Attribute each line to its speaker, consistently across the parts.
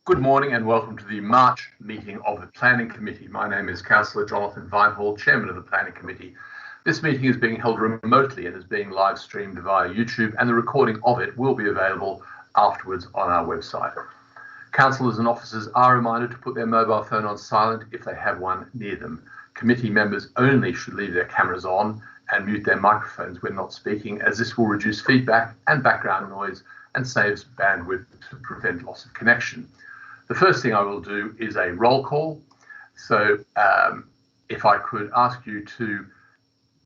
Speaker 1: Good morning and welcome to the March meeting of the Planning Committee. My name is Councillor Jonathan Vinehall, Chairman of the Planning Committee. This meeting is being held remotely and is being live streamed via YouTube, and the recording of it will be available afterwards on our website. Councillors and officers are reminded to put their mobile phone on silent if they have one near them. Committee members only should leave their cameras on and mute their microphones when not speaking, as this will reduce feedback and background noise and saves bandwidth to prevent loss of connection. The first thing I will do is a roll call. So if I could ask you to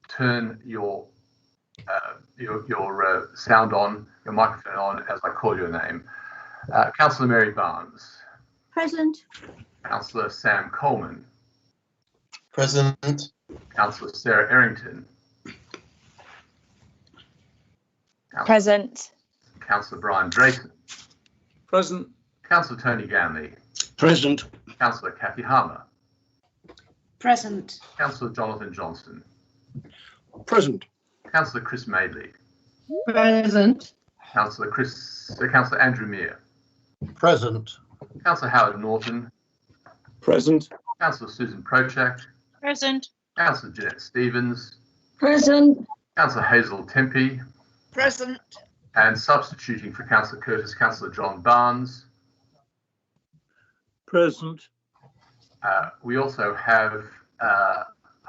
Speaker 1: turn your sound on, your microphone on as I call your name. Councillor Mary Barnes.
Speaker 2: Present.
Speaker 1: Councillor Sam Coleman.
Speaker 3: Present.
Speaker 1: Councillor Sarah Errington.
Speaker 4: Present.
Speaker 1: Councillor Brian Drayton.
Speaker 5: Present.
Speaker 1: Councillor Tony Ganley.
Speaker 5: Present.
Speaker 1: Councillor Kathy Harmer.
Speaker 2: Present.
Speaker 1: Councillor Jonathan Johnston.
Speaker 5: Present.
Speaker 1: Councillor Chris Madeley.
Speaker 2: Present.
Speaker 1: Councillor Andrew Mear.
Speaker 3: Present.
Speaker 1: Councillor Howard Norton.
Speaker 5: Present.
Speaker 1: Councillor Susan Prochak.
Speaker 4: Present.
Speaker 1: Councillor Jeanette Stevens.
Speaker 2: Present.
Speaker 1: Councillor Hazel Tempe.
Speaker 2: Present.
Speaker 1: And substituting for Councillor Curtis, Councillor John Barnes.
Speaker 5: Present.
Speaker 1: We also have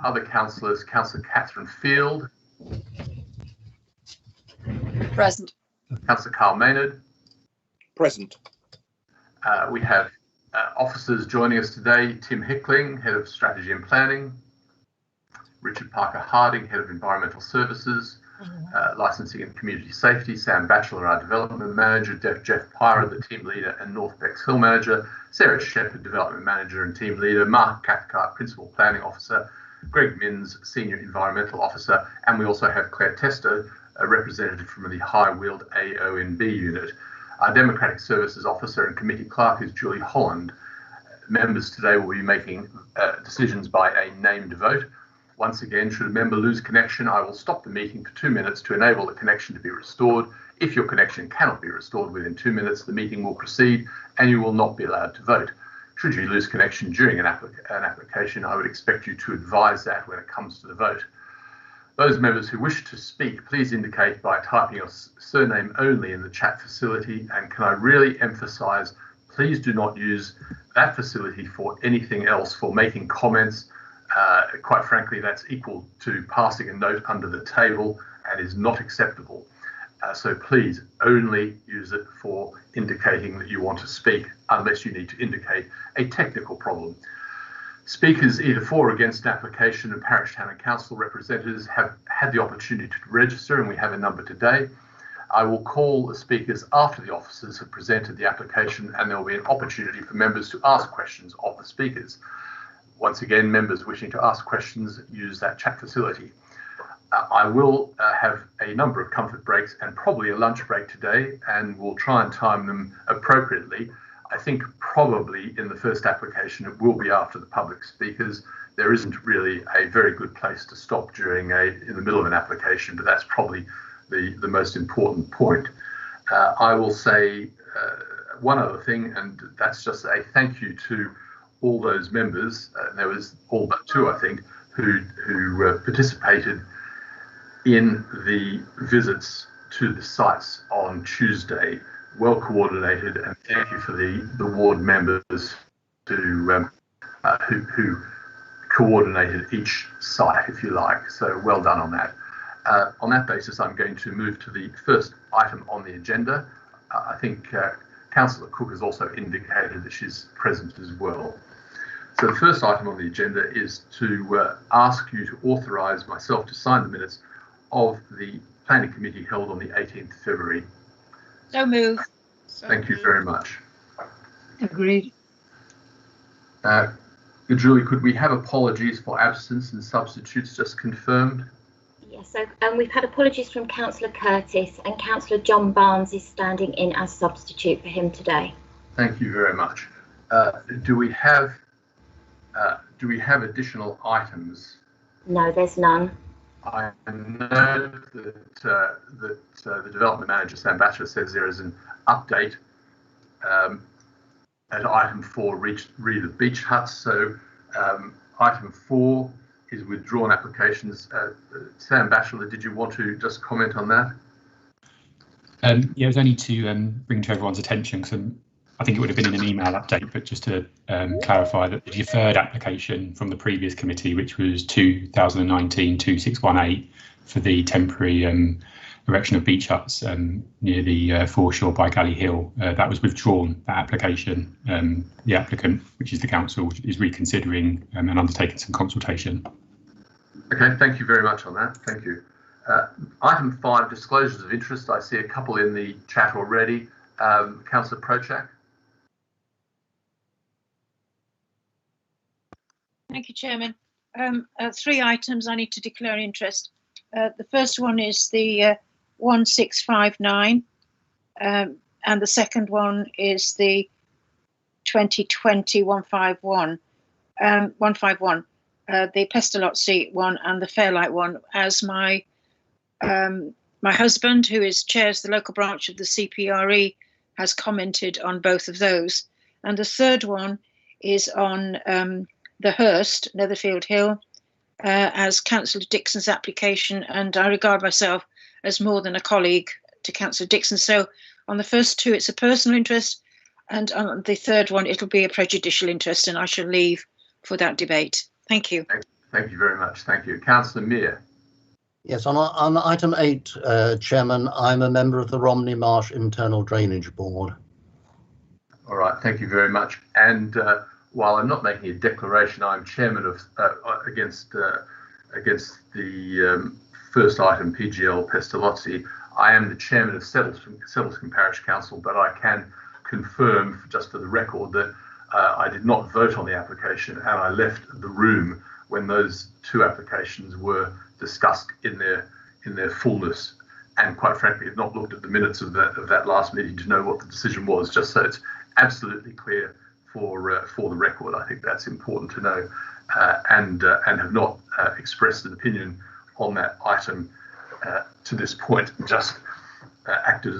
Speaker 1: other councillors, Councillor Catherine Field.
Speaker 4: Present.
Speaker 1: Councillor Carl Maynard.
Speaker 5: Present.
Speaker 1: We have officers joining us today: Tim Hickling, Head of Strategy and Planning; Richard Parker Harding, Head of Environmental Services, Licensing and Community Safety; Sam Batchelor, our Development Manager; Jeff Pyra, the Team Leader and North Bexhill Manager; Sarah Shepherd, Development Manager and Team Leader; Mark Cathcart, Principal Planning Officer; Greg Minns, Senior Environmental Officer; and we also have Claire Tester, a representative from the High Weald AONB unit. Our Democratic Services Officer and Committee Clerk is Julie Holland. Members today will be making decisions by a named vote. Once again, should a member lose connection, I will stop the meeting for 2 minutes to enable the connection to be restored. If your connection cannot be restored within 2 minutes, the meeting will proceed and you will not be allowed to vote. Should you lose connection during an application, I would expect you to advise that when it comes to the vote. Those members who wish to speak, please indicate by typing your surname only in the chat facility. And can I really emphasise, please do not use that facility for anything else, for making comments. Quite frankly, that's equal to passing a note under the table and is not acceptable. So please only use it for indicating that you want to speak, unless you need to indicate a technical problem. Speakers either for or against an application and parish, town and council representatives have had the opportunity to register, and we have a number today. I will call the speakers after the officers have presented the application, and there will be an opportunity for members to ask questions of the speakers. Once again, members wishing to ask questions use that chat facility. I will have a number of comfort breaks and probably a lunch break today, and we'll try and time them appropriately. I think probably in the first application it will be after the public speakers. There isn't really a very good place to stop in the middle of an application, but that's probably the most important point. I will say one other thing, and that's just a thank you to all those members. There was all but two, I think, who participated in the visits to the sites on Tuesday. Well coordinated, and thank you for the ward members who coordinated each site, if you like. So well done on that. On that basis, I'm going to move to the first item on the agenda. I think Councillor Cook has also indicated that she's present as well. So the first item on the agenda is to ask you to authorise myself to sign the minutes of the Planning Committee held on the 18th February.
Speaker 4: So move.
Speaker 1: Thank you very much.
Speaker 2: Agreed.
Speaker 1: Julie, could we have apologies for absence and substitutes just confirmed?
Speaker 6: Yes, so we've had apologies from Councillor Curtis, and Councillor John Barnes is standing in as substitute for him today.
Speaker 1: Thank you very much. Do we have additional items?
Speaker 6: No, there's none.
Speaker 1: I know that the development manager, Sam Batchelor, says there is an update. at item 4, re the beach huts. So item 4 is withdrawn applications. Sam Batchelor, did you want to just comment on that?
Speaker 3: Yeah, it was only to bring to everyone's attention, because I think it would have been in an email update, but just to clarify that the deferred application from the previous committee, which was 2019-2618 for the temporary erection of beach huts near the foreshore by Galley Hill, that was withdrawn, that application. The applicant, which is the council, is reconsidering and undertaking some consultation.
Speaker 1: Okay, thank you very much on that. Thank you. Item 5, disclosures of interest. I see a couple in the chat already. Councillor Prochak.
Speaker 4: Thank you, Chairman. 3 items I need to declare interest. The first one is the 1659, and the second one is the 2020-151, the Pestalozzi one and the Fairlight one, as my husband, who chairs the local branch of the CPRE, has commented on both of those. And the third one is on the Hurst, Netherfield Hill, as Councillor Dixon's application, and I regard myself as more than a colleague to Councillor Dixon. So on the first 2, it's a personal interest, and on the third one, it'll be a prejudicial interest, and I shall leave for that debate. Thank you.
Speaker 1: Thank you very much. Thank you. Councillor Mear.
Speaker 7: Yes, on item 8, Chairman, I'm a member of the Romney Marsh Internal Drainage Board.
Speaker 1: All right, thank you very much. And while I'm not making a declaration, I'm chairman of against the first item, PGL Pestalozzi. I am the chairman of Settlescombe Parish Council, but I can confirm, just for the record, that I did not vote on the application, and I left the room when those 2 applications were discussed in their fullness, and quite frankly have not looked at the minutes of that last meeting to know what the decision was, just so it's absolutely clear for the record. I think that's important to know, and have not expressed an opinion on that item to this point, just acted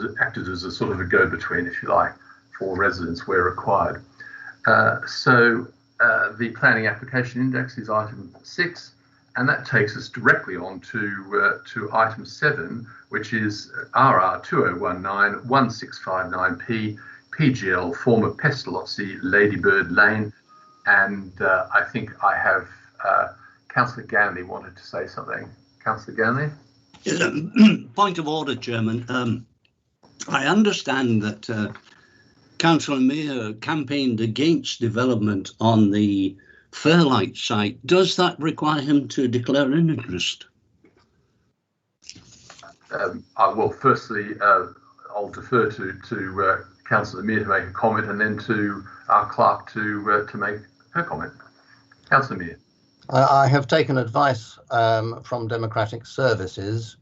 Speaker 1: as a sort of a go-between, if you like, for residents where required. So the planning application index is item 6, and that takes us directly on to item 7, which is RR 2019-1659P, PGL, former Pestalozzi, Ladybird Lane. And I think I have Councillor Ganley wanted to say something. Councillor Ganley?
Speaker 5: Point of order, Chairman. I understand that Councillor Mear campaigned against development on the Fairlight site. Does that require him to declare an interest?
Speaker 1: Well, firstly, I'll defer to Councillor Mear to make a comment, and then to our clerk to make her comment. Councillor Mear.
Speaker 7: I have taken advice from Democratic Services,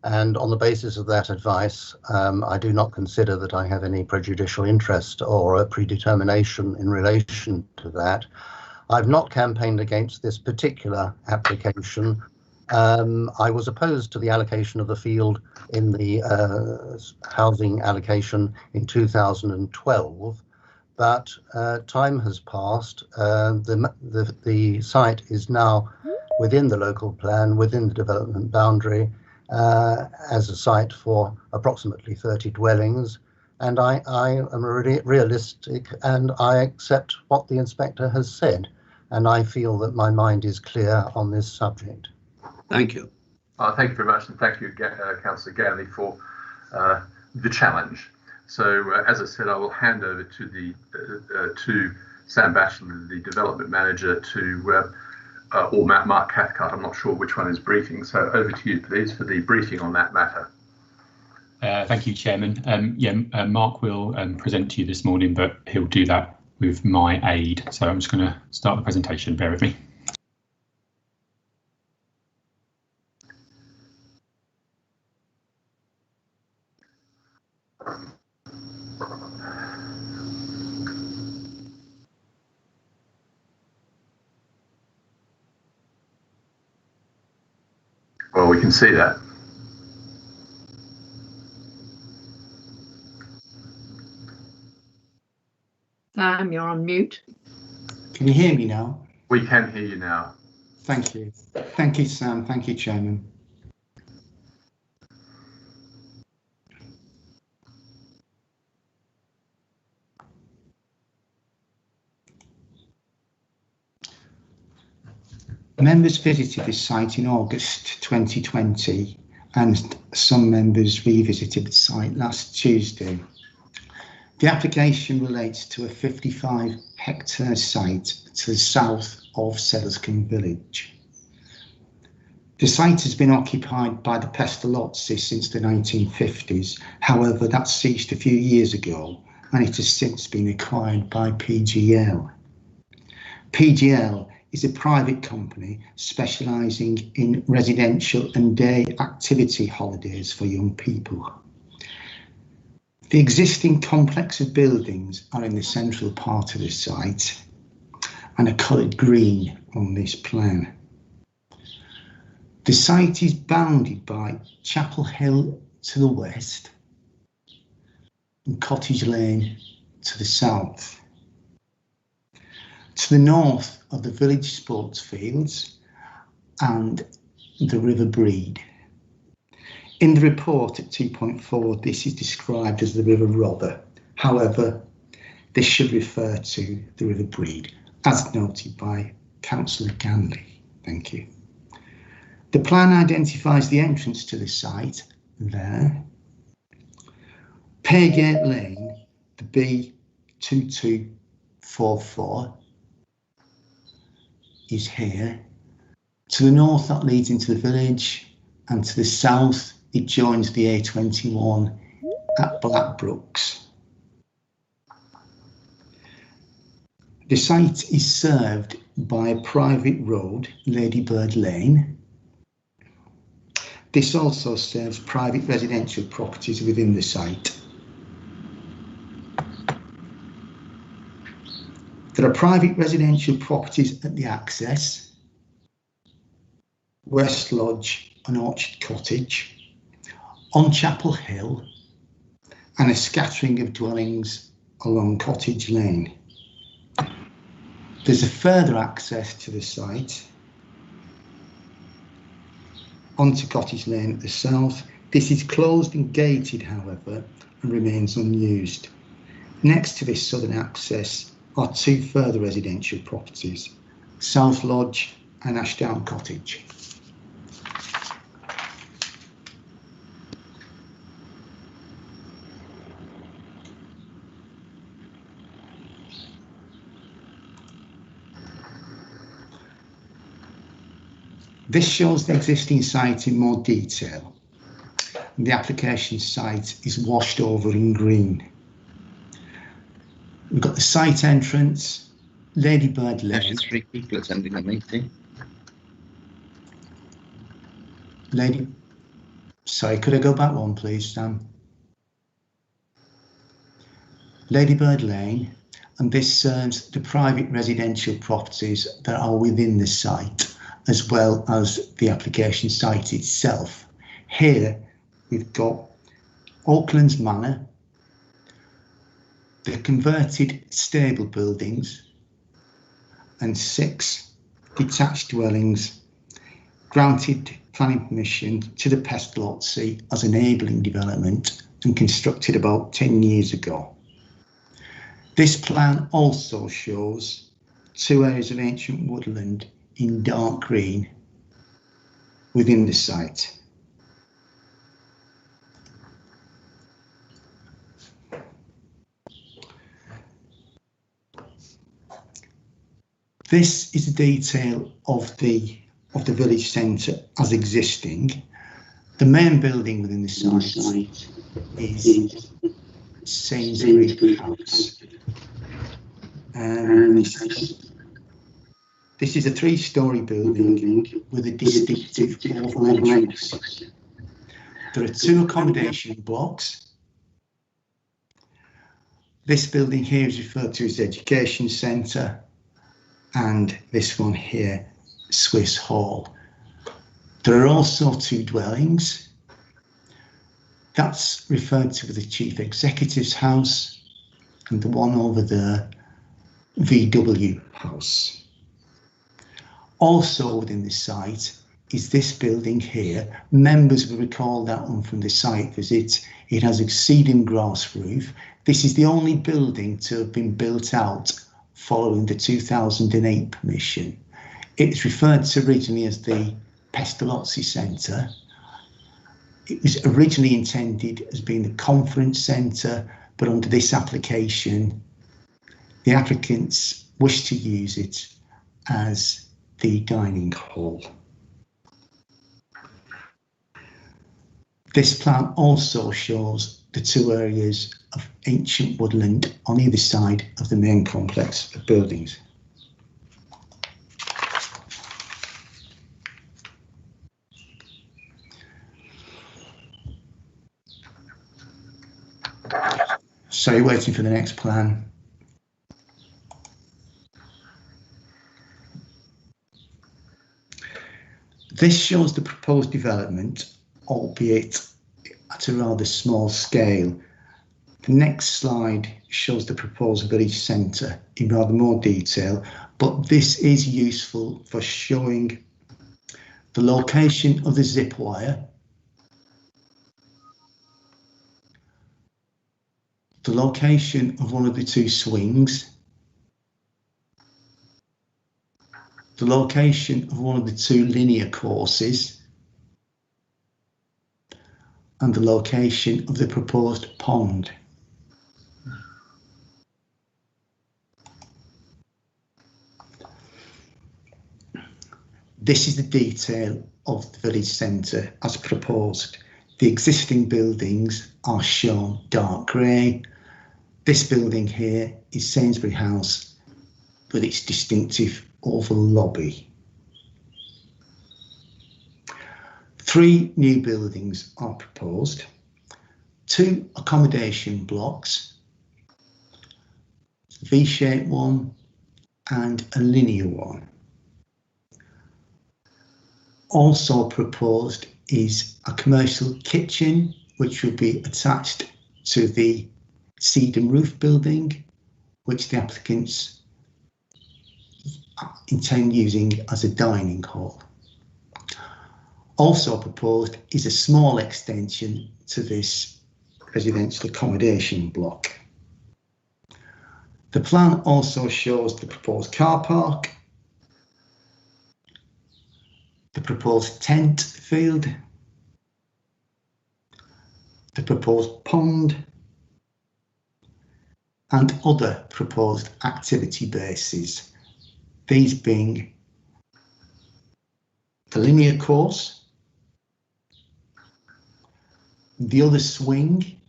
Speaker 7: and on the basis of that advice, I do not consider that I have any prejudicial interest or a predetermination in relation to that. I've not campaigned against this particular application. I was opposed to the allocation of the field in the housing allocation in 2012, but time has passed. The site is now within the local plan, within the development boundary, as a site for approximately 30 dwellings. And I am realistic, and I accept what the inspector has said, and I feel that my mind is clear on this subject.
Speaker 5: Thank you.
Speaker 1: Thank you very much, and thank you, Councillor Ganley, for the challenge. So, as I said, I will hand over to Sam Batchelor, the development manager, or Mark Cathcart. I'm not sure which one is briefing. So, over to you, please, for the briefing on that matter.
Speaker 3: Thank you, Chairman. Mark will present to you this morning, but he'll do that with my aid. So I'm just going to start the presentation. Bear with me.
Speaker 1: Well, we can see that.
Speaker 2: Sam, you're on mute.
Speaker 8: Can you hear me now?
Speaker 1: We can hear you now.
Speaker 8: Thank you. Thank you, Sam. Thank you, Chairman. Members visited this site in August 2020 and some members revisited the site last Tuesday. The application relates to a 55-hectare site to the south of Sellerscombe village. The site has been occupied by the Pestalozzi since the 1950s. However, that ceased a few years ago and it has since been acquired by PGL. PGL is a private company specialising in residential and day activity holidays for young people. The existing complex of buildings are in the central part of the site and are coloured green on this plan. The site is bounded by Chapel Hill to the west and Cottage Lane to the south. To the north are the village sports fields and the River Breed. In the report at 2.4, this is described as the River Rother. However, this should refer to the River Breed, as noted by Councillor Ganley. Thank you. The plan identifies the entrance to the site there. Paygate Lane, the B2244, is here. To the north, that leads into the village, and to the south, it joins the A21 at Blackbrooks. The site is served by a private road, Ladybird Lane. This also serves private residential properties within the site. There are private residential properties at the access, West Lodge and Orchard Cottage, on Chapel Hill, and a scattering of dwellings along Cottage Lane. There's a further access to the site onto Cottage Lane at the south. This is closed and gated, however, and remains unused. Next to this southern access are two further residential properties, South Lodge and Ashdown Cottage. This shows the existing site in more detail. The application site is washed over in green. We've got the site entrance, Ladybird Lane.
Speaker 5: There's 3 people attending the meeting.
Speaker 8: Sorry, could I go back one, please, Sam? Ladybird Lane, and this serves the private residential properties that are within the site, as well as the application site itself. Here we've got Oaklands Manor, the converted stable buildings, and 6 detached dwellings granted planning permission to the Pestalozzi as enabling development and constructed about 10 years ago. This plan also shows 2 areas of ancient woodland in dark green within the site. This is a detail of the village centre as existing. The main building within the site is Sainsbury House. This is a 3-storey building with a distinctive 4 entrance. There are 2 accommodation blocks. This building here is referred to as the Education Centre, and this one here, Swiss Hall. There are also 2 dwellings. That's referred to as the Chief Executive's House, and the one over there VW house. Also within the site is this building here. Members will recall that one from the site visit. It has a cedar grass roof. This is the only building to have been built out following the 2008 permission. It's referred to originally as the Pestalozzi Centre. It was originally intended as being the conference centre, but under this application, the applicants wish to use it as the dining hall. This plan also shows the two areas of ancient woodland on either side of the main complex of buildings. Sorry, waiting for the next plan. This shows the proposed development, albeit at a rather small scale. The next slide shows the proposed village centre in rather more detail, but this is useful for showing the location of the zip wire, the location of one of the two swings, the location of one of the two linear courses, and the location of the proposed pond. This is the detail of the village centre as proposed. The existing buildings are shown dark grey. This building here is Sainsbury House with its distinctive oval lobby. 3 new buildings are proposed, 2 accommodation blocks, a V-shaped one and a linear one. Also proposed is a commercial kitchen which would be attached to the cedar roof building, which the applicants intend using as a dining hall. Also proposed is a small extension to this residential accommodation block. The plan also shows the proposed car park, the proposed tent field, the proposed pond, and other proposed activity bases, these being the linear course, the other swing,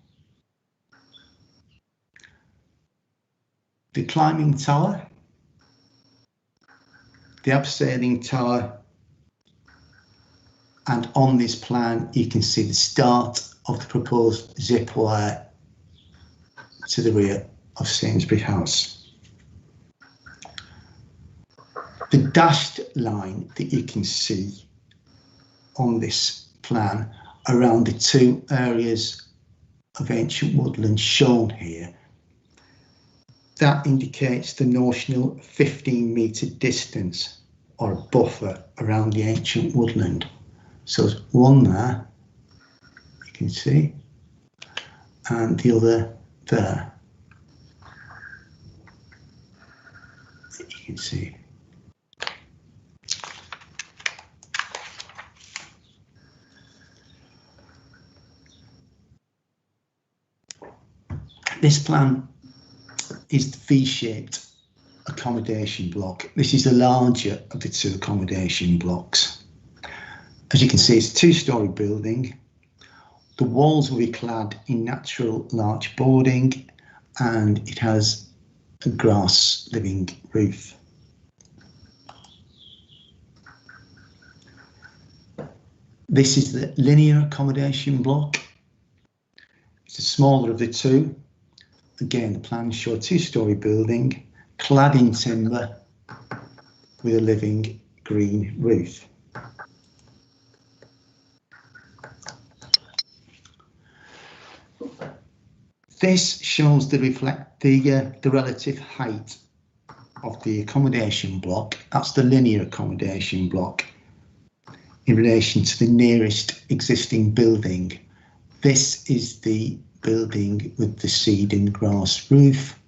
Speaker 8: the climbing tower, the abseiling tower, and on this plan you can see the start of the proposed zip wire to the rear of Sainsbury House. The dashed line that you can see on this plan around the 2 areas of ancient woodland shown here, that indicates the notional 15-metre distance or buffer around the ancient woodland. So there's one there, you can see, and the other there, you can see. This plan is the V-shaped accommodation block. This is the larger of the 2 accommodation blocks. As you can see, it's a 2-storey building. The walls will be clad in natural larch boarding and it has a grass living roof. This is the linear accommodation block. It's the smaller of the 2. Again, the plans show a 2-storey building clad in timber with a living green roof. This shows the relative height of the accommodation block, that's the linear accommodation block, in relation to the nearest existing building. This is the building with the seed and grass roof,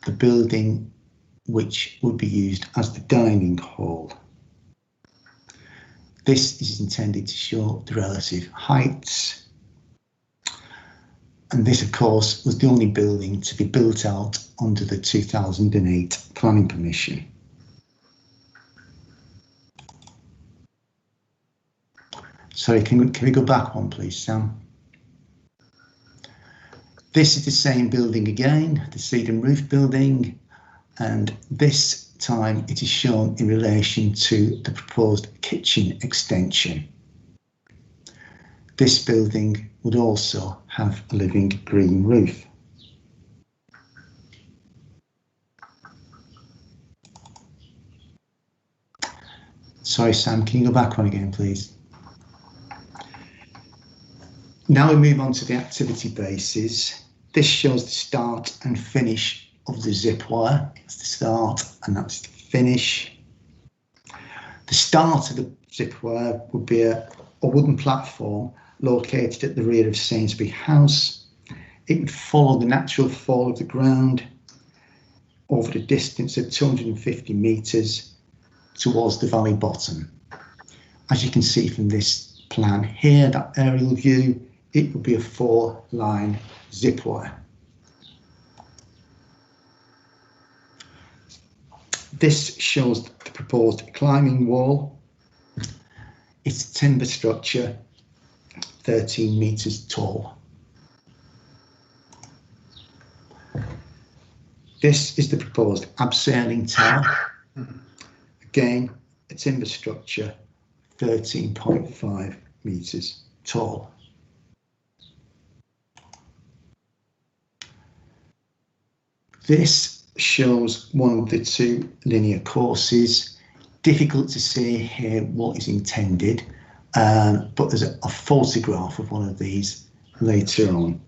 Speaker 8: the building which would be used as the dining hall. This is intended to show the relative heights. And this, of course, was the only building to be built out under the 2008 planning permission. Sorry, can we go back one, please, Sam? This is the same building again, the seed and roof building, and this time it is shown in relation to the proposed kitchen extension. This building would also have a living green roof. Sorry, Sam, can you go back one again, please? Now we move on to the activity bases. This shows the start and finish of the zip wire. That's the start and that's the finish. The start of the zip wire would be a wooden platform located at the rear of Sainsbury House. It would follow the natural fall of the ground over the distance of 250 metres towards the valley bottom. As you can see from this plan here, that aerial view, it would be a 4-line zip wire. This shows the proposed climbing wall. It's a timber structure, 13 metres tall. This is the proposed abseiling tower. Again, a timber structure, 13.5 metres tall. This shows one of the two linear courses. Difficult to see here what is intended, but there's a photograph of one of these later on.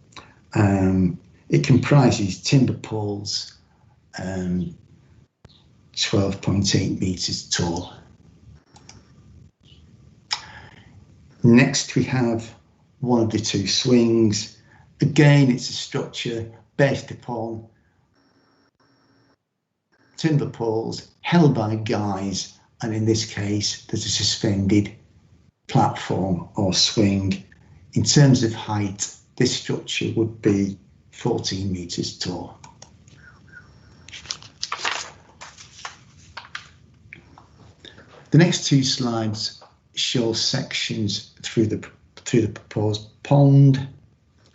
Speaker 8: It comprises timber poles, 12.8 metres tall. Next we have one of the two swings. Again, it's a structure based upon timber poles held by guys, and in this case there's a suspended platform or swing. In terms of height, this structure would be 14 metres tall. The next two slides show sections through the proposed pond.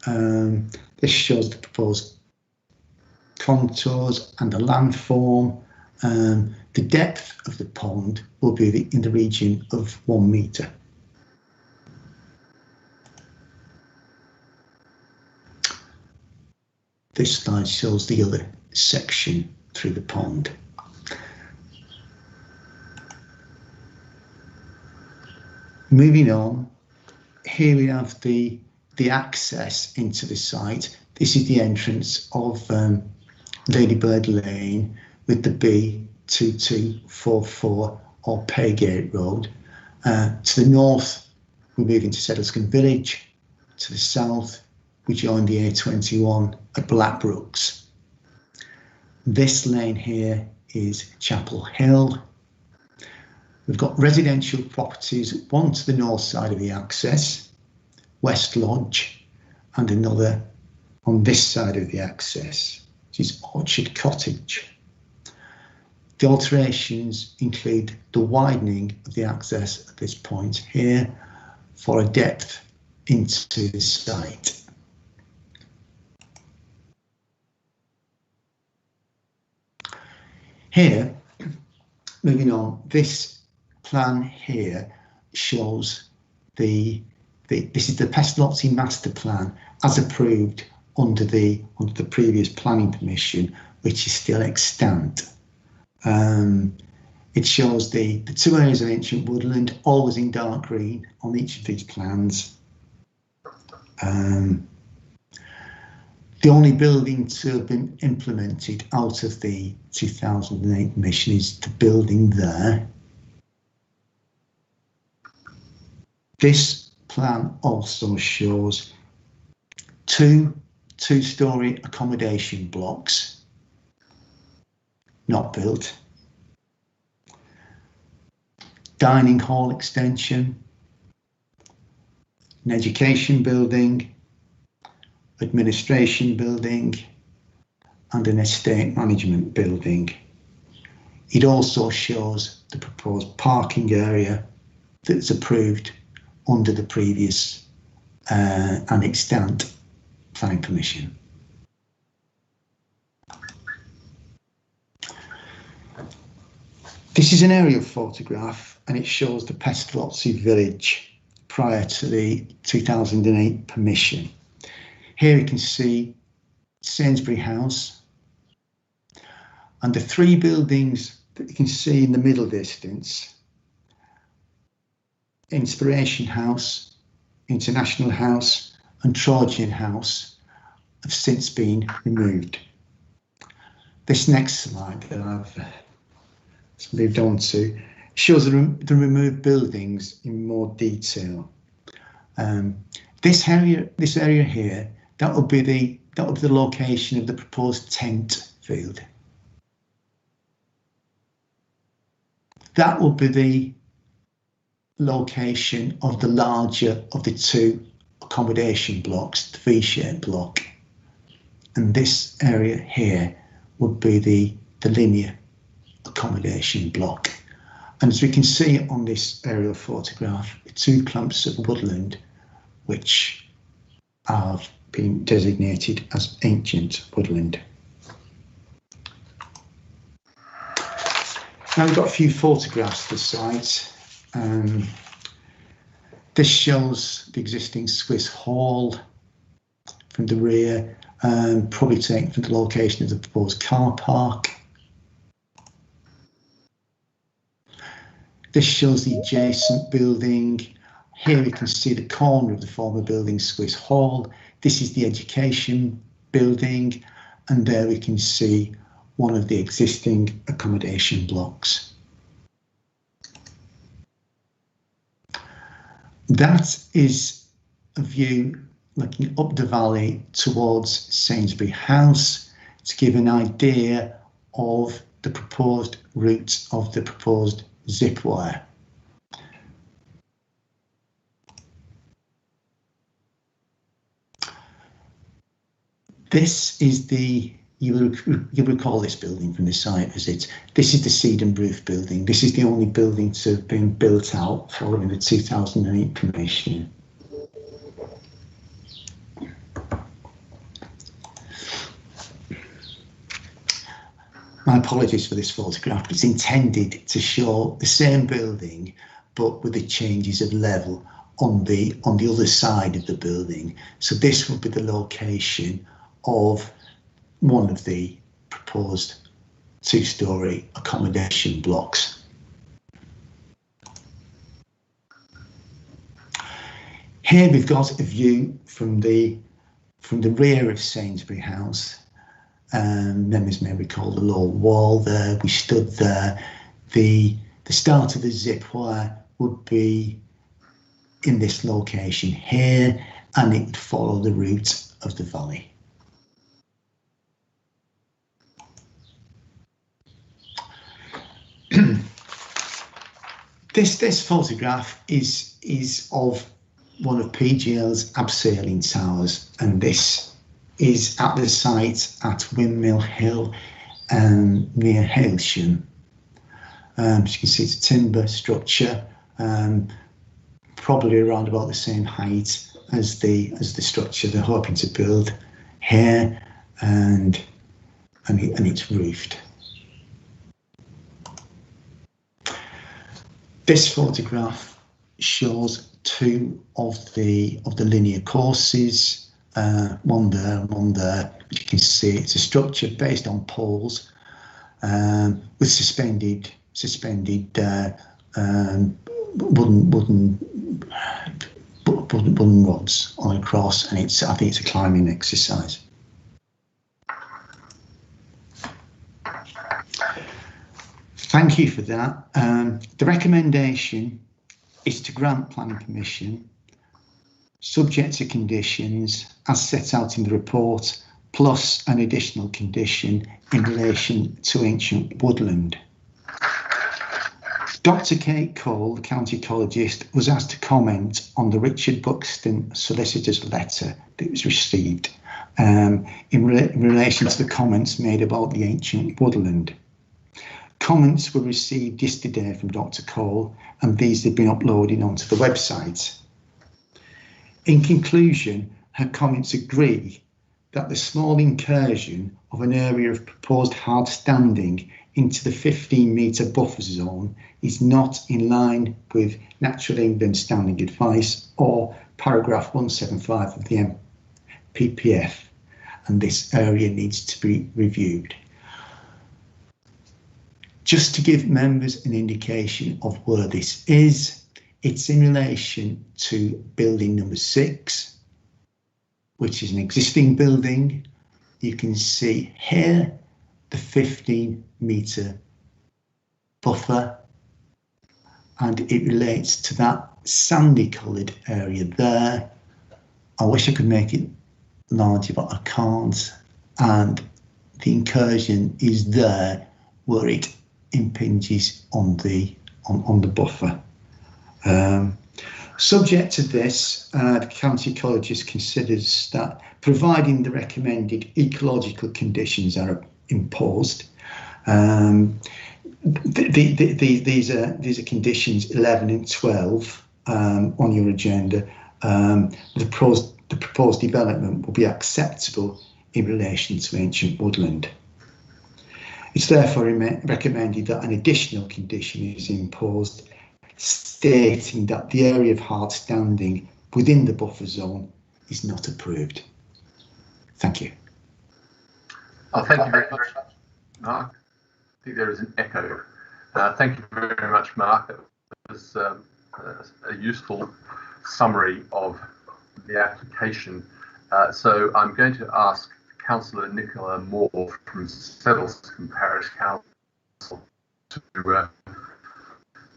Speaker 8: This shows the proposed contours and the landform. The depth of the pond will be in the region of 1 metre. This slide shows the other section through the pond. Moving on, here we have the access into the site. This is the entrance of Ladybird Lane with the B2244 or Paygate Road. To the north, we move into Sedlescombe Village. To the south, we join the A21 at Blackbrooks. This lane here is Chapel Hill. We've got residential properties, one to the north side of the access, West Lodge, and another on this side of the access, which is Orchard Cottage. The alterations include the widening of the access at this point here for a depth into the site. Here, moving on, this plan here shows this is the Pestalozzi master plan as approved under the previous planning permission, which is still extant. It shows the two areas of ancient woodland, always in dark green on each of these plans. The only building to have been implemented out of the 2008 mission is the building there. This plan also shows two-storey accommodation blocks not built, dining hall extension, an education building, administration building, and an estate management building. It also shows the proposed parking area that's approved under the previous and extant planning permission. This is an aerial photograph and it shows the Pestalozzi village prior to the 2008 permission. Here you can see Sainsbury House and the three buildings that you can see in the middle distance: Inspiration House, International House and Trojan House have since been removed. This next slide that I've moved on to shows the removed buildings in more detail. This area here, that would be the location of the proposed tent field. That will be the location of the larger of the two accommodation blocks, the V-shaped block, and this area here would be the linear accommodation block. And as we can see on this aerial photograph, the two clumps of woodland which have been designated as ancient woodland. Now we've got a few photographs of the site. This shows the existing Swiss Hall from the rear, probably taken from the location of the proposed car park. This shows the adjacent building. Here we can see the corner of the former building, Swiss Hall. This is the education building, and there we can see one of the existing accommodation blocks. That is a view looking up the valley towards Sainsbury House to give an idea of the proposed route of the proposed zip wire. This is the, you'll recall this building from the site visit. This is the Seedham Roof building. This is the only building to have been built out following the 2008 commission. My apologies for this photograph, but it's intended to show the same building, but with the changes of level on the other side of the building. So this will be the location of one of the proposed two-storey accommodation blocks. Here we've got a view from the rear of Sainsbury House. Members may recall the low wall there. We stood there. The start of the zip wire would be in this location here, and it would follow the route of the valley. This photograph is of one of PGL's abseiling towers, and this is at the site at Windmill Hill near Hailsham. As you can see, it's a timber structure, probably around about the same height as the structure they're hoping to build here, and it's roofed. This photograph shows two of the linear courses, one there and one there. You can see it's a structure based on poles with suspended wooden rods on across, and I think it's a climbing exercise. Thank you for that. The recommendation is to grant planning permission subject to conditions as set out in the report, plus an additional condition in relation to ancient woodland. Dr. Kate Cole, the county ecologist, was asked to comment on the Richard Buxton solicitor's letter that was received in relation to the comments made about the ancient woodland. Comments were received yesterday from Dr. Cole, and these have been uploaded onto the website. In conclusion, her comments agree that the small incursion of an area of proposed hard standing into the 15-metre buffer zone is not in line with Natural England standing advice or paragraph 175 of the MPPF, and this area needs to be reviewed. Just to give members an indication of where this is, it's in relation to building number 6, which is an existing building. You can see here the 15-metre buffer, and it relates to that sandy coloured area there. I wish I could make it larger, but I can't. And the incursion is there where it impinges on the buffer. Subject to this, the county ecologist considers that providing the recommended ecological conditions are imposed, these are conditions 11 and 12 on your agenda. The proposed development will be acceptable in relation to ancient woodland. It's therefore recommended that an additional condition is imposed, stating that the area of hard standing within the buffer zone is not approved. Thank you.
Speaker 1: Thank you very much, Mark. I think there is an echo. Thank you very much, Mark. That was a useful summary of the application. So I'm going to ask Councillor Nicola Moore from Sedlescombe Parish Council to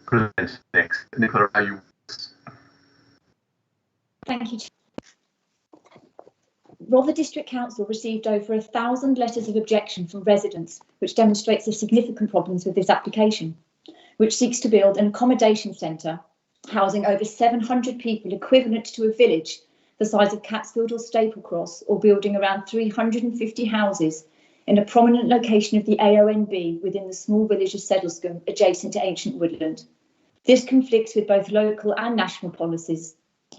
Speaker 1: present next. Nicola, are you?
Speaker 9: Thank you. Rother District Council received over 1,000 letters of objection from residents, which demonstrates the significant problems with this application, which seeks to build an accommodation centre housing over 700 people, equivalent to a village the size of Catsfield or Staplecross, or building around 350 houses in a prominent location of the AONB within the small village of Sedlescombe, adjacent to ancient woodland. This conflicts with both local and national policies.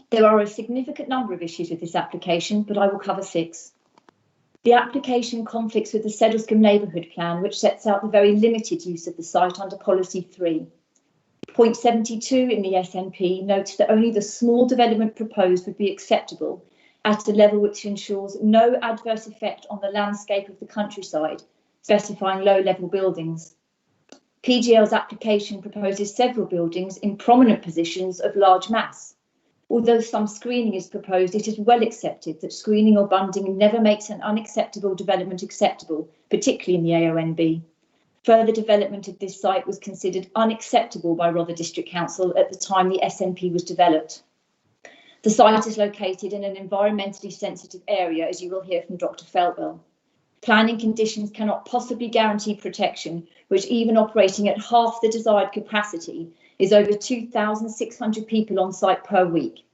Speaker 9: There are a significant number of issues with this application, but I will cover 6. The application conflicts with the Sedlescombe Neighbourhood Plan, which sets out the very limited use of the site under Policy 3. Point 72 in the SNP notes that only the small development proposed would be acceptable at a level which ensures no adverse effect on the landscape of the countryside, specifying low-level buildings. PGL's application proposes several buildings in prominent positions of large mass. Although some screening is proposed, it is well accepted that screening or bunding never makes an unacceptable development acceptable, particularly in the AONB. Further development of this site was considered unacceptable by Rother District Council at the time the SNP was developed. The site is located in an environmentally sensitive area, as you will hear from Dr. Feltwell. Planning conditions cannot possibly guarantee protection, which, even operating at half the desired capacity, is over 2,600 people on site per week.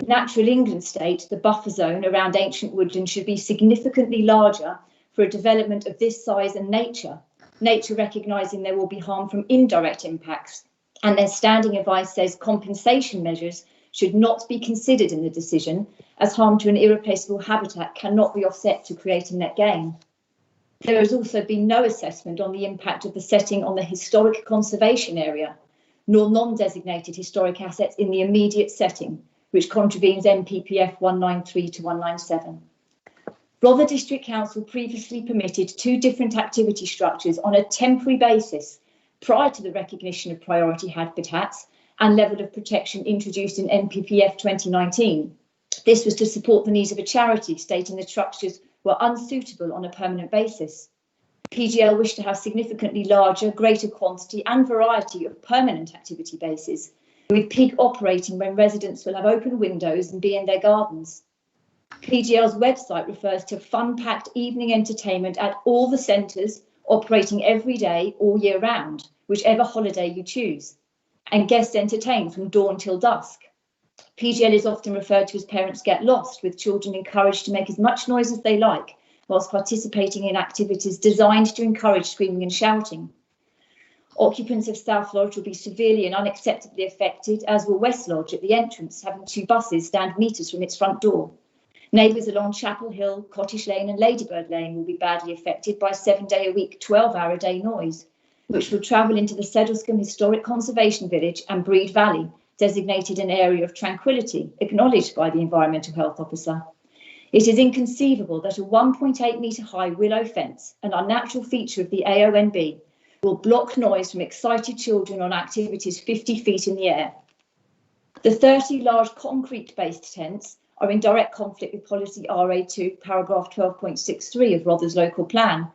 Speaker 9: Natural England state the buffer zone around ancient woodland should be significantly larger for a development of this size and nature recognising there will be harm from indirect impacts, and their standing advice says compensation measures should not be considered in the decision, as harm to an irreplaceable habitat cannot be offset to create a net gain. There has also been no assessment on the impact of the setting on the historic conservation area, nor non-designated historic assets in the immediate setting, which contravenes MPPF 193 to 197. Rother District Council previously permitted 2 different activity structures on a temporary basis prior to the recognition of priority habitats and level of protection introduced in MPPF 2019. This was to support the needs of a charity, stating the structures were unsuitable on a permanent basis. PGL wish to have significantly larger, greater quantity and variety of permanent activity bases, with peak operating when residents will have open windows and be in their gardens. PGL's website refers to fun-packed evening entertainment at all the centres, operating every day, all year round, whichever holiday you choose, and guests entertained from dawn till dusk. PGL is often referred to as Parents Get Lost, with children encouraged to make as much noise as they like, whilst participating in activities designed to encourage screaming and shouting. Occupants of South Lodge will be severely and unacceptably affected, as will West Lodge at the entrance, having 2 buses stand metres from its front door. Neighbours along Chapel Hill, Cottage Lane and Ladybird Lane will be badly affected by 7-day-a-week, 12-hour-a-day noise, which will travel into the Sedlescombe Historic Conservation Village and Breed Valley, designated an area of tranquility, acknowledged by the Environmental Health Officer. It is inconceivable that a 1.8 metre high willow fence, an unnatural feature of the AONB, will block noise from excited children on activities 50 feet in the air. The 30 large concrete-based tents are in direct conflict with Policy RA2, paragraph 12.63 of Rother's local plan,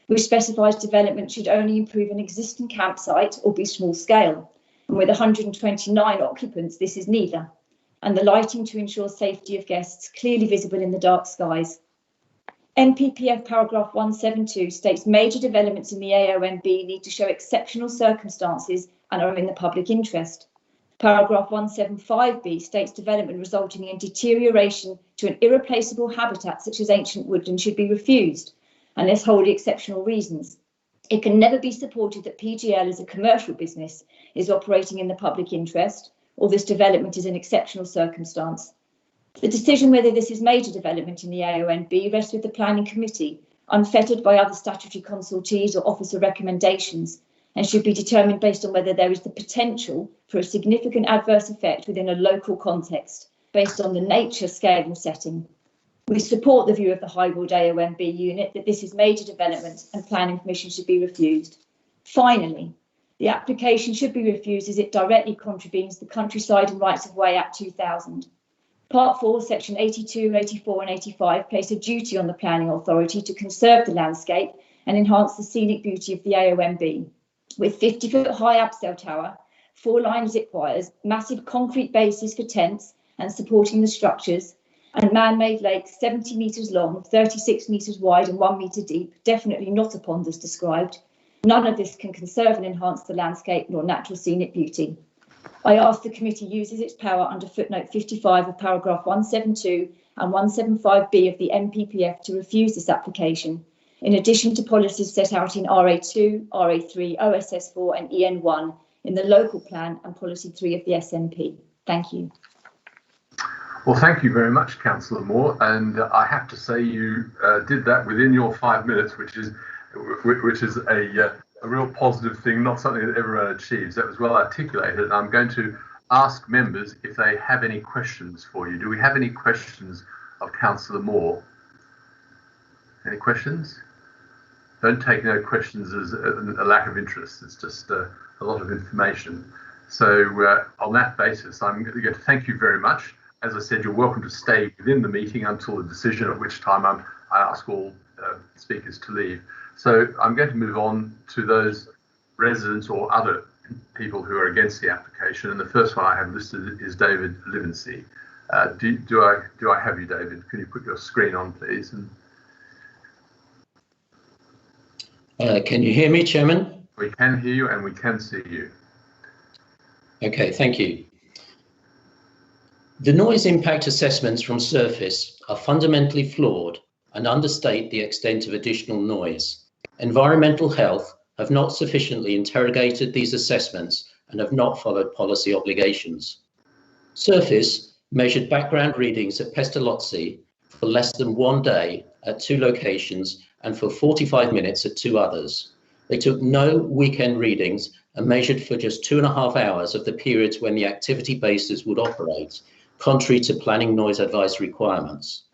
Speaker 9: which specifies development should only improve an existing campsite or be small scale. And with 129 occupants, this is neither. And the lighting to ensure safety of guests clearly visible in the dark skies. NPPF paragraph 172 states major developments in the AONB need to show exceptional circumstances and are in the public interest. Paragraph 175b states development resulting in deterioration to an irreplaceable habitat such as ancient woodland should be refused, unless wholly exceptional reasons. It can never be supported that PGL as a commercial business is operating in the public interest, or this development is an exceptional circumstance. The decision whether this is major development in the AONB rests with the Planning Committee, unfettered by other statutory consultees or officer recommendations, and should be determined based on whether there is the potential for a significant adverse effect within a local context, based on the nature, scale and setting. We support the view of the Highwood AONB unit that this is major development and planning permission should be refused. Finally, the application should be refused as it directly contravenes the Countryside and Rights of Way Act 2000. Part 4, section 82, 84 and 85 place a duty on the planning authority to conserve the landscape and enhance the scenic beauty of the AONB. With 50-foot high abseil tower, 4-line zip wires, massive concrete bases for tents and supporting the structures, and man-made lakes 70 metres long, 36 metres wide and 1 metre deep, definitely not a pond as described. None of this can conserve and enhance the landscape nor natural scenic beauty. I ask the committee uses its power under footnote 55 of paragraph 172 and 175b of the NPPF to refuse this application, in addition to policies set out in RA2, RA3, OSS4 and EN1 in the local plan and policy 3 of the SNP. Thank you.
Speaker 1: Well, thank you very much, Councillor Moore. And I have to say you did that within your 5 minutes, which is a real positive thing, not something that everyone achieves. That was well articulated. And I'm going to ask members if they have any questions for you. Do we have any questions of Councillor Moore? Any questions? Don't take no questions as a lack of interest. It's just a lot of information. So on that basis, I'm going to thank you very much. As I said, you're welcome to stay within the meeting until the decision, at which time I ask all speakers to leave. So I'm going to move on to those residents or other people who are against the application. And the first one I have listed is David Livensey. Do I have you, David? Can you put your screen on, please?
Speaker 10: Can you hear me, Chairman?
Speaker 1: We can hear you and we can see you.
Speaker 10: Okay, thank you. The noise impact assessments from Surface are fundamentally flawed and understate the extent of additional noise. Environmental Health have not sufficiently interrogated these assessments and have not followed policy obligations. Surface measured background readings at Pestalozzi for less than 1 day at 2 locations and for 45 minutes at 2 others. They took no weekend readings and measured for just 2.5 hours of the periods when the activity bases would operate, contrary to planning noise advice requirements.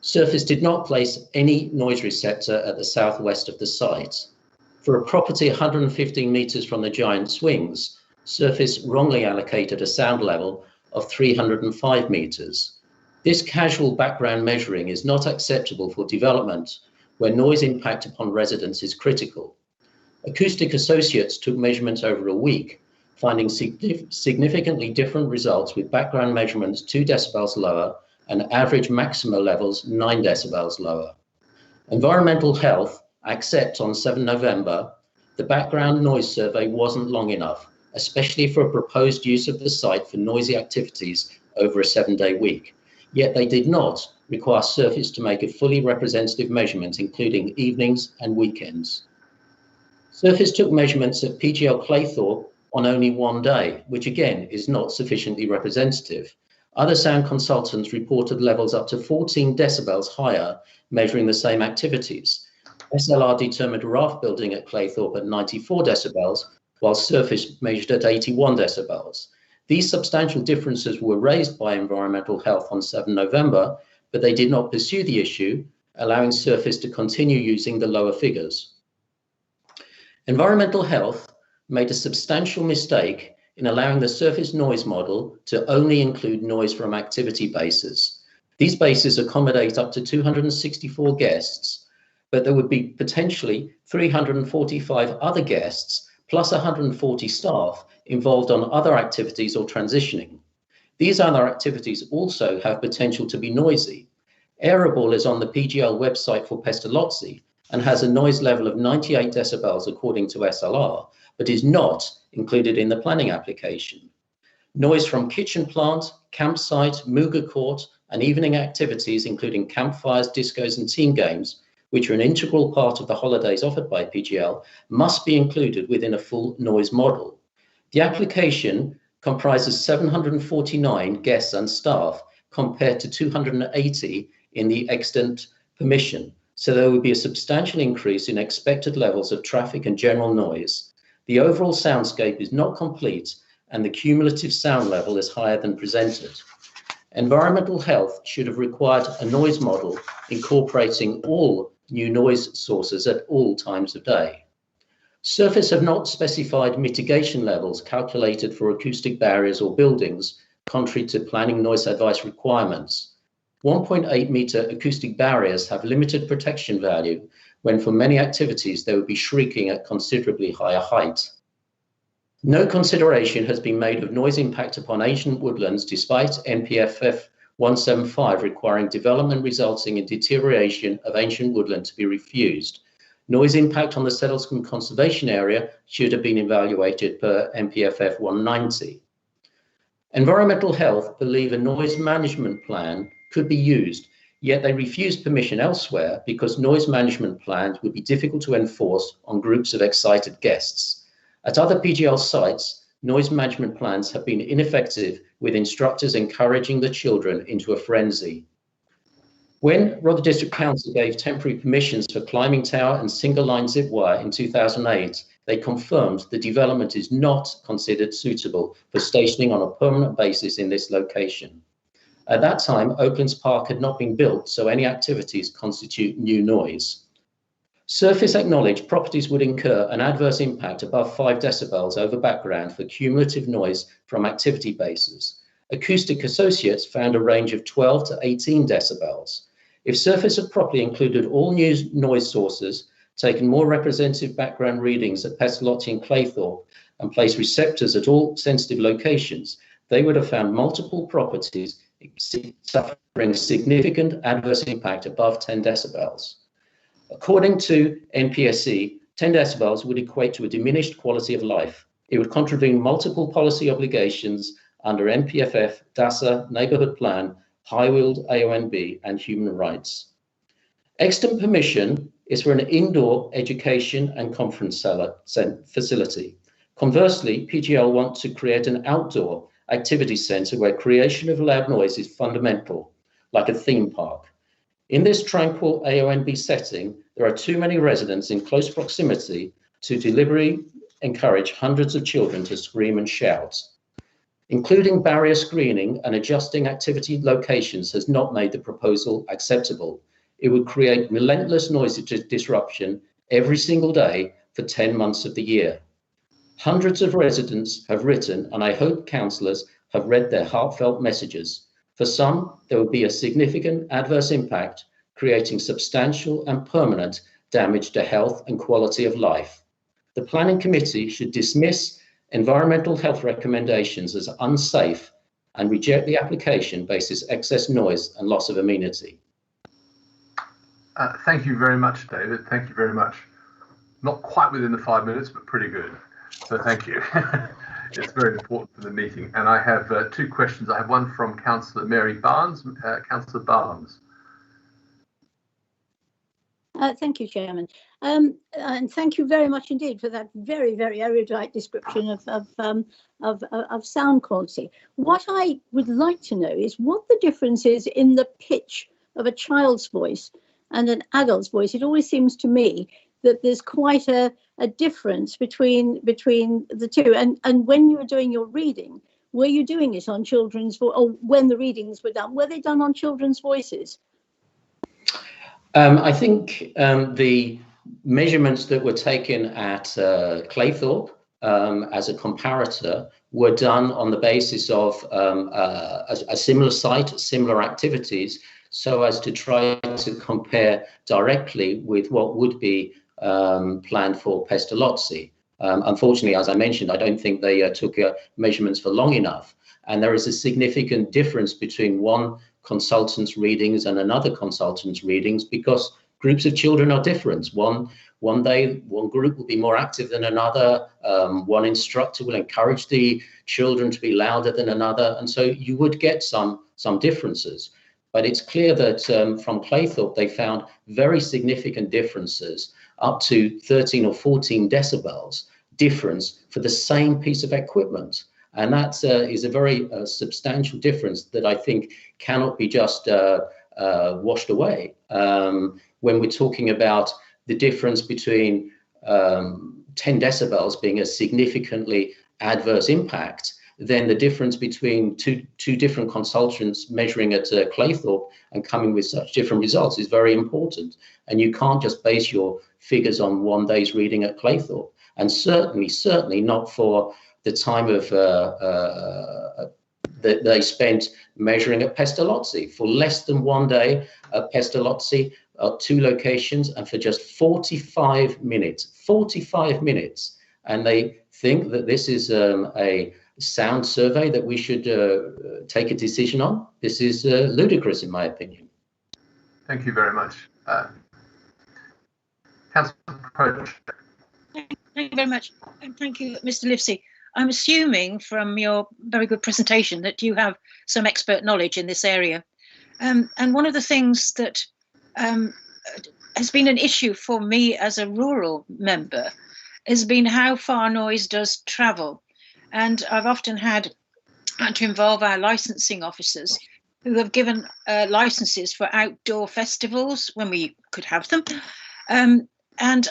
Speaker 10: Surface did not place any noise receptor at the southwest of the site. For a property 115 metres from the giant swings, Surface wrongly allocated a sound level of 305 metres. This casual background measuring is not acceptable for development where noise impact upon residents is critical. Acoustic Associates took measurements over a week, finding significantly different results with background measurements 2 decibels lower and average maxima levels 9 decibels lower. Environmental Health accepts on 7 November the background noise survey wasn't long enough, especially for a proposed use of the site for noisy activities over a 7-day week. Yet they did not require Surface to make a fully representative measurement, including evenings and weekends. Surface took measurements at PGL Claythorpe on only 1 day, which again is not sufficiently representative. Other sound consultants reported levels up to 14 decibels higher, measuring the same activities. SLR determined raft building at Claythorpe at 94 decibels, while Surface measured at 81 decibels. These substantial differences were raised by Environmental Health on 7 November, but they did not pursue the issue, allowing Surface to continue using the lower figures. Environmental Health made a substantial mistake in allowing the Surface noise model to only include noise from activity bases. These bases accommodate up to 264 guests, but there would be potentially 345 other guests plus 140 staff involved on other activities or transitioning. These other activities also have potential to be noisy. Airable is on the PGL website for Pestalozzi and has a noise level of 98 decibels according to SLR, but is not included in the planning application. Noise from kitchen plant, campsite, Muga court, and evening activities, including campfires, discos, and team games, which are an integral part of the holidays offered by PGL, must be included within a full noise model. The application comprises 749 guests and staff compared to 280 in the extant permission, so there would be a substantial increase in expected levels of traffic and general noise. The overall soundscape is not complete and the cumulative sound level is higher than presented. Environmental Health should have required a noise model incorporating all new noise sources at all times of day. Surface have not specified mitigation levels calculated for acoustic barriers or buildings, contrary to planning noise advice requirements. 1.8 meter acoustic barriers have limited protection value when for many activities they would be shrieking at considerably higher height. No consideration has been made of noise impact upon ancient woodlands despite NPFF 175 requiring development resulting in deterioration of ancient woodland to be refused. Noise impact on the Settlescombe Conservation Area should have been evaluated per NPFF 190. Environmental Health believe a noise management plan could be used, yet they refuse permission elsewhere because noise management plans would be difficult to enforce on groups of excited guests. At other PGL sites, noise management plans have been ineffective with instructors encouraging the children into a frenzy. When Rother District Council gave temporary permissions for climbing tower and single line zip wire in 2008, they confirmed the development is not considered suitable for stationing on a permanent basis in this location. At that time, Oaklands Park had not been built, so any activities constitute new noise. Surface acknowledged properties would incur an adverse impact above 5 decibels over background for cumulative noise from activity bases. Acoustic Associates found a range of 12 to 18 decibels. If Surface had properly included all new noise sources, taken more representative background readings at Pestalozzi and Claythorpe, and placed receptors at all sensitive locations, they would have found multiple properties suffering significant adverse impact above 10 decibels. According to NPSC, 10 decibels would equate to a diminished quality of life. It would contravene multiple policy obligations under NPFF, DASA, Neighbourhood Plan, Highfield, AONB, and human rights. Extant permission is for an indoor education and conference facility. Conversely, PGL want to create an outdoor activity centre where creation of loud noise is fundamental, like a theme park. In this tranquil AONB setting, there are too many residents in close proximity to deliberately encourage hundreds of children to scream and shout. Including barrier screening and adjusting activity locations has not made the proposal acceptable. It would create relentless noise disruption every single day for 10 months of the year. Hundreds of residents have written, and I hope councillors have read their heartfelt messages. For some, there would be a significant adverse impact creating substantial and permanent damage to health and quality of life. The Planning Committee should dismiss environmental health recommendations as unsafe and reject the application basis excess noise and loss of amenity.
Speaker 1: Thank you very much, David. Thank you very much. Not quite within the 5 minutes, but pretty good. So thank you. It's very important for the meeting. And I have two questions. I have one from Councillor Mary Barnes. Councillor Barnes.
Speaker 11: Thank you, Chairman. And thank you very much indeed for that very, very erudite description of sound quality. What I would like to know is what the difference is in the pitch of a child's voice and an adult's voice. It always seems to me that there's quite a difference between the two. And when you were doing your reading, were you doing it on children's voice, or when the readings were done, were they done on children's voices?
Speaker 10: I think the measurements that were taken at Claythorpe as a comparator were done on the basis of a similar site, similar activities, so as to try to compare directly with what would be planned for Pestalozzi. Unfortunately, as I mentioned, I don't think they took measurements for long enough. And there is a significant difference between one consultant's readings and another consultant's readings because groups of children are different. One day, one group will be more active than another. One instructor will encourage the children to be louder than another. And so you would get some differences. But it's clear that from Claythorpe, they found very significant differences, up to 13 or 14 decibels difference for the same piece of equipment. And that is a very substantial difference that I think cannot be just washed away. When we're talking about the difference between 10 decibels being a significantly adverse impact, then the difference between two different consultants measuring at Claythorpe and coming with such different results is very important. And you can't just base your figures on one day's reading at Claythorpe. And certainly not for the time of that they spent measuring at Pestalozzi. For less than 1 day at Pestalozzi, 2 locations, and for just 45 minutes. And they think that this is a sound survey that we should take a decision on. This is ludicrous, in my opinion.
Speaker 1: Thank you very much. Councillor Proch.
Speaker 4: Thank you very much. And thank you, Mr. Livesey. I'm assuming from your very good presentation that you have some expert knowledge in this area. And one of the things that has been an issue for me as a rural member has been how far noise does travel. And I've often had to involve our licensing officers who have given licenses for outdoor festivals when we could have them. And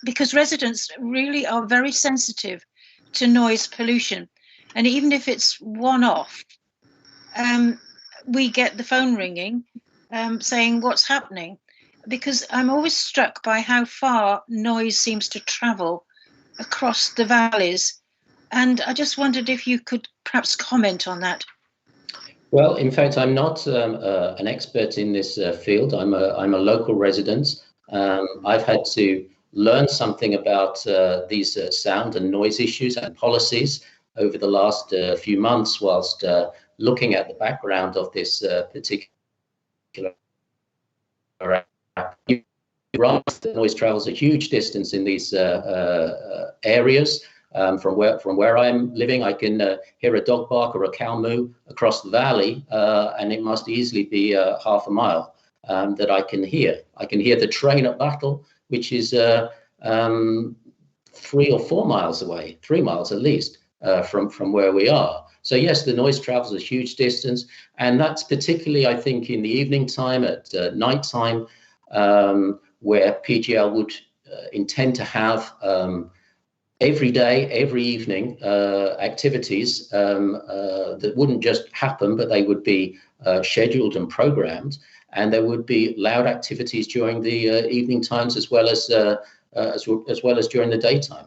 Speaker 4: because residents really are very sensitive to noise pollution. And even if it's one-off, we get the phone ringing saying what's happening, because I'm always struck by how far noise seems to travel across the valleys. And I just wondered if you could perhaps comment on that.
Speaker 10: Well, in fact, I'm not an expert in this field. I'm a local resident. I've had to learn something about these sound and noise issues and policies over the last few months whilst looking at the background of this particular the noise travels a huge distance in these areas. From where I'm living, I can hear a dog bark or a cow moo across the valley, and it must easily be half a mile that I can hear. I can hear the train at Battle, which is 3 or 4 miles away, 3 miles at least from where we are. So yes, the noise travels a huge distance, and that's particularly, I think, in the evening time, at night time, where PGL would intend to have every day, every evening, activities that wouldn't just happen, but they would be scheduled and programmed, and there would be loud activities during the evening times as well as during the daytime.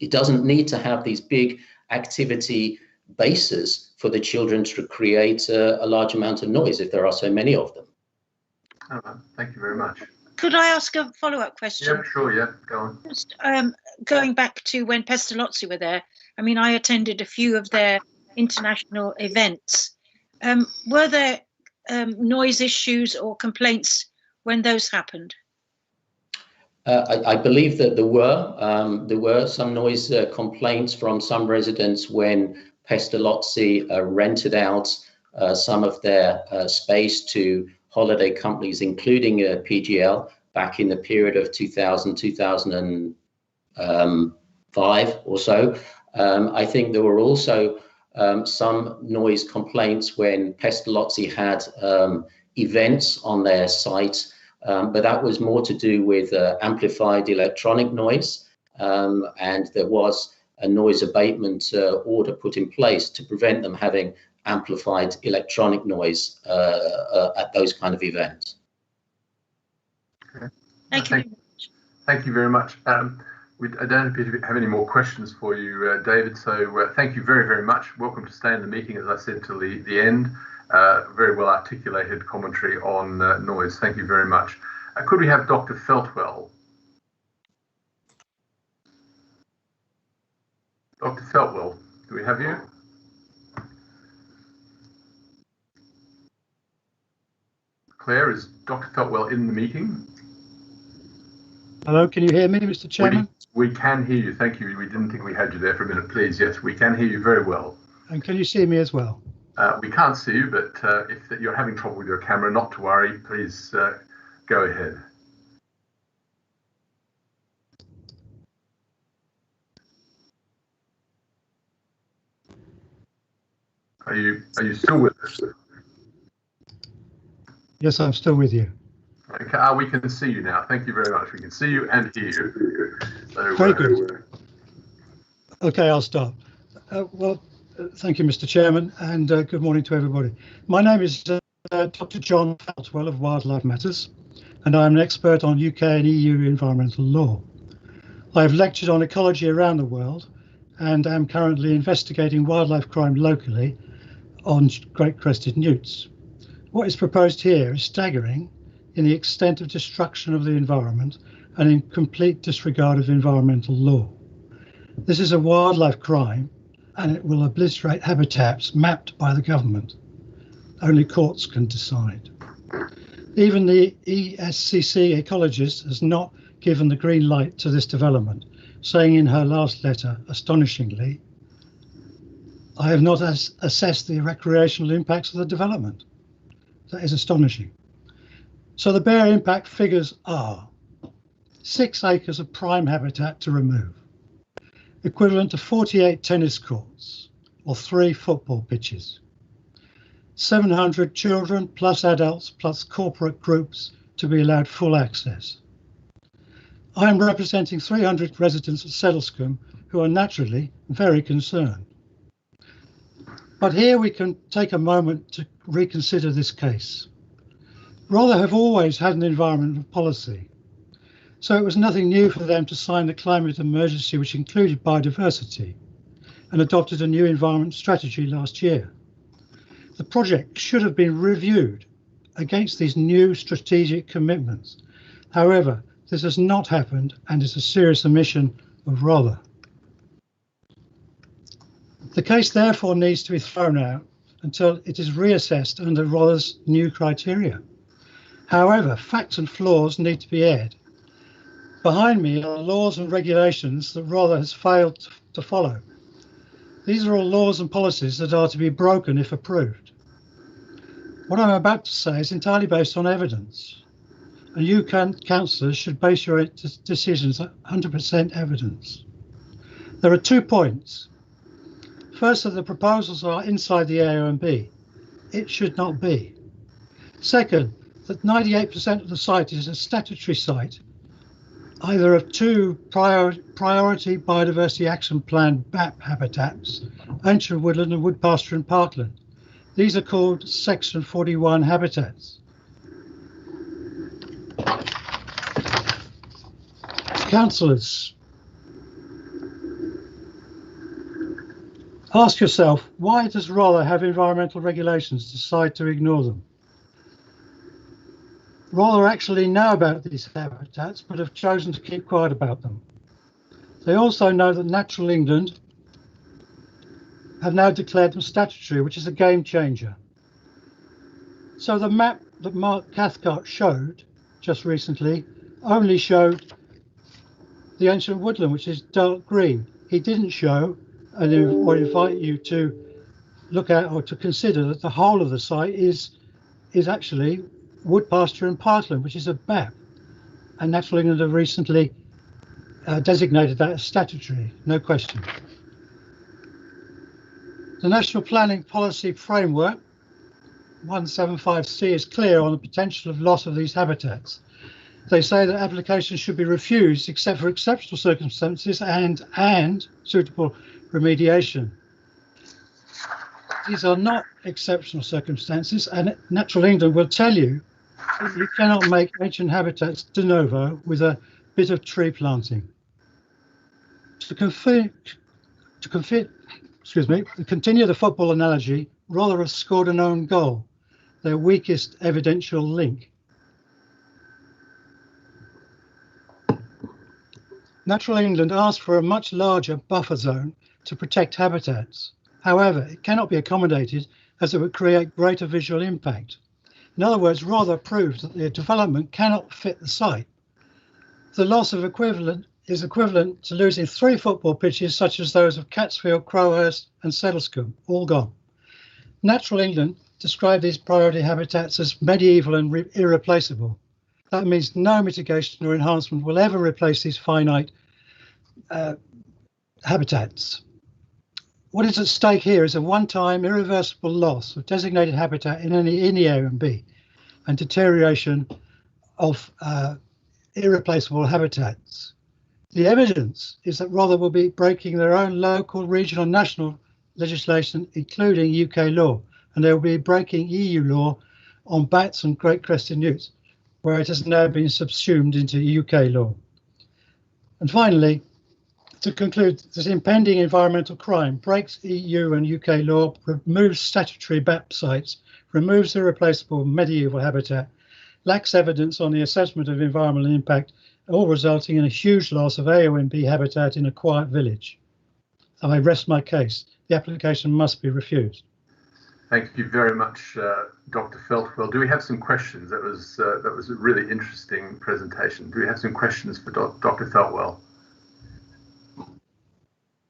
Speaker 10: It doesn't need to have these big activity bases for the children to create a large amount of noise if there are so many of them.
Speaker 1: Thank you very much.
Speaker 4: Could I ask a follow-up question?
Speaker 1: Yeah, sure. Yeah, go on.
Speaker 4: Just going back to when Pestalozzi were there, I mean, I attended a few of their international events. Were there noise issues or complaints when those happened?
Speaker 10: I believe that there were some noise complaints from some residents when Pestalozzi rented out some of their space to holiday companies, including PGL, back in the period of 2005 or so. I think there were also some noise complaints when Pestalozzi had events on their site, but that was more to do with amplified electronic noise, and there was a noise abatement order put in place to prevent them having amplified electronic noise at those kind of events.
Speaker 1: Okay.
Speaker 4: Thank you.
Speaker 1: Very much. I don't appear to have any more questions for you, David, so thank you very, very much. Welcome to stay in the meeting, as I said, till the end. Very well articulated commentary on noise. Thank you very much. Could we have Dr. Feltwell? Dr. Feltwell, do we have you? Claire, is Dr. Feltwell in the meeting?
Speaker 12: Hello, can you hear me, Mr. Chairman?
Speaker 1: We can hear you. Thank you. We didn't think we had you there for a minute. Please, yes, we can hear you very well.
Speaker 12: And can you see me as well?
Speaker 1: We can't see you, but if you're having trouble with your camera, not to worry. Please go ahead. Are you still with us?
Speaker 12: Yes, I'm still with you.
Speaker 1: Okay, we can see you now. Thank you very much. We can see you and hear you. So,
Speaker 12: very good. Okay, I'll start. Thank you, Mr. Chairman, and good morning to everybody. My name is Dr. John Feltwell of Wildlife Matters, and I'm an expert on UK and EU environmental law. I have lectured on ecology around the world and am currently investigating wildlife crime locally on great crested newts. What is proposed here is staggering in the extent of destruction of the environment and in complete disregard of environmental law. This is a wildlife crime, and it will obliterate habitats mapped by the government. Only courts can decide. Even the ESCC ecologist has not given the green light to this development, saying in her last letter, astonishingly, I have not assessed the recreational impacts of the development. That is astonishing. So the bare impact figures are 6 acres of prime habitat to remove, equivalent to 48 tennis courts or 3 football pitches, 700 children plus adults plus corporate groups to be allowed full access. I am representing 300 residents of Settlescombe who are naturally very concerned. But here we can take a moment to reconsider this case. Rother have always had an environmental policy, so it was nothing new for them to sign the climate emergency, which included biodiversity, and adopted a new environment strategy last year. The project should have been reviewed against these new strategic commitments. However, this has not happened and is a serious omission of Rother. The case therefore needs to be thrown out until it is reassessed under Rother's new criteria. However, facts and flaws need to be aired. Behind me are laws and regulations that Rother has failed to follow. These are all laws and policies that are to be broken if approved. What I'm about to say is entirely based on evidence, and you councillors should base your decisions on 100% evidence. There are 2 points. First, that the proposals are inside the AONB. It should not be. Second, that 98% of the site is a statutory site, either of 2 priority biodiversity action plan BAP habitats, ancient woodland and wood pasture and parkland. These are called section 41 habitats. Councillors, ask yourself, why does Rother have environmental regulations decide to ignore them? rather actually know about these habitats but have chosen to keep quiet about them. They also know that Natural England have now declared them statutory, which is a game changer. So the map that Mark Cathcart showed just recently only showed the ancient woodland, which is dark green. He didn't show, and I invite you to look at or to consider that the whole of the site is actually wood pasture and parkland, which is a BAP. And Natural England have recently designated that as statutory, no question. The National Planning Policy Framework 175C is clear on the potential of loss of these habitats. They say that applications should be refused except for exceptional circumstances and suitable remediation. These are not exceptional circumstances, and Natural England will tell you that you cannot make ancient habitats de novo with a bit of tree planting. To continue the football analogy, rather have scored an own goal, their weakest evidential link. Natural England asked for a much larger buffer zone to protect habitats. However, it cannot be accommodated as it would create greater visual impact. In other words, rather proves that the development cannot fit the site. The loss of is equivalent to losing 3 football pitches such as those of Catsfield, Crowhurst and Settlescombe, all gone. Natural England described these priority habitats as medieval and irreplaceable. That means no mitigation or enhancement will ever replace these finite habitats. What is at stake here is a one-time irreversible loss of designated habitat in any area and B, and deterioration of irreplaceable habitats. The evidence is that rather will be breaking their own local, regional, national legislation, including UK law, and they will be breaking EU law on bats and great crested newts, where it has now been subsumed into UK law. And finally, to conclude, this impending environmental crime breaks EU and UK law, removes statutory BAP sites, removes irreplaceable medieval habitat, lacks evidence on the assessment of environmental impact, all resulting in a huge loss of AONB habitat in a quiet village. I rest my case. The application must be refused.
Speaker 1: Thank you very much, Dr. Feltwell. Do we have some questions? That was a really interesting presentation. Do we have some questions for Dr. Feltwell?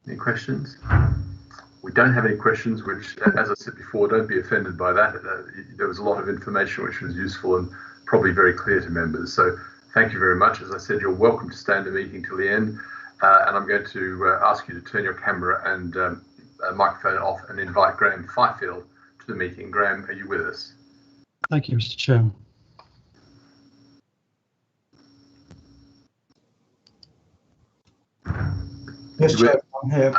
Speaker 1: Any questions? We don't have any questions, which, as I said before, don't be offended by that. There was a lot of information which was useful and probably very clear to members. So thank you very much. As I said, you're welcome to stay in the meeting till the end. And I'm going to ask you to turn your camera and microphone off and invite Graham Fifield to the meeting. Graham, are you with us?
Speaker 12: Thank you, Mr. Chairman.
Speaker 13: Yes, Chair, I'm here.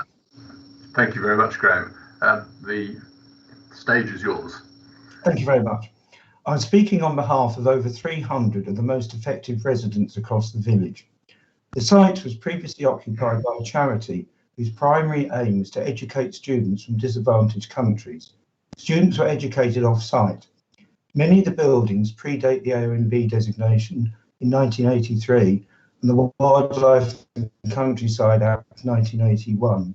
Speaker 1: Thank you very much, Graham. The stage is yours.
Speaker 13: Thank you very much. I'm speaking on behalf of over 300 of the most affected residents across the village. The site was previously occupied by a charity whose primary aim was to educate students from disadvantaged countries. Students were educated off-site. Many of the buildings predate the AONB designation in 1983 and the Wildlife and Countryside Act of 1981.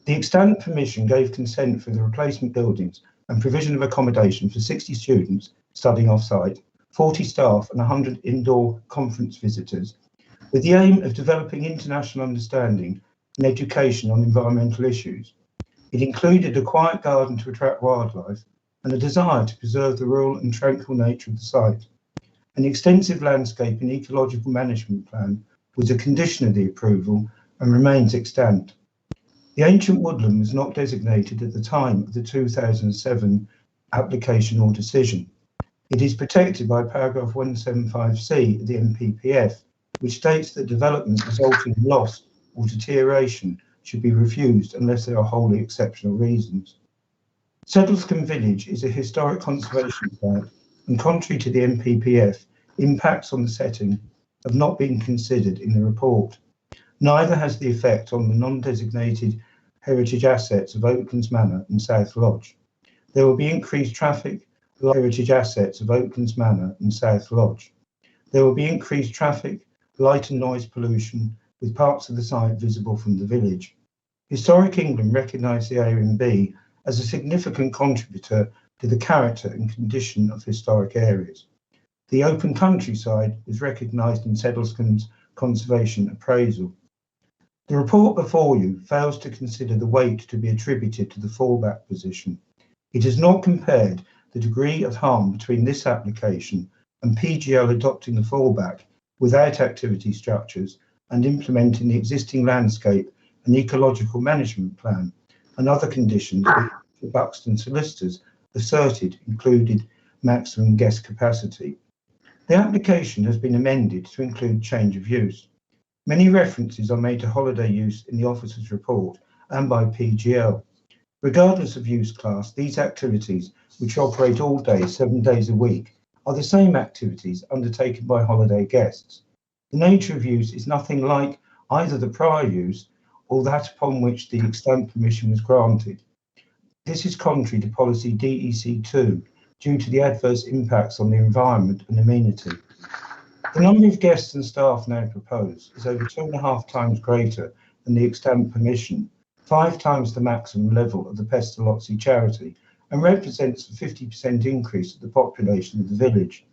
Speaker 13: The extant permission gave consent for the replacement buildings and provision of accommodation for 60 students studying off-site, 40 staff and 100 indoor conference visitors, with the aim of developing international understanding and education on environmental issues. It included a quiet garden to attract wildlife and a desire to preserve the rural and tranquil nature of the site. An extensive landscape and ecological management plan was a condition of the approval and remains extant. The ancient woodland was not designated at the time of the 2007 application or decision. It is protected by paragraph 175C of the NPPF, which states that development resulting in loss or deterioration should be refused unless there are wholly exceptional reasons. Settlescombe Village is a historic conservation site, and contrary to the NPPF, impacts on the setting have not been considered in the report. Neither has the effect on the non-designated heritage assets of Oaklands Manor and South Lodge. There will be increased traffic, the heritage assets of Oaklands Manor and South Lodge. There will be increased traffic, light and noise pollution, with parts of the site visible from the village. Historic England recognised the Area B as a significant contributor to the character and condition of historic areas. The open countryside was recognised in Sedlescombe's conservation appraisal. The report before you fails to consider the weight to be attributed to the fallback position. It has not compared the degree of harm between this application and PGL adopting the fallback without activity structures and implementing the existing landscape and ecological management plan and other conditions which the Buxton solicitors asserted included maximum guest capacity. The application has been amended to include change of use. Many references are made to holiday use in the officer's report and by PGL. Regardless of use class, these activities, which operate all day, 7 days a week, are the same activities undertaken by holiday guests. The nature of use is nothing like either the prior use or that upon which the extant permission was granted. This is contrary to policy DEC2 due to the adverse impacts on the environment and amenity. The number of guests and staff now proposed is over 2.5 times greater than the extant permission, 5 times the maximum level of the Pestalozzi charity, and represents a 50% increase of the population of the village.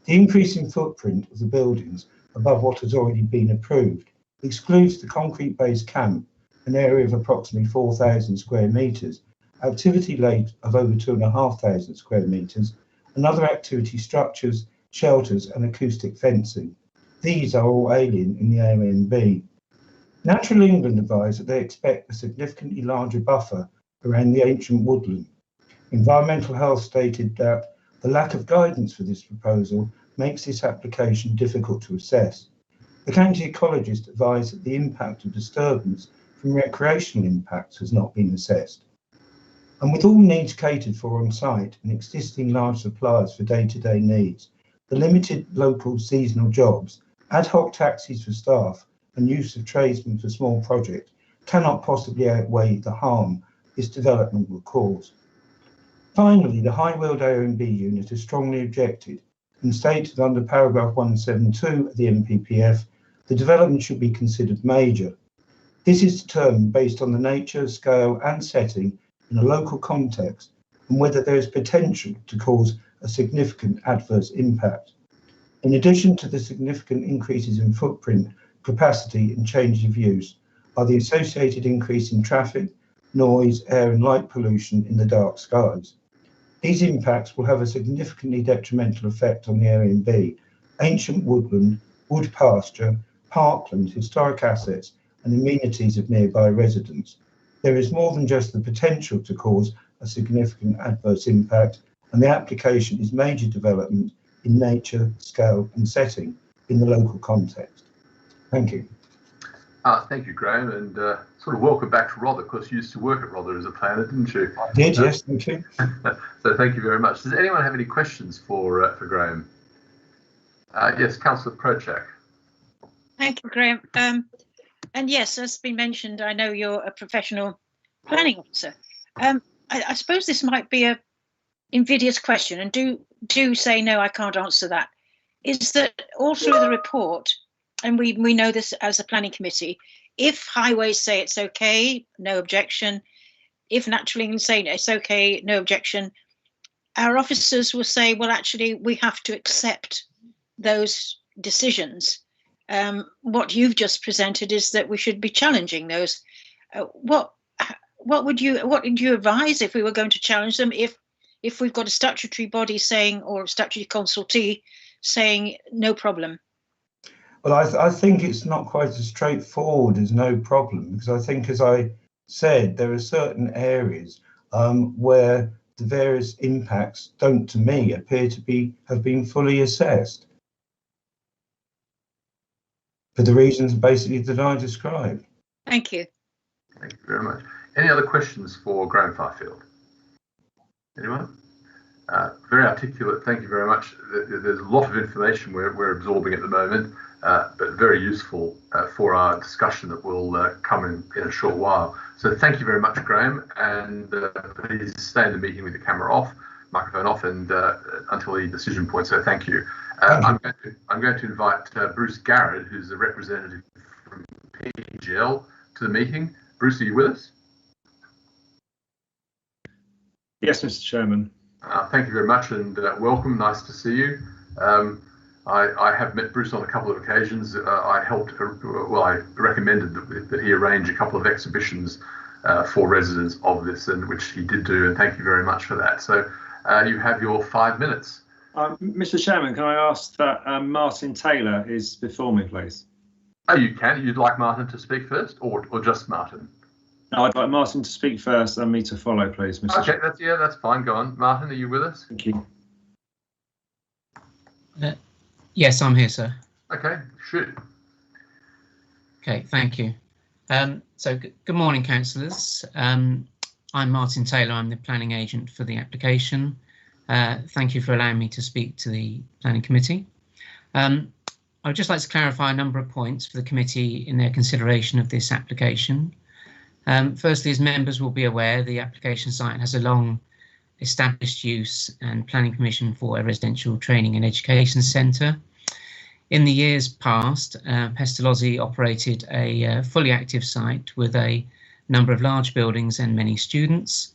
Speaker 13: The increase in footprint of the buildings above what has already been approved excludes the concrete-based camp, an area of approximately 4,000 square metres, activity lake of over 2,500 square metres, and other activity structures, shelters and acoustic fencing. These are all alien in the AMB. Natural England advised that they expect a significantly larger buffer around the ancient woodland. Environmental Health stated that the lack of guidance for this proposal makes this application difficult to assess. The county ecologist advised that the impact of disturbance from recreational impacts has not been assessed. And with all needs catered for on site and existing large suppliers for day-to-day needs, the limited local seasonal jobs, ad hoc taxis for staff and use of tradesmen for small projects cannot possibly outweigh the harm this development will cause. Finally, the High Weald AONB unit has strongly objected and stated under paragraph 172 of the MPPF, the development should be considered major. This is determined based on the nature, scale and setting in a local context and whether there is potential to cause a significant adverse impact. In addition to the significant increases in footprint, capacity and change of use are the associated increase in traffic, noise, air and light pollution in the dark skies. These impacts will have a significantly detrimental effect on the AMB, ancient woodland, wood pasture, parkland, historic assets and amenities of nearby residents. There is more than just the potential to cause a significant adverse impact, and the application is major development in nature, scale and setting in the local context. Thank you.
Speaker 1: Thank you, Graham, and sort of welcome back to Rother. Of course, you used to work at Rother as a planner, didn't you?
Speaker 13: I did, yes, thank you.
Speaker 1: So thank you very much. Does anyone have any questions for Graham? Yes, Councillor Prochak.
Speaker 4: Thank you, Graham. And yes, as been mentioned, I know you're a professional planning officer. I suppose this might be a invidious question, and do say no, I can't answer that. Is that all through the report, and we know this as a planning committee, if highways say it's okay, no objection, if Natural England say it's okay, no objection, our officers will say, well, actually, we have to accept those decisions. What you've just presented is that we should be challenging those. What would you advise if we were going to challenge them, if we've got a statutory body saying, or a statutory consultee saying no problem?
Speaker 13: Well, I think it's not quite as straightforward as no problem, because I think, as I said, there are certain areas where the various impacts don't, to me, appear to have been fully assessed for the reasons basically that I described.
Speaker 4: Thank you.
Speaker 1: Thank you very much. Any other questions for Graham Fifield? Anyone? Very articulate. Thank you very much. There's a lot of information we're absorbing at the moment, but very useful for our discussion that will come in a short while. So thank you very much, Graham, and please stay in the meeting with the camera off. microphone off and until the decision point. So thank you. I'm going to invite Bruce Garrett, who's the representative from PGL, to the meeting. Bruce, are you with us?
Speaker 14: Yes, Mr. Chairman.
Speaker 1: Thank you very much and welcome. Nice to see you. I have met Bruce on a couple of occasions. I recommended that he arrange a couple of exhibitions for residents of this, and which he did do, and thank you very much for that. So you have your 5 minutes.
Speaker 14: Mr. Chairman, can I ask that Martin Taylor is before me, please?
Speaker 1: Oh, you can. You'd like Martin to speak first, or just Martin?
Speaker 14: No, I'd like Martin to speak first and me to follow, please, Mr. Chairman.
Speaker 1: Okay, that's fine. Go on. Martin, are you with us?
Speaker 14: Thank you.
Speaker 15: Yes, I'm here, sir.
Speaker 1: Okay, shoot.
Speaker 15: Okay, thank you. So good morning, councillors. I'm Martin Taylor. I'm the planning agent for the application. Thank you for allowing me to speak to the planning committee. I would just like to clarify a number of points for the committee in their consideration of this application. Firstly, as members will be aware, the application site has a long established use and planning permission for a residential training and education centre. In the years past, Pestalozzi operated a fully active site with a number of large buildings and many students.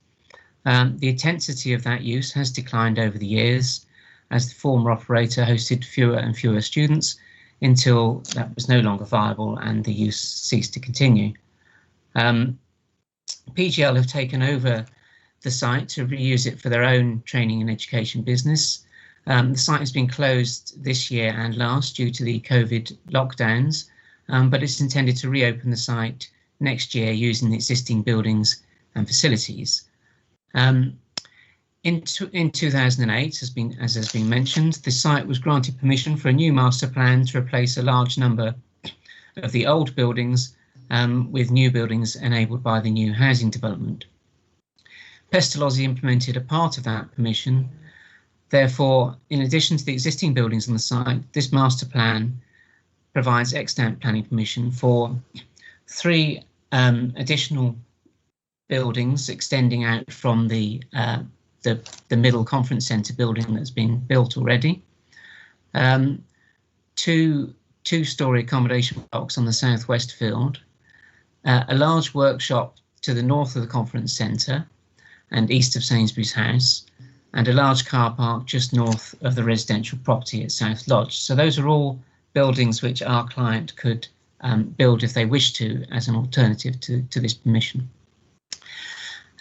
Speaker 15: The intensity of that use has declined over the years as the former operator hosted fewer and fewer students until that was no longer viable and the use ceased to continue. PGL have taken over the site to reuse it for their own training and education business. The site has been closed this year and last due to the COVID lockdowns, but it's intended to reopen the site next year using the existing buildings and facilities. In 2008, as has been mentioned, the site was granted permission for a new master plan to replace a large number of the old buildings with new buildings enabled by the new housing development. Pestalozzi implemented a part of that permission. Therefore, in addition to the existing buildings on the site, this master plan provides extant planning permission for 3 additional buildings extending out from the middle conference centre building that's been built already. 2 two-storey accommodation blocks on the southwest field, a large workshop to the north of the conference centre and east of Sainsbury's House, and a large car park just north of the residential property at South Lodge. So those are all buildings which our client could build if they wish to as an alternative to this permission.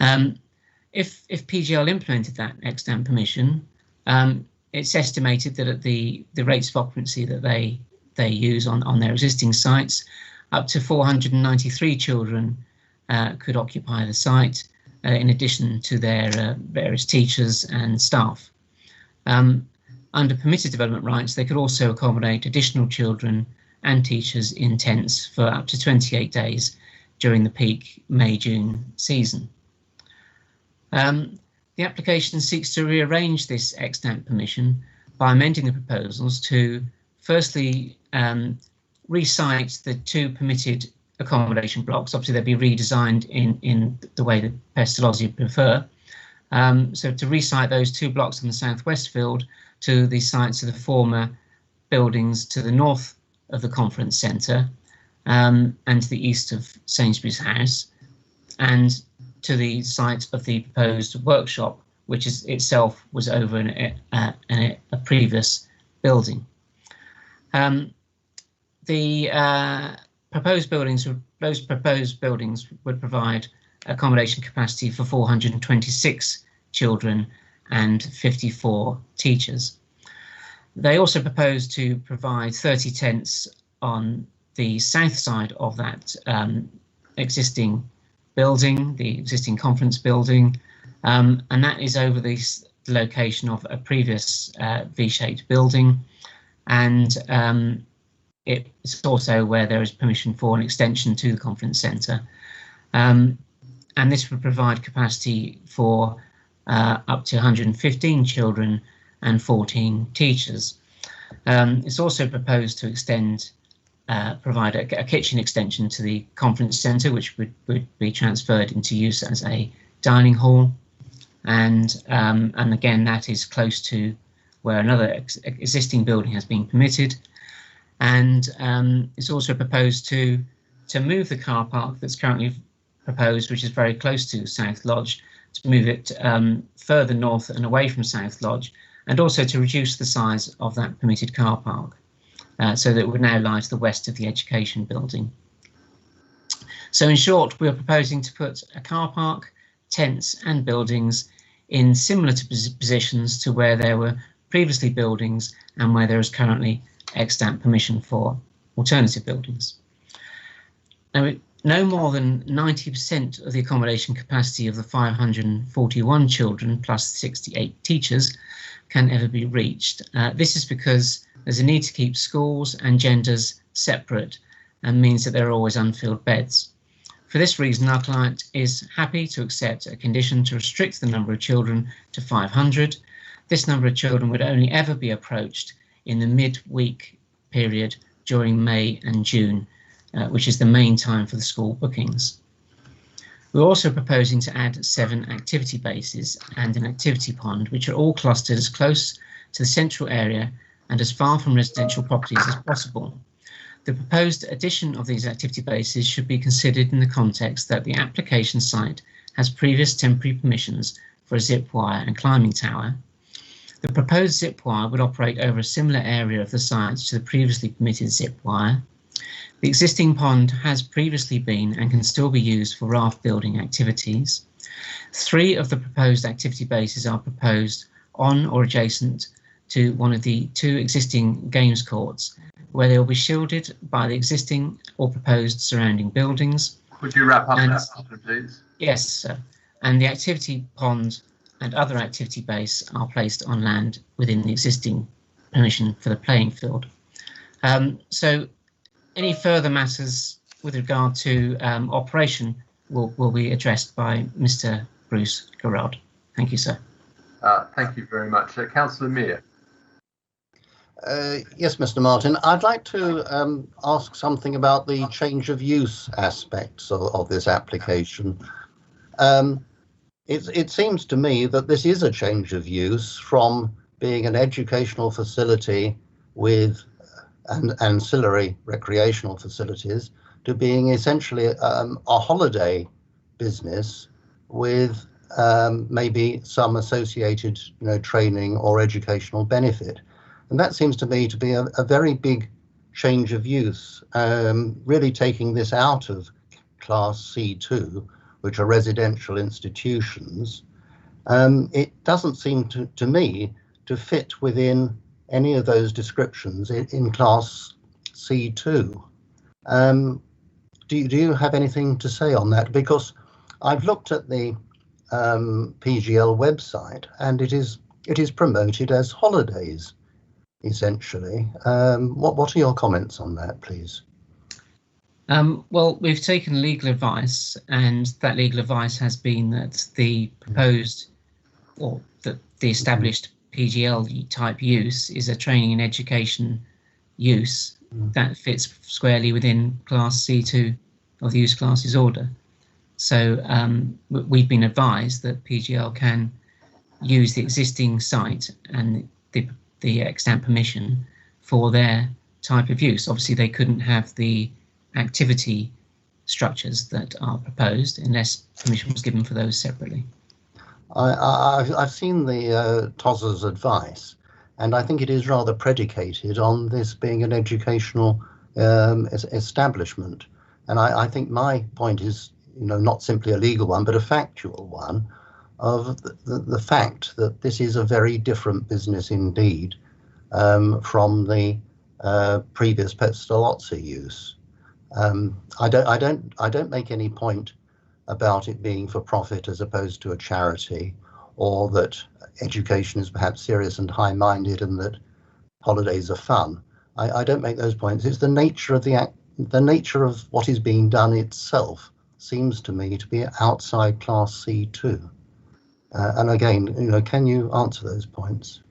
Speaker 15: If PGL implemented that extant permission, it's estimated that at the rates of occupancy that they use on their existing sites, up to 493 children could occupy the site, in addition to their various teachers and staff. Under permitted development rights, they could also accommodate additional children and teachers in tents for up to 28 days during the peak May-June season. The application seeks to rearrange this extant permission by amending the proposals to firstly resite the 2 permitted accommodation blocks. Obviously they'll be redesigned in the way that Pestalozzi prefer. So to resite those 2 blocks on the southwest field to the sites of the former buildings to the north of the conference centre and to the east of Sainsbury's House, and to the site of the proposed workshop, which is itself was over in a previous building. Those proposed buildings would provide accommodation capacity for 426 children and 54 teachers. They also propose to provide 30 tents on the south side of that existing building, the existing conference building, and that is over the location of a previous V-shaped building, and it's also where there is permission for an extension to the conference centre, and this would provide capacity for up to 115 children and 14 teachers. It's also proposed to provide a kitchen extension to the conference centre, which would be transferred into use as a dining hall. and again that is close to where another existing building has been permitted, and it's also proposed to move the car park that's currently proposed, which is very close to South Lodge, to move it further north and away from South Lodge, and also to reduce the size of that permitted car park so that it would now lie to the west of the education building. So in short, we are proposing to put a car park, tents and buildings in similar positions to where there were previously buildings and where there is currently extant permission for alternative buildings. Now, no more than 90% of the accommodation capacity of the 541 children plus 68 teachers can ever be reached. This is because there's a need to keep schools and genders separate and means that there are always unfilled beds. For this reason, our client is happy to accept a condition to restrict the number of children to 500. This number of children would only ever be approached in the midweek period during May and June, which is the main time for the school bookings. We're also proposing to add 7 activity bases and an activity pond, which are all clustered as close to the central area and as far from residential properties as possible. The proposed addition of these activity bases should be considered in the context that the application site has previous temporary permissions for a zip wire and climbing tower. The proposed zip wire would operate over a similar area of the site to the previously permitted zip wire. The existing pond has previously been and can still be used for raft building activities. 3 of the proposed activity bases are proposed on or adjacent to one of the 2 existing games courts, where they will be shielded by the existing or proposed surrounding buildings.
Speaker 1: Could you wrap up that, please?
Speaker 15: Yes, sir. And the activity pond and other activity base are placed on land within the existing permission for the playing field. So any further matters with regard to operation will be addressed by Mr. Bruce Garrod. Thank you, sir.
Speaker 1: Thank you very much. Councillor Mear.
Speaker 7: Yes, Mr. Martin, I'd like to ask something about the change of use aspects of this application. It seems to me that this is a change of use from being an educational facility with ancillary recreational facilities to being essentially a holiday business with maybe some associated, training or educational benefit. And that seems to me to be a very big change of use, really taking this out of Class C2, which are residential institutions. It doesn't seem to me to fit within any of those descriptions in Class C2. Do you have anything to say on that? Because I've looked at the PGL website and it is promoted as holidays, essentially. What are your comments on that, please?
Speaker 15: Well, we've taken legal advice, and that legal advice has been that the proposed or that the established PGL type use is a training and education use that fits squarely within Class C2 of the use classes order. So we've been advised that PGL can use the existing site and the extant permission for their type of use. Obviously, they couldn't have the activity structures that are proposed unless permission was given for those separately.
Speaker 7: I've seen the TOS's advice, and I think it is rather predicated on this being an educational establishment. And I think my point is, not simply a legal one, but a factual one of the fact that this is a very different business indeed from the previous Pestalozzi use. I don't make any point about it being for profit as opposed to a charity, or that education is perhaps serious and high-minded and that holidays are fun. I don't make those points. It's the nature of the nature of what is being done itself seems to me to be outside Class C2. And again, can you answer those points?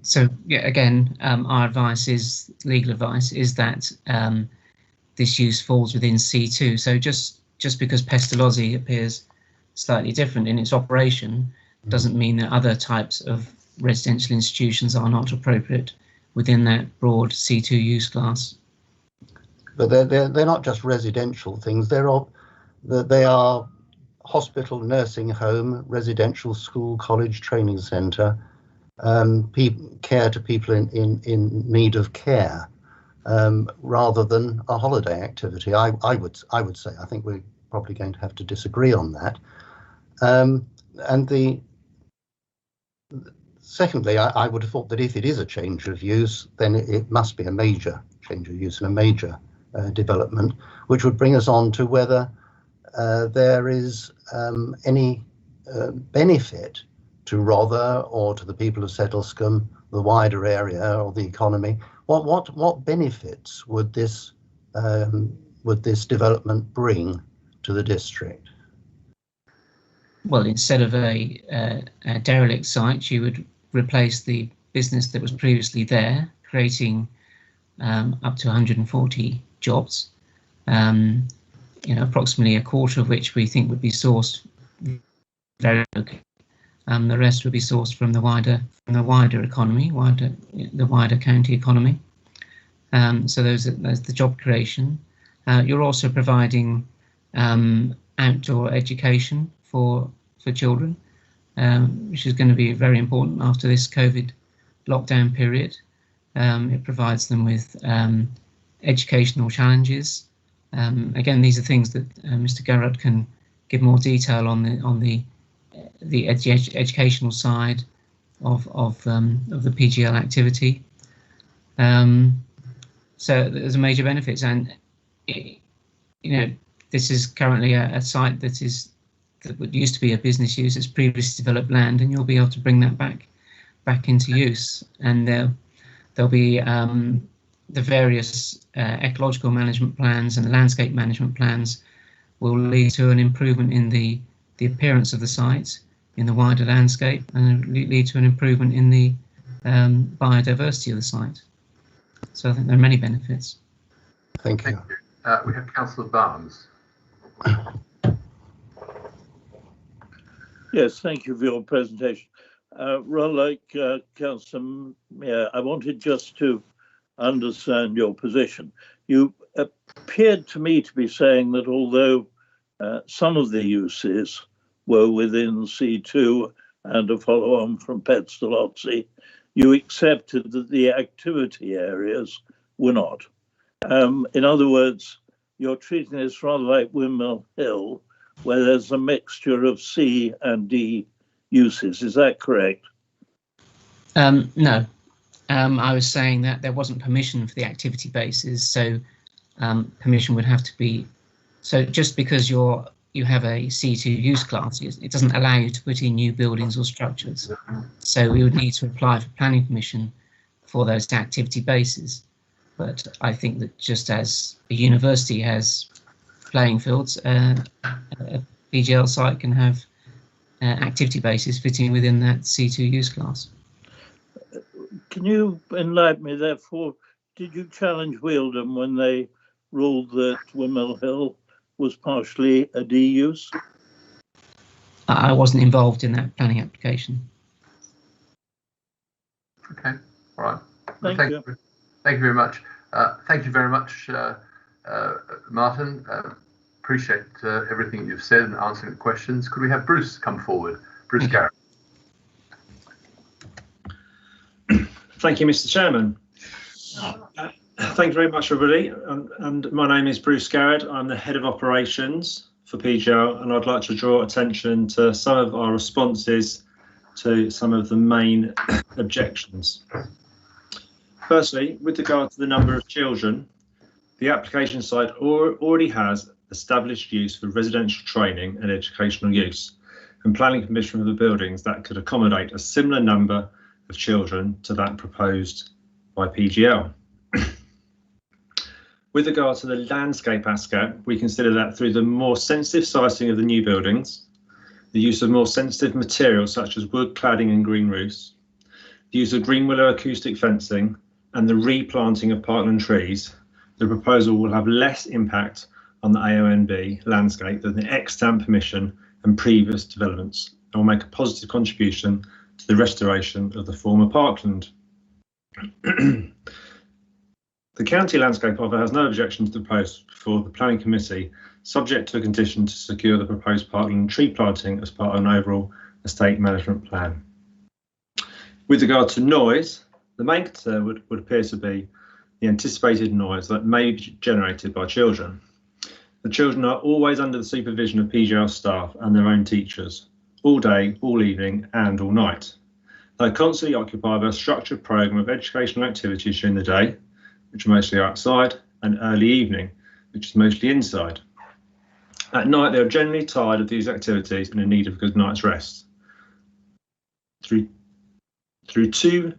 Speaker 15: So yeah, again, our advice is, legal advice is that this use falls within C2. So just because Pestalozzi appears slightly different in its operation doesn't mean that other types of residential institutions are not appropriate within that broad C2 use class.
Speaker 7: But they're not just residential things. They are hospital, nursing home, residential school, college, training centre, care to people in need of care, rather than a holiday activity. I would say. I think we're probably going to have to disagree on that. Secondly, I would have thought that if it is a change of use, then it must be a major change of use and a major development, which would bring us on to whether there is any benefit to Rother or to the people of Settlescombe, the wider area or the economy. What benefits would this development bring to the district?
Speaker 15: Well, instead of a derelict site, you would replace the business that was previously there, creating up to 140 jobs. Approximately a quarter of which we think would be sourced very locally. The rest would be sourced from the wider economy, the wider county economy. So there's the job creation. You're also providing outdoor education for children, which is going to be very important after this COVID lockdown period. It provides them with educational challenges. Again, these are things that Mr. Garrett can give more detail on the educational side of the PGL activity. So there's major benefits, and this is currently a site that used to be a business use. It's previously developed land, and you'll be able to bring that back into use. And there'll be the various ecological management plans and landscape management plans will lead to an improvement in the appearance of the site, in the wider landscape, and lead to an improvement in the biodiversity of the site. So I think there are many benefits.
Speaker 7: Thank you.
Speaker 1: We have Councillor Barnes.
Speaker 16: Yes, thank you for your presentation. Rather like Councillor Mayor, I wanted just to understand your position. You appeared to me to be saying that although some of the uses were within C2 and a follow-on from Pestalozzi, you accepted that the activity areas were not. In other words, you're treating this rather like Windmill Hill, where there's a mixture of C and D uses. Is that correct?
Speaker 15: No. I was saying that there wasn't permission for the activity bases, so permission would have to be. So just because you have a C2 use class, it doesn't allow you to put in new buildings or structures. So we would need to apply for planning permission for those activity bases. But I think that just as a university has playing fields, a PGL site can have activity bases fitting within that C2 use class.
Speaker 16: Can you enlighten me, therefore, did you challenge Wealdon when they ruled that Windmill Hill was partially a D use?
Speaker 15: I wasn't involved in that planning application.
Speaker 1: Okay, all right.
Speaker 16: Thank you.
Speaker 1: Thank you very much. Thank you very much, Martin. Appreciate everything you've said and answering the questions. Could we have Bruce come forward? Bruce Garrett.
Speaker 14: Thank you, Mr. Chairman. Thank you very much, everybody. And my name is Bruce Garrett. I'm the Head of Operations for PGL, and I'd like to draw attention to some of our responses to some of the main objections. Firstly, with regard to the number of children, the application site already has established use for residential training and educational use, and planning permission for the buildings that could accommodate a similar number of children to that proposed by PGL. With regard to the landscape aspect, we consider that through the more sensitive siting of the new buildings, the use of more sensitive materials such as wood cladding and green roofs, the use of green willow acoustic fencing, and the replanting of parkland trees, the proposal will have less impact on the AONB landscape than the extant permission and previous developments and will make a positive contribution to the restoration of the former parkland. The County Landscape Officer has no objection to the proposal before the Planning Committee, subject to a condition to secure the proposed parkland tree planting as part of an overall estate management plan. With regard to noise, the main concern would appear to be the anticipated noise that may be generated by children. The children are always under the supervision of PGL staff and their own teachers, all day, all evening and all night. They are constantly occupied by a structured programme of educational activities during the day, which are mostly outside, and early evening, which is mostly inside. At night, they are generally tired of these activities and in need of a good night's rest. Through two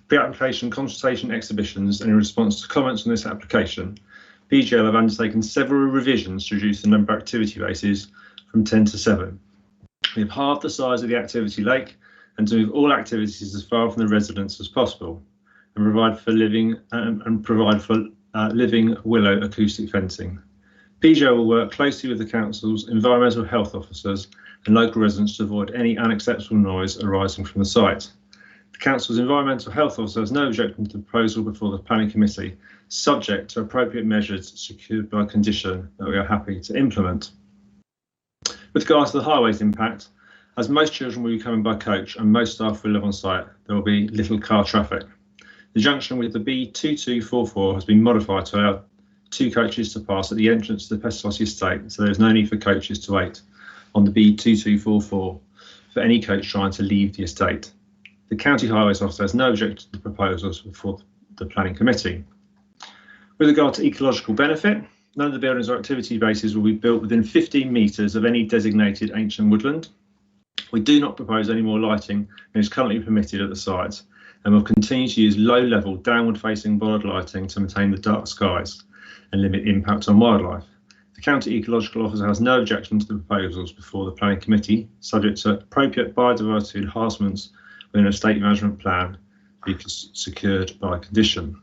Speaker 14: pre-application consultation exhibitions and in response to comments on this application, PGL have undertaken several revisions to reduce the number of activity bases from 10 to 7. We have halved the size of the activity lake and to move all activities as far from the residents as possible, and provide for living willow acoustic fencing. PGL will work closely with the council's environmental health officers and local residents to avoid any unacceptable noise arising from the site. The council's environmental health officer has no objection to the proposal before the planning committee, subject to appropriate measures secured by condition that we are happy to implement. With regards to the highways impact, as most children will be coming by coach and most staff will live on site, there will be little car traffic. The junction with the B2244 has been modified to allow 2 coaches to pass at the entrance to the Pestalozzi estate, so there is no need for coaches to wait on the B2244 for any coach trying to leave the estate. The County Highways Officer has no objection to the proposals before the Planning Committee. With regard to ecological benefit, none of the buildings or activity bases will be built within 15 metres of any designated ancient woodland. We do not propose any more lighting than is currently permitted at the site, and will continue to use low-level, downward-facing bollard lighting to maintain the dark skies and limit impact on wildlife. The County Ecological Officer has no objection to the proposals before the Planning Committee, subject to appropriate biodiversity enhancements within a state management plan be secured by condition.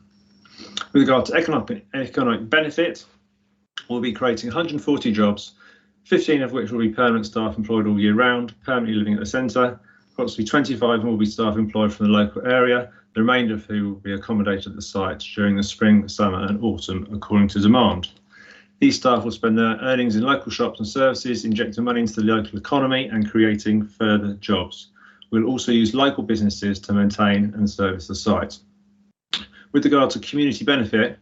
Speaker 14: With regard to economic benefit, we'll be creating 140 jobs, 15 of which will be permanent staff employed all year round, permanently living at the centre. Approximately 25 will be staff employed from the local area, the remainder of who will be accommodated at the site during the spring, summer and autumn according to demand. These staff will spend their earnings in local shops and services, injecting money into the local economy and creating further jobs. We'll also use local businesses to maintain and service the site. With regard to community benefit,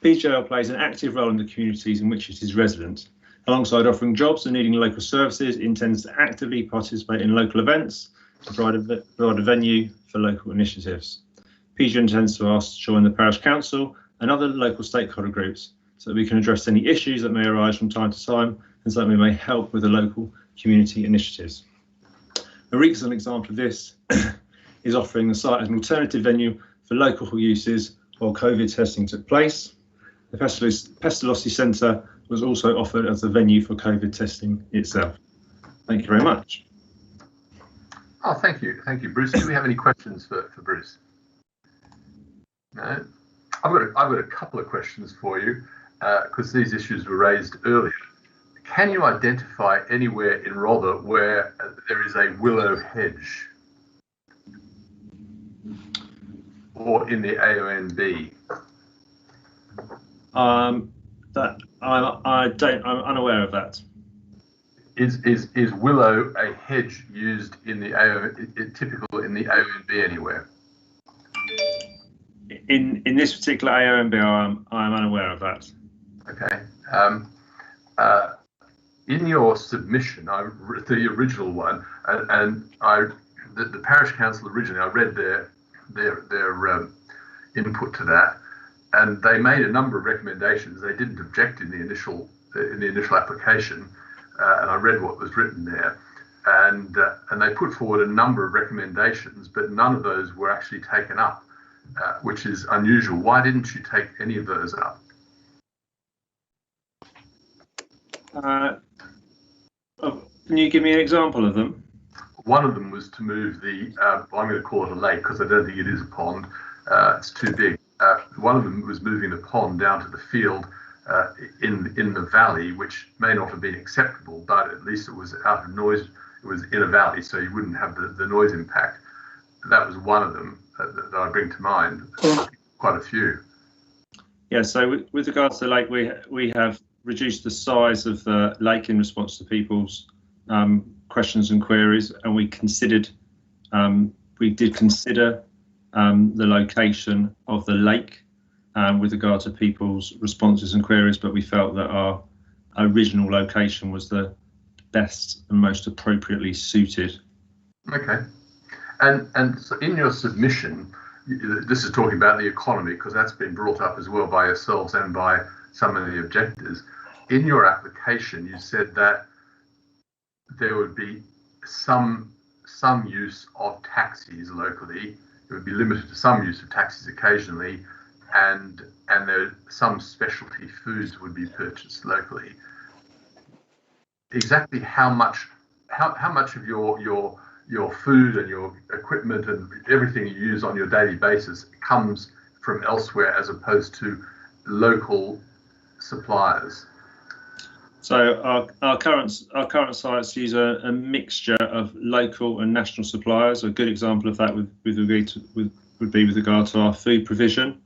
Speaker 14: PGL plays an active role in the communities in which it is resident. Alongside offering jobs and needing local services, it intends to actively participate in local events to provide a venue for local initiatives. PGL intends to ask to join the Parish Council and other local stakeholder groups so that we can address any issues that may arise from time to time and so that we may help with the local community initiatives. A recent example of this is offering the site as an alternative venue for local uses while COVID testing took place. The Pestalozzi Centre was also offered as a venue for COVID testing itself. Thank you very much.
Speaker 1: Oh, thank you, Bruce. Do we have any questions for Bruce? No, I've got a couple of questions for you because these issues were raised earlier. Can you identify anywhere in Rother where there is a willow hedge, or in the AONB? I'm unaware of that. Is willow a hedge used in the typical in the AONB anywhere?
Speaker 14: In this particular AONB, I'm unaware of that.
Speaker 1: Okay. In your submission, the original one, and the parish council originally, I read their input to that, and they made a number of recommendations. They didn't object in the initial application, and I read what was written there, and they put forward a number of recommendations, but none of those were actually taken up, which is unusual. Why didn't you take any of those up?
Speaker 14: Can you give me an example of them?
Speaker 1: One of them was to move the, I'm going to call it a lake because I don't think it is a pond, it's too big. One of them was moving the pond down to the field in the valley, which may not have been acceptable, but at least it was out of noise it was in a valley, so you wouldn't have the noise impact. That was one of them that I bring to mind. Quite a few.
Speaker 14: Yeah, so with regards to the lake, we have reduced the size of the lake in response to people's questions and queries, and we did consider the location of the lake with regard to people's responses and queries, but we felt that our original location was the best and most appropriately suited.
Speaker 1: Okay, and so in your submission, this is talking about the economy, because that's been brought up as well by yourselves and by some of the objectors. In your application, you said that there would be some use of taxis locally. It would be limited to some use of taxis occasionally, and there some specialty foods would be purchased locally. Exactly how much of your food and your equipment and everything you use on your daily basis comes from elsewhere as opposed to local suppliers?
Speaker 14: So our current sites use a mixture of local and national suppliers. A good example of that would be with regard to our food provision,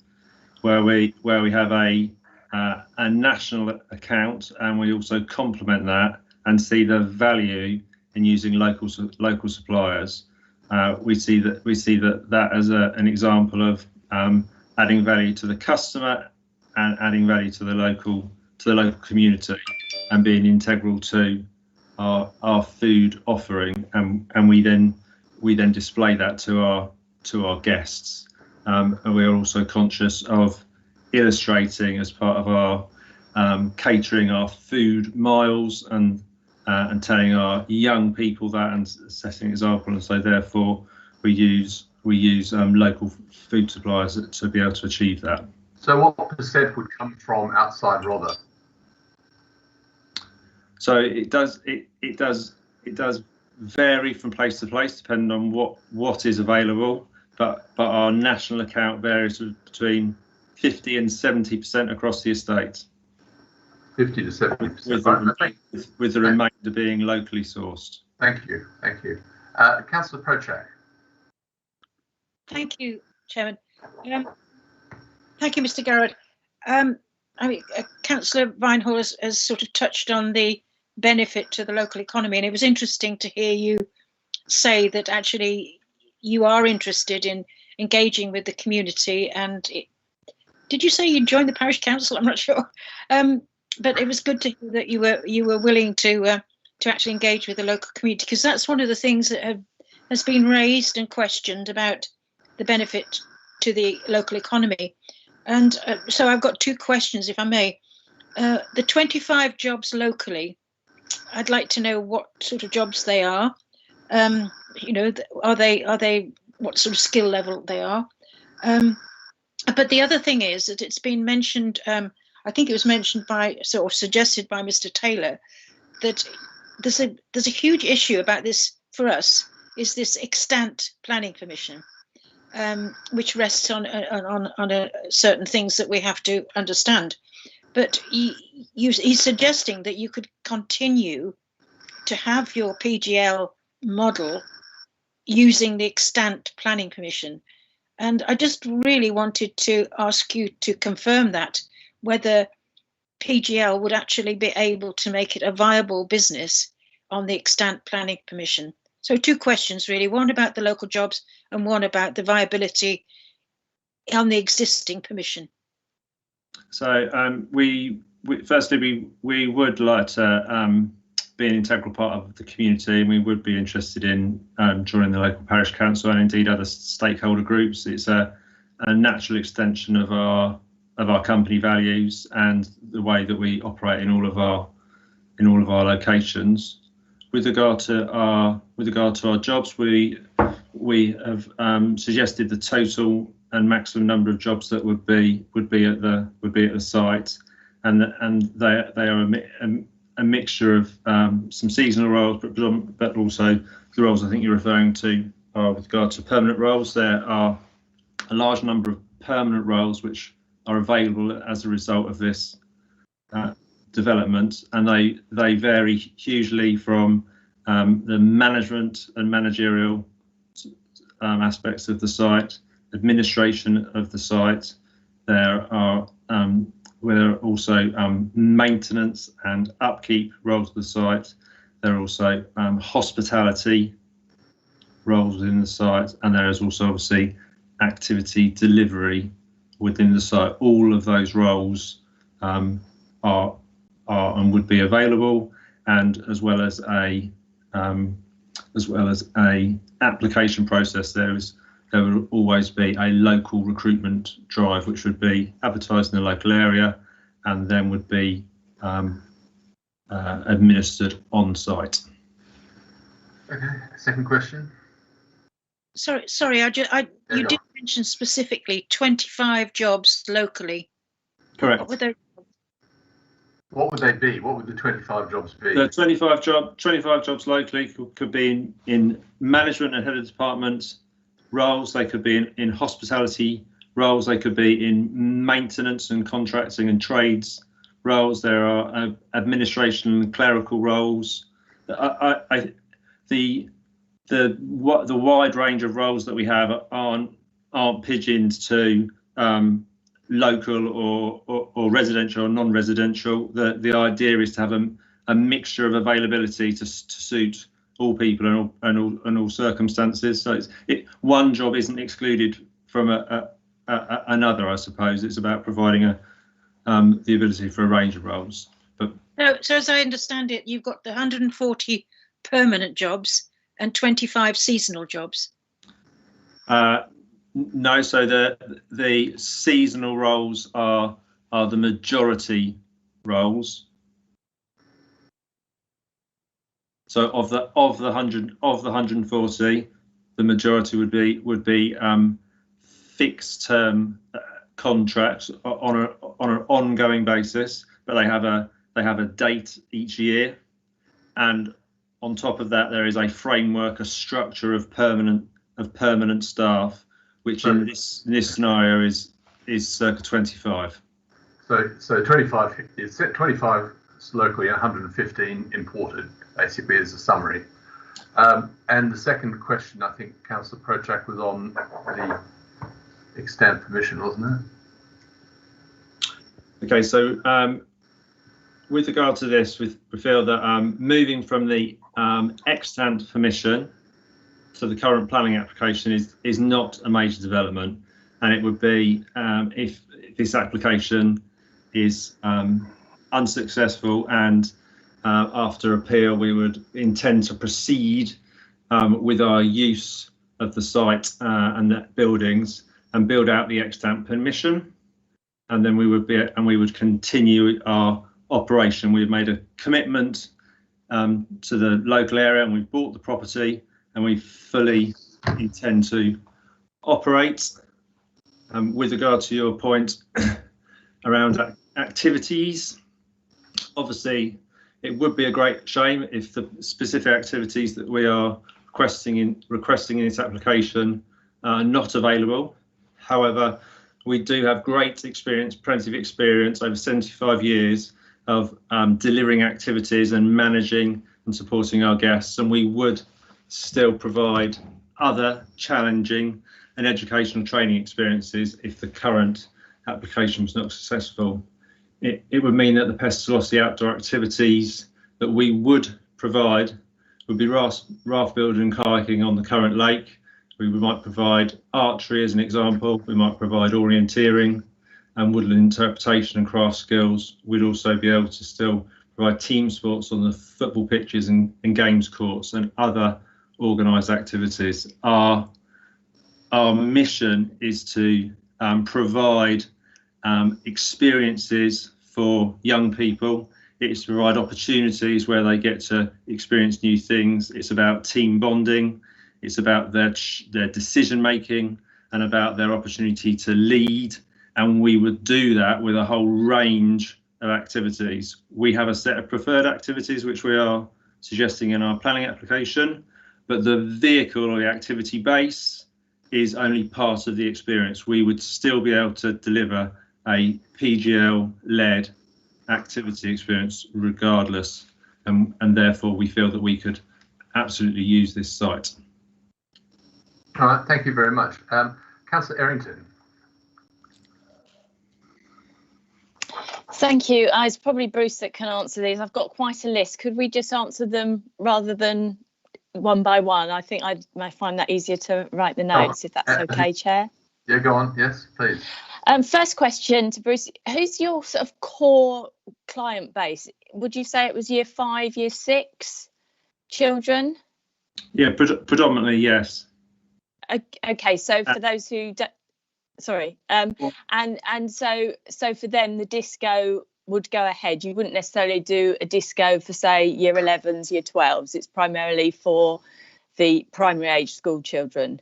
Speaker 14: where we have a national account, and we also complement that and see the value in using local suppliers. We see that as an example of adding value to the customer and adding value to the local community, and being integral to our food offering, and we then display that to our guests. And we are also conscious of illustrating as part of our catering our food miles and telling our young people that and setting an example, and so therefore we use local food suppliers to be able to achieve that.
Speaker 1: So what percent would come from outside Rother?
Speaker 14: So it does vary from place to place depending on what is available, but our national account varies between 50 and 70% across the estate.
Speaker 1: 50 to 70%.
Speaker 14: With the remainder being locally sourced.
Speaker 1: Thank you. Councillor Prochak.
Speaker 4: Thank you, Chairman. Thank you, Mr. Garrett. Councillor Vinehall has sort of touched on the benefit to the local economy, and it was interesting to hear you say that actually you are interested in engaging with the community. And did you say you joined the parish council? I'm not sure. But it was good to hear that you were willing to actually engage with the local community, because that's one of the things that has been raised and questioned about the benefit to the local economy. And so I've got two questions, if I may. The 25 jobs locally, I'd like to know what sort of jobs they are. Are they what sort of skill level they are? But the other thing is that it's been mentioned. I think it was mentioned or suggested by Mr. Taylor, that there's a huge issue about this for us, is this extant planning permission, which rests on certain things that we have to understand. But he's suggesting that you could continue to have your PGL model using the extant planning permission. And I just really wanted to ask you to confirm that, whether PGL would actually be able to make it a viable business on the extant planning permission. So two questions really, one about the local jobs and one about the viability on the existing permission.
Speaker 14: So firstly, we would like to be an integral part of the community, and we would be interested in joining the local parish council and indeed other stakeholder groups. It's a natural extension of our company values and the way that we operate in all of our locations. With regard to our jobs, we have suggested the total and maximum number of jobs that would be at the site, and they are a mixture of some seasonal roles, but also the roles I think you're referring to are with regard to permanent roles. There are a large number of permanent roles which are available as a result of this development, and they vary hugely from the management and managerial aspects of the site, administration of the site. There are also maintenance and upkeep roles of the site. There are also hospitality roles within the site, and there is also obviously activity delivery within the site. All of those roles are and would be available, and as well as a application process, there will always be a local recruitment drive, which would be advertised in the local area and then would be administered on site.
Speaker 1: Okay, second question.
Speaker 4: Sorry, you did mention specifically 25 jobs locally.
Speaker 14: Correct.
Speaker 4: What would they?
Speaker 1: What would they be? What would the 25 jobs be?
Speaker 14: The 25 jobs locally could be in management and head of department roles. They could be in hospitality roles. They could be in maintenance and contracting and trades roles. There are administration and clerical roles. The wide range of roles that we have aren't pigeoned to local or residential or non-residential. The idea is to have a mixture of availability to suit all people and all circumstances. So one job isn't excluded from another, I suppose. It's about providing the ability for a range of roles. But
Speaker 4: so as I understand it, you've got the 140 permanent jobs and 25 seasonal jobs.
Speaker 14: No, so the seasonal roles are the majority roles. So of the 140, the majority would be fixed term contracts on an ongoing basis, but they have a date each year, and on top of that there is a framework, a structure of permanent staff, which in this scenario is circa 25.
Speaker 1: So 25 is 25 locally, 115 imported, basically, as a summary. And the second question, I think Councillor Prochak was on the extant permission, wasn't it?
Speaker 14: Okay, so with regard to this, we feel that moving from the extant permission to the current planning application is not a major development, and it would be if this application is unsuccessful and after appeal we would intend to proceed with our use of the site and the buildings and build out the extant permission, and then we would continue our operation. We've made a commitment to the local area, and we've bought the property, and we fully intend to operate. With regard to your point around activities, obviously it would be a great shame if the specific activities that we are requesting in this application are not available. However, we do have great experience, plenty of experience over 75 years of delivering activities and managing and supporting our guests, and we would still provide other challenging and educational training experiences if the current application was not successful. It would mean that the Pestalozzi outdoor activities that we would provide would be raft building and kayaking on the current lake. We might provide archery as an example. We might provide orienteering and woodland interpretation and craft skills. We'd also be able to still provide team sports on the football pitches and games courts and other organised activities. Our mission is to provide experiences for young people. It's to provide opportunities where they get to experience new things. It's about team bonding. It's about their decision making and about their opportunity to lead. And we would do that with a whole range of activities. We have a set of preferred activities which we are suggesting in our planning application, but the vehicle or the activity base is only part of the experience. We would still be able to deliver a PGL-led activity experience regardless, and therefore we feel that we could absolutely use this site.
Speaker 1: All right, thank you very much. Councillor Errington.
Speaker 17: Thank you. It's probably Bruce that can answer these. I've got quite a list. Could we just answer them rather than one by one? I think I might find that easier to write the notes, if that's okay, Chair.
Speaker 1: Yeah, go on. Yes, please.
Speaker 17: First question to Bruce. Who's your sort of core client base? Would you say it was year 5, year 6 children?
Speaker 14: Yeah, predominantly, yes.
Speaker 17: Okay, so for those who don't, sorry, and so for them the disco would go ahead. You wouldn't necessarily do a disco for, say, year 11s, year 12s. It's primarily for the primary age school children.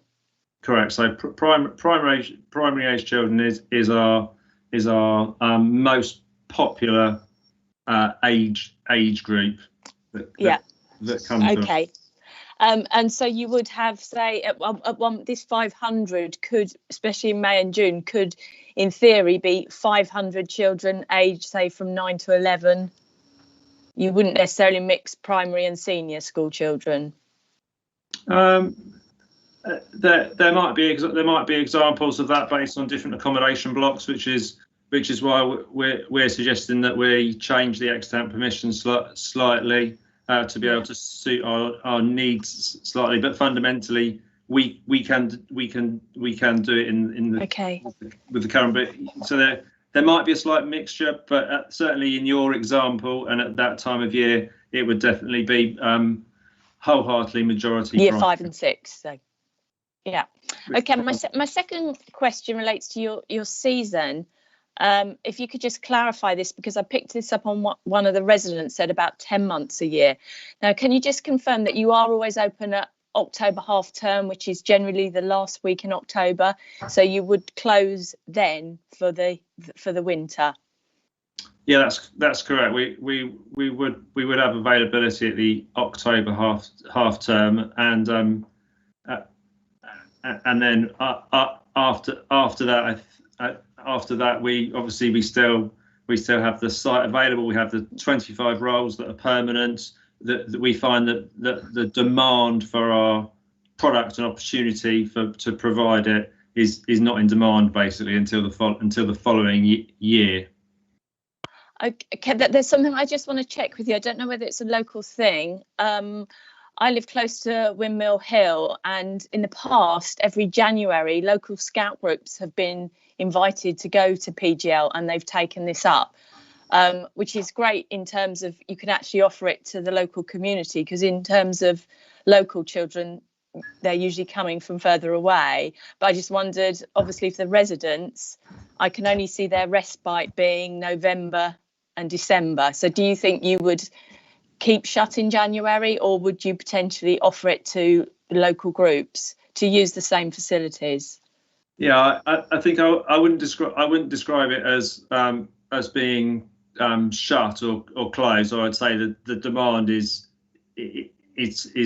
Speaker 14: Correct. So primary age children is our most popular age group that comes.
Speaker 17: Okay. And so you would have, say, this 500 could, especially in May and June, could in theory be 500 children aged, say, from 9 to 11. You wouldn't necessarily mix primary and senior school children.
Speaker 14: There might be examples of that based on different accommodation blocks, which is why we're suggesting that we change the extant permission slightly to be able to suit our needs slightly. But fundamentally, we can do it in the with the current bit. So there might be a slight mixture, but certainly in your example and at that time of year, it would definitely be wholeheartedly majority
Speaker 17: year 5 and 6. So. Yeah. Okay. My second question relates to your season. If you could just clarify this, because I picked this up on what one of the residents said about 10 months a year. Now, can you just confirm that you are always open at October half term, which is generally the last week in October? So you would close then for the winter.
Speaker 14: Yeah, that's correct. We would have availability at the October half term, and then after that we still have the site available. We have the 25 roles that are permanent. That we find that the demand for our product and opportunity to provide it is not in demand basically until the following year.
Speaker 17: Okay, there's something I just want to check with you. I don't know whether it's a local thing. I live close to Windmill Hill, and in the past, every January, local scout groups have been invited to go to PGL, and they've taken this up, which is great in terms of you can actually offer it to the local community, because in terms of local children, they're usually coming from further away. But I just wondered, obviously, for the residents, I can only see their respite being November and December. So do you think you would keep shut in January, or would you potentially offer it to local groups to use the same facilities?
Speaker 14: Yeah, I think I wouldn't describe it as being shut or closed. Or I'd say that the demand is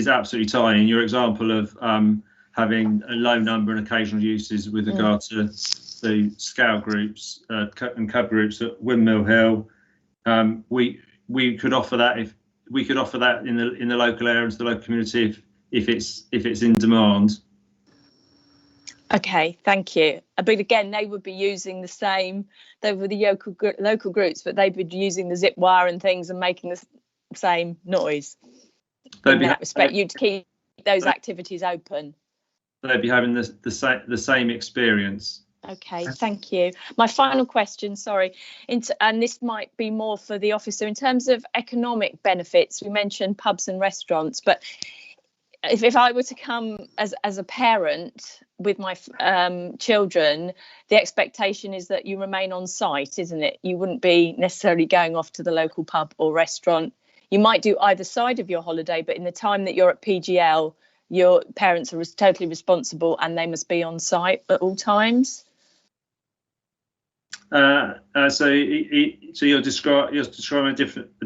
Speaker 14: absolutely tiny. In your example of having a low number and occasional uses with regard to the scout groups and cub groups at Windmill Hill, we could offer that in the local area and to the local community if it's in demand.
Speaker 17: Okay, thank you. But again, they would be using the same. They were the local groups, but they'd be using the zip wire and things and making the same noise. In that respect, you'd keep those activities open.
Speaker 14: They'd be having the same experience.
Speaker 17: Okay, thank you. My final question, sorry, and this might be more for the officer. In terms of economic benefits, we mentioned pubs and restaurants, but if I were to come as a parent with my children, the expectation is that you remain on site, isn't it? You wouldn't be necessarily going off to the local pub or restaurant. You might do either side of your holiday, but in the time that you're at PGL, your parents are totally responsible and they must be on site at all times.
Speaker 14: So you're describing a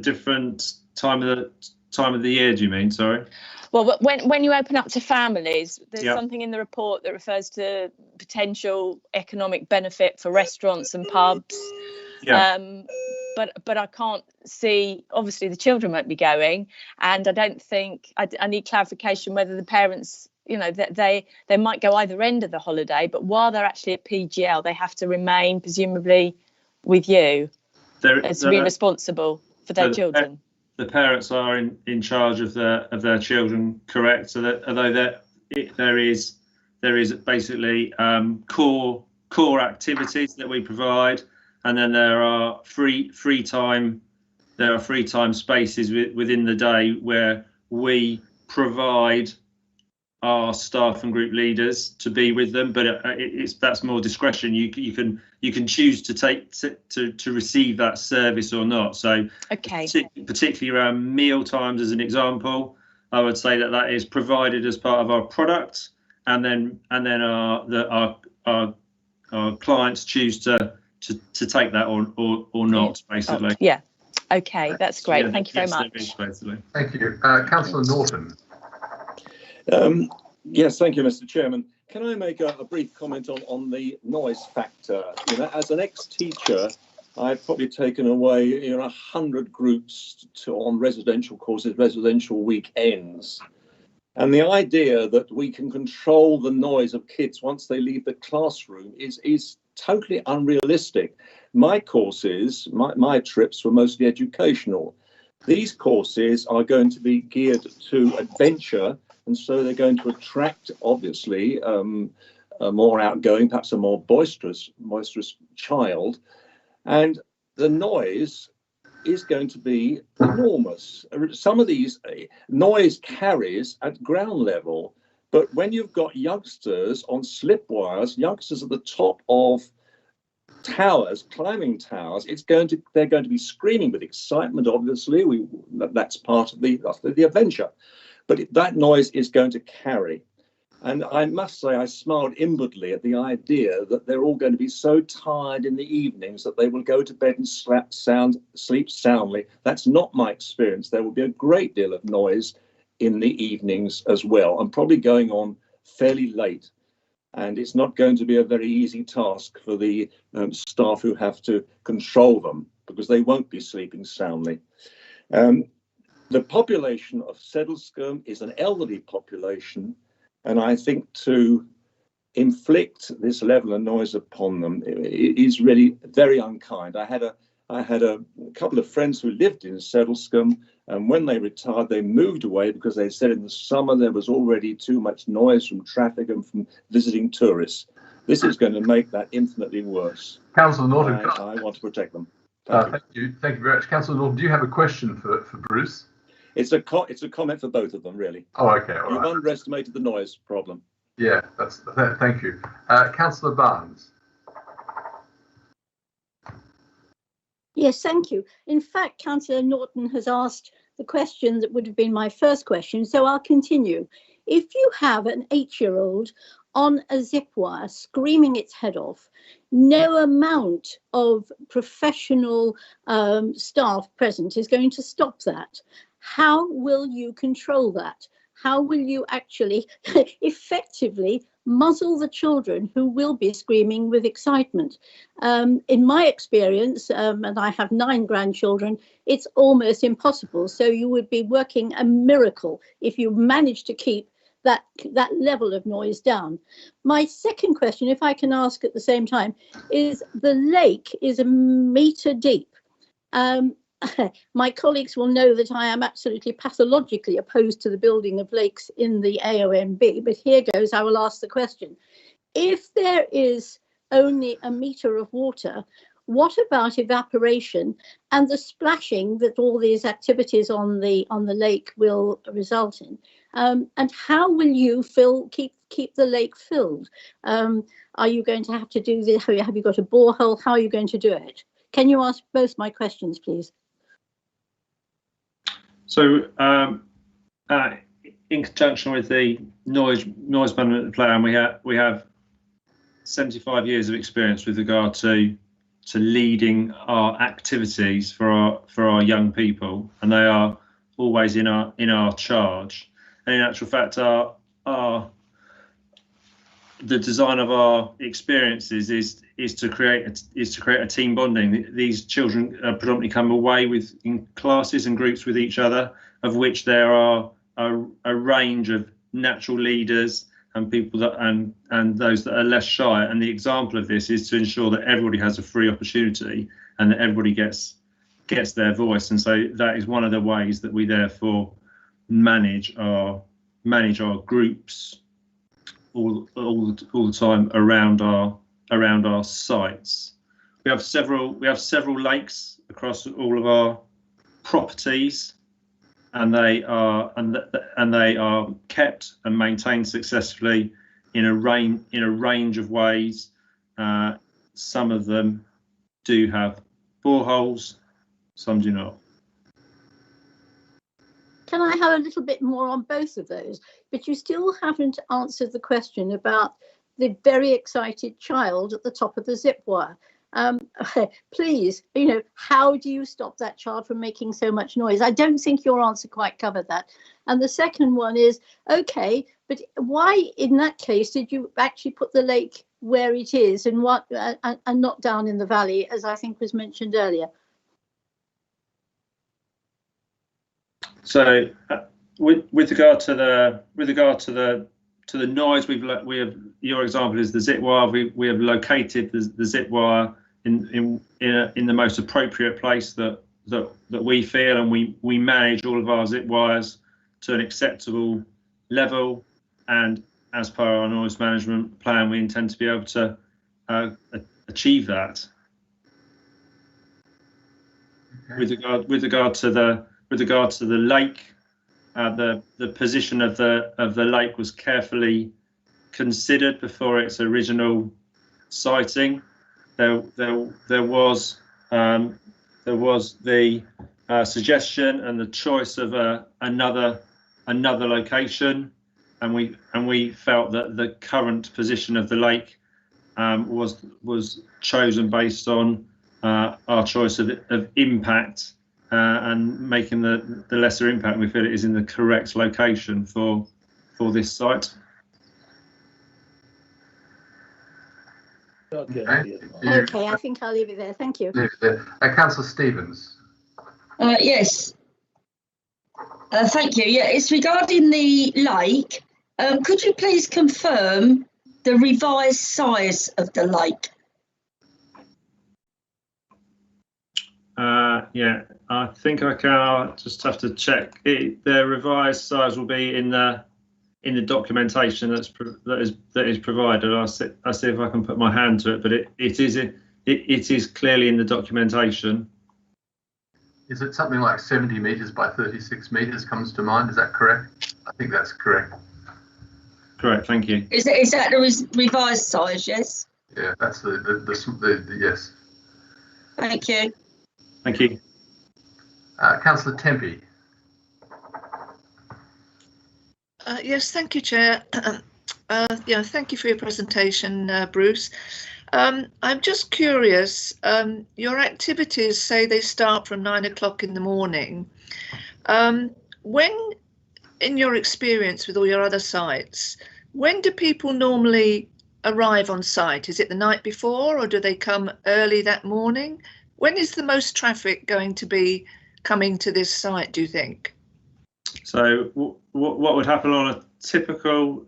Speaker 14: different time of the year. Do you mean? Sorry.
Speaker 17: Well, when you open up to families, there's something in the report that refers to potential economic benefit for restaurants and pubs. but I can't see, obviously the children won't be going, and I don't think, I need clarification whether the parents, you know, that they might go either end of the holiday, but while they're actually at PGL, they have to remain presumably with you as to be responsible for their children.
Speaker 14: The parents are in charge of their children, correct? So that although there is basically core activities that we provide, and then there are free time spaces within the day where we provide our staff and group leaders to be with them, but that's more discretion. You can choose to take to receive that service or not. So
Speaker 17: okay,
Speaker 14: particularly around meal times as an example, I would say that is provided as part of our product, and then our clients choose to take that or not, basically.
Speaker 17: Yeah. Okay, that's great. Thank you very much.
Speaker 14: Basically.
Speaker 1: Thank you. Councillor Norton.
Speaker 18: Yes, thank you, Mr. Chairman. Can I make a brief comment on the noise factor? You know, as an ex-teacher, I've probably taken away 100 groups on residential courses, residential weekends. And the idea that we can control the noise of kids once they leave the classroom is totally unrealistic. My courses, my trips were mostly educational. These courses are going to be geared to adventure, and so they're going to attract, obviously, a more outgoing, perhaps a more boisterous child. And the noise is going to be enormous. Some of these noise carries at ground level, but when you've got youngsters on slip wires, youngsters at the top of towers, climbing towers, they're going to be screaming with excitement. Obviously, that's part of the adventure, but that noise is going to carry. And I must say, I smiled inwardly at the idea that they're all going to be so tired in the evenings that they will go to bed and sleep soundly. That's not my experience. There will be a great deal of noise in the evenings as well, and probably going on fairly late. And it's not going to be a very easy task for the staff who have to control them, because they won't be sleeping soundly. The population of Sedlescombe is an elderly population, and I think to inflict this level of noise upon them is really very unkind. I had a couple of friends who lived in Sedlescombe, and when they retired, they moved away because they said in the summer there was already too much noise from traffic and from visiting tourists. This is going to make that infinitely worse.
Speaker 1: Councillor Norton,
Speaker 18: I want to protect them.
Speaker 1: Thank you very much. Councillor Norton, do you have a question for Bruce?
Speaker 18: It's a comment for both of them, really.
Speaker 1: Oh, okay. All
Speaker 18: You've
Speaker 1: right.
Speaker 18: underestimated the noise problem.
Speaker 1: Yeah, thank you. Councillor Barnes.
Speaker 11: Yes, thank you. In fact, Councillor Norton has asked the question that would have been my first question, so I'll continue. If you have an 8-year-old on a zip wire screaming its head off, no amount of professional staff present is going to stop that. How will you control that? How will you actually effectively muzzle the children who will be screaming with excitement? In my experience, and I have 9 grandchildren, it's almost impossible. So you would be working a miracle if you manage to keep that level of noise down. My second question, if I can ask at the same time, is the lake is 1 metre deep. My colleagues will know that I am absolutely pathologically opposed to the building of lakes in the AONB, but here goes, I will ask the question. If there is only 1 metre of water, what about evaporation and the splashing that all these activities on the lake will result in? And how will you keep the lake filled? Are you going to have to do this? Have you got a borehole? How are you going to do it? Can you ask both my questions, please?
Speaker 14: So, in conjunction with the noise management plan, we have 75 years of experience with regard to leading our activities for our young people, and they are always in our charge. And in actual fact, the design of our experiences is to create a team bonding. These children predominantly come away in classes and groups with each other, of which there are a range of natural leaders and people that and those that are less shy. And the example of this is to ensure that everybody has a free opportunity and that everybody gets their voice. And so that is one of the ways that we therefore manage our groups all the time around our sites. We have several lakes across all of our properties, and they are kept and maintained successfully in a range of ways. Some of them do have boreholes, some do not.
Speaker 11: Can I have a little bit more on both of those? But you still haven't answered the question about the very excited child at the top of the zip wire. Please, how do you stop that child from making so much noise? I don't think your answer quite covered that. And the second one is, okay, but why in that case did you actually put the lake where it is and not down in the valley, as I think was mentioned earlier?
Speaker 14: So, with regard to the noise, we have your example is the zip wire. We have located the zip wire in the most appropriate place that we feel, and we manage all of our zip wires to an acceptable level. And as per our noise management plan, we intend to be able to achieve that. Okay. With regard to the lake, the position of the lake was carefully considered before its original siting. There was the suggestion and the choice of another location, and we felt that the current position of the lake was chosen based on our choice of impact. And making the lesser impact, we feel it is in the correct location for this site.
Speaker 11: Okay, I think I'll leave it there. Thank you.
Speaker 1: Councillor Stevens.
Speaker 2: Yes. Thank you. Yeah, it's regarding the lake. Could you please confirm the revised size of the lake?
Speaker 14: Yeah, I think I can. I'll just have to check. The revised size will be in the documentation that is provided. I'll see if I can put my hand to it, but it is clearly in the documentation.
Speaker 1: Is it something like 70 metres by 36 metres comes to mind? Is that correct? I think that's correct.
Speaker 14: Correct. Thank you.
Speaker 2: Is that the revised size? Yes.
Speaker 1: Yeah, that's the yes.
Speaker 2: Thank you.
Speaker 14: Thank you.
Speaker 1: Councillor Tempe.
Speaker 19: Yes, thank you, Chair. Thank you for your presentation, Bruce. I'm just curious, your activities say they start from 9 o'clock in the morning. When, in your experience with all your other sites, when do people normally arrive on site? Is it the night before, or do they come early that morning? When is the most traffic going to be coming to this site, do you think?
Speaker 14: So what would happen on a typical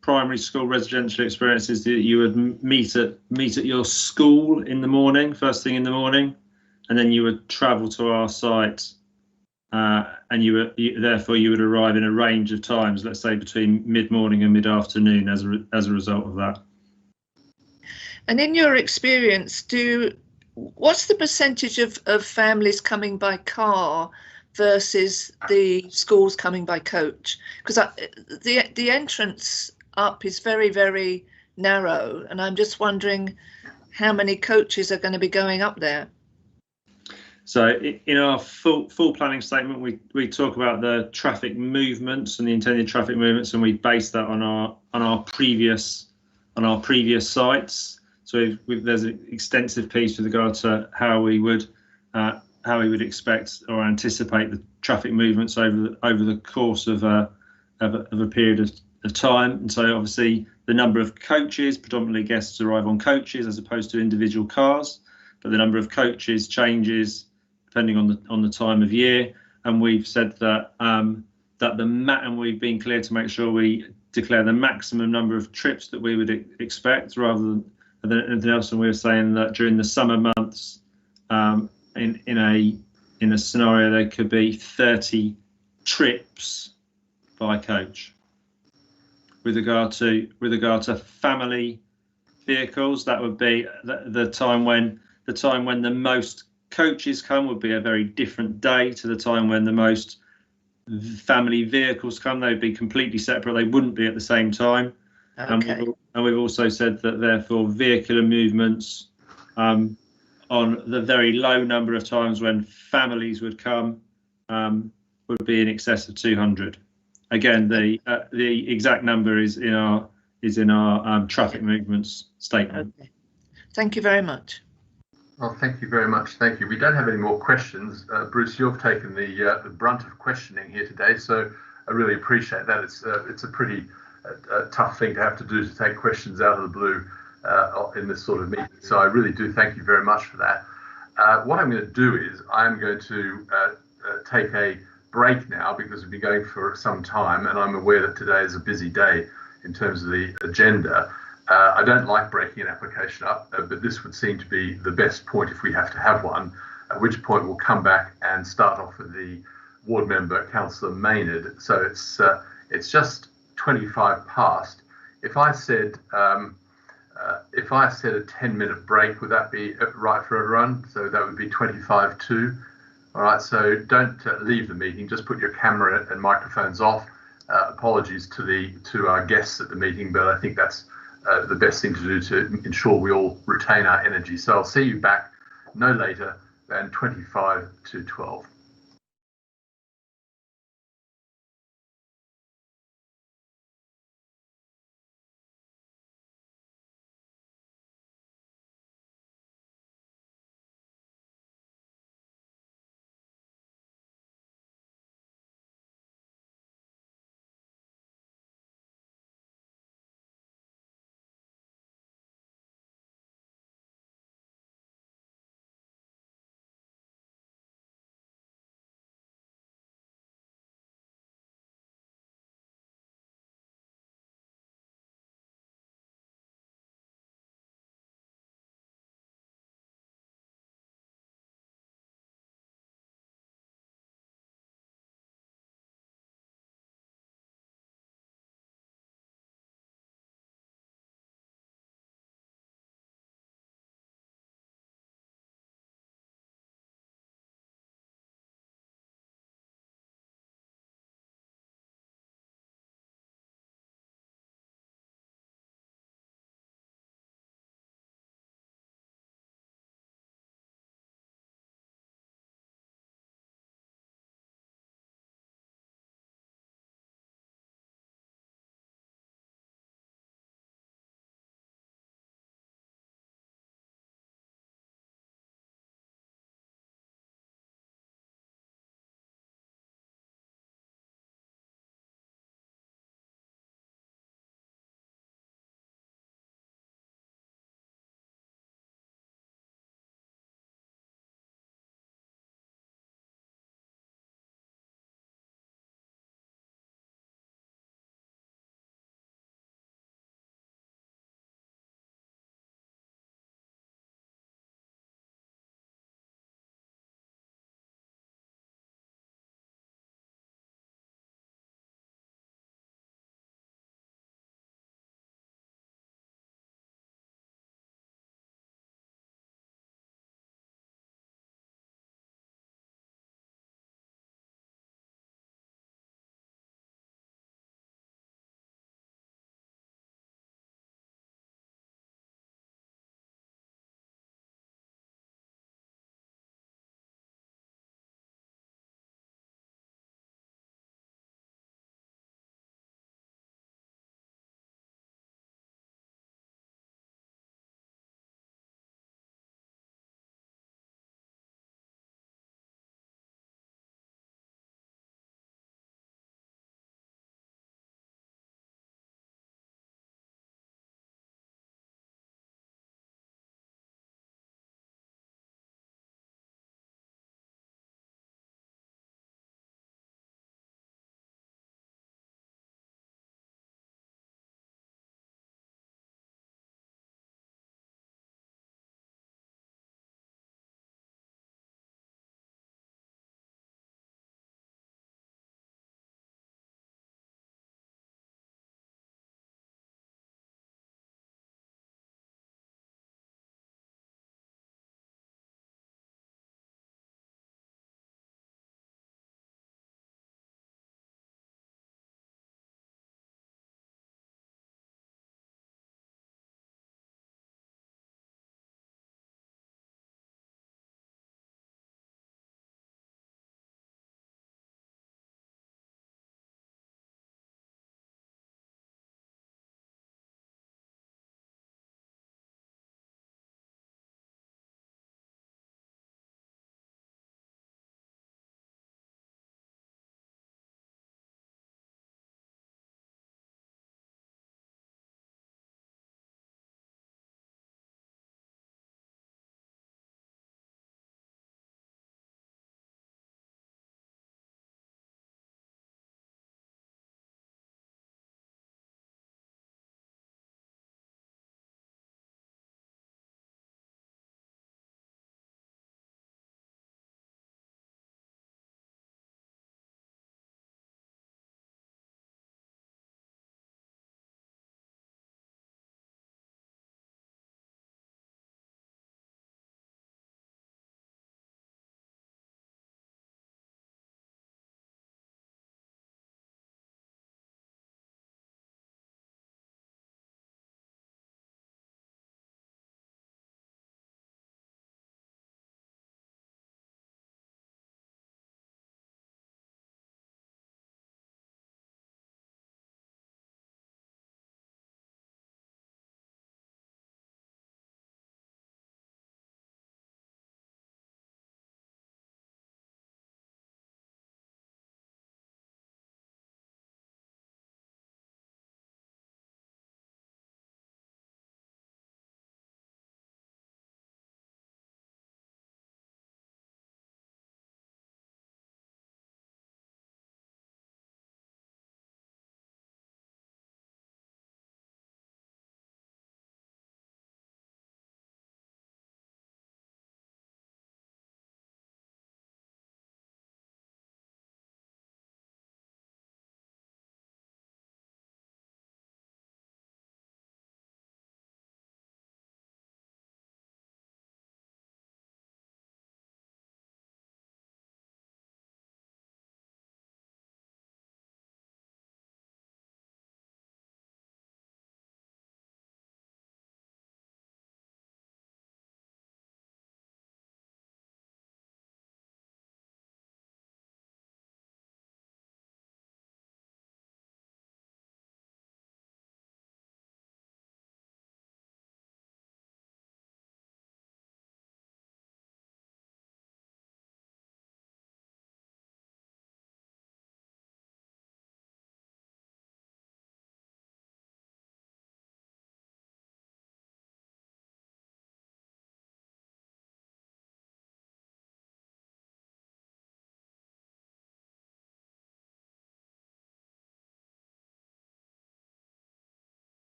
Speaker 14: primary school residential experience is that you would meet at your school in the morning, first thing in the morning, and then you would travel to our site, and therefore you would arrive in a range of times, let's say between mid-morning and mid-afternoon as a result of that.
Speaker 19: And in your experience, what's the percentage of families coming by car versus the schools coming by coach? Because the entrance up is very, very narrow, and I'm just wondering how many coaches are going to be going up there.
Speaker 14: So in our full planning statement, we talk about the traffic movements and the intended traffic movements, and we base that on our previous sites. So there's an extensive piece with regard to how we would expect or anticipate the traffic movements over the course of a period time, and so obviously the number of coaches, predominantly guests arrive on coaches as opposed to individual cars, but the number of coaches changes depending on the time of year. And we've said that and we've been clear to make sure we declare the maximum number of trips that we would expect rather than anything else. And we were saying that during the summer months, in a scenario, there could be 30 trips by coach. With regard to family vehicles, that would be the time when the most coaches come would be a very different day to the time when the most family vehicles come. They'd be completely separate. They wouldn't be at the same time.
Speaker 19: Okay.
Speaker 14: And we've also said that therefore vehicular movements on the very low number of times when families would come would be in excess of 200. Again, the exact number is in our traffic movements statement.
Speaker 19: Okay. Thank you very much.
Speaker 1: Well, thank you very much. Thank you. We don't have any more questions. Bruce, you've taken the brunt of questioning here today, so I really appreciate that. It's a pretty tough thing to have to do, to take questions out of the blue in this sort of meeting. So I really do thank you very much for that. What I'm going to do is I'm going to take a break now, because we've been going for some time, and I'm aware that today is a busy day in terms of the agenda. I don't like breaking an application up, but this would seem to be the best point if we have to have one, at which point we'll come back and start off with the ward member, Councillor Maynard. So it's just 25 past. If I said a 10-minute break, would that be right for everyone? So that would be 25 to. All right, so don't leave the meeting, just put your camera and microphones off. Apologies to our guests at the meeting, but I think that's the best thing to do to ensure we all retain our energy. So I'll see you back no later than 25 to 12.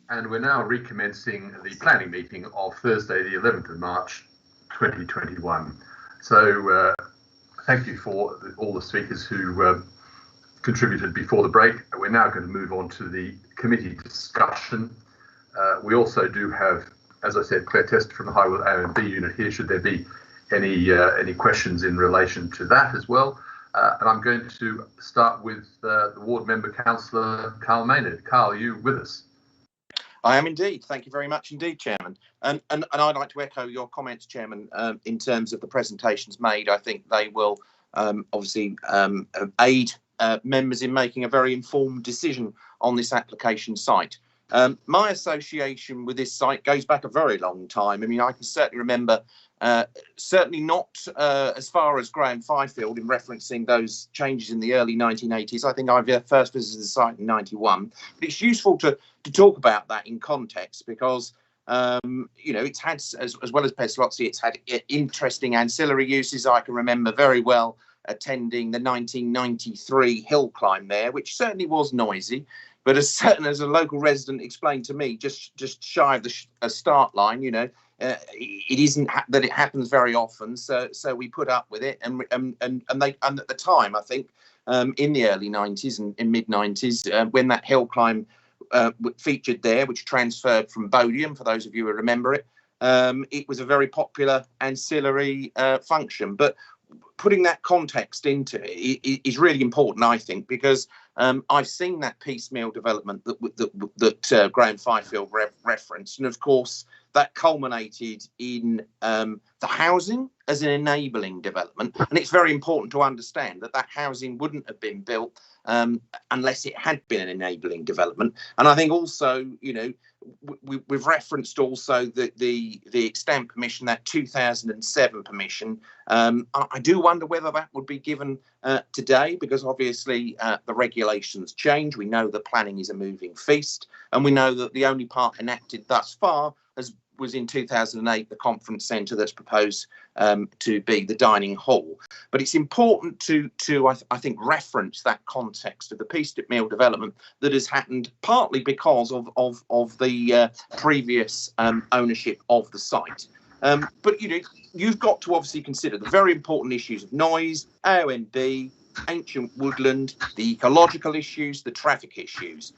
Speaker 1: and we're now recommencing the planning meeting of Thursday, the 11th of March, 2021. So thank you for all the speakers who contributed before the break. We're now going to move on to the committee discussion. We also do have, as I said, Claire Tester from the Highwood A&B unit here, should there be any questions in relation to that as well. And I'm going to start with the ward member, Councillor Carl Maynard. Carl, are you with us?
Speaker 20: I am indeed. Thank you very much indeed, Chairman. And I'd like to echo your comments, Chairman, in terms of the presentations made. I think they will obviously aid members in making a very informed decision on this application site. My association with this site goes back a very long time. I mean, I can certainly remember, certainly not as far as Graham Fifield in referencing those changes in the early 1980s. I think I first visited the site in 91. But it's useful to talk about that in context because, you know, it's had, as well as Pestalozzi, it's had interesting ancillary uses. I can remember very well attending the 1993 hill climb there, which certainly was noisy. But as a local resident explained to me, just shy of the start line, you know, it isn't that it happens very often. So we put up with it, and at the time, I think, in the early 90s and in mid 90s, when that hill climb featured there, which transferred from Bodiam, for those of you who remember it, it was a very popular ancillary function. But putting that context into it is really important, I think, because I've seen that piecemeal development that Graham Fifield referenced, and of course that culminated in the housing as an enabling development. And it's very important to understand that housing wouldn't have been built unless it had been an enabling development. And I think also, you know, we've referenced also the extent permission, that 2007 permission. I do wonder whether that would be given today, because obviously the regulations change. We know that planning is a moving feast, and we know that the only part enacted thus far was in 2008, the conference centre that's proposed to be the dining hall. But it's important to I think, reference that context of the piecemeal development that has happened partly because of the previous ownership of the site. But, you know, you've got to obviously consider the very important issues of noise, AONB, ancient woodland, the ecological issues, the traffic issues.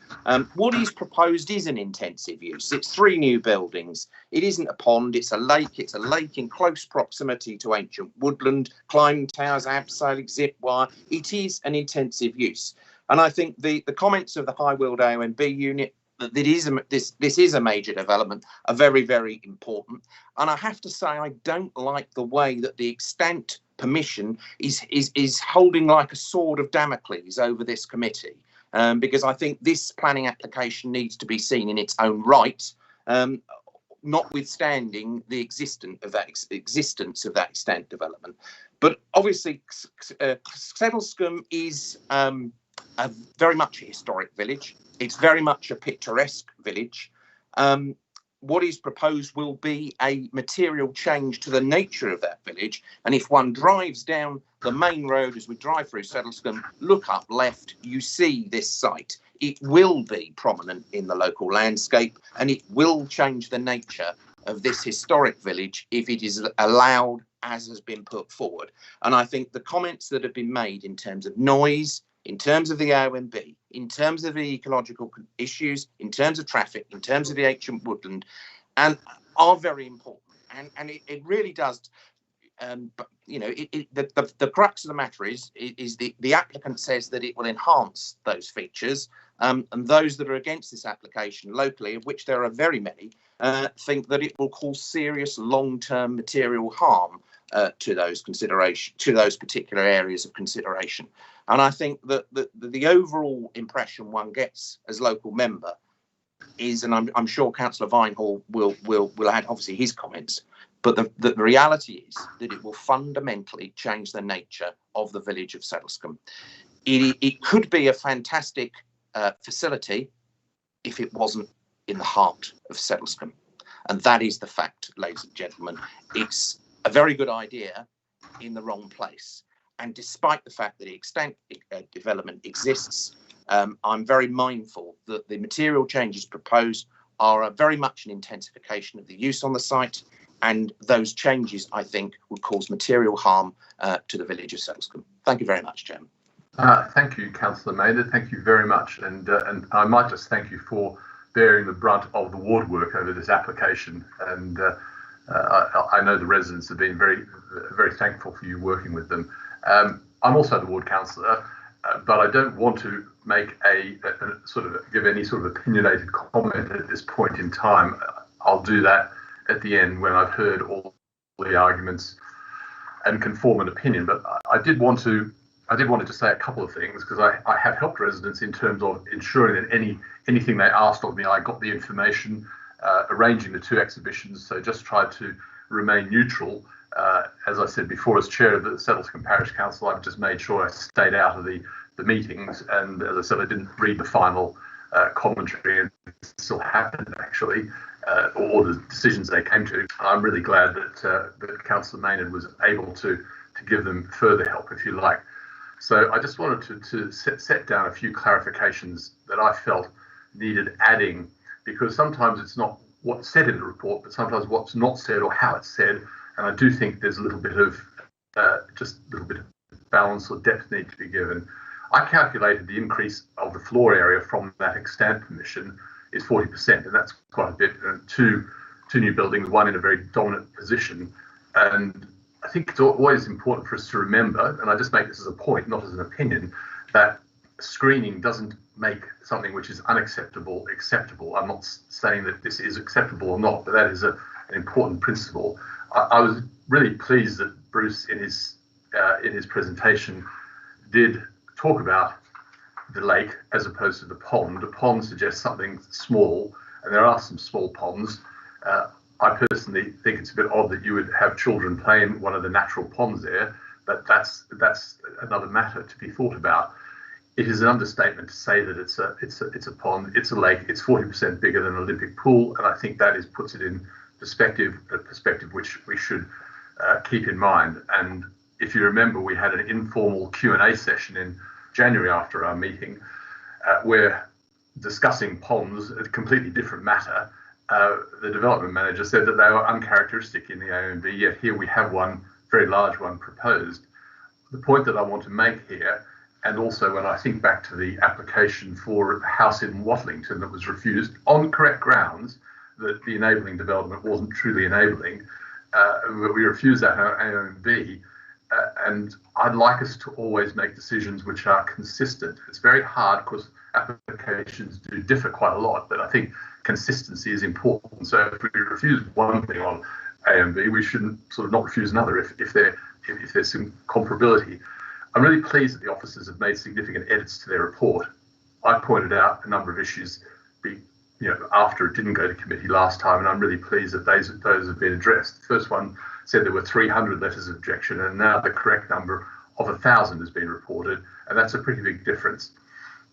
Speaker 20: What is proposed is an intensive use. It's 3 new buildings. It isn't a pond, it's a lake. It's a lake in close proximity to ancient woodland, climbing towers, abseiling, zip wire. It is an intensive use. And I think the comments of the High Weald AONB unit, that this is a major development, are very, very important. And I have to say, I don't like the way that the extent permission is holding like a sword of Damocles over this committee, because I think this planning application needs to be seen in its own right, notwithstanding the existence of that extent development. But obviously, Sedlescombe is very much a historic village. It's very much a picturesque village. What is proposed will be a material change to the nature of that village. And if one drives down the main road as we drive through Sedlescombe, look up left, you see this site. It will be prominent in the local landscape, and it will change the nature of this historic village if it is allowed as has been put forward. And I think the comments that have been made in terms of noise, in terms of the OMB, in terms of the ecological issues, in terms of traffic, in terms of the ancient woodland, and are very important. And it really does, you know, the crux of the matter is the applicant says that it will enhance those features, and those that are against this application locally, of which there are very many, think that it will cause serious long-term material harm to those particular areas of consideration. And I think that the overall impression one gets as local member is, and I'm sure Councillor Vinehall will add obviously his comments, but the reality is that it will fundamentally change the nature of the village of Sedlescombe. It could be a fantastic facility if it wasn't in the heart of Sedlescombe. And that is the fact, ladies and gentlemen. It's a very good idea in the wrong place. And despite the fact that the extent development exists, I'm very mindful that the material changes proposed are very much an intensification of the use on the site, and those changes, I think, would cause material harm to the village of Selscombe. Thank you very much, Chairman.
Speaker 1: Thank you, Councillor Maynard. Thank you very much. And I might just thank you for bearing the brunt of the ward work over this application. And I know the residents have been very, very thankful for you working with them. I'm also the ward councillor, but I don't want to make a sort of give any sort of opinionated comment at this point in time. I'll do that at the end when I've heard all the arguments and can form an opinion. But I did want to just say a couple of things, because I have helped residents in terms of ensuring that anything they asked of me, I got the information, arranging the 2 exhibitions. So just tried to remain neutral. As I said before, as chair of the Selscombe Parish Council, I've just made sure I stayed out of the meetings. And as I said, I didn't read the final commentary, and it still happened actually, or the decisions they came to. I'm really glad that Councillor Maynard was able to give them further help, if you like. So I just wanted to set down a few clarifications that I felt needed adding, because sometimes it's not what's said in the report, but sometimes what's not said or how it's said. And I do think there's a little bit of balance or depth need to be given. I calculated the increase of the floor area from that extant permission is 40%, and that's quite a bit. Two new buildings, one in a very dominant position. And I think it's always important for us to remember, and I just make this as a point, not as an opinion, that screening doesn't make something which is unacceptable acceptable. I'm not saying that this is acceptable or not, but that is an important principle. I was really pleased that Bruce, in his presentation, did talk about the lake as opposed to the pond. The pond suggests something small, and there are some small ponds. I personally think it's a bit odd that you would have children play in one of the natural ponds there, but that's another matter to be thought about. It is an understatement to say that it's a pond, it's a lake, it's 40% bigger than an Olympic pool, and I think that puts it in perspective, a perspective which we should keep in mind. And if you remember, we had an informal Q&A session in January after our meeting, where discussing ponds, a completely different matter. The development manager said that they were uncharacteristic in the AONB, yet here we have one very large one proposed. The point that I want to make here, and also when I think back to the application for a house in Watlington that was refused on correct grounds, that the enabling development wasn't truly enabling, we refused that at AONB. And I'd like us to always make decisions which are consistent. It's very hard because applications do differ quite a lot, but I think consistency is important. So if we refuse one thing on AONB, we shouldn't sort of not refuse another if there's some comparability. I'm really pleased that the officers have made significant edits to their report. I pointed out a number of issues after it didn't go to committee last time, and I'm really pleased that those have been addressed. The first one said there were 300 letters of objection, and now the correct number of 1,000 has been reported, and that's a pretty big difference.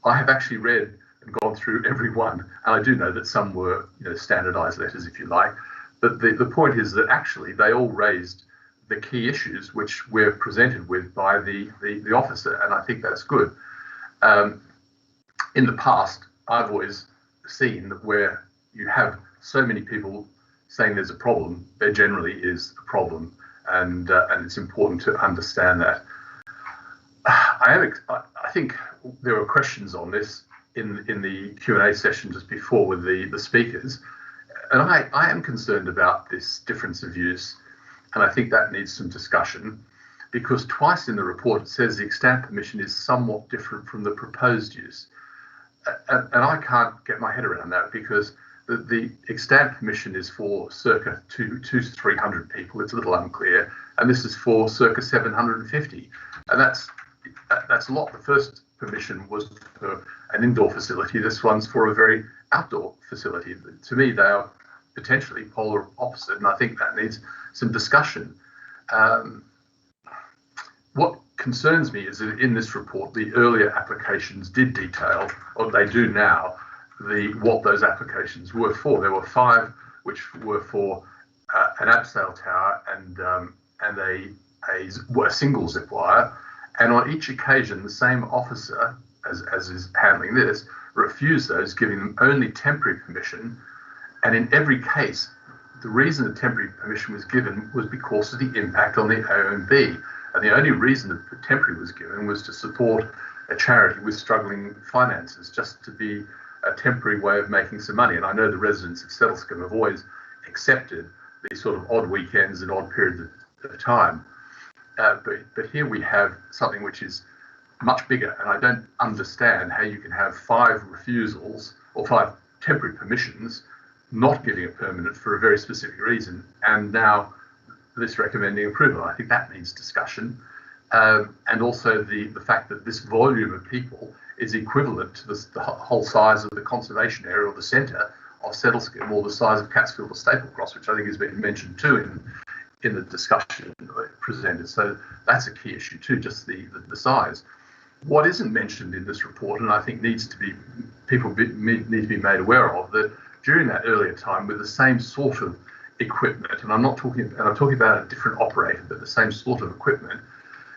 Speaker 1: I have actually read and gone through every one, and I do know that some were standardised letters, if you like, but the point is that actually they all raised the key issues which we're presented with by the officer, and I think that's good. In the past, I've always seen that where you have so many people saying there's a problem, there generally is a problem, and it's important to understand that. I think there were questions on this in the Q&A session just before with the speakers, and I am concerned about this difference of use, and I think that needs some discussion, because twice in the report it says the extant permission is somewhat different from the proposed use. And I can't get my head around that, because the extant permission is for circa 200 to 300 people. It's a little unclear, and this is for circa 750, and that's a lot. The first permission was for an indoor facility. This one's for a very outdoor facility. To me, they are potentially polar opposite, and I think that needs some discussion. What concerns me is that in this report, the earlier applications did detail, or they do now, what those applications were for. There were 5 which were for an abseil tower and a single zip wire, and on each occasion the same officer as is handling this refused those, giving them only temporary permission, And in every case, the reason the temporary permission was given was because of the impact on the AONB. And the only reason that the temporary was given was to support a charity with struggling finances, just to be a temporary way of making some money. And I know the residents of Settlescombe have always accepted these sort of odd weekends and odd periods of time. But here we have something which is much bigger, and I don't understand how you can have 5 refusals or 5 temporary permissions, not giving it permanent for a very specific reason, and now this recommending approval. I think that needs discussion, and also the fact that this volume of people is equivalent to the whole size of the conservation area or the centre of Settlescombe, or the size of Catsfield or Staplecross, which I think has been mentioned too in the discussion presented. So that's a key issue too, just the size. What isn't mentioned in this report, and I think need to be made aware of, that during that earlier time, with the same sort of equipment, and I'm talking about a different operator, but the same sort of equipment,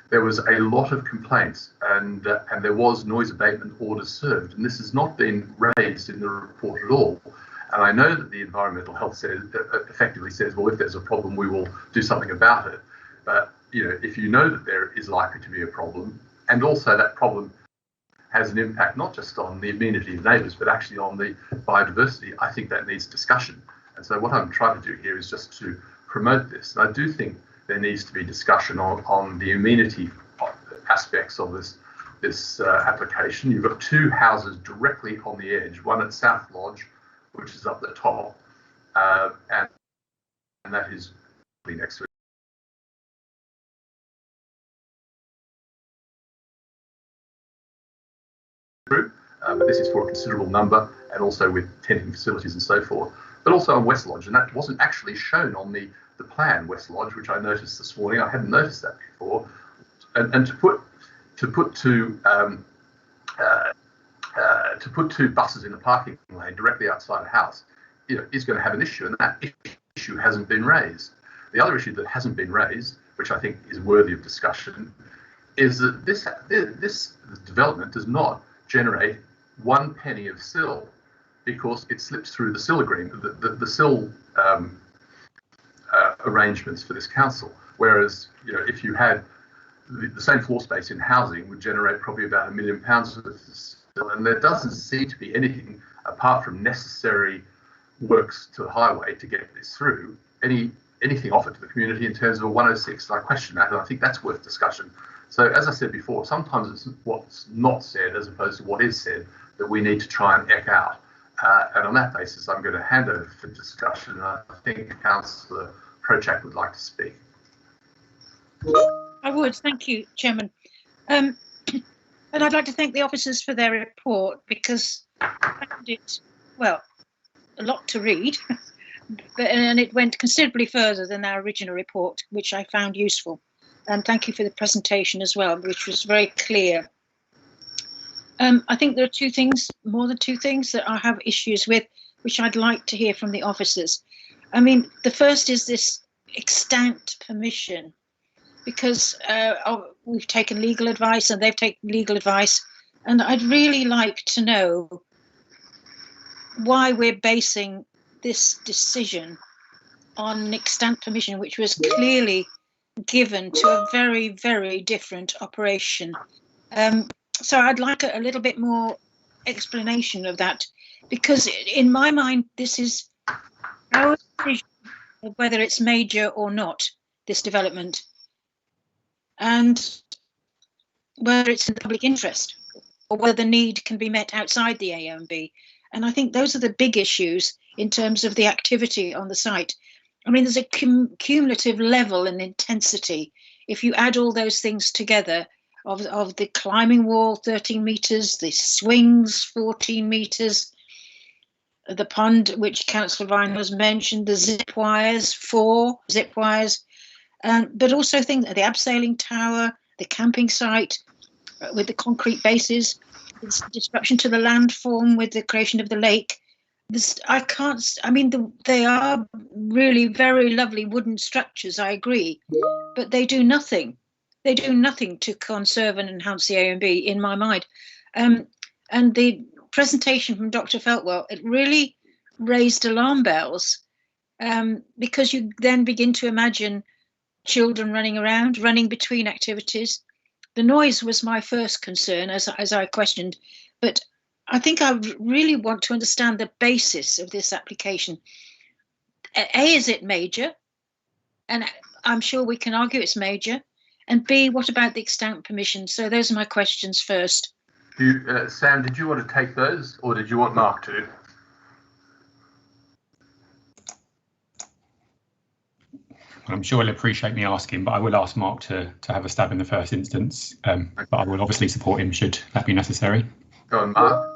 Speaker 1: there was a lot of complaints, and there was noise abatement orders served, and this has not been raised in the report at all. And I know that the environmental health effectively says, well, if there's a problem, we will do something about it. But if you know that there is likely to be a problem, and also that problem has an impact not just on the amenity of neighbours, but actually on the biodiversity, I think that needs discussion. And so what I'm trying to do here is just to promote this. And I do think there needs to be discussion on the amenity aspects of this application. You've got 2 houses directly on the edge, one at South Lodge, which is up the top, and that is next to it. But this is for a considerable number, and also with tenting facilities and so forth. But also on West Lodge, and that wasn't actually shown on the plan, West Lodge, which I noticed this morning. I hadn't noticed that before. And to put 2 buses in a parking lane directly outside a house, is going to have an issue, and that issue hasn't been raised. The other issue that hasn't been raised, which I think is worthy of discussion, is that this development does not generate 1 penny of SIL, because it slips through the SIL agreement, the SIL arrangements for this council. Whereas, if you had the same floor space in housing, would generate probably about £1 million of SIL, and there doesn't seem to be anything apart from necessary works to the highway to get this through, anything offered to the community in terms of a 106. And I question that, and I think that's worth discussion. So as I said before, sometimes it's what's not said as opposed to what is said that we need to try and echo out. And on that basis, I'm going to hand over for discussion. And I think Councillor Prochak would like to speak.
Speaker 4: I would, thank you, Chairman. And I'd like to thank the officers for their report, because I found it, well, a lot to read, and it went considerably further than our original report, which I found useful. And thank you for the presentation as well, which was very clear. I think there are more than two things that I have issues with, which I'd like to hear from the officers. I mean, the first is this extant permission, because we've taken legal advice and they've taken legal advice, and I'd really like to know why we're basing this decision on an extant permission, which was clearly given to a very, very different operation. So I'd like a little bit more explanation of that, because in my mind, this is our decision of whether it's major or not, this development, and whether it's in the public interest or whether the need can be met outside the AONB. And I think those are the big issues in terms of the activity on the site. I mean, there's a cumulative level and intensity. If you add all those things together, of the climbing wall, 13 metres, the swings, 14 metres, the pond, which Councillor Vine has mentioned, the zip wires, 4 zip wires, but also things, the abseiling tower, the camping site with the concrete bases, the disruption to the landform with the creation of the lake. They are really very lovely wooden structures, I agree, but they do nothing. They do nothing to conserve and enhance the AONB, in my mind. And the presentation from Dr. Feltwell, it really raised alarm bells, because you then begin to imagine children running around, running between activities. The noise was my first concern, as I questioned, but I think I really want to understand the basis of this application. A, is it major? And I'm sure we can argue it's major. And B, what about the extant permission? So those are my questions first.
Speaker 1: Sam, did you want to take those, or did you want Mark to?
Speaker 3: I'm sure he'll appreciate me asking, but I will ask Mark to have a stab in the first instance. But I will obviously support him should that be necessary.
Speaker 1: Go on, Mark.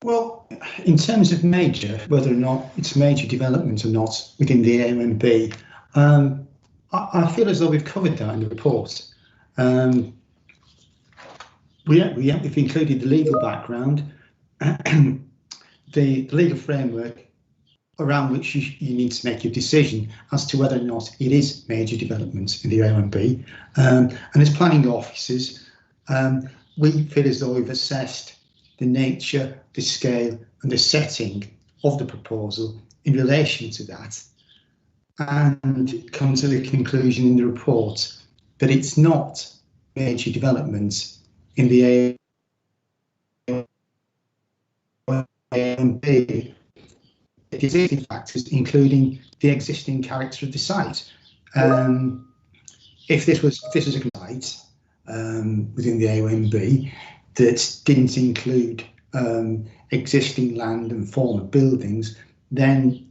Speaker 8: Well, in terms of major, whether or not it's a major development or not within the AONB, I feel as though we've covered that in the report. We've included the legal background, the legal framework around which you need to make your decision as to whether or not it is major development in the AONB. And as planning officers, we feel as though we've assessed the nature, the scale and the setting of the proposal in relation to that, and come to the conclusion in the report that it's not major development in the AONB. The existing factors, including the existing character of the site. If this was a site within the AONB that didn't include existing land and former buildings, then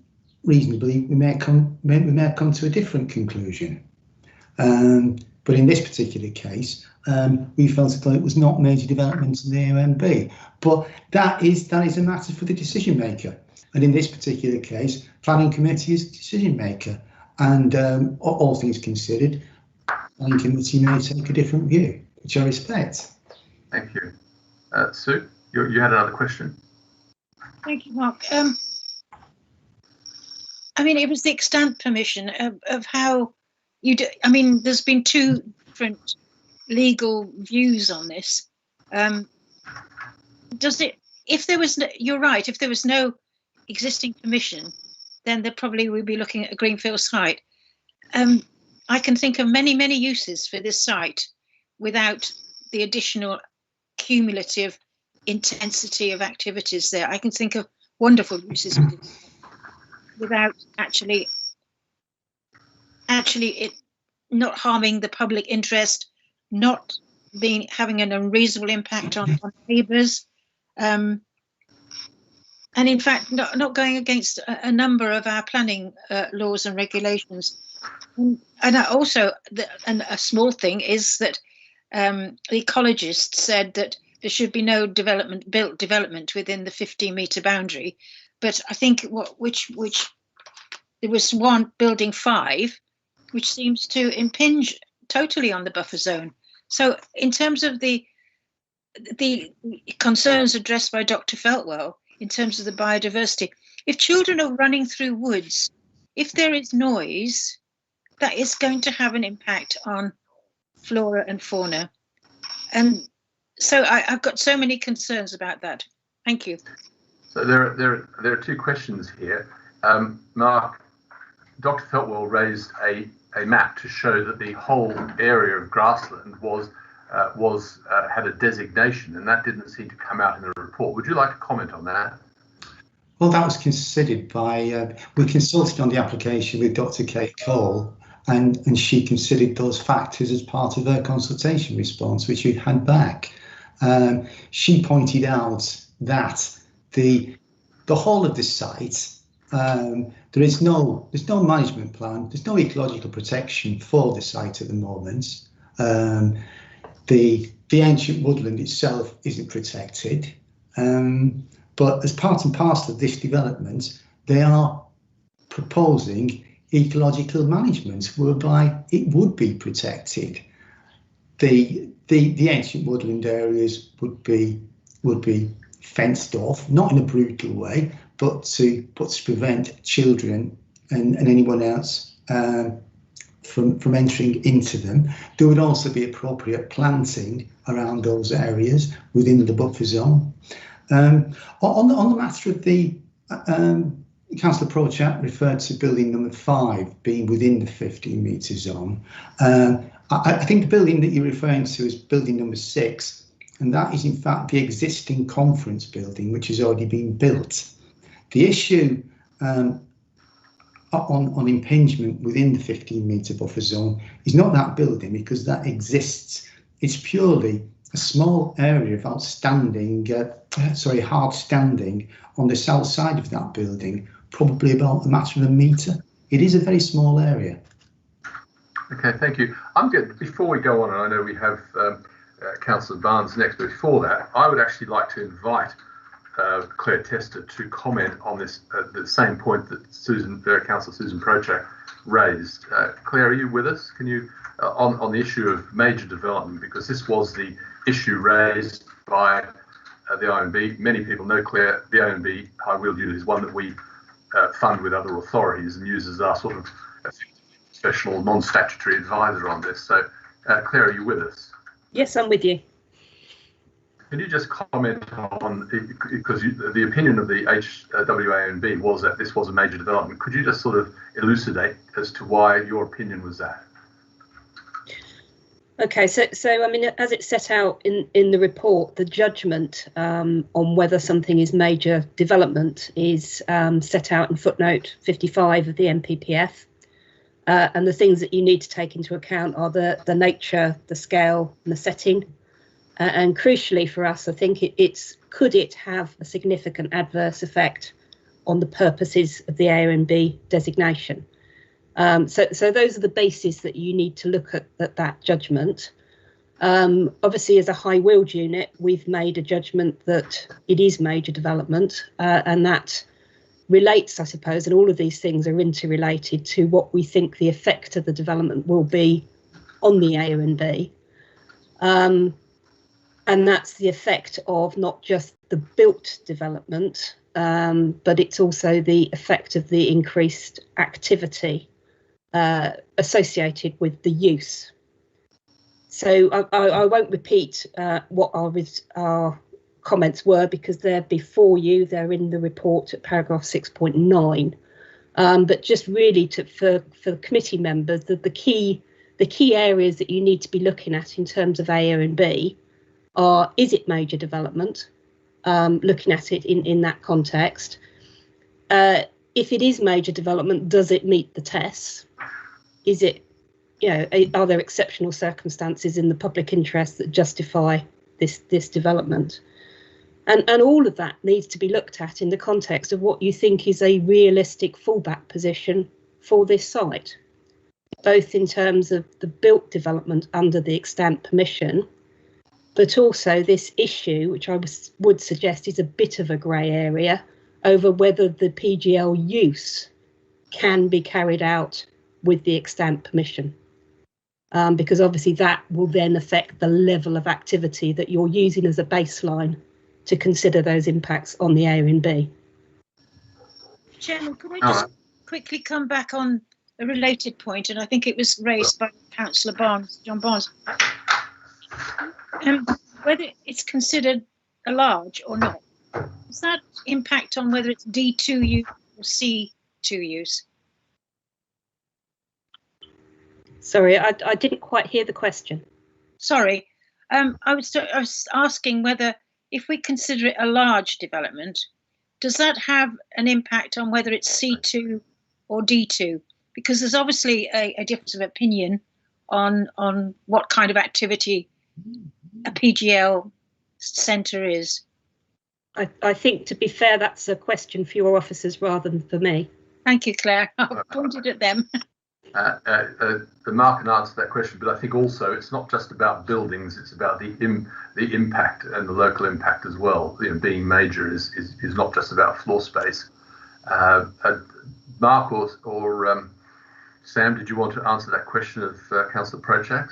Speaker 8: reasonably we may have come to a different conclusion. But in this particular case, we felt as though it was not major development in the AONB. But that is a matter for the decision maker. And in this particular case, planning committee is the decision maker. And all things considered, planning committee may take a different view, which I respect.
Speaker 1: Thank you. Sue, you had another question?
Speaker 4: Thank you, Mark. I mean, it was the extant permission of how you do. I mean, there's been two different legal views on this. Does it, if there was, you're right, if there was no existing permission, then there probably would be looking at a greenfield site. I can think of many, many uses for this site without the additional cumulative intensity of activities there. I can think of wonderful uses without actually it not harming the public interest, not having an unreasonable impact on neighbours, and in fact not going against a number of our planning laws and regulations. And also, a small thing is that the ecologist said that there should be no built development within the 15-metre boundary, but I think which there was one building 5, which seems to impinge totally on the buffer zone. So in terms of the concerns addressed by Dr. Feltwell in terms of the biodiversity, if children are running through woods, if there is noise, that is going to have an impact on flora and fauna. And so I've got so many concerns about that. Thank you.
Speaker 1: So there are two questions here. Mark, Dr. Feltwell raised a map to show that the whole area of grassland had a designation, and that didn't seem to come out in the report. Would you like to comment on that?
Speaker 8: Well, that was considered by, we consulted on the application with Dr. Kate Cole, and she considered those factors as part of her consultation response, which we had back. She pointed out that the whole of the site, there's no management plan, there's no ecological protection for the site at the moment. The ancient woodland itself isn't protected, but as part and parcel of this development, they are proposing ecological management whereby it would be protected. The ancient woodland areas would be fenced off, not in a brutal way, but to prevent children and anyone else from entering into them. There would also be appropriate planting around those areas within the buffer zone. On the matter of the Councillor Prochat referred to building number 5 being within the 15-metre zone. I think the building that you're referring to is building number 6, and that is in fact the existing conference building which has already been built. The issue on impingement within the 15-metre buffer zone is not that building, because that exists. It's purely a small area of outstanding, hard standing on the south side of that building, probably about a matter of a metre. It is a very small area.
Speaker 1: Okay, thank you. I'm good. Before we go on, and I know we have Councillor Barnes next, but before that, I would actually like to invite Claire Tester to comment on this, the same point that Councillor Susan Prochat raised. Claire, are you with us? Can you, on the issue of major development, because this was the issue raised by the OMB. Many people know, Claire, the OMB High Wheeled Unit is one that we fund with other authorities and uses our sort of professional non-statutory advisor on this. So, Claire, are you with us?
Speaker 21: Yes, I'm with you.
Speaker 1: Can you just comment on, because the opinion of the HWANB was that this was a major development, could you just sort of elucidate as to why your opinion was that?
Speaker 21: Okay, so I mean, as it's set out in the report, the judgment on whether something is major development is set out in footnote 55 of the NPPF. And the things that you need to take into account are the nature, the scale and the setting. And crucially for us, I think could it have a significant adverse effect on the purposes of the AONB designation? So those are the bases that you need to look at that judgment. Obviously, as a high wheeled unit, we've made a judgment that it is major development, and that relates, I suppose, and all of these things are interrelated to what we think the effect of the development will be on the AONB. And that's the effect of not just the built development, but it's also the effect of the increased activity associated with the use. So I won't repeat what our comments were, because they're before you, they're in the report at paragraph 6.9. But just really for committee members, the key areas that you need to be looking at in terms of AONB are: is it major development? Looking at it in that context. If it is major development, does it meet the tests? Is it, are there exceptional circumstances in the public interest that justify this development? And all of that needs to be looked at in the context of what you think is a realistic fallback position for this site, both in terms of the built development under the extant permission, but also this issue, which I would suggest is a bit of a grey area, over whether the PGL use can be carried out with the extant permission. Because obviously that will then affect the level of activity that you're using as a baseline to consider those impacts on the AONB.
Speaker 4: Chairman, could I just quickly come back on a related point, and I think it was raised by Councillor Barnes, John Barnes. Whether it's considered a large or not, does that impact on whether it's D2 use or C2 use?
Speaker 21: Sorry, I didn't quite hear the question.
Speaker 4: Sorry, I was asking whether, if we consider it a large development, does that have an impact on whether it's C2 or D2? Because there's obviously a difference of opinion on what kind of activity a PGL centre is.
Speaker 21: I think, to be fair, that's a question for your officers rather than for me.
Speaker 4: Thank you, Claire. I've pointed at them.
Speaker 1: The Mark can answer that question, but I think also it's not just about buildings; it's about the impact and the local impact as well. Being major is not just about floor space. Mark or Sam, did you want to answer that question of Councillor Prochat?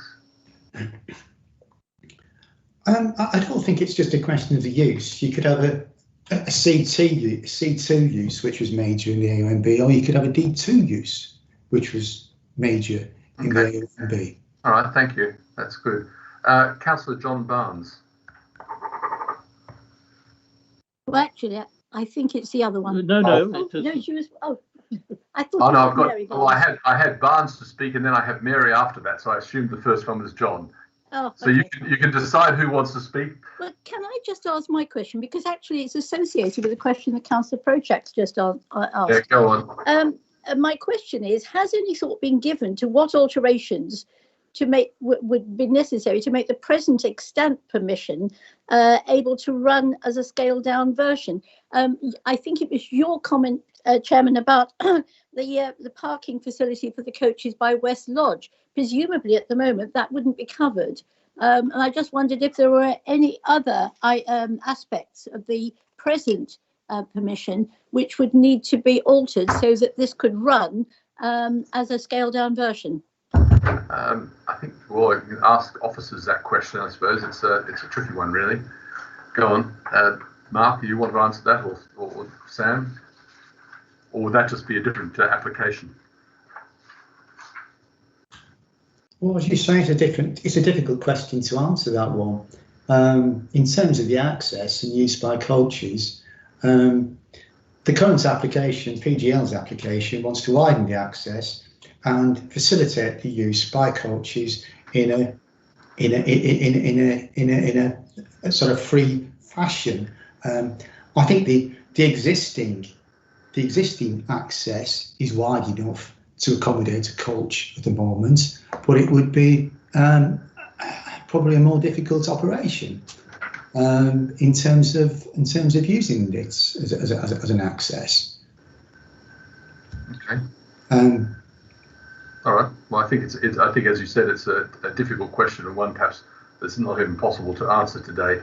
Speaker 8: I don't think it's just a question of the use. You could have a C2 use, which was major in the AONB, or you could have a D2 use, which was major in
Speaker 1: Okay.
Speaker 8: the A1B.
Speaker 1: All right, thank you. That's good. Councillor John Barnes.
Speaker 11: Well, actually, I think it's the other one.
Speaker 16: No,
Speaker 11: Oh, no, she was. Oh, I thought.
Speaker 1: Oh
Speaker 11: it
Speaker 1: no,
Speaker 11: was
Speaker 1: I've got.
Speaker 11: Mary
Speaker 1: Well,
Speaker 11: Barnes.
Speaker 1: I had Barnes to speak, and then I have Mary after that. So I assumed the first one was John.
Speaker 11: Oh,
Speaker 1: so
Speaker 11: okay.
Speaker 1: you can decide who wants to speak.
Speaker 11: Well, can I just ask my question, because actually it's associated with the question that Councillor Prochak's just asked.
Speaker 1: Yeah, go on.
Speaker 11: My question is: has any thought been given to what alterations to make would be necessary to make the present extant permission able to run as a scaled down version? I think it was your comment, Chairman, about the parking facility for the coaches by West Lodge. Presumably at the moment that wouldn't be covered. And I just wondered if there were any other aspects of the present permission which would need to be altered so that this could run as a scaled down version.
Speaker 1: I think you can ask officers that question. I suppose it's a tricky one, really. Go on, Mark. Do you want to answer that, or Sam, or would that just be a different application?
Speaker 8: Well, as you say, it's a difficult question to answer, that one. In terms of the access and use by coaches, the current application, PGL's application, wants to widen the access and facilitate the use by coaches in a sort of free fashion. I think the existing access is wide enough to accommodate a coach at the moment, but it would be probably a more difficult operation in terms of using it as an access.
Speaker 1: Okay. All right. Well, I think I think, as you said, it's a difficult question, and one perhaps that's not even possible to answer today.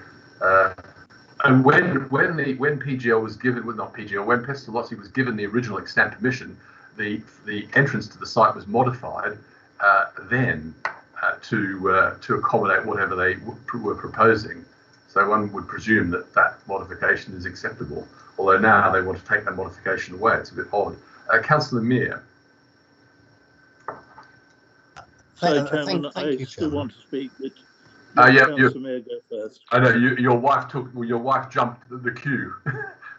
Speaker 1: And when PGL was given, well, not PGL, when Pestalozzi was given the original extant permission, the entrance to the site was modified then to accommodate whatever they were proposing. So one would presume that modification is acceptable. Although now they want to take that modification away, it's a bit odd. Councillor Meir.
Speaker 16: Sorry, Chairman, I still want to speak.
Speaker 1: Councillor
Speaker 16: Meir go first.
Speaker 1: I know your wife jumped the queue,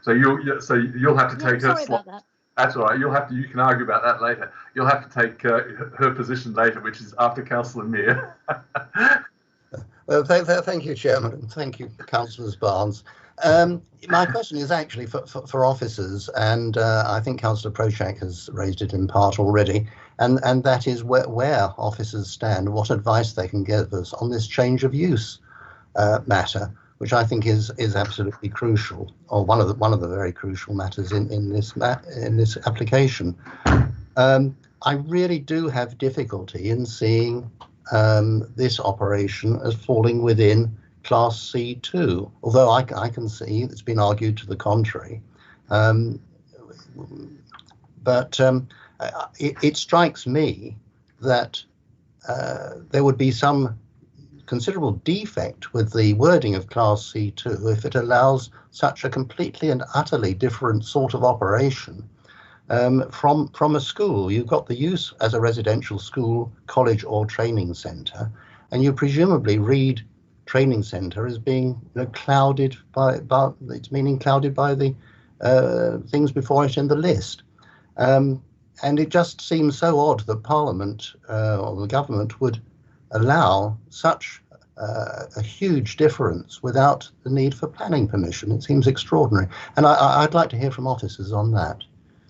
Speaker 1: so you'll have to take her slot. That's all right. You can argue about that later. You'll have to take her position later, which is after Councillor Meir.
Speaker 7: Well, thank you, Chairman, and thank you, Councillors Barnes. My question is actually for officers, and I think Councillor Prochak has raised it in part already, and that is where officers stand, what advice they can give us on this change of use matter, which I think is absolutely crucial, or one of the very crucial matters in this application. I really do have difficulty in seeing this operation as falling within Class C2, although I can see it's been argued to the contrary. But it strikes me that there would be some considerable defect with the wording of Class C2 if it allows such a completely and utterly different sort of operation from a school. You've got the use as a residential school, college or training centre, and you presumably read training centre as being clouded by its meaning clouded by the things before it in the list. And it just seems so odd that Parliament or the government would allow such a huge difference without the need for planning permission. It seems extraordinary, and I'd like to hear from officers on that.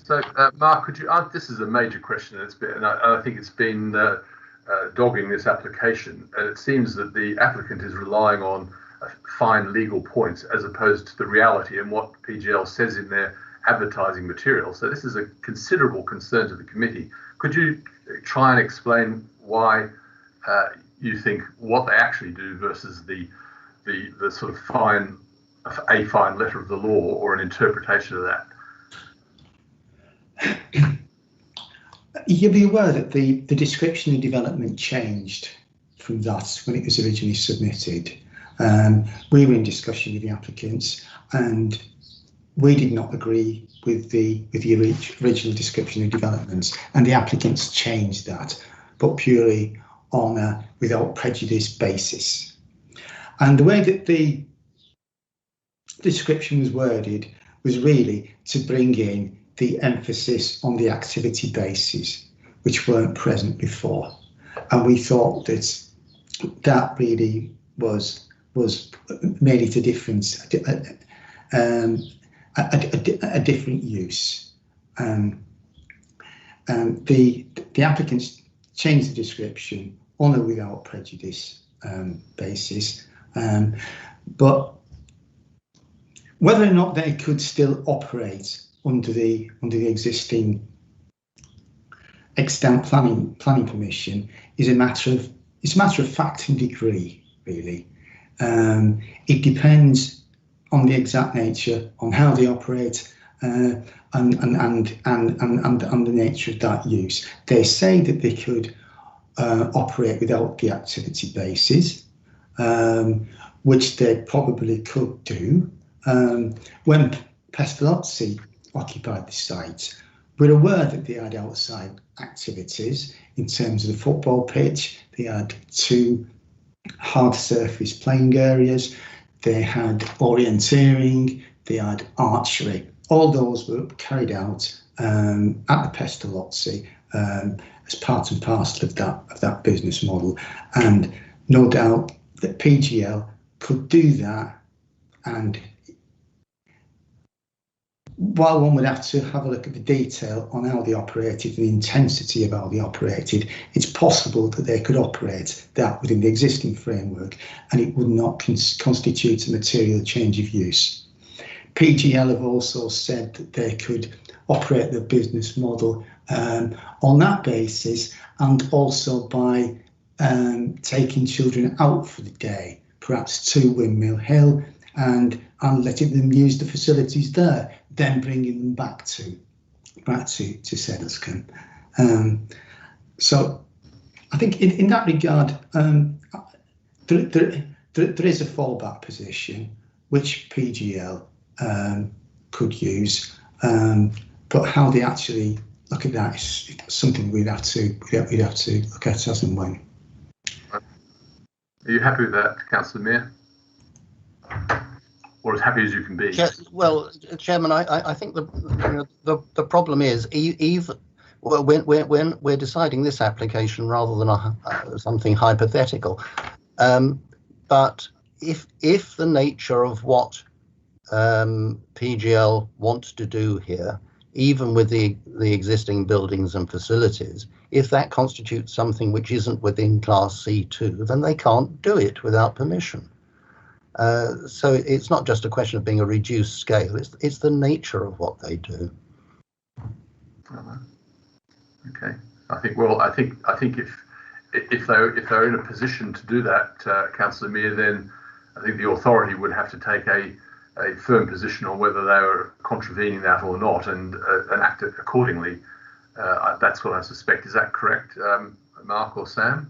Speaker 1: So, Mark, could you? This is a major question. And I think it's been dogging this application. And it seems that the applicant is relying on fine legal points as opposed to the reality and what PGL says in their advertising material. So this is a considerable concern to the committee. Could you try and explain why you think what they actually do versus the sort of fine letter of the law or an interpretation of that?
Speaker 8: You'll be aware that the description of development changed from that when it was originally submitted. We were in discussion with the applicants, and we did not agree with the original description of developments, and the applicants changed that. but purely on a without prejudice basis. And the way that the description was worded was really to bring in the emphasis on the activity bases, which weren't present before. And we thought that that really made it a difference, a different use. The applicants changed the description on a without prejudice basis, but whether or not they could still operate under the existing extant planning permission is a matter of fact and degree, really. It depends on the exact nature, on how they operate, and the nature of that use. They say that they could operate without the activity bases, which they probably could do. When Pestalozzi occupied the site, we're aware that they had outside activities in terms of the football pitch. They had 2 hard surface playing areas, they had orienteering, they had archery. All those were carried out at the Pestalozzi as part and parcel of that business model, and no doubt that PGL could do that. And while one would have to have a look at the detail on how they operated and the intensity of how they operated, it's possible that they could operate that within the existing framework and it would not constitute a material change of use. PGL have also said that they could operate their business model on that basis, and also by taking children out for the day, perhaps to Windmill Hill, and letting them use the facilities there, then bringing them back to Sedlescombe. So I think in that regard, there is a fallback position which PGL could use, but how they actually look at that is something we'd have to look at as and when.
Speaker 1: Are you happy with that, Councillor Mayor? Or as happy as you can be?
Speaker 7: Well, Chairman, I think the problem is when we're deciding this application rather than something hypothetical, but if the nature of what PGL wants to do here, even with the existing buildings and facilities, if that constitutes something which isn't within Class C2, then they can't do it without permission. So it's not just a question of being a reduced scale; it's the nature of what they do.
Speaker 1: Okay, I think if they're in a position to do that, Councillor Mear, then I think the authority would have to take a firm position on whether they were contravening that or not, and act accordingly. That's what I suspect. Is that correct, Mark or Sam?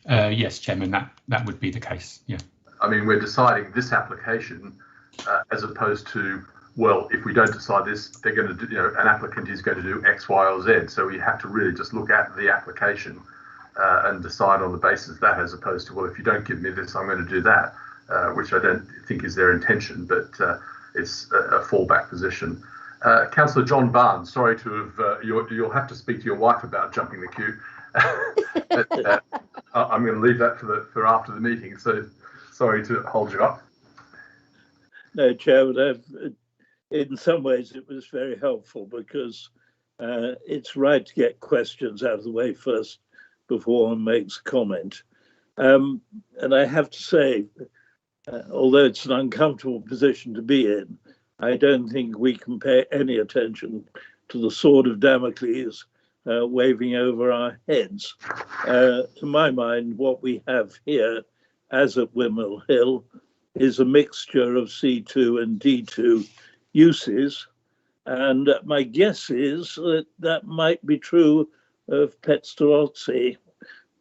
Speaker 3: Yes, Chairman, that would be the case. Yeah.
Speaker 1: I mean, we're deciding this application as opposed to, well, if we don't decide this, they're going to do, an applicant is going to do X, Y, or Z. So we have to really just look at the application and decide on the basis of that, as opposed to, well, if you don't give me this, I'm going to do that, which I don't think is their intention, but it's a fallback position. Councillor John Barnes, sorry to have, you'll have to speak to your wife about jumping the queue. But, I'm going to leave that for after the meeting. So sorry to hold you up.
Speaker 16: No, Chairman, in some ways it was very helpful because it's right to get questions out of the way first before one makes a comment. And I have to say, although it's an uncomfortable position to be in, I don't think we can pay any attention to the sword of Damocles waving over our heads. To my mind, what we have here, as at Windmill Hill, is a mixture of C2 and D2 uses. And my guess is that that might be true of Pestalozzi.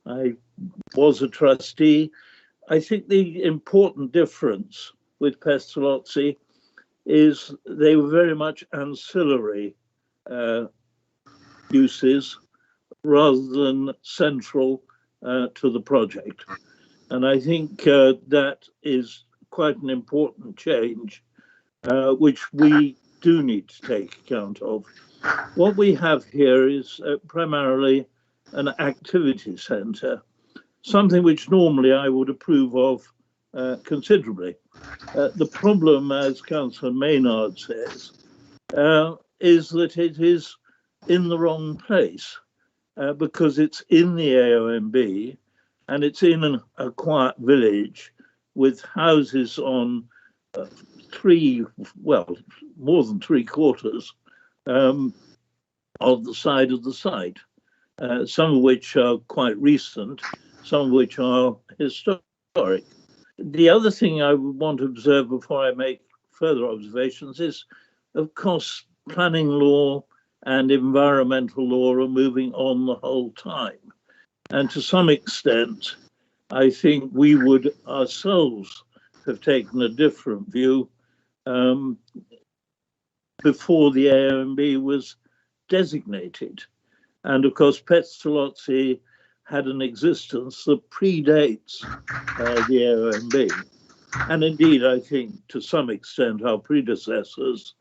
Speaker 16: I was a trustee. I think the important difference with Pestalozzi is they were very much ancillary uses rather than central to the project. And I think that is quite an important change, which we do need to take account of. What we have here is primarily an activity centre, something which normally I would approve of considerably. The problem, as Councillor Maynard says, is that it is in the wrong place because it's in the AONB and it's in a quiet village with houses on more than 3/4 of the side of the site, some of which are quite recent, some of which are historic. The other thing I would want to observe before I make further observations is, of course, planning law and environmental law are moving on the whole time. And to some extent, I think we would ourselves have taken a different view before the AONB was designated. And of course, Pestalozzi had an existence that predates the AONB. And indeed, I think to some extent, our predecessors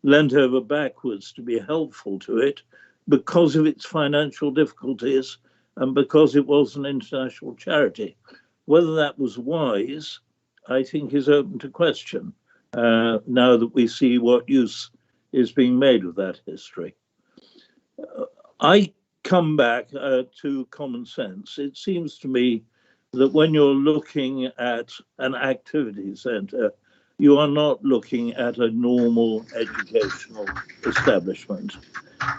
Speaker 16: leant over backwards to be helpful to it because of its financial difficulties and because it was an international charity. Whether that was wise, I think, is open to question now that we see what use is being made of that history. I come back to common sense. It seems to me that when you're looking at an activity centre, you are not looking at a normal educational establishment.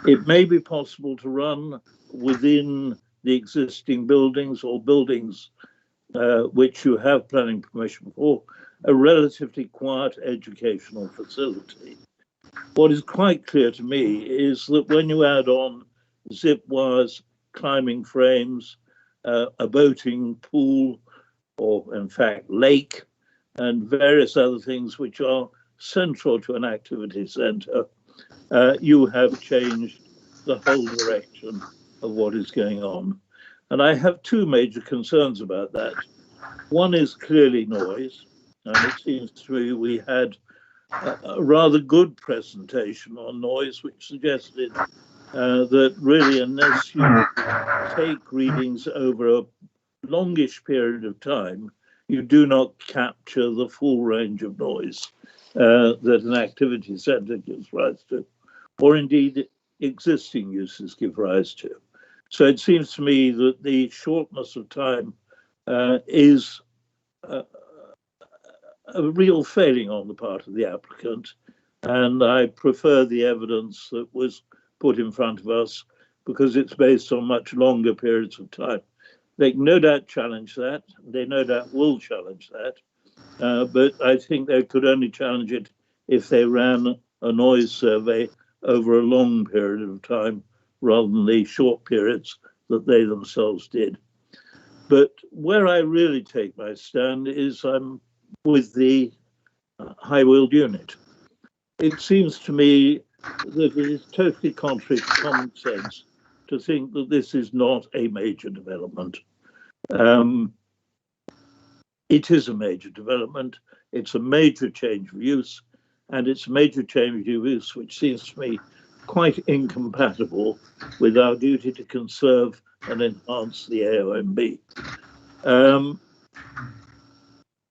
Speaker 16: It may be possible to run within the existing buildings or buildings which you have planning permission for, a relatively quiet educational facility. What is quite clear to me is that when you add on zip wires, climbing frames, a boating pool, or in fact lake, and various other things which are central to an activity centre, you have changed the whole direction of what is going on. And I have two major concerns about that. One is clearly noise, and it seems to me we had a rather good presentation on noise, which suggested that really unless you take readings over a longish period of time, you do not capture the full range of noise that an activity centre gives rise to, or indeed existing uses give rise to. So it seems to me that the shortness of time is a real failing on the part of the applicant, and I prefer the evidence that was put in front of us because it's based on much longer periods of time. They no doubt challenge that, they no doubt will challenge that, but I think they could only challenge it if they ran a noise survey over a long period of time rather than the short periods that they themselves did. But where I really take my stand is with the high-wheeled unit. It seems to me that it is totally contrary to common sense to think that this is not a major development. It is a major development. It's a major change of use, and it's a major change of use which seems to me quite incompatible with our duty to conserve and enhance the AONB.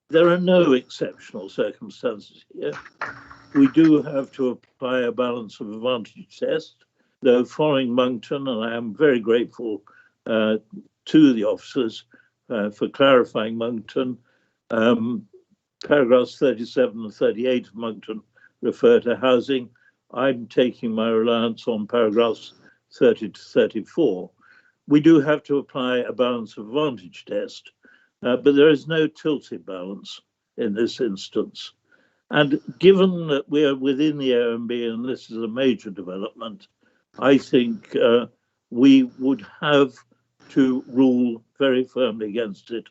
Speaker 16: There are no exceptional circumstances here. We do have to apply a balance of advantage test, though following Moncton, and I am very grateful to the officers for clarifying Moncton. Paragraphs 37 and 38 of Moncton refer to housing. I'm taking my reliance on paragraphs 30 to 34. We do have to apply a balance of advantage test, but there is no tilted balance in this instance. And given that we are within the AONB and this is a major development, I think we would have to rule very firmly against it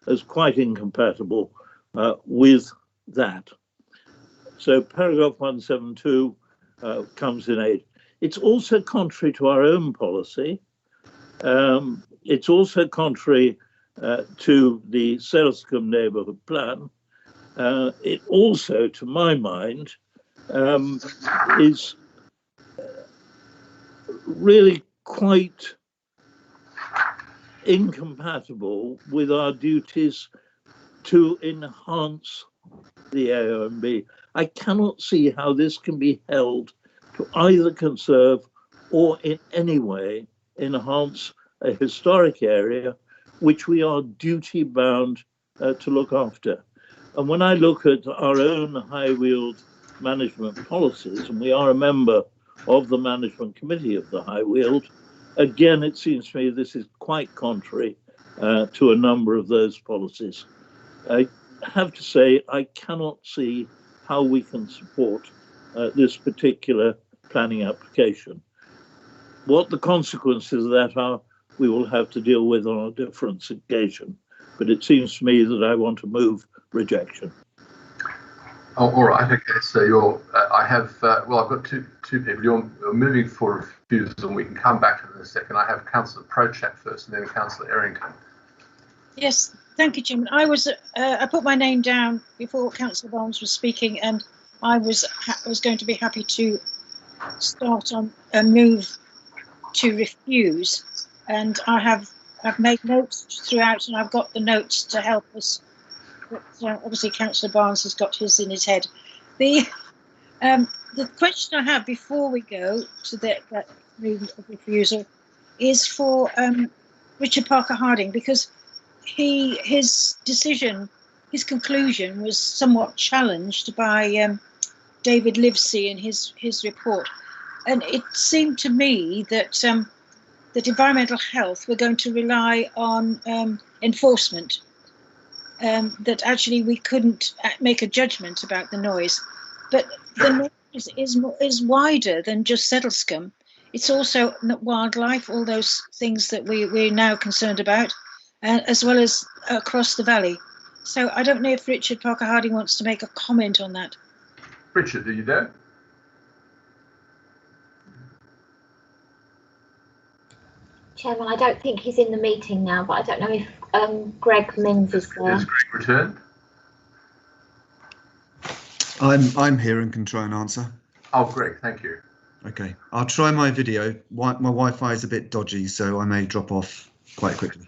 Speaker 16: as quite incompatible with that. So paragraph 172 comes in aid. It's also contrary to our own policy It's also contrary to the Selscombe neighbourhood plan. It also, to my mind, is really quite incompatible with our duties to enhance the AONB. I cannot see how this can be held to either conserve or in any way enhance a historic area which we are duty bound to look after. And when I look at our own High Weald management policies, and we are a member of the management committee of the High Weald, again, it seems to me this is quite contrary to a number of those policies. I have to say, I cannot see how we can support this particular planning application. What the consequences of that are, we will have to deal with on a different occasion. But it seems to me that I want to move rejection.
Speaker 1: Oh, all right. Okay. So you're. I have. Well, I've got two people. You're moving for refusal, and we can come back to them in a second. I have Councillor Prochat first, and then Councillor Errington.
Speaker 4: Yes. Thank you, Jim. I put my name down before Councillor Barnes was speaking, and I was going to be happy to start on a move to refuse, and I've made notes throughout, and I've got the notes to help us. But obviously, Councillor Barnes has got his in his head. The question I have before we go to that move of refusal is for Richard Parker Harding, because his conclusion was somewhat challenged by David Livesey in his report, and it seemed to me that that environmental health were going to rely on enforcement, that actually we couldn't make a judgment about the noise, but the noise is wider than just Settlescombe. It's also wildlife, all those things that we're now concerned about, as well as across the valley. So I don't know if Richard Parker Harding wants to make a comment on that.
Speaker 1: Richard, are you there?
Speaker 6: Chairman, I don't think he's in the meeting now, but I don't know if Greg Minns is there.
Speaker 1: Has Greg returned?
Speaker 22: I'm here and can try and answer.
Speaker 1: Oh, Greg, thank you.
Speaker 22: Okay, I'll try my video. My Wi-Fi is a bit dodgy, so I may drop off quite quickly.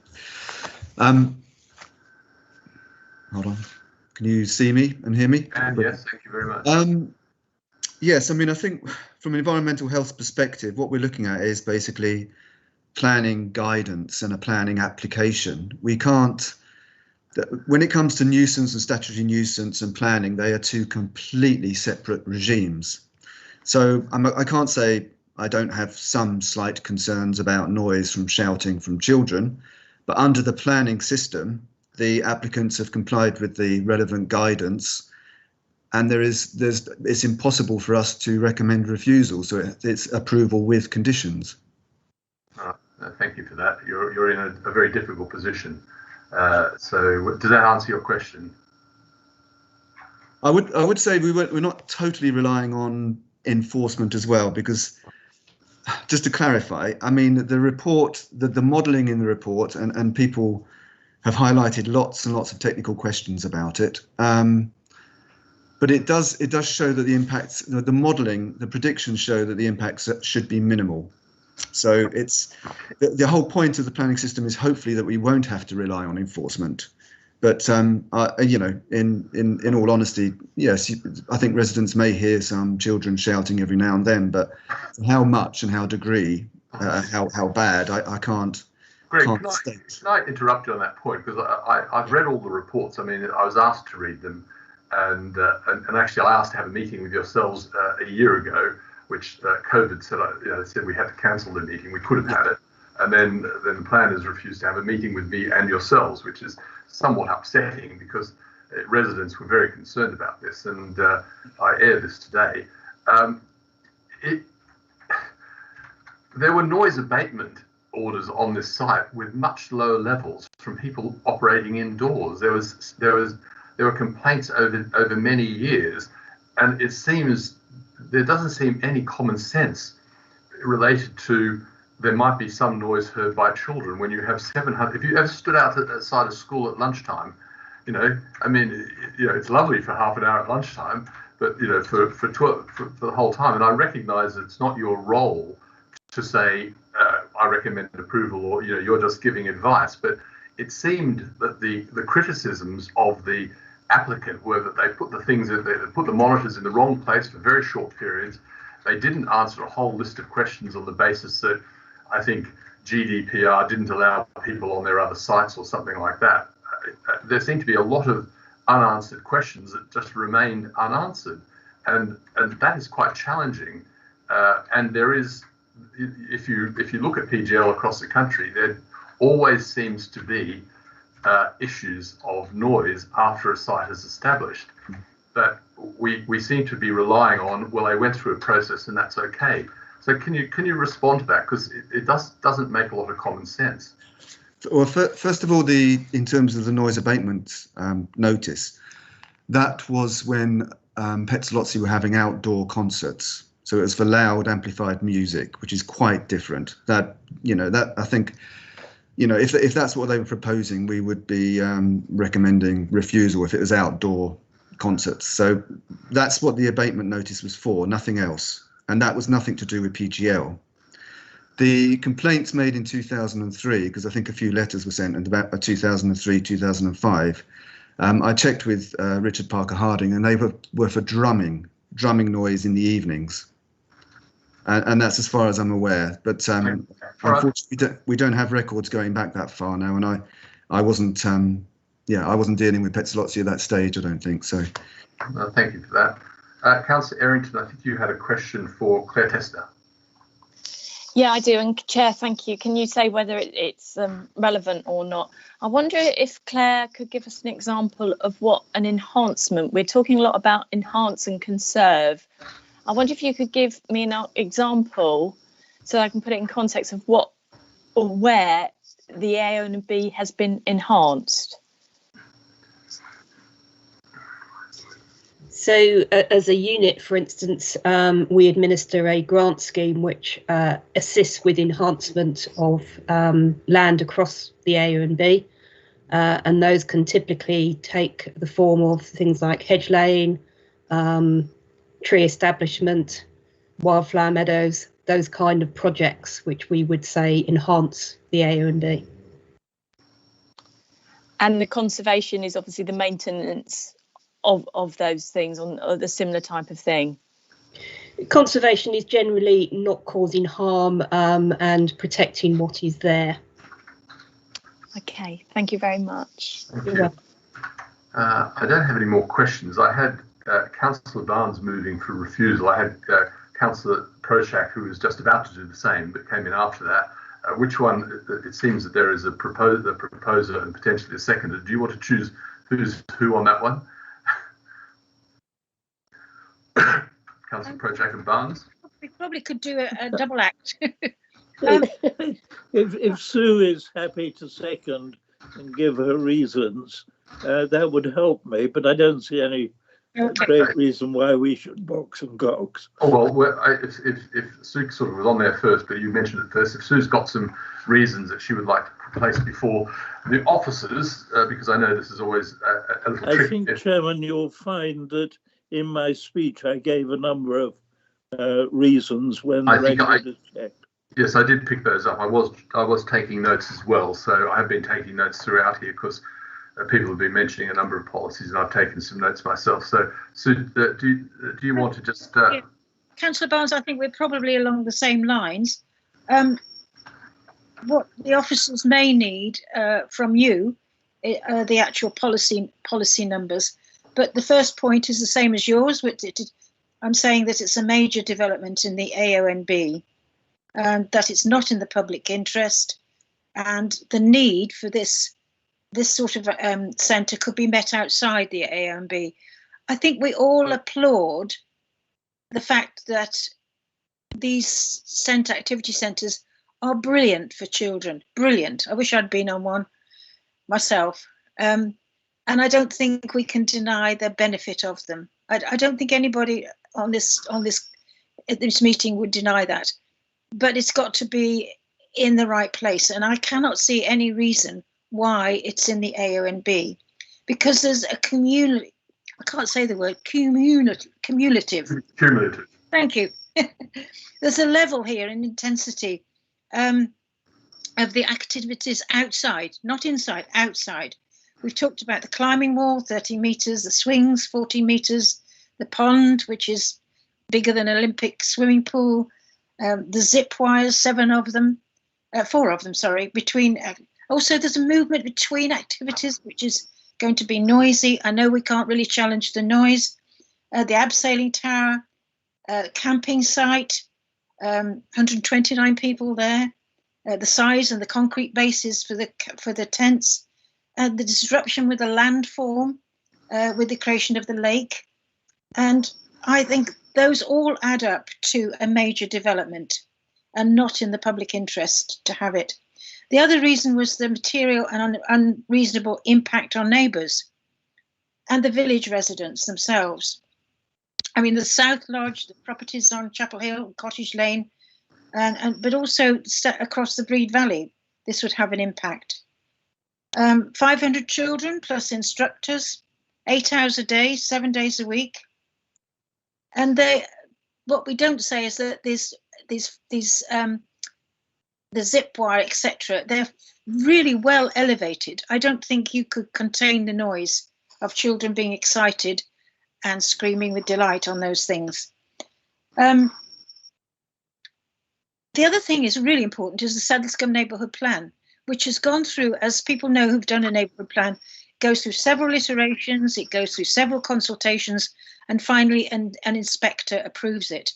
Speaker 22: Hold on. Can you see me and hear me?
Speaker 1: And yes, thank you very much.
Speaker 22: Yes, I mean, I think from an environmental health perspective, what we're looking at is basically planning guidance and a planning application. We can't, when it comes to nuisance and statutory nuisance and planning, they are two completely separate regimes. So I can't say I don't have some slight concerns about noise from shouting from children, but under the planning system, the applicants have complied with the relevant guidance, and it's impossible for us to recommend refusal. So it's approval with conditions.
Speaker 1: Thank you for that. You're in a very difficult position. So does that answer your question?
Speaker 22: I would say we're not totally relying on enforcement as well, because just to clarify, I mean, the report, the modelling in the report, and people have highlighted lots and lots of technical questions about it. But it does show that the impacts, the modelling, the predictions show that the impacts should be minimal. So it's the whole point of the planning system is hopefully that we won't have to rely on enforcement. But you know, in all honesty, yes, I think residents may hear some children shouting every now and then, but how much and how degree, how bad, I can't.
Speaker 1: Greg, can I interrupt you on that point, because I've read all the reports. I mean, I was asked to read them, and actually I asked to have a meeting with yourselves a year ago, which COVID said we had to cancel the meeting. We could have had it, and then the planners refused to have a meeting with me and yourselves, which is somewhat upsetting because residents were very concerned about this, and I air this today. There were noise abatement orders on this site with much lower levels from people operating indoors. There were complaints over many years, and it seems there doesn't seem any common sense related to there might be some noise heard by children when you have 700. If you ever stood outside a school at lunchtime, you know, I mean, you know, it's lovely for half an hour at lunchtime, but you know, for the whole time. And I recognise it's not your role to say I recommend approval, or you know, you're just giving advice. But it seemed that the criticisms of the applicant were that they put they put the monitors in the wrong place for very short periods. They didn't answer a whole list of questions on the basis that I think GDPR didn't allow people on their other sites or something like that. There seemed to be a lot of unanswered questions that just remained unanswered, and that is quite challenging. And there is, if you look at PGL across the country, there always seems to be issues of noise after a site is established. But we seem to be relying on, well, they went through a process and that's okay. So can you respond to that, because it doesn't make a lot of common sense.
Speaker 22: Well, first of all, in terms of the noise abatement notice, that was when Pezzolozzi were having outdoor concerts. So it was for loud amplified music, which is quite different. That, you know, that I think, you know, if that's what they were proposing, we would be recommending refusal if it was outdoor concerts. So that's what the abatement notice was for, nothing else. And that was nothing to do with PGL. The complaints made in 2003, because I think a few letters were sent in about 2003, 2005. I checked with Richard Parker Harding, and they were for drumming noise in the evenings. And that's as far as I'm aware. But unfortunately, we don't have records going back that far now. And I wasn't dealing with Pezzolozzi at that stage, I don't think so.
Speaker 1: Thank you for that. Councillor Errington, I think you had a question for Claire Tester.
Speaker 17: Yeah, I do. And Chair, thank you. Can you say whether it's relevant or not? I wonder if Claire could give us an example of what an enhancement. We're talking a lot about enhance and conserve. I wonder if you could give me an example so I can put it in context of what or where the AONB has been enhanced.
Speaker 21: So as a unit, for instance, we administer a grant scheme which assists with enhancement of land across the AONB, and those can typically take the form of things like hedge laying, tree establishment, wildflower meadows, those kind of projects which we would say enhance the AONB.
Speaker 17: And the conservation is obviously the maintenance of those things or the similar type of thing.
Speaker 21: Conservation is generally not causing harm and protecting what is there.
Speaker 17: Okay, thank you very much.
Speaker 1: Thank you. I don't have any more questions. I had Councillor Barnes moving for refusal. I had Councillor Prochak, who was just about to do the same, but came in after that. Which one? It seems that there is a proposer and potentially a seconder. Do you want to choose who's who on that one? Councillor Prochak and Barnes.
Speaker 4: We probably could do a double act.
Speaker 16: If Sue is happy to second and give her reasons, that would help me, but I don't see any great reason why we should box and cox.
Speaker 1: Oh, well, if Sue sort of was on there first, but you mentioned it first, if Sue's got some reasons that she would like to place before the officers, because I know this is always a little tricky.
Speaker 16: I think, Chairman, you'll find that in my speech I gave a number of reasons when the regulator checked.
Speaker 1: Yes, I did pick those up. I was taking notes as well, so I have been taking notes throughout here because people have been mentioning a number of policies, and I've taken some notes myself. So, do you want to just?
Speaker 4: Councillor Barnes, I think we're probably along the same lines. What the officers may need from you are the actual policy numbers. But the first point is the same as yours. I'm saying that it's a major development in the AONB, and that it's not in the public interest, and the need for this sort of centre could be met outside the AONB. I think we all applaud the fact that these activity centres are brilliant for children. Brilliant. I wish I'd been on one myself. And I don't think we can deny the benefit of them. I don't think anybody at this meeting would deny that. But it's got to be in the right place, and I cannot see any reason why it's in the A, O, and B, because there's a community. I can't say the word cumulative.
Speaker 1: Cumulative.
Speaker 4: Thank you. There's a level here in intensity of the activities outside, not inside, outside. We've talked about the climbing wall, 30 meters, the swings, 40 meters, the pond, which is bigger than an Olympic swimming pool, the zip wires, 4 of them, between. Also, there's a movement between activities, which is going to be noisy. I know we can't really challenge the noise. The abseiling tower, camping site, 129 people there. The size and the concrete bases for the tents, the disruption with the landform, with the creation of the lake, and I think those all add up to a major development, and not in the public interest to have it. The other reason was the material and unreasonable impact on neighbours and the village residents themselves. I mean, the South Lodge, the properties on Chapel Hill, Cottage Lane, but also across the Breed Valley, this would have an impact. 500 children plus instructors, 8 hours a day, 7 days a week. And what we don't say is that the zip wire, etc., they're really well elevated. I don't think you could contain the noise of children being excited and screaming with delight on those things. The other thing is really important is the Saddlescombe neighbourhood plan, which has gone through, as people know who've done a neighbourhood plan, goes through several iterations, it goes through several consultations, and finally an inspector approves it.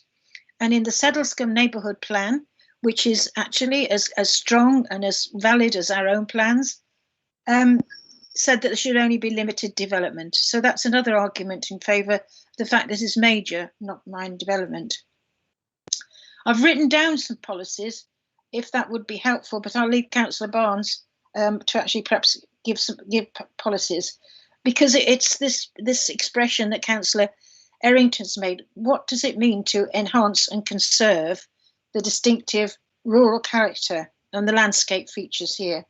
Speaker 4: And in the Saddlescombe neighbourhood plan, which is actually as strong and as valid as our own plans, said that there should only be limited development. So that's another argument in favour of the fact this is major, not minor development. I've written down some policies, if that would be helpful, but I'll leave Councillor Barnes to actually perhaps give policies, because it's this expression that Councillor Errington's made. What does it mean to enhance and conserve the distinctive rural character and the landscape features here?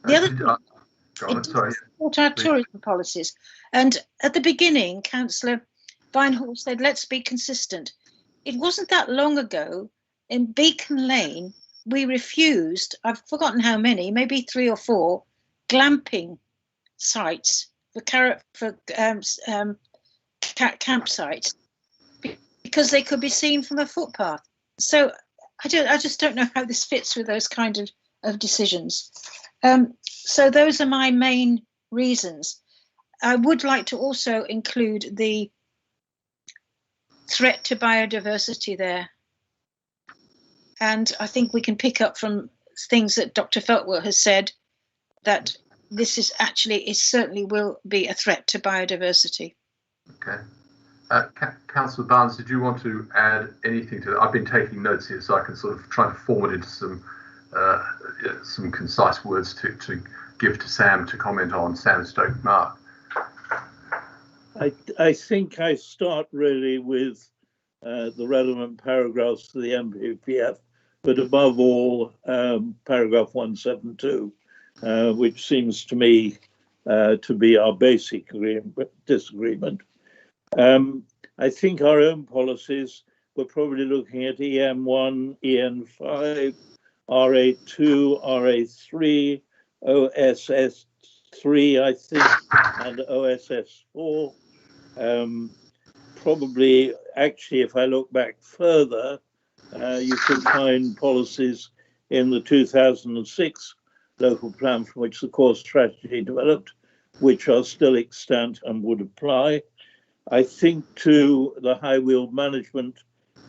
Speaker 4: The other thing, support our tourism policies. And at the beginning, Councillor Vinehall said, let's be consistent. It wasn't that long ago in Beacon Lane, we refused, I've forgotten how many, maybe 3 or 4 glamping sites for campsites because they could be seen from a footpath. So I just don't know how this fits with those kind of decisions. So those are my main reasons. I would like to also include the threat to biodiversity there. And I think we can pick up from things that Dr. Feltwell has said, that this is actually, it certainly will be a threat to biodiversity.
Speaker 1: Okay. Councillor Barnes, did you want to add anything to that? I've been taking notes here so I can sort of try to form it into some concise words to give to Sam to comment on. Sam Stoke-Mark.
Speaker 16: I think I start really with the relevant paragraphs to the MPPF, but above all, paragraph 172, which seems to me to be our basic disagreement. I think our own policies, we're probably looking at EM1, EN5, RA2, RA3, OSS3, I think, and OSS4. Probably, actually, if I look back further, you could find policies in the 2006 local plan from which the core strategy developed, which are still extant and would apply. I think to the high wheel management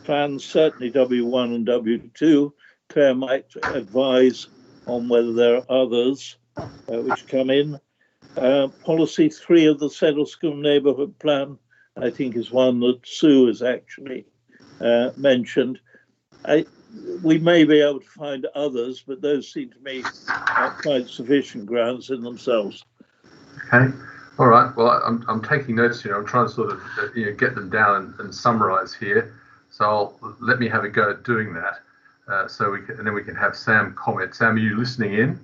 Speaker 16: plans, certainly W1 and W2, Claire might advise on whether there are others which come in. Policy 3 of the Saddlescombe neighbourhood plan, I think, is one that Sue has actually mentioned. We may be able to find others, but those seem to me quite sufficient grounds in themselves.
Speaker 1: Okay. All right. Well, I'm taking notes here. I'm trying to sort of get them down and summarise here. So let me have a go at doing that. so we can, and then we can have Sam comment. Sam, are you listening in?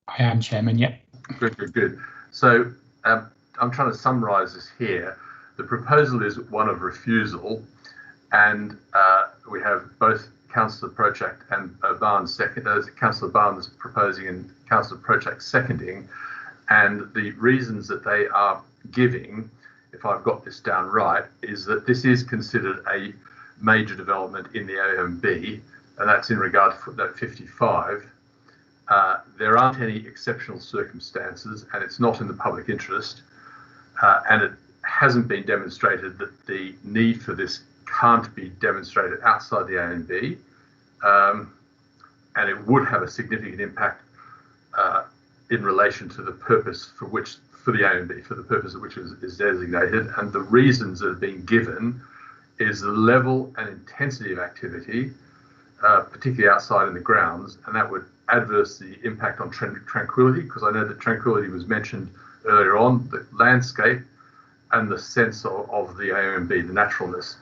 Speaker 3: I am, Chairman. Yep.
Speaker 1: Good. So I'm trying to summarise this here. The proposal is one of refusal, and we have both Councillor Prochak and Barnes Councillor Barnes proposing and Councillor Prochak seconding, and the reasons that they are giving, if I've got this down right, is that this is considered a major development in the AMB, and that's in regard to footnote 55. There aren't any exceptional circumstances, and it's not in the public interest, and it hasn't been demonstrated that the need for this can't be demonstrated outside the AMB, and it would have a significant impact in relation to the purpose for the AMB, for the purpose of which is designated. And the reasons that have been given is the level and intensity of activity, particularly outside in the grounds, and that would adversely impact on tranquility, because I know that tranquility was mentioned earlier on, the landscape and the sense of the AMB, the naturalness.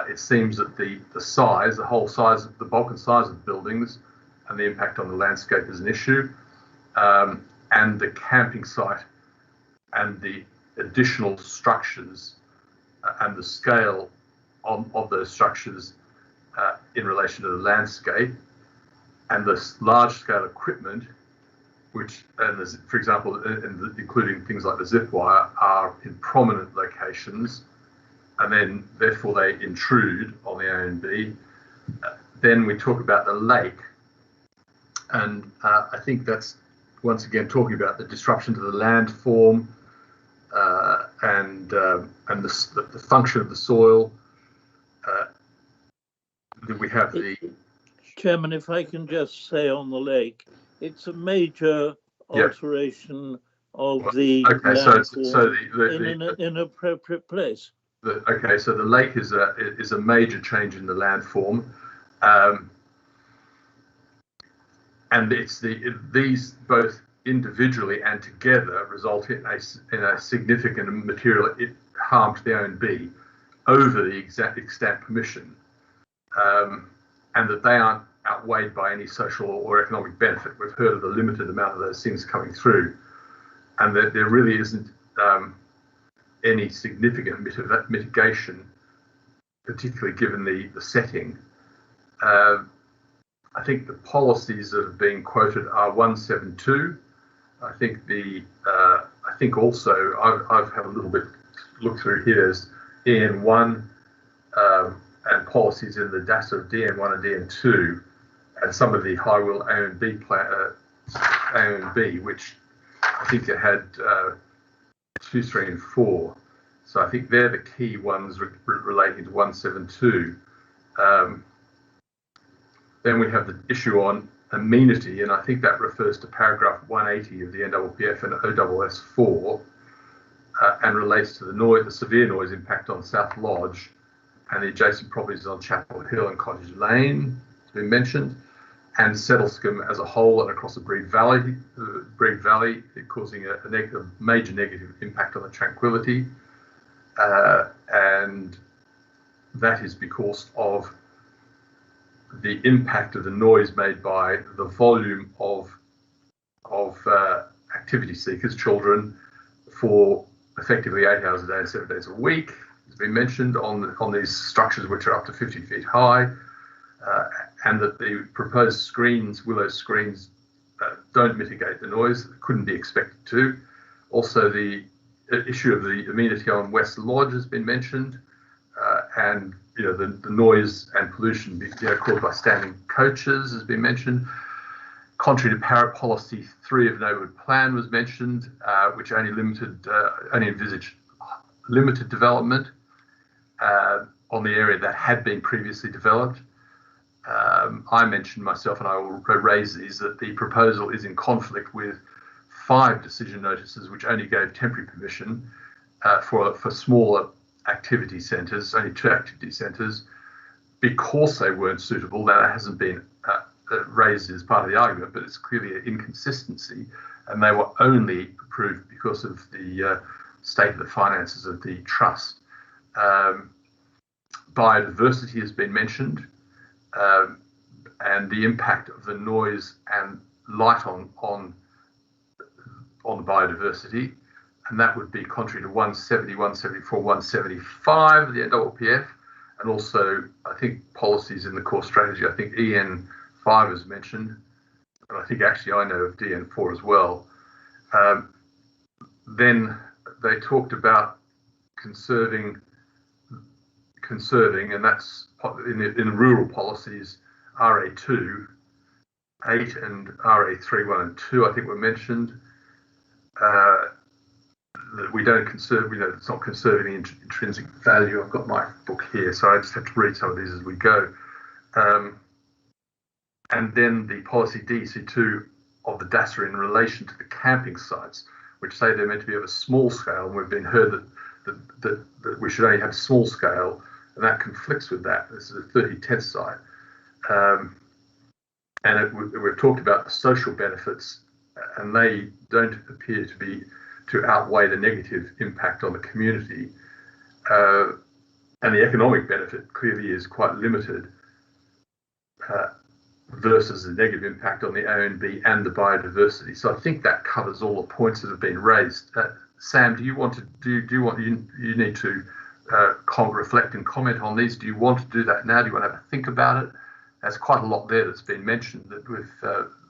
Speaker 1: It seems that the size, the whole size, the bulk and size of the buildings and the impact on the landscape is an issue, and the camping site and the additional structures and the scale of those structures in relation to the landscape and the large-scale equipment, which, and for example, including things like the zip wire, are in prominent locations, and then therefore they intrude on the AMB. Then we talk about the lake, and I think that's once again talking about the disruption to the landform and the function of the soil. We have the
Speaker 16: Chairman, if I can just say on the lake, it's a major alteration of the landform in an inappropriate place.
Speaker 1: Okay, so the lake is a major change in the landform, and it's these both individually and together result in a significant material harm to the ONB over the extant permission, and that they aren't outweighed by any social or economic benefit. We've heard of the limited amount of those things coming through, and that there really isn't any significant mitigation, particularly given the setting. I think the policies that have been quoted are 172. I think also I've had a little bit look through here as EN1 and policies in the DASA of DN1 and DN2, and some of the high wheel AMB, which I think it had 2, 3, and 4. So I think they're the key ones relating to 172. Then we have the issue on amenity, and I think that refers to paragraph 180 of the NWPF and OSS4, and relates to the severe noise impact on South Lodge and the adjacent properties on Chapel Hill and Cottage Lane, has been mentioned, and Settlescombe as a whole and across the Breed Valley, causing a major negative impact on the tranquility, and that is because of the impact of the noise made by the volume of activity seekers, children, for effectively 8 hours a day and 7 days a week. It's been mentioned on these structures which are up to 50 feet high, and that the proposed screens, willow screens, don't mitigate the noise, couldn't be expected to. Also, the issue of the amenity on West Lodge has been mentioned, and the noise and pollution caused by standing coaches has been mentioned. Contrary to Parrot Policy 3 of Neighbourhood Plan was mentioned, which only envisaged limited development on the area that had been previously developed. I mentioned myself, and I will raise these, that the proposal is in conflict with 5 decision notices which only gave temporary permission for smaller activity centres, only 2 activity centres, because they weren't suitable. Now, that hasn't been raised as part of the argument, but it's clearly an inconsistency, and they were only approved because of the state of the finances of the trust. biodiversity has been mentioned, and the impact of the noise and light on the biodiversity, and that would be contrary to 170, 174, 175 of the NWPF, and also I think policies in the core strategy. I think EN5 is mentioned, and I think actually I know of DN4 as well. Then they talked about conserving, and that's in rural policies. RA2, 8 and RA3, 1 and 2 I think were mentioned. That we don't conserve, it's not conserving the intrinsic value. I've got my book here, so I just have to read some of these as we go. And then the policy DC2 of the DASA in relation to the camping sites, which say they're meant to be of a small scale, and we've been heard that we should only have small scale, and that conflicts with that. This is a 30 test site. And we've talked about the social benefits, and they don't appear to outweigh the negative impact on the community. And the economic benefit clearly is quite limited versus the negative impact on the ONB and the biodiversity. So I think that covers all the points that have been raised. Sam, do you need to reflect and comment on these? Do you want to do that now? Do you want to have a think about it? There's quite a lot there that's been mentioned that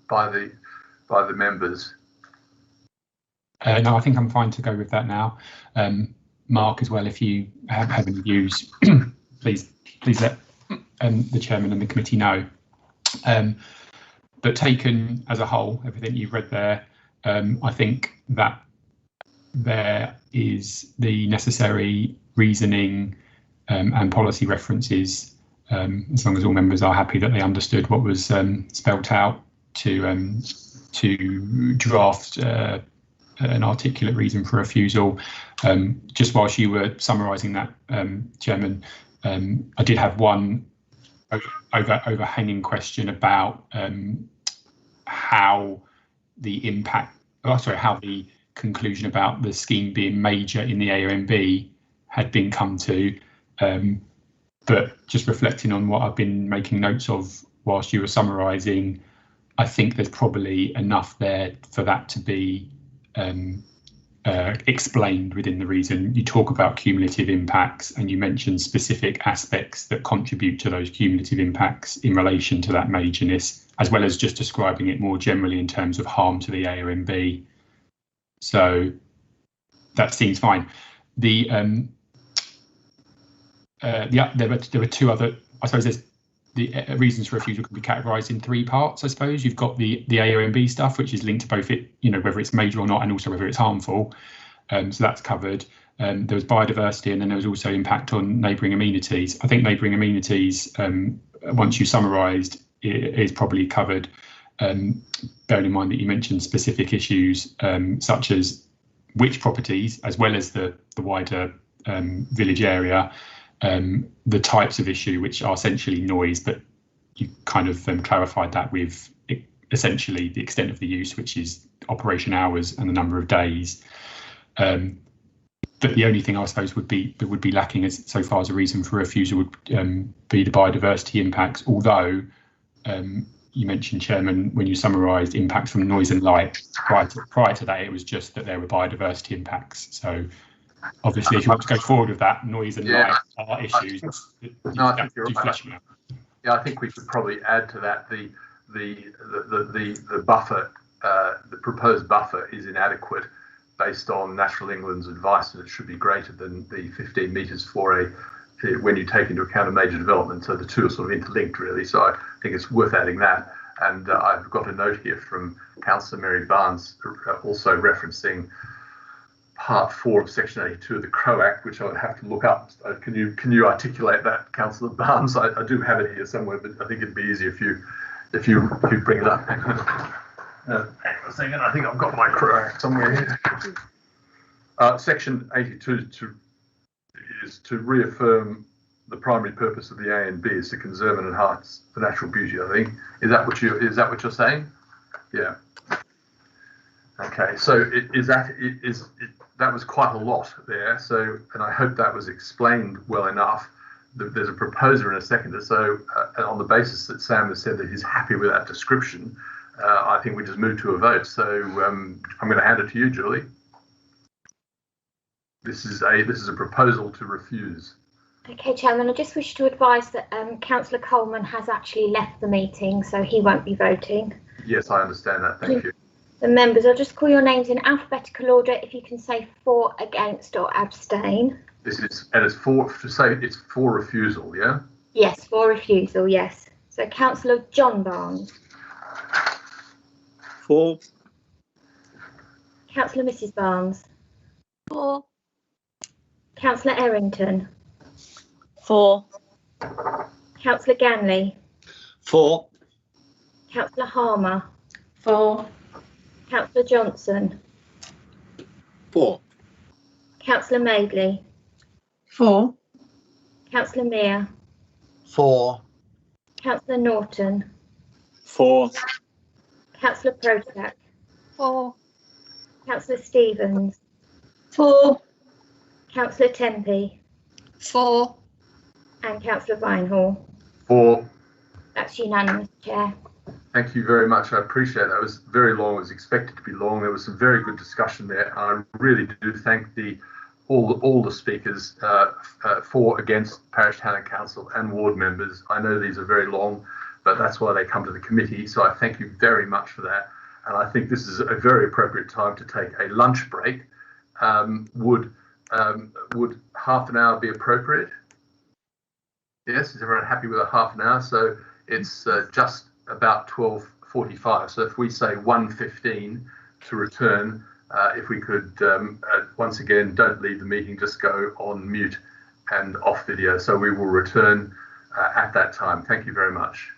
Speaker 1: by the members.
Speaker 3: No, I think I'm fine to go with that now. Mark, as well, if you have any views, please let the chairman and the committee know. But taken as a whole, everything you've read there, I think that there is the necessary reasoning and policy references, as long as all members are happy that they understood what was spelt out, to draft an articulate reason for refusal. Just whilst you were summarising that, Chairman, I did have one overhanging question about how the how the conclusion about the scheme being major in the AONB had been come to. But just reflecting on what I've been making notes of whilst you were summarising, I think there's probably enough there for that to be explained within the reason. You talk about cumulative impacts and you mention specific aspects that contribute to those cumulative impacts in relation to that majorness, as well as just describing it more generally in terms of harm to the AONB. So that seems fine. There were two other, I suppose there's the reasons for refusal can be categorised in three parts, I suppose. You've got the AONB stuff, which is linked to both it, whether it's major or not, and also whether it's harmful. So that's covered. There was biodiversity, and then there was also impact on neighbouring amenities. I think neighbouring amenities, once you summarised, is probably covered. Bearing in mind that you mentioned specific issues such as which properties, as well as the wider village area, the types of issue, which are essentially noise, but you kind of clarified that with essentially the extent of the use, which is operation hours and the number of days. But the only thing I suppose would be lacking as so far as a reason for refusal would be the biodiversity impacts, although you mentioned, Chairman, when you summarised impacts from noise and light, prior to that it was just that there were biodiversity impacts. So obviously, if you want to go forward with that, noise and light are issues.
Speaker 1: No, I think you're right. Yeah, I think we could probably add to that the buffer. The proposed buffer is inadequate based on Natural England's advice, and it should be greater than the 15 metres for when you take into account a major development. So the two are sort of interlinked, really. So I think it's worth adding that. And I've got a note here from Councillor Mary Barnes, also referencing Part 4 of Section 82 of the Crow Act, which I would have to look up. Can you articulate that, Councillor Barnes? I do have it here somewhere, but I think it'd be easier if you bring it up. Hang on a second. I think I've got my Crow Act somewhere here. Section 82 is to reaffirm the primary purpose of the ANB is to conserve and enhance the natural beauty. I think is that what you're saying? Yeah. Okay. So that was quite a lot there. So, and I hope that was explained well enough. there's a proposer and a seconder. So on the basis that Sam has said that he's happy with that description, I think we just move to a vote. So I'm going to hand it to you, Julie. This is a proposal to refuse.
Speaker 6: Okay, Chairman, I just wish to advise that Councillor Coleman has actually left the meeting, so he won't be voting.
Speaker 1: Yes, I understand that. Thank you.
Speaker 6: The members, I'll just call your names in alphabetical order. If you can say for, against, or abstain.
Speaker 1: This is, and it's for, to say it's for refusal, yeah?
Speaker 6: Yes, for refusal, yes. So Councillor John Barnes.
Speaker 16: For.
Speaker 6: Councillor Mrs Barnes.
Speaker 17: For.
Speaker 6: Councillor Errington.
Speaker 17: For.
Speaker 6: Councillor Ganley.
Speaker 16: For.
Speaker 6: Councillor Harmer.
Speaker 21: For.
Speaker 6: Councillor Johnson.
Speaker 16: For.
Speaker 6: Councillor Madeley.
Speaker 21: For.
Speaker 6: Councillor Mear.
Speaker 7: For.
Speaker 6: Councillor Norton.
Speaker 16: For.
Speaker 6: Councillor Protak.
Speaker 17: For.
Speaker 6: Councillor Stevens.
Speaker 21: For.
Speaker 6: Councillor Tempe.
Speaker 19: For.
Speaker 6: And Councillor Vinehall.
Speaker 1: For.
Speaker 6: That's unanimous, Chair.
Speaker 1: Thank you very much. I appreciate that. It was very long. It was expected to be long. There was some very good discussion there. I really do thank all the speakers for, against, parish, town and council and ward members. I know these are very long, but that's why they come to the committee. So I thank you very much for that. And I think this is a very appropriate time to take a lunch break. Would half an hour be appropriate? Yes, is everyone happy with a half an hour? So it's just about 12:45. So if we say 1:15 to return, if we could, once again, don't leave the meeting, just go on mute and off video. So we will return at that time. Thank you very much.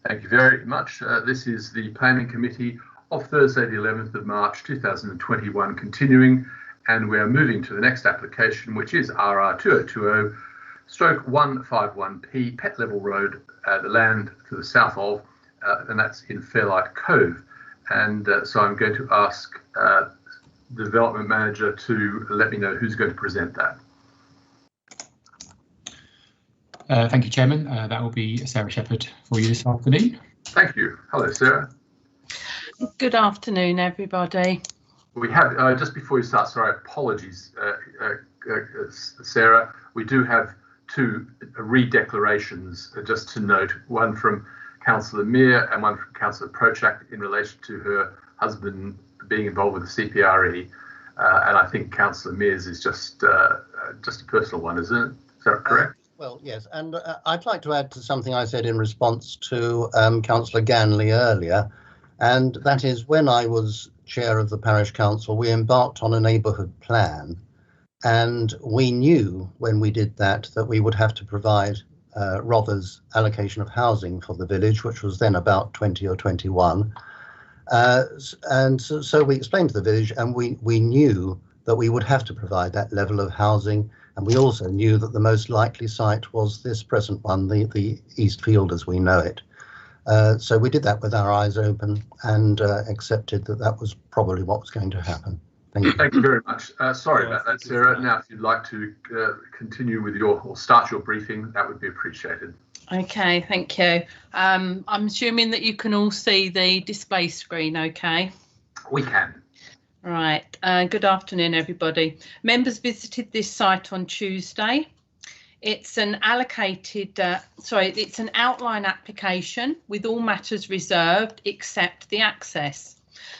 Speaker 1: Thank you very much. This is the Planning Committee of Thursday, the 11th of March 2021 continuing, and we're moving to the next application, which is RR 2020/151P Pet Level Road, the land to the south of, and that's in Fairlight Cove. And so I'm going to ask the Development Manager to let me know who's going to present that.
Speaker 3: Thank you, Chairman. That will be Sarah Shepherd for you this afternoon.
Speaker 1: Thank you. Hello, Sarah.
Speaker 5: Good afternoon, everybody.
Speaker 1: We have, just before you start, sorry, apologies, Sarah. We do have two re-declarations, just to note, one from Councillor Meir and one from Councillor Prochak in relation to her husband being involved with the CPRE. And I think Councillor Meir's is just a personal one, isn't it? Is that correct?
Speaker 7: Well, yes, and I'd like to add to something I said in response to Councillor Ganley earlier, and that is when I was chair of the parish council, we embarked on a neighbourhood plan, and we knew when we did that we would have to provide Rother's allocation of housing for the village, which was then about 20 or 21. And so we explained to the village, and we knew that we would have to provide that level of housing. And we also knew that the most likely site was this present one, the East Field as we know it. So we did that with our eyes open and accepted that that was probably what was going to happen. Thank you.
Speaker 1: Thank you very much. Sorry about that, Sarah. Now, if you'd like to continue with or start your briefing, that would be appreciated.
Speaker 5: Okay, thank you. I'm assuming that you can all see the display screen, okay?
Speaker 1: We can.
Speaker 5: Right. Good afternoon, everybody. Members visited this site on Tuesday. It's an it's an outline application with all matters reserved except the access.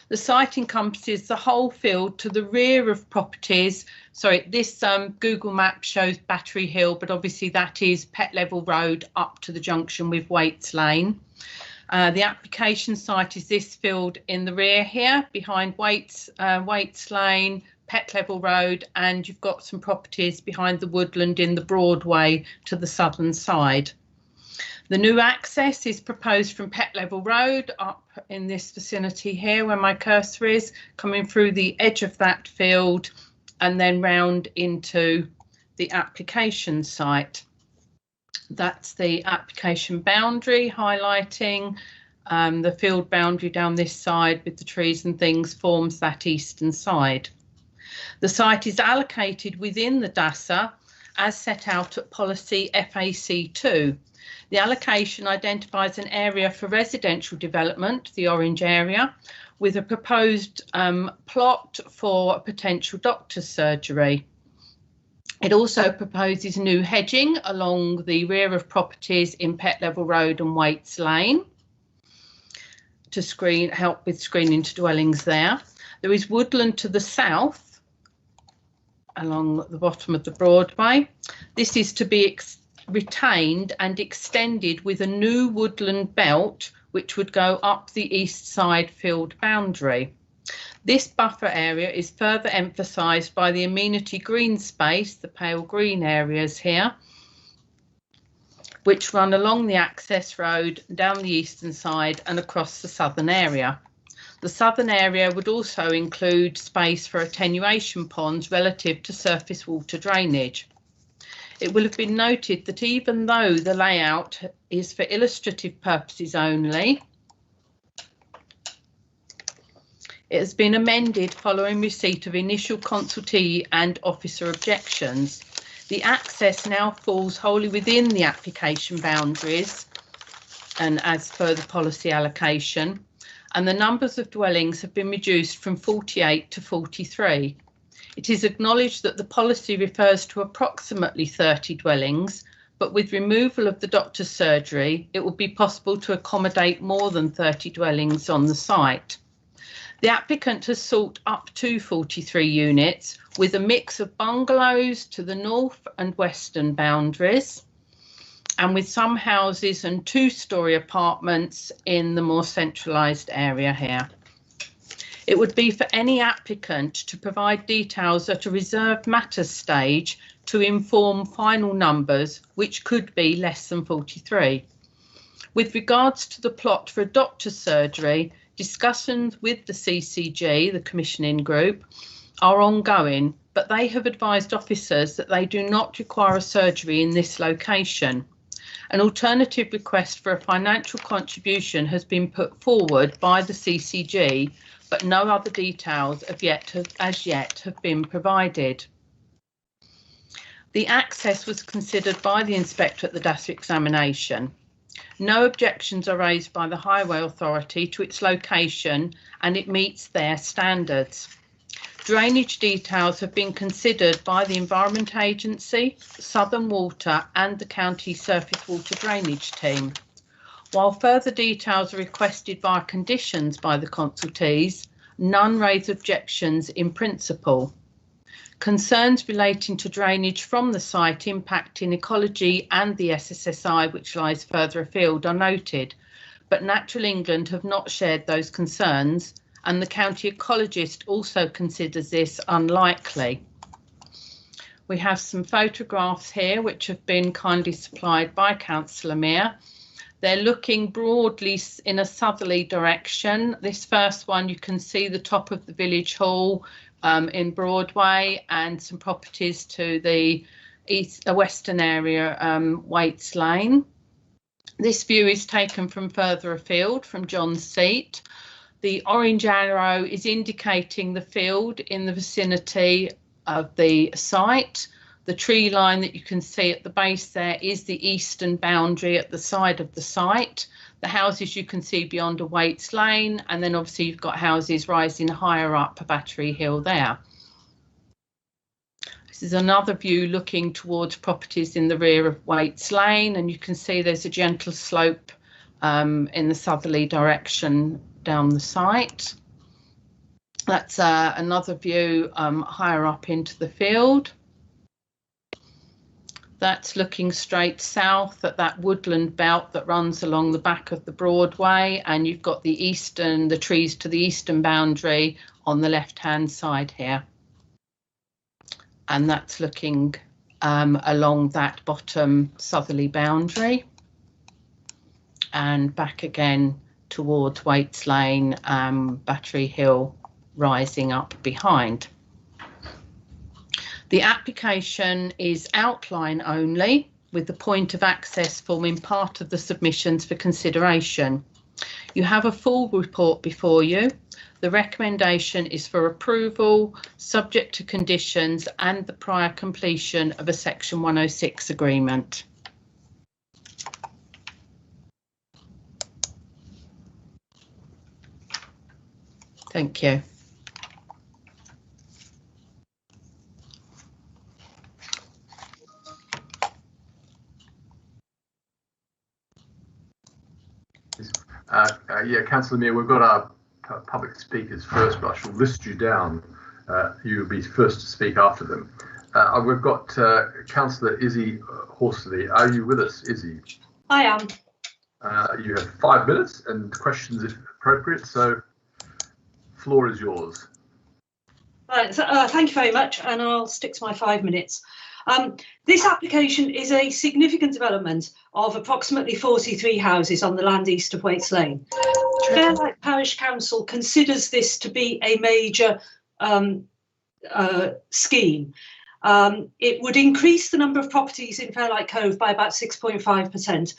Speaker 5: The site encompasses the whole field to the rear of properties. Sorry, this Google map shows Battery Hill, but obviously that is Pet Level Road up to the junction with Waits Lane. The application site is this field in the rear here, behind Waits Lane, Pet Level Road, and you've got some properties behind the woodland in the Broadway to the southern side. The new access is proposed from Pet Level Road up in this vicinity here where my cursor is, coming through the edge of that field and then round into the application site. That's the application boundary, highlighting the field boundary down this side with the trees and things forms that eastern side. The site is allocated within the DASA as set out at policy FAC2. The allocation identifies an area for residential development, the orange area, with a proposed plot for a potential doctor's surgery. It also proposes new hedging along the rear of properties in Pet Level Road and Waits Lane to help with screening to dwellings there. There is woodland to the south along the bottom of the Broadway. This is to be retained and extended with a new woodland belt which would go up the east side field boundary. This buffer area is further emphasised by the amenity green space, the pale green areas here, which run along the access road, down the eastern side and across the southern area. The southern area would also include space for attenuation ponds relative to surface water drainage. It will have been noted that even though the layout is for illustrative purposes only, it has been amended following receipt of initial consultee and officer objections. The access now falls wholly within the application boundaries and as per the policy allocation, and the numbers of dwellings have been reduced from 48 to 43. It is acknowledged that the policy refers to approximately 30 dwellings, but with removal of the doctor's surgery, it will be possible to accommodate more than 30 dwellings on the site. The applicant has sought up to 43 units with a mix of bungalows to the north and western boundaries, and with some houses and two-storey apartments in the more centralised area here. It would be for any applicant to provide details at a reserved matters stage to inform final numbers, which could be less than 43. With regards to the plot for a doctor's surgery, discussions with the CCG, the commissioning group, are ongoing, but they have advised officers that they do not require a surgery in this location. An alternative request for a financial contribution has been put forward by the CCG, but no other details as yet have been provided. The access was considered by the inspector at the DASA examination. No objections are raised by the Highway Authority to its location, and it meets their standards. Drainage details have been considered by the Environment Agency, Southern Water and the County Surface Water Drainage team. While further details are requested via conditions by the consultees, none raise objections in principle. Concerns relating to drainage from the site impacting ecology and the SSSI, which lies further afield, are noted, but Natural England have not shared those concerns, and the county ecologist also considers this unlikely. We have some photographs here which have been kindly supplied by Councillor Meir. They're looking broadly in a southerly direction. This first one, you can see the top of the village hall in Broadway and some properties to the western area, Waits Lane. This view is taken from further afield, from John's Seat. The orange arrow is indicating the field in the vicinity of the site. The tree line that you can see at the base there is the eastern boundary at the side of the site. The houses you can see beyond a Waits Lane, and then obviously you've got houses rising higher up Battery Hill there. This is another view looking towards properties in the rear of Waits Lane, and you can see there's a gentle slope in the southerly direction down the site. That's another view higher up into the field. That's looking straight south at that woodland belt that runs along the back of the Broadway, and you've got the trees to the eastern boundary on the left-hand side here. And that's looking along that bottom southerly boundary and back again towards Waits Lane, Battery Hill rising up behind. The application is outline only, with the point of access forming part of the submissions for consideration. You have a full report before you. The recommendation is for approval, subject to conditions and the prior completion of a Section 106 agreement. Thank you.
Speaker 1: Yeah, Councillor Meir, we've got our public speakers first, but I shall list you down. You'll be first to speak after them. We've got Councillor Izzy Horsley. Are you with us, Izzy?
Speaker 9: I am.
Speaker 1: You have 5 minutes and questions if appropriate, so floor is yours.
Speaker 9: Right, so, thank you very much, and I'll stick to my 5 minutes. This application is a significant development of approximately 43 houses on the land east of Waits Lane. Fairlight Parish Council considers this to be a major scheme. It would increase the number of properties in Fairlight Cove by about 6.5%.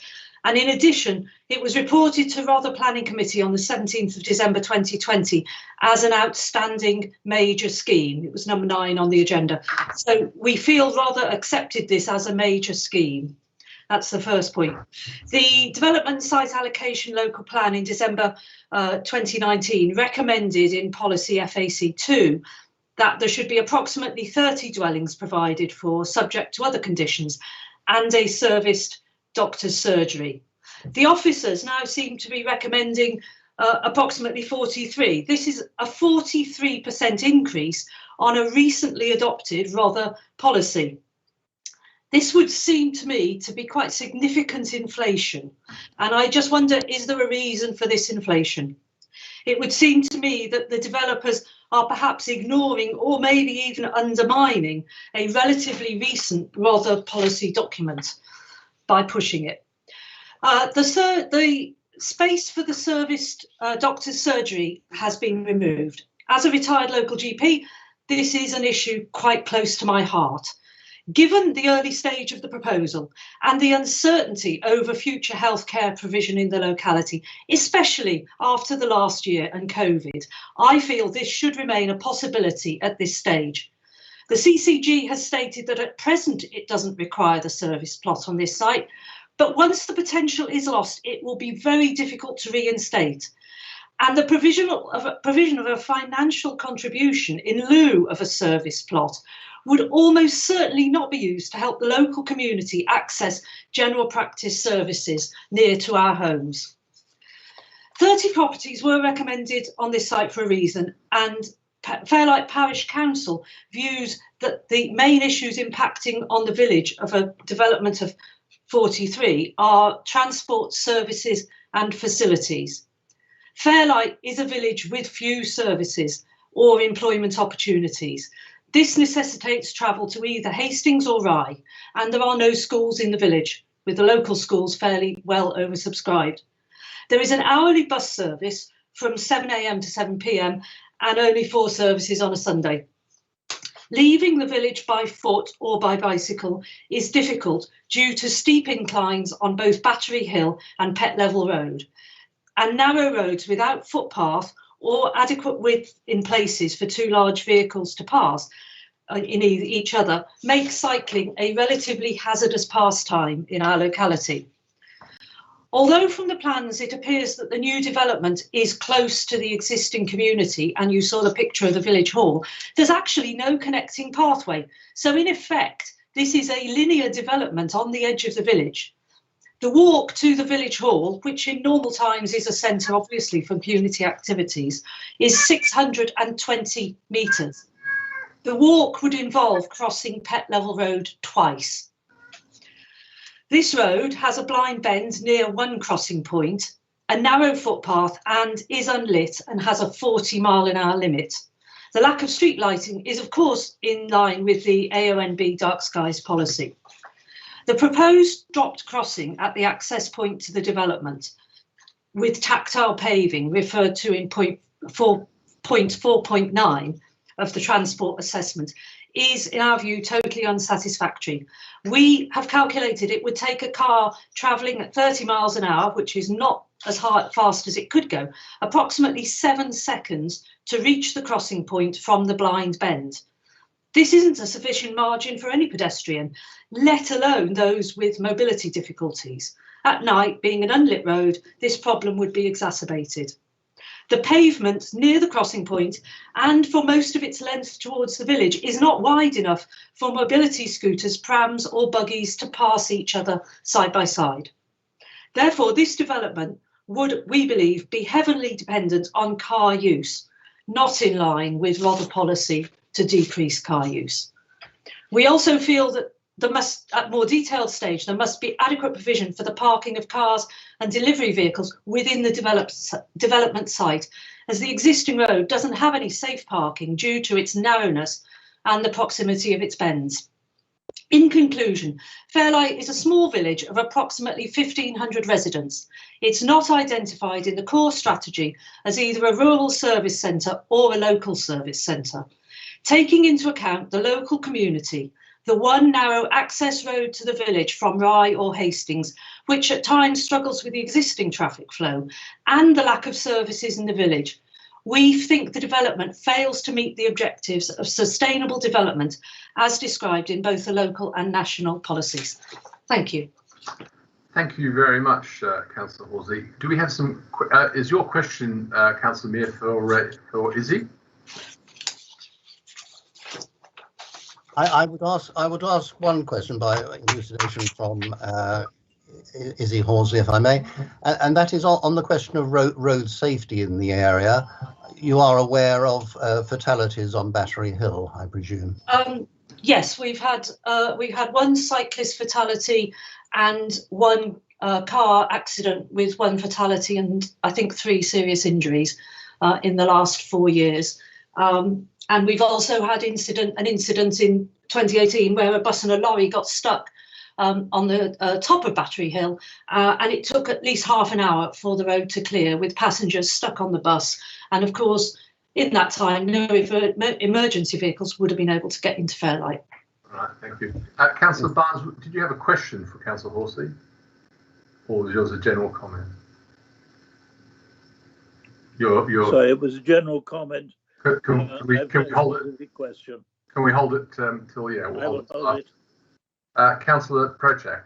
Speaker 9: And in addition, it was reported to Rother Planning Committee on the 17th of December 2020 as an outstanding major scheme. It was number 9 on the agenda. So we feel Rother accepted this as a major scheme. That's the first point. The Development Site Allocation Local Plan in December 2019 recommended in Policy FAC2 that there should be approximately 30 dwellings provided for, subject to other conditions, and a serviced doctor's surgery. The officers now seem to be recommending approximately 43. This is a 43% increase on a recently adopted Rother policy. This would seem to me to be quite significant inflation, and I just wonder, is there a reason for this inflation? It would seem to me that the developers are perhaps ignoring or maybe even undermining a relatively recent Rother policy document by pushing it. The space for the serviced doctor's surgery has been removed. As a retired local GP, this is an issue quite close to my heart. Given the early stage of the proposal and the uncertainty over future healthcare provision in the locality, especially after the last year and COVID, I feel this should remain a possibility at this stage. The CCG has stated that at present it doesn't require the service plot on this site, but once the potential is lost, it will be very difficult to reinstate. And the provision of a financial contribution in lieu of a service plot would almost certainly not be used to help the local community access general practice services near to our homes. 30 properties were recommended on this site for a reason, and Fairlight Parish Council views that the main issues impacting on the village of a development of 43 are transport services and facilities. Fairlight is a village with few services or employment opportunities. This necessitates travel to either Hastings or Rye, and there are no schools in the village, with the local schools fairly well oversubscribed. There is an hourly bus service from 7 AM to 7 PM and only 4 services on a Sunday. Leaving the village by foot or by bicycle is difficult due to steep inclines on both Battery Hill and Pet Level Road, and narrow roads without footpath or adequate width in places for 2 large vehicles to pass in each other make cycling a relatively hazardous pastime in our locality. Although from the plans it appears that the new development is close to the existing community, and you saw the picture of the village hall, there's actually no connecting pathway. So in effect, this is a linear development on the edge of the village. The walk to the village hall, which in normal times is a centre obviously for community activities, is 620 metres. The walk would involve crossing Pet Level Road twice. This road has a blind bend near one crossing point, a narrow footpath, and is unlit and has a 40-mile-an-hour limit. The lack of street lighting is of course in line with the AONB dark skies policy. The proposed dropped crossing at the access point to the development with tactile paving referred to in point 4.9 of the transport assessment is, in our view, totally unsatisfactory. We have calculated it would take a car travelling at 30 miles an hour, which is not as fast as it could go, approximately 7 seconds to reach the crossing point from the blind bend. This isn't a sufficient margin for any pedestrian, let alone those with mobility difficulties. At night, being an unlit road, this problem would be exacerbated. The pavement near the crossing point and for most of its length towards the village is not wide enough for mobility scooters, prams or buggies to pass each other side by side. Therefore, this development would, we believe, be heavily dependent on car use, not in line with Rother policy to decrease car use. We also feel that at more detailed stage, there must be adequate provision for the parking of cars and delivery vehicles within the development site, as the existing road doesn't have any safe parking due to its narrowness and the proximity of its bends. In conclusion, Fairlight is a small village of approximately 1,500 residents. It's not identified in the core strategy as either a rural service centre or a local service centre. Taking into account the local community, the one narrow access road to the village from Rye or Hastings, which at times struggles with the existing traffic flow, and the lack of services in the village, we think the development fails to meet the objectives of sustainable development as described in both the local and national policies. Thank you.
Speaker 1: Thank you very much, Councillor Horsey. Do we have some, is your question, Councillor Mayor, for Izzy?
Speaker 7: I would ask one question by elucidation from Izzy Horsley, if I may, and that is on the question of road safety in the area. You are aware of fatalities on Battery Hill, I presume?
Speaker 9: Yes, we've had one cyclist fatality and one car accident with 1 fatality and I think 3 serious injuries in the last 4 years. And we've also had an incident in 2018 where a bus and a lorry got stuck on the top of Battery Hill, and it took at least half an hour for the road to clear with passengers stuck on the bus. And of course, in that time, no emergency vehicles would have been able to get into Fairlight.
Speaker 1: All right, thank you. Councillor Barnes, did you have a question for Councillor Horsley? Or was yours a general comment?
Speaker 16: Sorry, it was a general comment.
Speaker 1: Can we hold it?
Speaker 16: Question.
Speaker 1: Can we hold it till, yeah, we'll hold it. Councillor Prochak.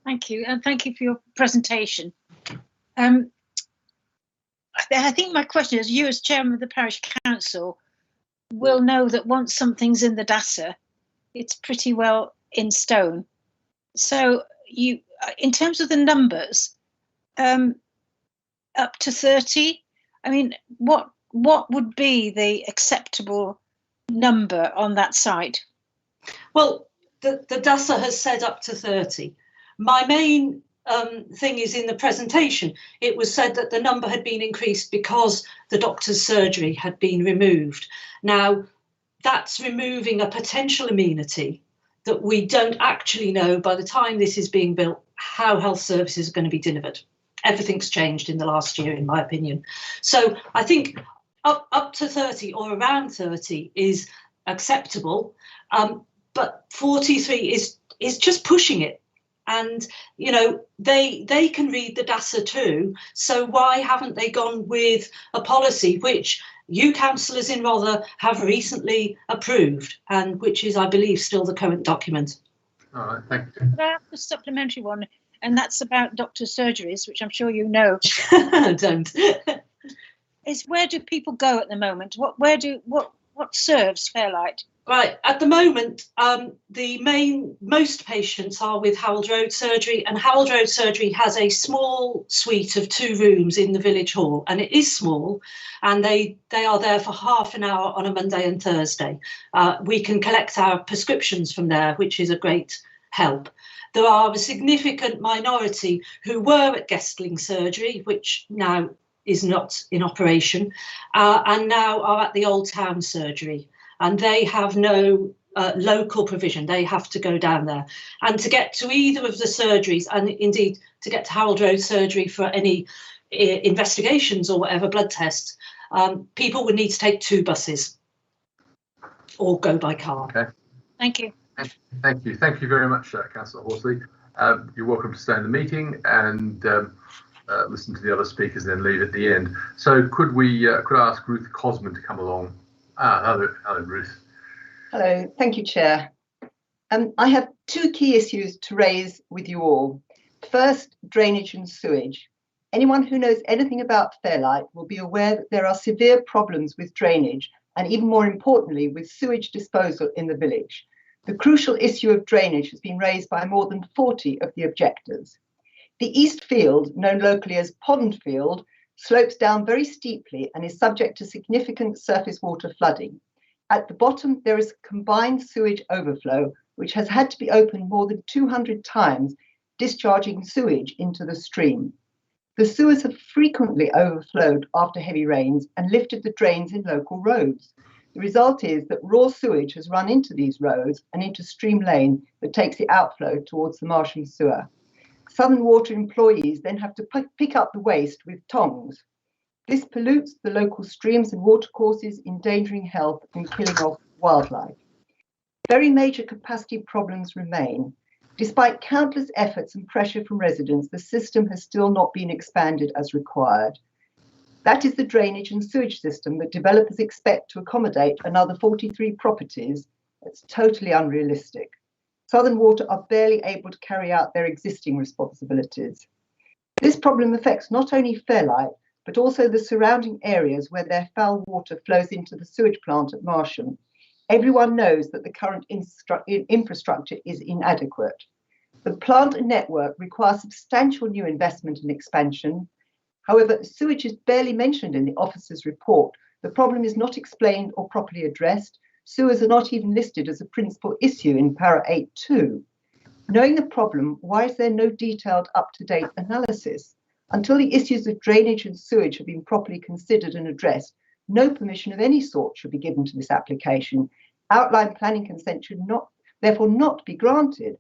Speaker 4: Thank you, and thank you for your presentation. I think my question is, you as chairman of the parish council will know that once something's in the data, it's pretty well in stone. So you, in terms of the numbers, up to 30, I mean, what would be the acceptable number on that site?
Speaker 9: Well, the DASA has said up to 30. My main thing is in the presentation, it was said that the number had been increased because the doctor's surgery had been removed. Now, that's removing a potential amenity that we don't actually know by the time this is being built how health services are going to be delivered. Everything's changed in the last year, in my opinion. So I think up to 30 or around 30 is acceptable, but 43 is just pushing it. And, you know, they can read the DASA too. So why haven't they gone with a policy which you councillors in Rother have recently approved, and which is, I believe, still the current document?
Speaker 1: All right, thank you.
Speaker 4: But I have a supplementary one, and that's about doctor's surgeries, which I'm sure you know.
Speaker 9: Don't.
Speaker 4: Is where do people go at the moment? What serves Fairlight?
Speaker 9: Right, at the moment, most patients are with Harold Road Surgery, and Harold Road Surgery has a small suite of 2 rooms in the village hall, and it is small, and they are there for half an hour on a Monday and Thursday. We can collect our prescriptions from there, which is a great help. There are a significant minority who were at Guestling Surgery, which now is not in operation, and now are at the Old Town Surgery. And they have no local provision. They have to go down there. And to get to either of the surgeries, and indeed to get to Harold Road Surgery for any investigations or whatever, blood tests, people would need to take 2 buses or go by car.
Speaker 1: Okay.
Speaker 4: Thank you.
Speaker 1: Thank you. Thank you very much, Councillor Horsley. You're welcome to stay in the meeting and listen to the other speakers, then leave at the end. So could I ask Ruth Cosman to come along? Hello, Ruth.
Speaker 10: Hello, thank you, Chair. I have 2 key issues to raise with you all. First, drainage and sewage. Anyone who knows anything about Fairlight will be aware that there are severe problems with drainage and, even more importantly, with sewage disposal in the village. The crucial issue of drainage has been raised by more than 40 of the objectors. The East Field, known locally as Pond Field, slopes down very steeply and is subject to significant surface water flooding. At the bottom, there is combined sewage overflow, which has had to be opened more than 200 times, discharging sewage into the stream. The sewers have frequently overflowed after heavy rains and lifted the drains in local roads. The result is that raw sewage has run into these roads and into Stream Lane that takes the outflow towards the Marsham sewer. Southern Water employees then have to pick up the waste with tongs. This pollutes the local streams and watercourses, endangering health and killing off wildlife. Very major capacity problems remain. Despite countless efforts and pressure from residents, the system has still not been expanded as required. That is the drainage and sewage system that developers expect to accommodate another 43 properties. It's totally unrealistic. Southern Water are barely able to carry out their existing responsibilities. This problem affects not only Fairlight, but also the surrounding areas where their foul water flows into the sewage plant at Marsham. Everyone knows that the current infrastructure is inadequate. The plant and network require substantial new investment and expansion. However, sewage is barely mentioned in the officer's report. The problem is not explained or properly addressed. Sewers are not even listed as a principal issue in Para 8.2. Knowing the problem, why is there no detailed up-to-date analysis? Until the issues of drainage and sewage have been properly considered and addressed, no permission of any sort should be given to this application. Outline planning consent should therefore not be granted.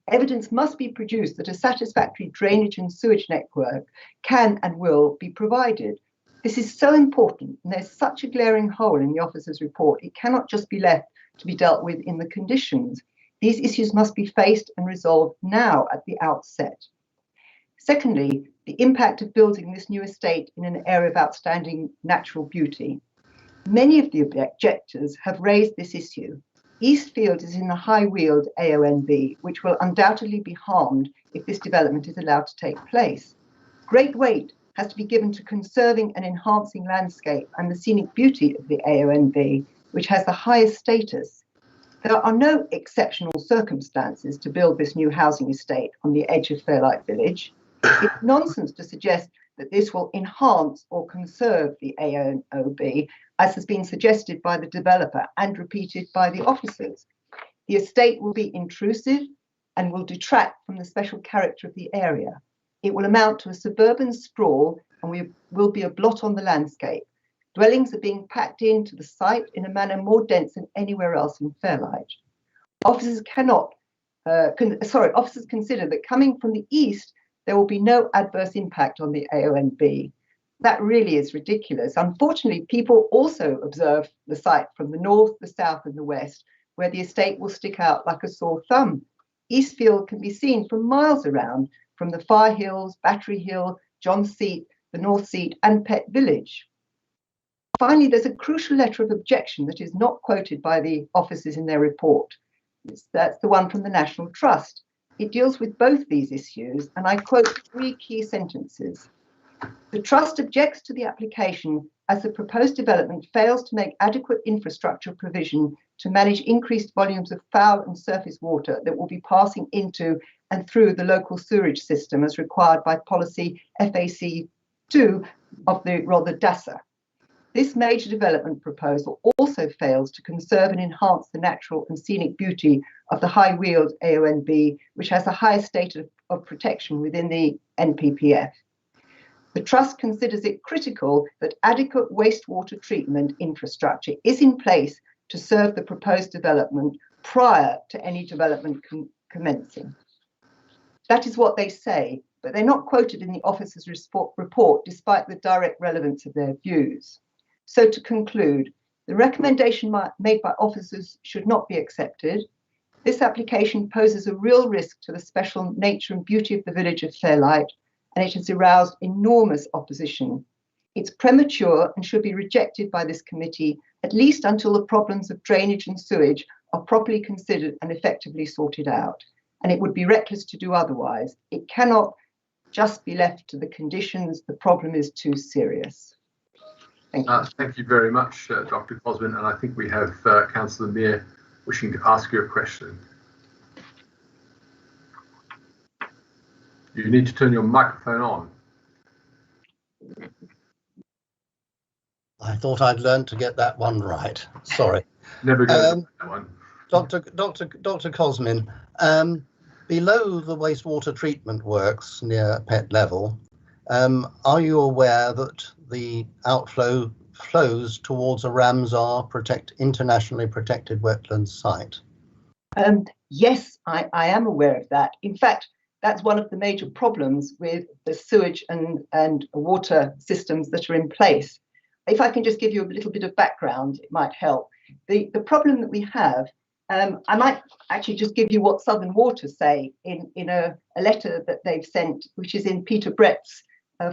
Speaker 10: Evidence must be produced that a satisfactory drainage and sewage network can and will be provided. This is so important, and there's such a glaring hole in the officer's report. It cannot just be left to be dealt with in the conditions. These issues must be faced and resolved now at the outset. Secondly, the impact of building this new estate in an area of outstanding natural beauty. Many of the objectors have raised this issue. Eastfield is in the High Weald AONB, which will undoubtedly be harmed if this development is allowed to take place. Great weight has to be given to conserving and enhancing landscape and the scenic beauty of the AONB, which has the highest status. There are no exceptional circumstances to build this new housing estate on the edge of Fairlight Village. It's nonsense to suggest that this will enhance or conserve the AONB, as has been suggested by the developer and repeated by the officers. The estate will be intrusive and will detract from the special character of the area. It will amount to a suburban sprawl and will be a blot on the landscape. Dwellings are being packed into the site in a manner more dense than anywhere else in Fairlight. Officers consider that coming from the east, there will be no adverse impact on the AONB. That really is ridiculous. Unfortunately, people also observe the site from the north, the south and the west, where the estate will stick out like a sore thumb. Eastfield can be seen from miles around, from the Fire Hills, Battery Hill, John Seat, the North Seat and Pett Village. Finally, there's a crucial letter of objection that is not quoted by the officers in their report. That's the one from the National Trust. It deals with both these issues, and I quote 3 key sentences. The Trust objects to the application as the proposed development fails to make adequate infrastructure provision to manage increased volumes of foul and surface water that will be passing into and through the local sewerage system as required by policy FAC2 of the DASA. This major development proposal also fails to conserve and enhance the natural and scenic beauty of the High Weald AONB, which has the highest state of protection within the NPPF. The Trust considers it critical that adequate wastewater treatment infrastructure is in place to serve the proposed development prior to any development commencing. That is what they say, but they're not quoted in the officer's report despite the direct relevance of their views. So to conclude, the recommendation made by officers should not be accepted. This application poses a real risk to the special nature and beauty of the village of Fairlight, and it has aroused enormous opposition. It's premature and should be rejected by this committee, at least until the problems of drainage and sewage are properly considered and effectively sorted out. And it would be reckless to do otherwise. It cannot just be left to the conditions. The problem is too serious. Thank you.
Speaker 1: Thank you very much, Dr. Cosman. And I think we have Councillor Meir wishing to ask you a question. You need to turn your microphone on.
Speaker 7: I thought I'd learned to get that one right. Sorry.
Speaker 1: Never go that one.
Speaker 7: Dr. Cosmin, below the wastewater treatment works near Pett level, are you aware that the outflow flows towards a Ramsar internationally protected wetlands site?
Speaker 10: Yes, I am aware of that. In fact, that's one of the major problems with the sewage and water systems that are in place. If I can just give you a little bit of background, it might help. The problem that we have, I might actually just give you what Southern Water say in a letter that they've sent, which is in Peter Brett's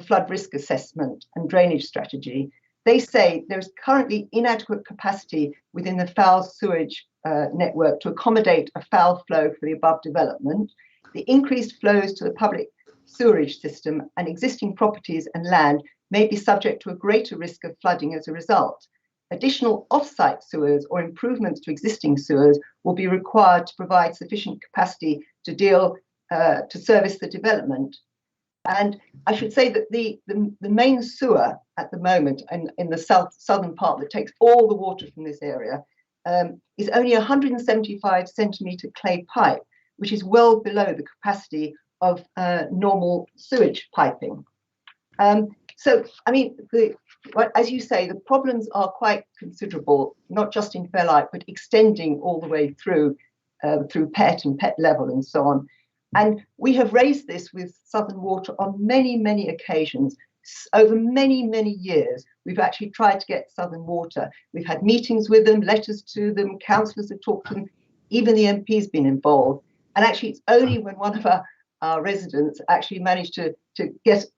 Speaker 10: flood risk assessment and drainage strategy. They say there's currently inadequate capacity within the foul sewage network to accommodate a foul flow for the above development. The increased flows to the public sewerage system and existing properties and land may be subject to a greater risk of flooding as a result. Additional off-site sewers or improvements to existing sewers will be required to provide sufficient capacity to service the development. And I should say that the main sewer at the moment in the southern part that takes all the water from this area is only a 175 centimetre clay pipe, which is well below the capacity of normal sewage piping. So, I mean, as you say, the problems are quite considerable, not just in Fairlight, but extending all the way through Pett and Pett level and so on. And we have raised this with Southern Water on many, many occasions. Over many, many years, we've actually tried to get Southern Water. We've had meetings with them, letters to them, councillors have talked to them, even the MP's been involved. And actually, it's only when one of our residents actually managed to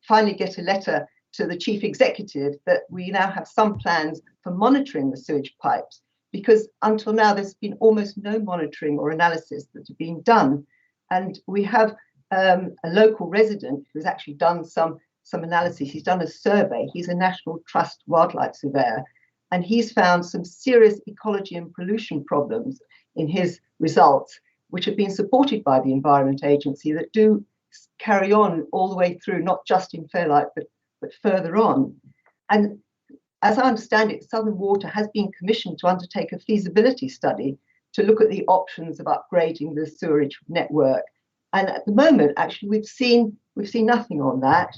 Speaker 10: finally get a letter to the chief executive that we now have some plans for monitoring the sewage pipes, because until now there's been almost no monitoring or analysis that have been done. And we have a local resident who's actually done some analysis. He's done a survey. He's a National Trust wildlife surveyor, and he's found some serious ecology and pollution problems in his results, which have been supported by the Environment Agency, that do carry on all the way through, not just in Fairlight, but further on. And as I understand it, Southern Water has been commissioned to undertake a feasibility study to look at the options of upgrading the sewerage network. And at the moment, actually, we've seen nothing on that.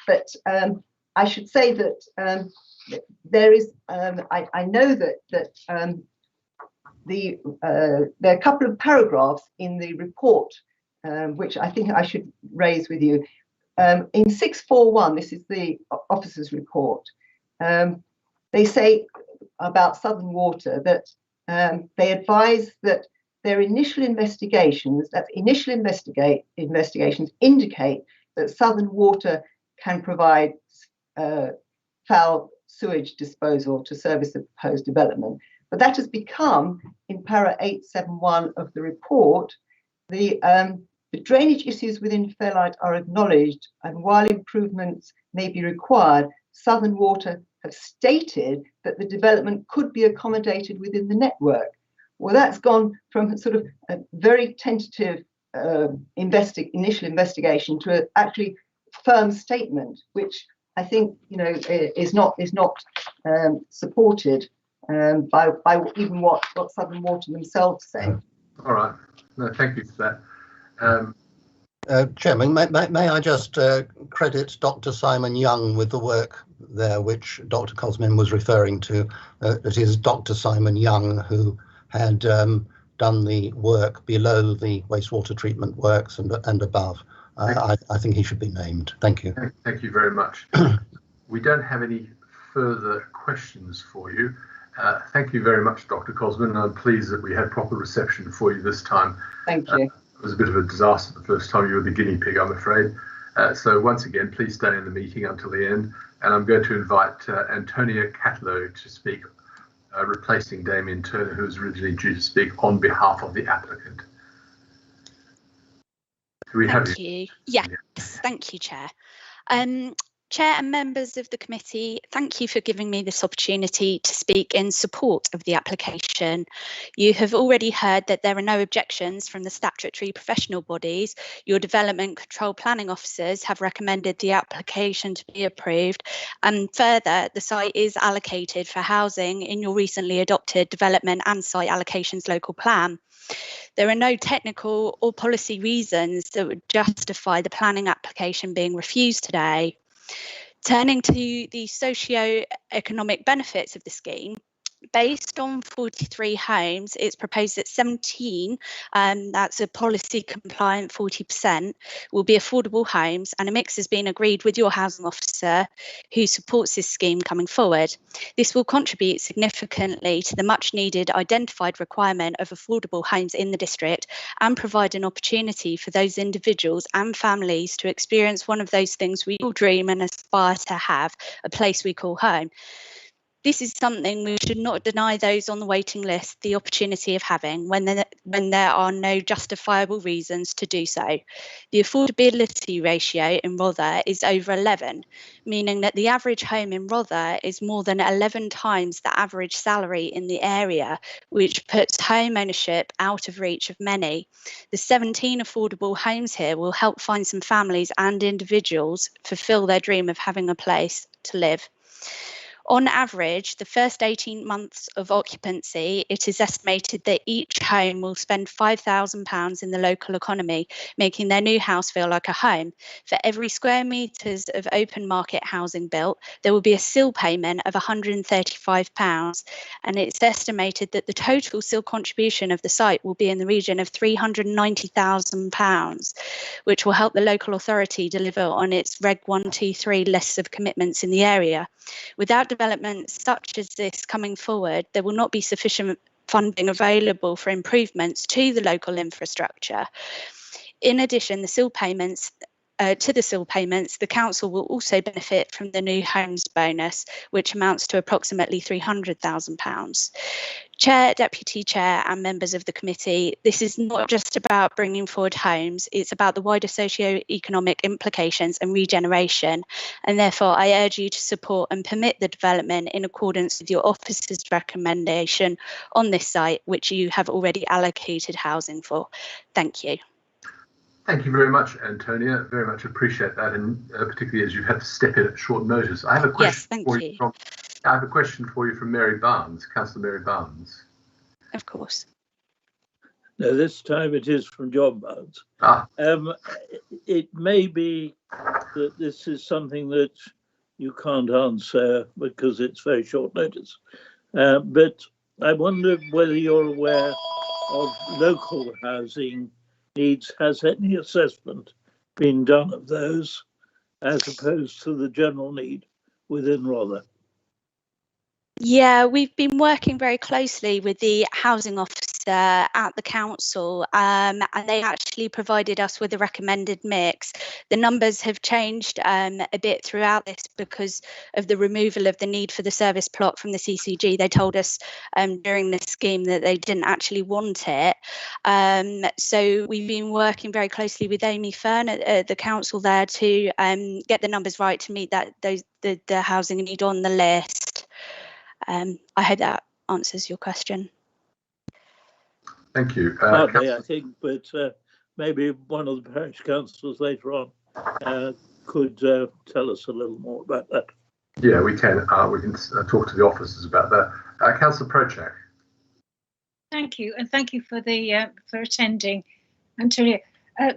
Speaker 10: But I should say that there is, I know that there are a couple of paragraphs in the report which I think I should raise with you. In 641, this is the officer's report, they say about Southern Water that they advise that their initial investigations, investigations indicate that Southern Water can provide foul sewage disposal to service the proposed development. But that has become, in para 871 of the report, the drainage issues within Fairlight are acknowledged, and while improvements may be required, Southern Water have stated that the development could be accommodated within the network. Well, that's gone from sort of a very tentative initial investigation to an actually firm statement, which I think is not supported by even what Southern Water themselves say.
Speaker 1: All right. No, thank you for that.
Speaker 7: Chairman, may I just credit Dr. Simon Young with the work there, which Dr. Cosmin was referring to. It is Dr. Simon Young who had done the work below the wastewater treatment works and above. I think he should be named. Thank you.
Speaker 1: Thank you very much. We don't have any further questions for you. Thank you very much, Dr. Cosmin. I'm pleased that we had proper reception for you this time.
Speaker 10: Thank you.
Speaker 1: It was a bit of a disaster the first time you were the guinea pig, I'm afraid. So once again, please stay in the meeting until the end. And I'm going to invite Antonia Catlow to speak, replacing Damien Turner, who was originally due to speak on behalf of the applicant.
Speaker 12: Thank you. Yes, thank you, Chair. Chair and members of the committee, thank you for giving me this opportunity to speak in support of the application. You have already heard that there are no objections from the statutory professional bodies. Your development control planning officers have recommended the application to be approved, and further, the site is allocated for housing in your recently adopted development and site allocations local plan. There are no technical or policy reasons that would justify the planning application being refused today. Turning to the socio-economic benefits of the scheme, based on 43 homes, it's proposed that 17, that's a policy compliant 40%, will be affordable homes, and a mix has been agreed with your housing officer who supports this scheme coming forward. This will contribute significantly to the much needed identified requirement of affordable homes in the district and provide an opportunity for those individuals and families to experience one of those things we all dream and aspire to have, a place we call home. This is something we should not deny those on the waiting list the opportunity of having when there are no justifiable reasons to do so. The affordability ratio in Rother is over 11, meaning that the average home in Rother is more than 11 times the average salary in the area, which puts home ownership out of reach of many. The 17 affordable homes here will help find some families and individuals fulfil their dream of having a place to live. On average, the first 18 months of occupancy, it is estimated that each home will spend £5,000 in the local economy, making their new house feel like a home. For every square metres of open market housing built, there will be a CIL payment of £135, and it's estimated that the total CIL contribution of the site will be in the region of £390,000, which will help the local authority deliver on its Reg 123 lists of commitments in the area. Without developments such as this coming forward, there will not be sufficient funding available for improvements to the local infrastructure. In addition, the CIL payments the council will also benefit from the new homes bonus, which amounts to approximately £300,000. Chair, Deputy Chair and members of the committee, this is not just about bringing forward homes, it's about the wider socio-economic implications and regeneration, and therefore I urge you to support and permit the development in accordance with your office's recommendation on this site, which you have already allocated housing for. Thank you.
Speaker 1: Thank you very much, Antonia. Very much appreciate that, and particularly as you had to step in at short notice. I have a question I have a question for you from Mary Barnes, Councillor Mary Barnes.
Speaker 12: Of course.
Speaker 16: No, this time it is from John Barnes. It may be that this is something that you can't answer because it's very short notice, but I wonder whether you're aware of local housing needs. Has any assessment been done of those as opposed to the general need within Rother?
Speaker 12: Yeah, we've been working very closely with the housing officer at the council, and they actually provided us with a recommended mix. The numbers have changed a bit throughout this because of the removal of the need for the service plot from the CCG. They told us during this scheme that they didn't actually want it. So we've been working very closely with Amy Fern at the council there to get the numbers right to meet the housing need on the list. I hope that answers your question.
Speaker 1: Thank you.
Speaker 16: Partly, I think, but maybe one of the parish councillors later on could tell us a little more about that.
Speaker 1: Yeah, we can. We can talk to the officers about that. Councillor Prochak.
Speaker 4: Thank you, and thank you for the for attending, Antonia.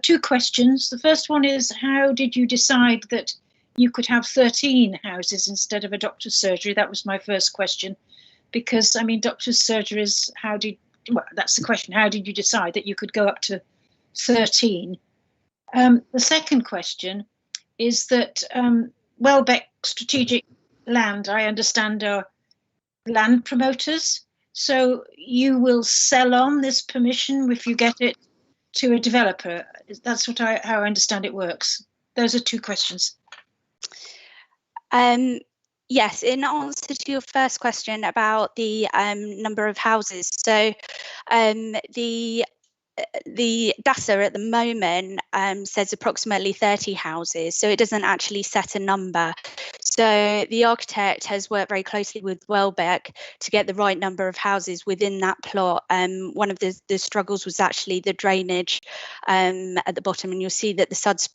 Speaker 4: Two questions. The first one is, how did you decide that you could have 13 houses instead of a doctor's surgery? That was my first question, because I mean, doctor's surgeries, well, that's the question. How did you decide that you could go up to 13? The second question is that Welbeck Strategic Land, I understand, are land promoters. So you will sell on this permission if you get it to a developer. That's how I understand it works. Those are two questions.
Speaker 12: Yes, in answer to your first question about the number of houses, so the DASA at the moment says approximately 30 houses, so it doesn't actually set a number. So the architect has worked very closely with Welbeck to get the right number of houses within that plot. One of the struggles was actually the drainage at the bottom, and you'll see that the Suds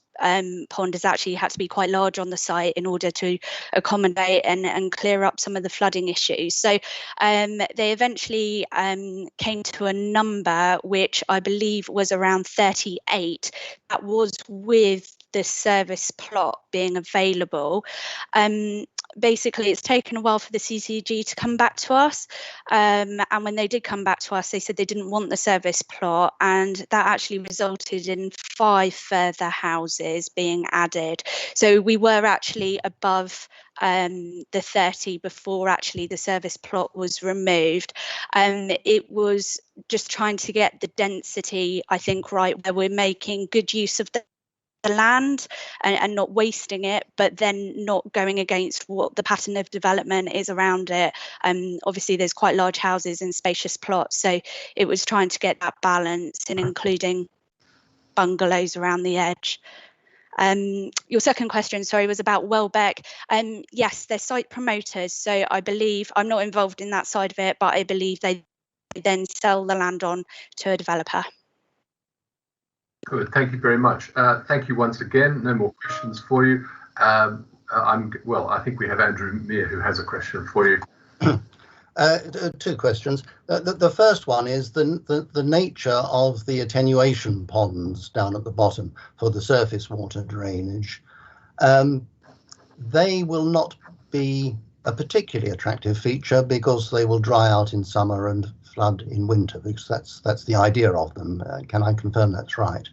Speaker 12: pond has actually had to be quite large on the site in order to accommodate and clear up some of the flooding issues. So they eventually came to a number which I believe was around 38. That was with the service plot being available. Basically, it's taken a while for the CCG to come back to us, and when they did come back to us, they said they didn't want the service plot, and that actually resulted in 5 further houses being added. So we were actually above the 30 before actually the service plot was removed. It was just trying to get the density, I think, right, where we're making good use of the land and not wasting it, but then not going against what the pattern of development is around it. Obviously there's quite large houses and spacious plots, so it was trying to get that balance and including bungalows around the edge. Your second question, sorry, was about Welbeck. Yes, they're site promoters, so I believe, I'm not involved in that side of it, but I believe they then sell the land on to a developer.
Speaker 1: Good, thank you very much. Thank you once again. No more questions for you. I think we have Andrew Meir who has a question for you.
Speaker 7: Two questions. The first one is the nature of the attenuation ponds down at the bottom for the surface water drainage. They will not be a particularly attractive feature because they will dry out in summer and flood in winter, because that's the idea of them. Can I confirm that's right?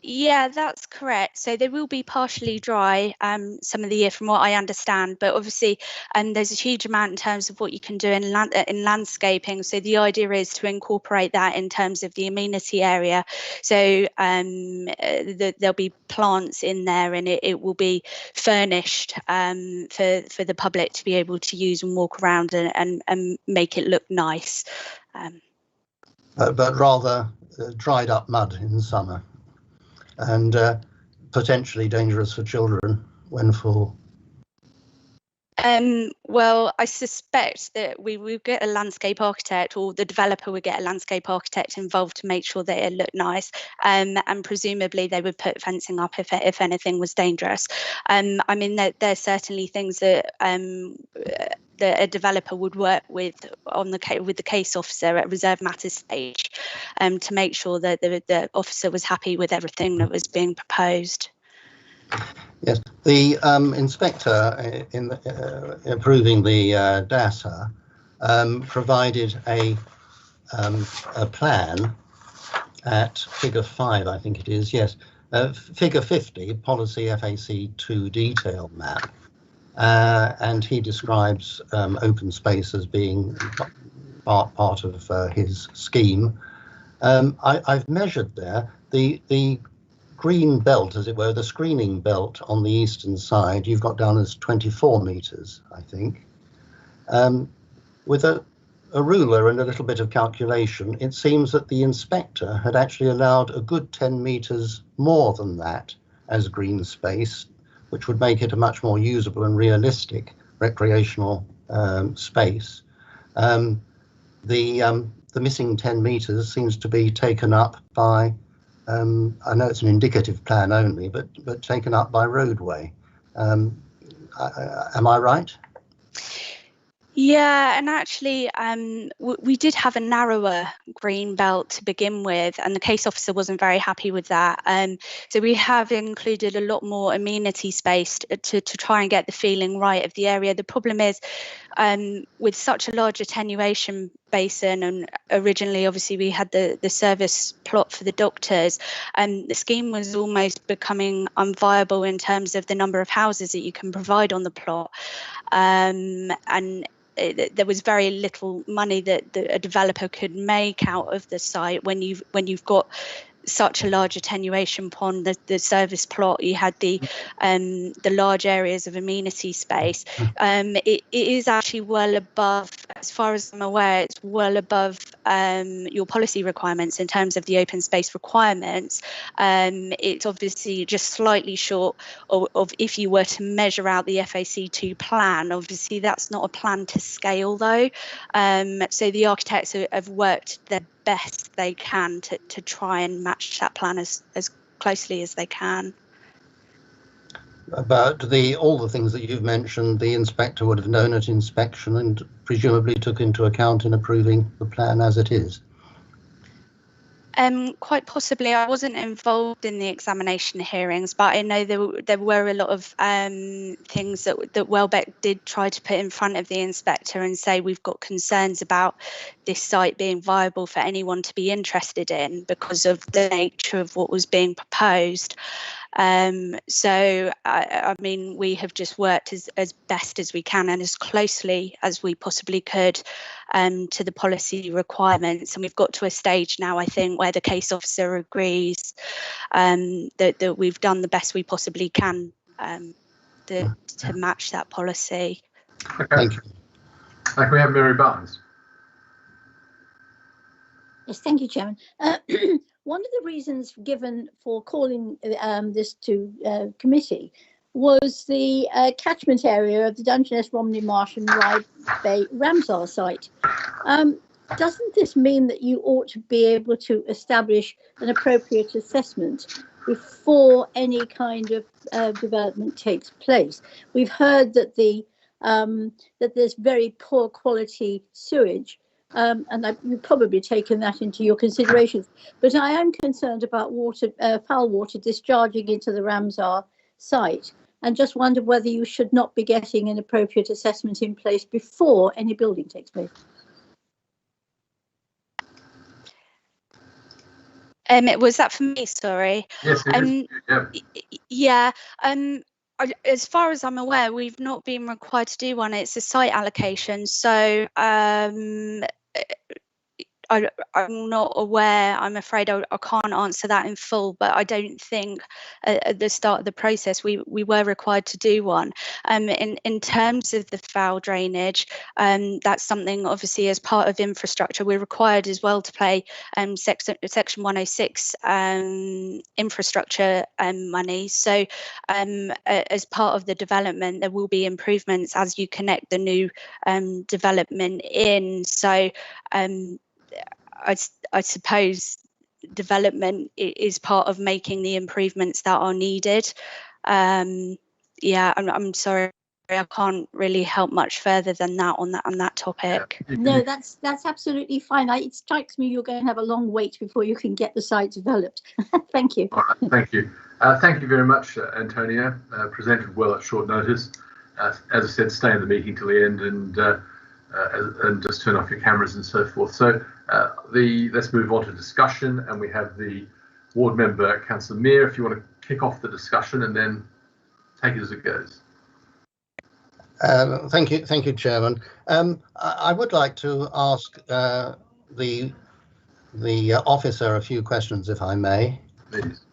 Speaker 12: Yeah, that's correct. So they will be partially dry some of the year from what I understand, but obviously there's a huge amount in terms of what you can do in landscaping. So the idea is to incorporate that in terms of the amenity area. So there'll be plants in there, and it will be furnished for the public to be able to use and walk around and make it look nice.
Speaker 7: But rather dried up mud in summer, and potentially dangerous for children when full.
Speaker 12: Well, I suspect that we will get a landscape architect, or the developer would get a landscape architect involved to make sure that it looked nice, and presumably they would put fencing up if anything was dangerous. I mean, there's certainly things that that a developer would work with with the case officer at reserve matters stage, to make sure that the officer was happy with everything that was being proposed.
Speaker 7: Yes, the inspector in approving the data provided a plan at figure 5, I think it is. Yes, figure 50, policy FAC2 detail map. And he describes open space as being part of his scheme. I've measured there the green belt, as it were, the screening belt on the eastern side. You've got down as 24 metres, I think. With a ruler and a little bit of calculation, it seems that the inspector had actually allowed a good 10 metres more than that as green space, which would make it a much more usable and realistic recreational space. The missing 10 metres seems to be taken up by, I know it's an indicative plan only, but taken up by roadway. Am I right?
Speaker 12: Yeah, and actually we did have a narrower green belt to begin with, and the case officer wasn't very happy with that. So we have included a lot more amenity space to try and get the feeling right of the area. The problem is with such a large attenuation basin, and originally obviously we had the service plot for the doctors, the scheme was almost becoming unviable in terms of the number of houses that you can provide on the plot, and there was very little money that a developer could make out of the site when you've got such a large attenuation pond, the service plot, you had the large areas of amenity space. It is actually well above, as far as I'm aware, it's well above your policy requirements in terms of the open space requirements. It's obviously just slightly short of if you were to measure out the FAC2 plan. Obviously, that's not a plan to scale though. So the architects have worked their best they can to try and match that plan as closely as they can.
Speaker 7: About all the things that you've mentioned, the inspector would have known at inspection and presumably took into account in approving the plan as it is.
Speaker 12: Quite possibly. I wasn't involved in the examination hearings, but I know there were a lot of things that Welbeck did try to put in front of the inspector and say we've got concerns about this site being viable for anyone to be interested in because of the nature of what was being proposed. So, I mean, we have just worked as best as we can and as closely as we possibly could to the policy requirements. And we've got to a stage now, I think, where the case officer agrees that we've done the best we possibly can to match that policy.
Speaker 1: Okay. Thank you. Can we have Mary Barnes?
Speaker 11: Yes, thank you, Chairman. One of the reasons given for calling this to committee was the catchment area of the Dungeness, Romney Marsh and Rye Bay Ramsar site. Doesn't this mean that you ought to be able to establish an appropriate assessment before any kind of development takes place. We've heard that that there's very poor quality sewage, and you've probably taken that into your considerations. But I am concerned about foul water discharging into the Ramsar site, and just wonder whether you should not be getting an appropriate assessment in place before any building takes place.
Speaker 12: Was that for me? Sorry.
Speaker 1: Yes, it is.
Speaker 12: Yeah. As far as I'm aware, we've not been required to do one. It's a site allocation, so I'm not aware. I'm afraid I can't answer that in full, but I don't think at the start of the process we were required to do one. In terms of the foul drainage, that's something obviously as part of infrastructure we're required as well to pay section 106 infrastructure money. So as part of the development, there will be improvements as you connect the new development in. So I suppose development is part of making the improvements that are needed. Yeah, I'm sorry, I can't really help much further than that on that topic.
Speaker 11: No, that's absolutely fine. It strikes me you're going to have a long wait before you can get the site developed. Thank you.
Speaker 1: All right, thank you. Thank you very much, Antonia. Presented well at short notice. As I said, stay in the meeting till the end and just turn off your cameras and so forth. So let's move on to discussion, and we have the ward member, Councillor Meir, if you want to kick off the discussion and then take it as it goes.
Speaker 7: Thank you, Chairman. I would like to ask the officer a few questions, if I may.
Speaker 1: Please.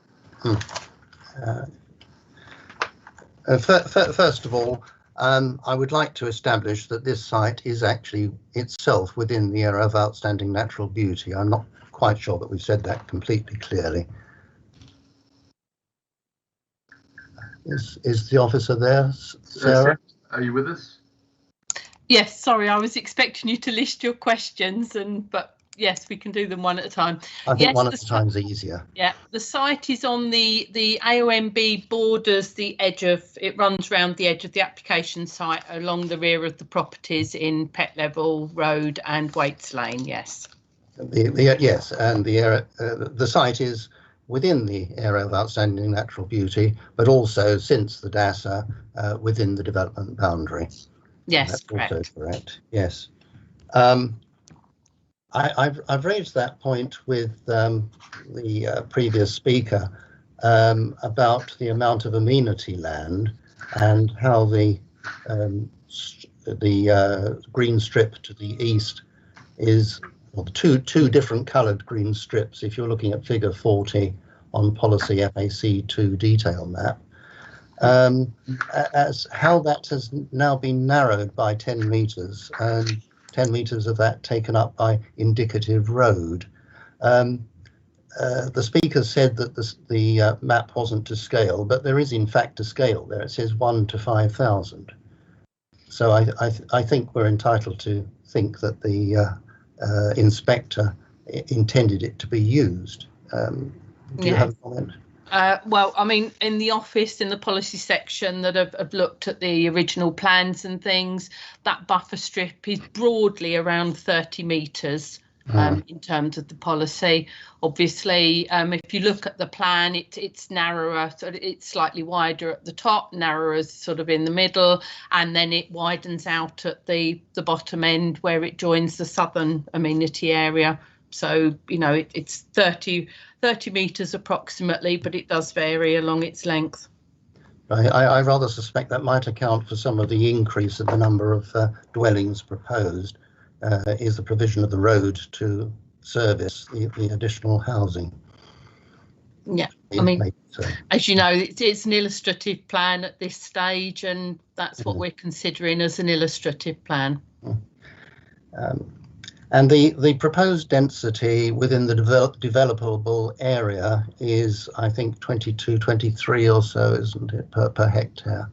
Speaker 7: First of all, I would like to establish that this site is actually itself within the area of outstanding natural beauty. I'm not quite sure that we've said that completely clearly. Is the officer there, Sarah?
Speaker 1: Are you with us?
Speaker 5: Yes, sorry, I was expecting you to list your questions, but yes, we can do them one at a time.
Speaker 7: I think one at a time is easier.
Speaker 5: Yeah, the site is on the AONB borders the edge of, it runs around the edge of the application site along the rear of the properties in Pet Level Road and Waits Lane, yes.
Speaker 7: Yes, and the area, the site is within the area of outstanding natural beauty, but also since the DASA within the development boundary.
Speaker 5: Yes,
Speaker 7: that's
Speaker 5: correct.
Speaker 7: Also correct. Yes. I've raised that point with the previous speaker about the amount of amenity land and how the green strip to the east is two different coloured green strips. If you're looking at figure 40 on policy FAC2 detail map, as how that has now been narrowed by 10 metres and 10 metres of that taken up by indicative road. The speaker said that the map wasn't to scale, but there is in fact a scale there. It says 1 to 5,000. So I think we're entitled to think that the inspector intended it to be used. Do you have a comment?
Speaker 5: Well, I mean, in the office, in the policy section that have looked at the original plans and things, that buffer strip is broadly around 30 metres in terms of the policy. Obviously, if you look at the plan, it's narrower, so it's slightly wider at the top, narrower sort of in the middle, and then it widens out at the bottom end where it joins the southern amenity area. So, you know, it's 30 metres approximately, but it does vary along its length.
Speaker 7: I rather suspect that might account for some of the increase in the number of dwellings proposed, is the provision of the road to service the additional housing.
Speaker 5: Yeah, I mean, as you know, it's an illustrative plan at this stage, and that's what we're considering as an illustrative plan.
Speaker 7: And the proposed density within the developable area is, I think, 22, 23 or so, isn't it, per hectare?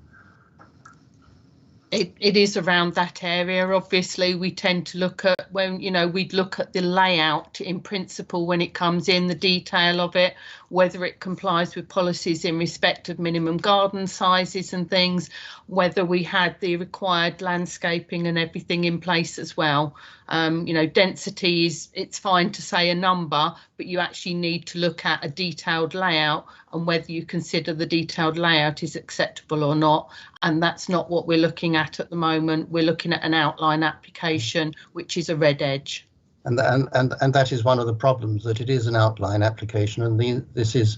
Speaker 5: It is around that area. Obviously, we tend to look at we'd look at the layout in principle when it comes in, the detail of it, whether it complies with policies in respect of minimum garden sizes and things, whether we had the required landscaping and everything in place as well. Density it's fine to say a number, but you actually need to look at a detailed layout and whether you consider the detailed layout is acceptable or not. And that's not what we're looking at the moment. We're looking at an outline application, which is a red edge.
Speaker 7: And that is one of the problems, that it is an outline application, and this is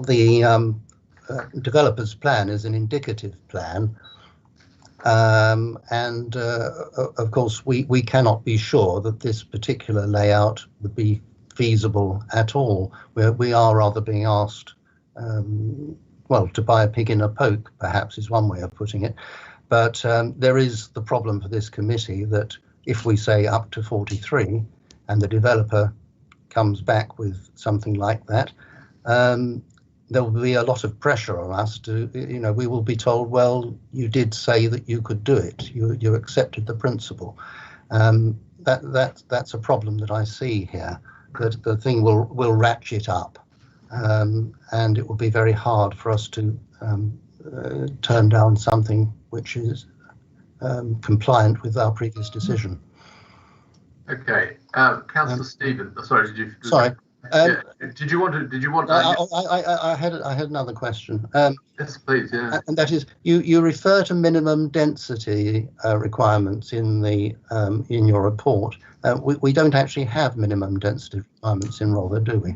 Speaker 7: the developer's plan is an indicative plan. Of course, we cannot be sure that this particular layout would be feasible at all. We are rather being asked, well, to buy a pig in a poke, perhaps, is one way of putting it. But there is the problem for this committee that if we say up to 43 and the developer comes back with something like that, there will be a lot of pressure on us to, we will be told, well, you did say that you could do it. You accepted the principle. That's a problem that I see here, that the thing will ratchet up. And it will be very hard for us to turn down something which is compliant with our previous decision.
Speaker 1: Okay, Councillor Stephen. Sorry, did you?
Speaker 7: Sorry.
Speaker 1: Did you want?
Speaker 7: I had another question.
Speaker 1: Yes, please. Yeah.
Speaker 7: And that is, you refer to minimum density requirements in your report. We don't actually have minimum density requirements in Rother, do we?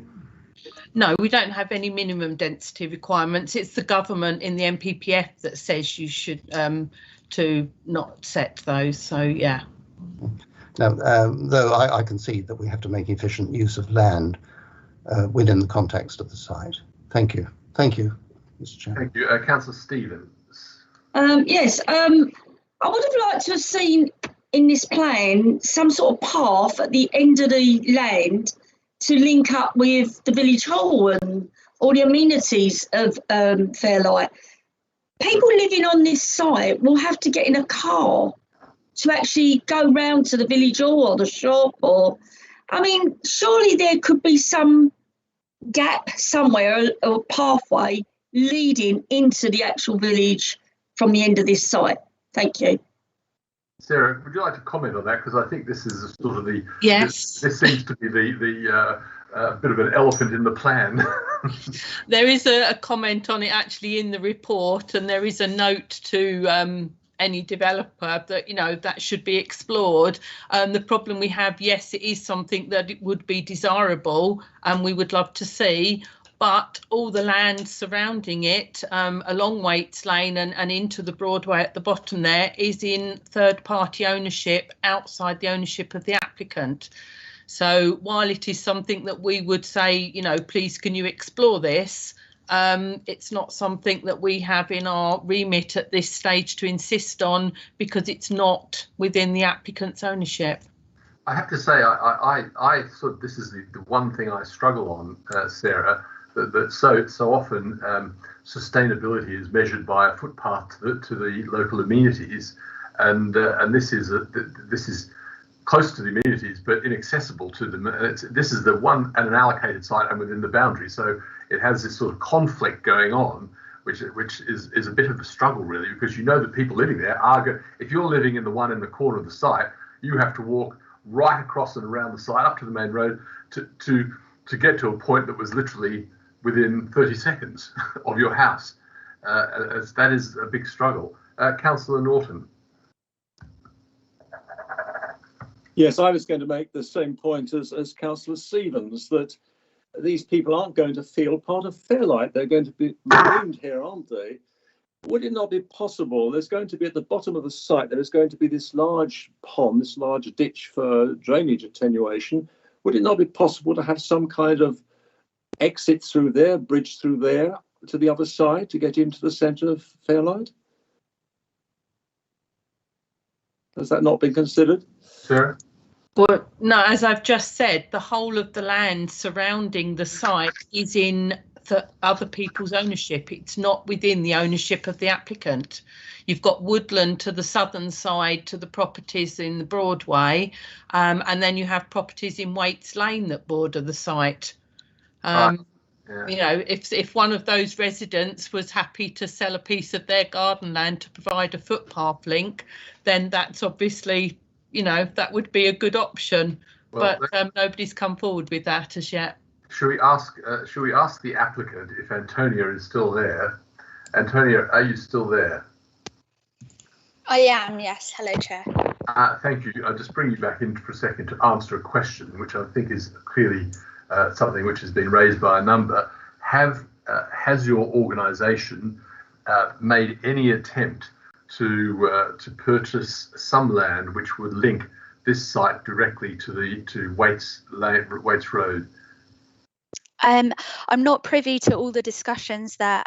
Speaker 5: No, we don't have any minimum density requirements. It's the government in the NPPF that says you should to not set those. So yeah.
Speaker 7: Now, though I can see that we have to make efficient use of land within the context of the site. Thank you. Thank you, Mr. Chair.
Speaker 1: Thank you. Councillor Stevens.
Speaker 2: Yes, I would have liked to have seen in this plan some sort of path at the end of the land to link up with the village hall and all the amenities of Fairlight. People living on this site will have to get in a car to actually go round to the village hall or the shop, or, I mean, surely there could be some gap somewhere, or pathway leading into the actual village from the end of this site. Thank you.
Speaker 1: Sarah, would you like to comment on that? Because I think this is sort of the
Speaker 5: yes.
Speaker 1: This seems to be the bit of an elephant in the plan.
Speaker 5: There is a comment on it actually in the report, and there is a note to any developer that that should be explored. The problem we have, yes, it is something that it would be desirable and we would love to see, but all the land surrounding it along Waits Lane and into the Broadway at the bottom there is in third-party ownership outside the ownership of the applicant. So while it is something that we would say, please can you explore this, it's not something that we have in our remit at this stage to insist on, because it's not within the applicant's ownership.
Speaker 1: I have to say, I thought this is the one thing I struggle on, Sarah, that so often sustainability is measured by a footpath to the local amenities, and this is close to the amenities but inaccessible to them. This is the one at an allocated site and within the boundary, so it has this sort of conflict going on, which is a bit of a struggle really, because that people living there are, if you're living in the one in the corner of the site, you have to walk right across and around the site up to the main road to get to a point that was literally within 30 seconds of your house. That is a big struggle. Councillor Norton.
Speaker 18: Yes, I was going to make the same point as Councillor Stevens, that these people aren't going to feel part of Fairlight. They're going to be marooned here, aren't they? Would it not be possible, there's going to be at the bottom of the site, there is going to be this large pond, this large ditch for drainage attenuation. Would it not be possible to have some kind of exit through there, bridge through there to the other side to get into the centre of Fairlight? Has that not been considered?
Speaker 1: Sarah?
Speaker 5: Well, no, as I've just said, the whole of the land surrounding the site is in other people's ownership. It's not within the ownership of the applicant. You've got woodland to the southern side to the properties in the Broadway, and then you have properties in Waits Lane that border the site. You know, if one of those residents was happy to sell a piece of their garden land to provide a footpath link, then that's obviously, you know, that would be a good option. Well, but nobody's come forward with that as yet.
Speaker 1: Should we ask the applicant if Antonia is still there? Antonia, are you still there?
Speaker 12: I am, yes. Hello, Chair.
Speaker 1: Thank you. I'll just bring you back in for a second to answer a question, which I think is clearly something which has been raised by a number. Has your organisation made any attempt to purchase some land which would link this site directly to Waits Road?
Speaker 12: I'm not privy to all the discussions that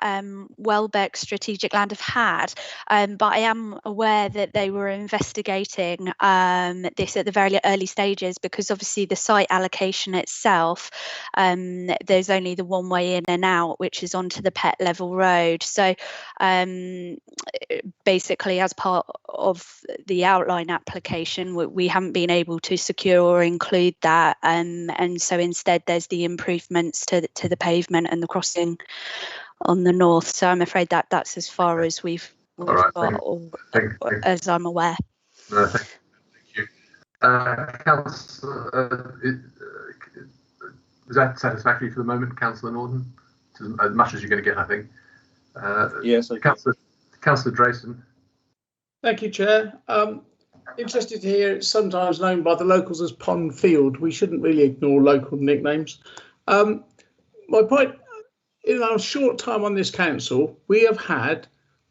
Speaker 12: Welbeck Strategic Land have had, but I am aware that they were investigating this at the very early stages, because obviously the site allocation itself, there's only the one way in and out, which is onto the Pet Level Road. So basically, as part of the outline application, we haven't been able to secure or include that, and so instead there's the improvements to the pavement and the crossing on the north. So I'm afraid that that's as far as we've got, as I'm aware.
Speaker 1: No, thank you. Councillor, is that satisfactory for the moment, Councillor Norton? As much as you're going to get, I think.
Speaker 18: Yes.
Speaker 1: Councillor Drayson.
Speaker 13: Thank you, Chair. Interested to hear it's sometimes known by the locals as Pond Field. We shouldn't really ignore local nicknames. My point, in our short time on this council, we have had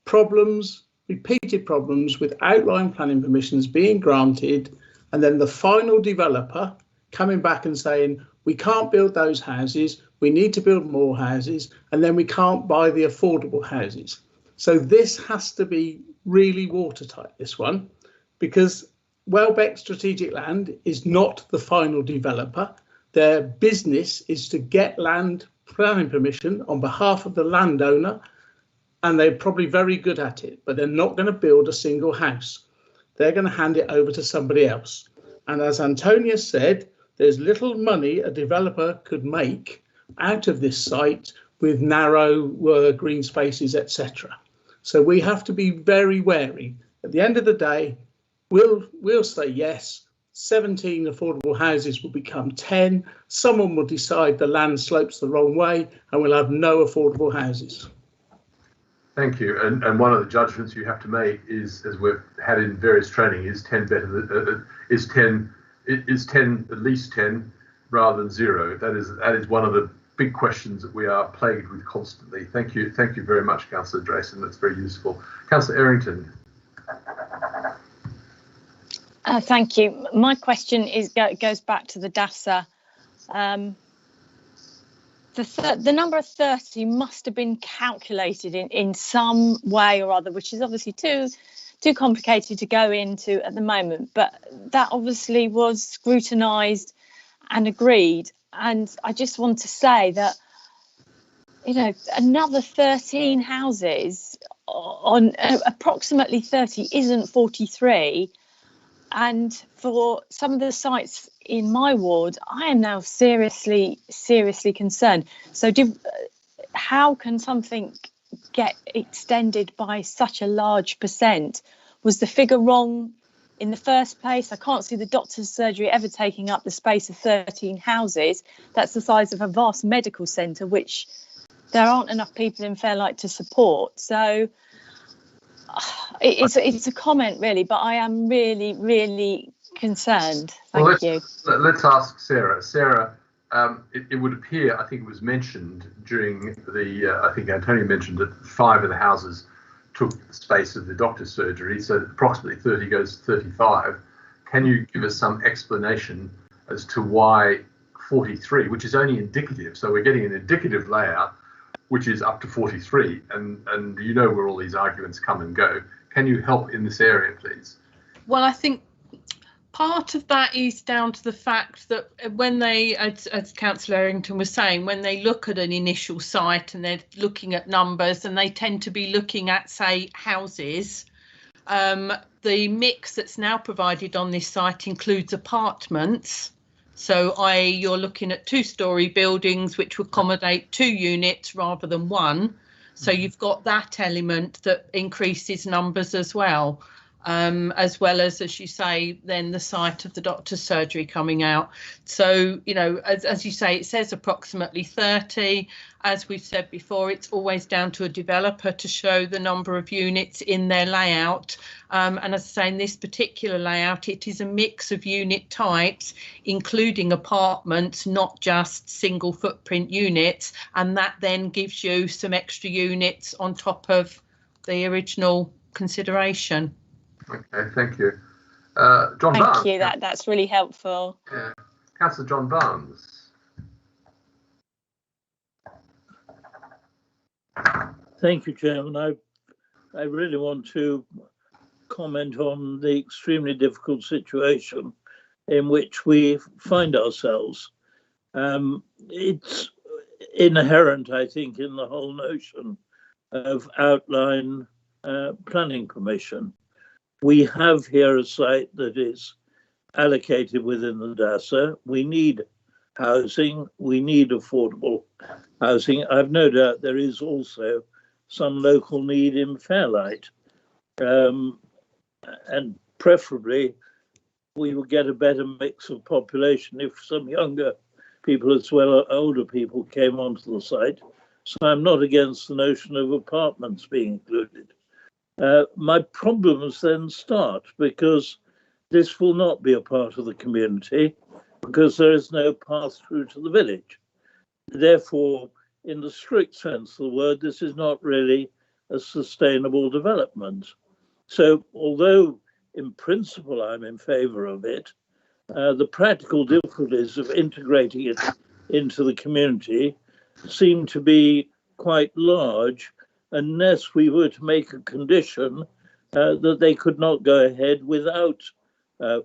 Speaker 13: problems, repeated problems with outline planning permissions being granted, and then the final developer coming back and saying, we can't build those houses, we need to build more houses, and then we can't buy the affordable houses. So this has to be really watertight, this one, because Welbeck Strategic Land is not the final developer. Their business is to get land planning permission on behalf of the landowner, and they're probably very good at it, but they're not going to build a single house. They're going to hand it over to somebody else. And as Antonia said, there's little money a developer could make out of this site with narrow green spaces, etc. So we have to be very wary. At the end of the day, we'll say yes. 17 affordable houses will become 10. Someone will decide the land slopes the wrong way, and we'll have no affordable houses.
Speaker 1: Thank you. And one of the judgments you have to make is, as we've had in various training, is 10 better than is 10 at least 10 rather than 0. That is one of the big questions that we are plagued with constantly. Thank you very much, Councillor Drayson. That's very useful. Councillor Errington.
Speaker 17: Thank you. My question goes back to the DASA. The number of 30 must have been calculated in some way or other, which is obviously too complicated to go into at the moment. But that obviously was scrutinised and agreed. And I just want to say that, you know, another 13 houses on approximately 30 isn't 43. And for some of the sites in my ward, I am now seriously concerned. So how can something get extended by such a large percent? Was the figure wrong in the first place? I can't see the doctor's surgery ever taking up the space of 13 houses. That's the size of a vast medical centre, which there aren't enough people in Fairlight to support. So it's a comment really, but I am really concerned. Thank you.
Speaker 1: Let's ask Sarah. Sarah, it would appear, I think it was mentioned during the, I think Antonia mentioned that 5 of the houses took the space of the doctor's surgery, so approximately 30 goes to 35. Can you give us some explanation as to why 43, which is only indicative, so we're getting an indicative layout, which is up to 43, and you know where all these arguments come and go. Can you help in this area, please?
Speaker 5: Well, I think Part of that is down to the fact that when they, as Councillor Errington was saying, when they look at an initial site and they're looking at numbers, and they tend to be looking at, say, houses, the mix that's now provided on this site includes apartments. So i.e. you're looking at 2-storey buildings which would accommodate 2 units rather than 1. So you've got that element that increases numbers as well as you say, then the site of the doctor's surgery coming out. So, you know, as you say, it says approximately 30. As we've said before, it's always down to a developer to show the number of units in their layout. And as I say, in this particular layout, it is a mix of unit types, including apartments, not just single footprint units. And that then gives you some extra units on top of the original consideration.
Speaker 1: Okay, thank you. John Barnes.
Speaker 17: Thank you, that's really helpful.
Speaker 1: Yeah. Councillor John Barnes.
Speaker 16: Thank you, Chairman. I really want to comment on the extremely difficult situation in which we find ourselves. It's inherent, I think, in the whole notion of outline planning permission. We have here a site that is allocated within the DASA. We need housing, we need affordable housing. I've no doubt there is also some local need in Fairlight. And preferably, we would get a better mix of population if some younger people as well as older people came onto the site. So I'm not against the notion of apartments being included. My problems then start because this will not be a part of the community because there is no path through to the village. Therefore, in the strict sense of the word, this is not really a sustainable development. So although in principle I'm in favour of it, the practical difficulties of integrating it into the community seem to be quite large unless we were to make a condition that they could not go ahead without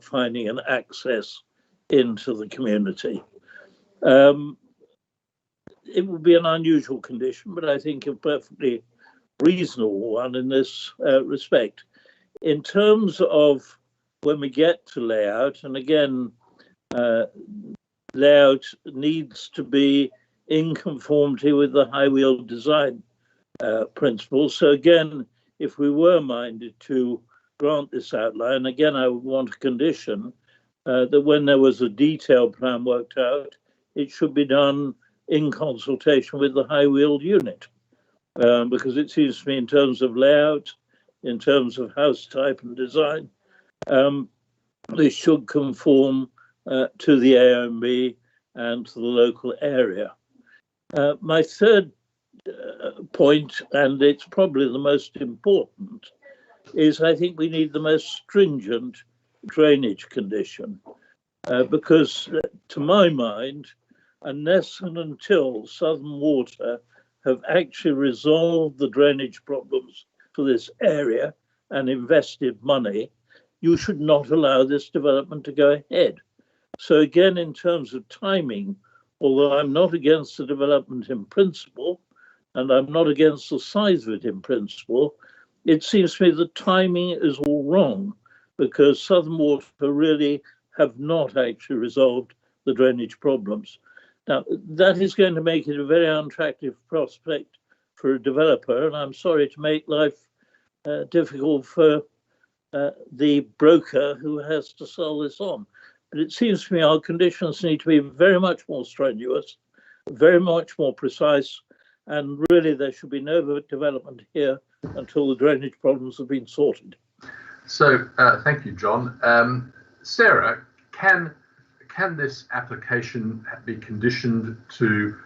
Speaker 16: finding an access into the community. It would be an unusual condition, but I think a perfectly reasonable one in this respect. In terms of when we get to layout, and again, layout needs to be in conformity with the high wheel design principles. So again, if we were minded to grant this outline, again, I would want a condition that when there was a detailed plan worked out, it should be done in consultation with the high wheeled unit. Because it seems to me in terms of layout, in terms of house type and design, this should conform to the AONB and to the local area. My third point, and it's probably the most important, is I think we need the most stringent drainage condition because to my mind, unless and until Southern Water have actually resolved the drainage problems for this area and invested money, you should not allow this development to go ahead. So again, in terms of timing, although I'm not against the development in principle, and I'm not against the size of it in principle, it seems to me the timing is all wrong because Southern Water really have not actually resolved the drainage problems. Now, that is going to make it a very unattractive prospect for a developer, and I'm sorry to make life difficult for the broker who has to sell this on. But it seems to me our conditions need to be very much more strenuous, very much more precise, and really there should be no development here until the drainage problems have been sorted.
Speaker 1: So thank you, John. Sarah, can this application be conditioned to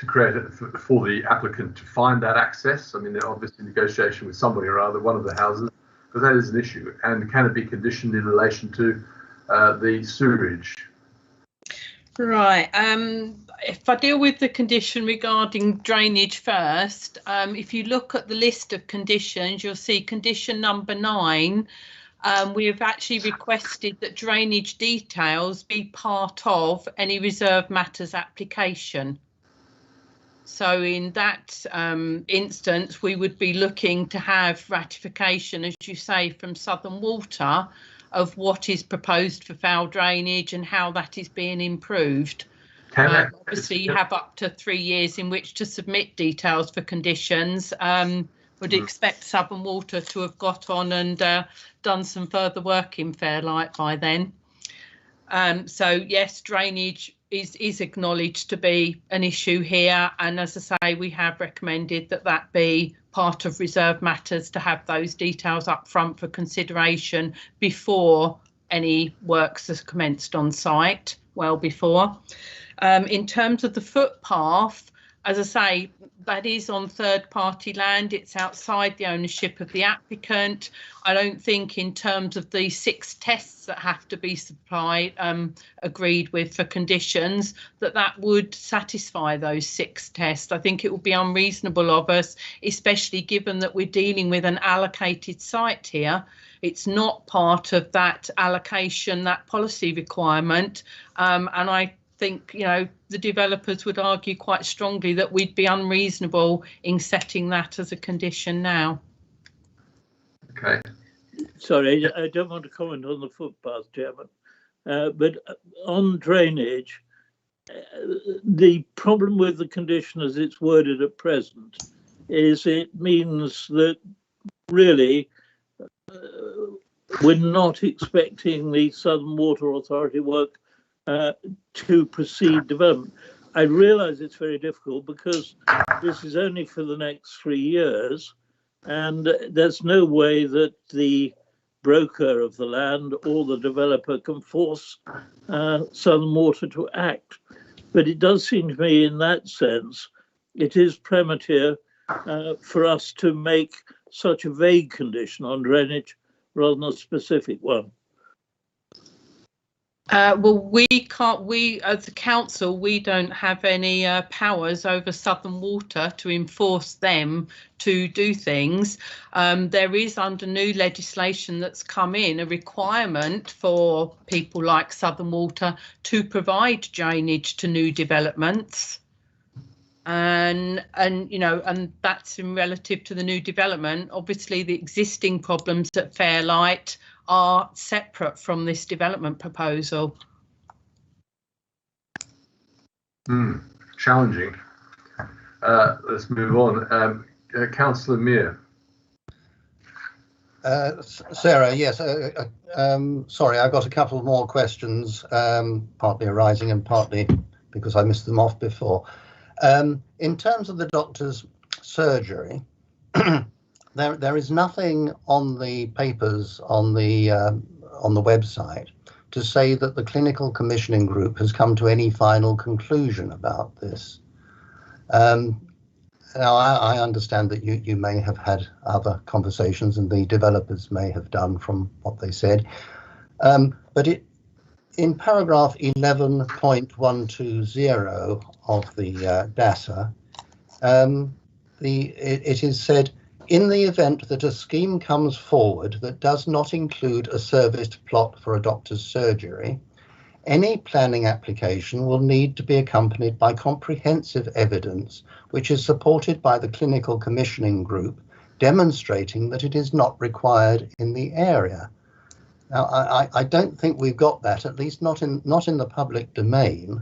Speaker 1: create it for the applicant to find that access? I mean, they're obviously negotiation with somebody or other, one of the houses, but that is an issue. And can it be conditioned in relation to the sewerage?
Speaker 5: Right. If I deal with the condition regarding drainage first, if you look at the list of conditions, you'll see condition number 9 we have actually requested that drainage details be part of any reserved matters application. So in that instance, we would be looking to have ratification, as you say, from Southern Water of what is proposed for foul drainage and how that is being improved. Obviously, you have up to 3 years in which to submit details for conditions. Would expect Southern Water to have got on and done some further work in Fairlight by then. So yes, drainage is acknowledged to be an issue here, and as I say, we have recommended that that be part of reserved matters to have those details up front for consideration before any works are commenced on site, well before. In terms of the footpath, as I say, that is on third-party land. It's outside the ownership of the applicant. I don't think in terms of the 6 tests that have to be supplied, agreed with for conditions, that would satisfy those 6 tests. I think it would be unreasonable of us, especially given that we're dealing with an allocated site here. It's not part of that allocation, that policy requirement, and I think, you know, the developers would argue quite strongly that we'd be unreasonable in setting that as a condition now.
Speaker 1: Okay.
Speaker 16: Sorry, I don't want to comment on the footpath, Chairman, but on drainage, the problem with the condition as it's worded at present is it means that really we're not expecting the Southern Water Authority work to proceed development. I realise it's very difficult because this is only for the next 3 years, and there's no way that the broker of the land or the developer can force Southern Water to act. But it does seem to me, in that sense, it is premature for us to make such a vague condition on drainage rather than a specific one.
Speaker 5: Well, we can't, as a council, we don't have any powers over Southern Water to enforce them to do things. There is, under new legislation that's come in, a requirement for people like Southern Water to provide drainage to new developments. And you know, and that's in relative to the new development. Obviously, the existing problems at Fairlight are separate from this development proposal.
Speaker 1: Challenging. Let's move on. Councillor Meir.
Speaker 7: Sarah, yes. Sorry, I've got a couple more questions, partly arising and partly because I missed them off before. In terms of the doctor's surgery, there is nothing on the papers on the website to say that the clinical commissioning group has come to any final conclusion about this. Now, I understand that you may have had other conversations, and the developers may have done from what they said, but in paragraph 11.120 of the data, it is said, in the event that a scheme comes forward that does not include a serviced plot for a doctor's surgery, any planning application will need to be accompanied by comprehensive evidence which is supported by the clinical commissioning group, demonstrating that it is not required in the area. Now, I don't think we've got that, at least not in the public domain.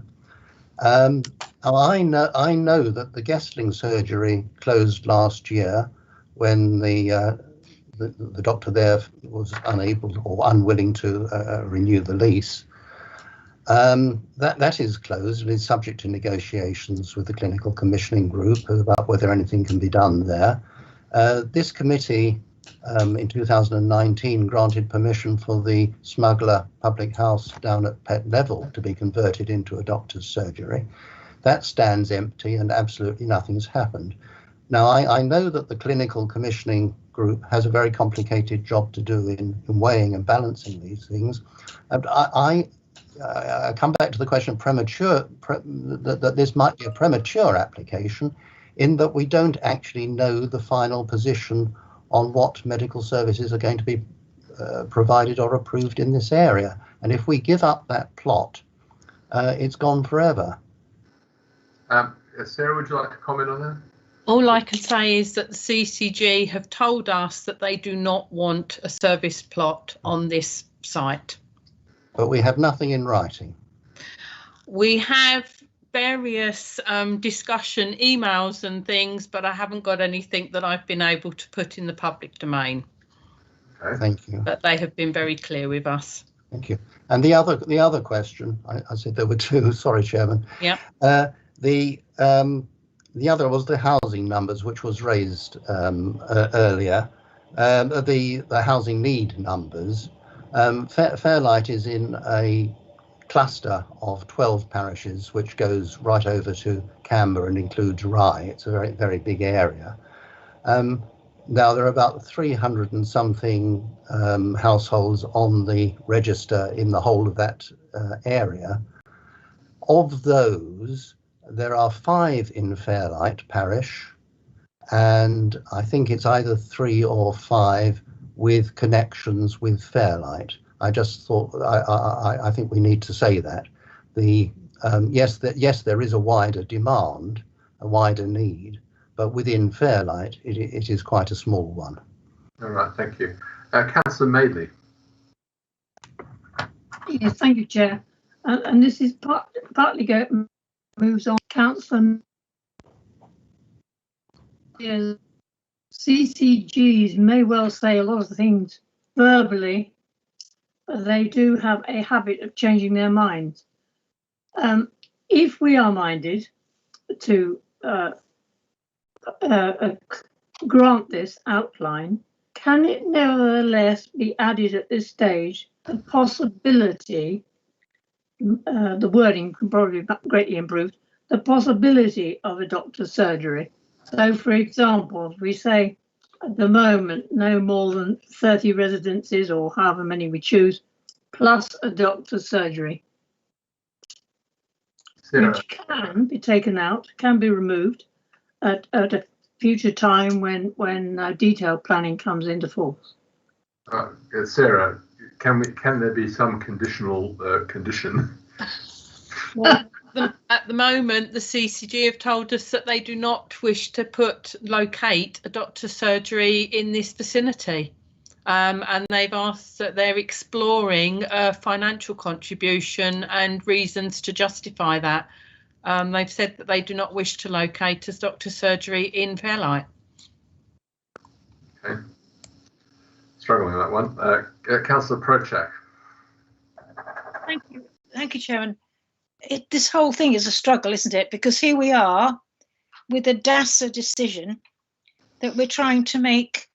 Speaker 7: I know that the Guestling surgery closed last year when the doctor there was unable or unwilling to renew the lease. That is closed and is subject to negotiations with the clinical commissioning group about whether anything can be done there. This committee in 2019 granted permission for the Smuggler public house down at Pett Level to be converted into a doctor's surgery. That stands empty and absolutely nothing's happened. Now, I know that the clinical commissioning group has a very complicated job to do in weighing and balancing these things. And I come back to the question of that this might be a premature application, in that we don't actually know the final position on what medical services are going to be provided or approved in this area. And if we give up that plot, it's gone forever.
Speaker 1: Sarah, would you like to comment on that?
Speaker 5: All I can say is that the CCG have told us that they do not want a service plot on this site.
Speaker 7: But we have nothing in writing.
Speaker 5: We have various discussion emails and things, but I haven't got anything that I've been able to put in the public domain.
Speaker 7: Okay. Thank you.
Speaker 5: But they have been very clear with us.
Speaker 7: Thank you. And the other question, I said there were two. Sorry, Chairman.
Speaker 5: Yeah.
Speaker 7: The other was the housing numbers, which was raised earlier. The housing need numbers. Fairlight is in a cluster of 12 parishes, which goes right over to Canberra and includes Rye. It's a very, very big area. Now, there are about 300 and something households on the register in the whole of that area. Of those, there are 5 in Fairlight Parish, and I think it's either 3 or 5 with connections with Fairlight. I just thought, I think we need to say that. Yes, there is a wider demand, a wider need, but within Fairlight, it is quite a small one.
Speaker 1: All right, thank you. Councillor Madeley.
Speaker 14: Yes, thank you, Chair. And this is partly moves on. Councillor, yes, CCGs may well say a lot of things verbally, but they do have a habit of changing their minds. If we are minded to grant this outline, can it nevertheless be added at this stage the possibility, the wording can probably be greatly improved, the possibility of a doctor's surgery? So, for example, we say at the moment no more than 30 residences or however many we choose, plus a doctor's surgery, which can be taken out, can be removed at a future time when detailed planning comes into force.
Speaker 1: Sarah, can there be some conditional condition?
Speaker 5: Well, at the moment, the CCG have told us that they do not wish to locate a doctor's surgery in this vicinity. And they've asked that they're exploring a financial contribution and reasons to justify that. They've said that they do not wish to locate a doctor's surgery in Fairlight.
Speaker 1: Okay. Struggling with that one. Councillor Prochak.
Speaker 4: Thank you, Chairman. This whole thing is a struggle, isn't it? Because here we are with a DASA decision that we're trying to make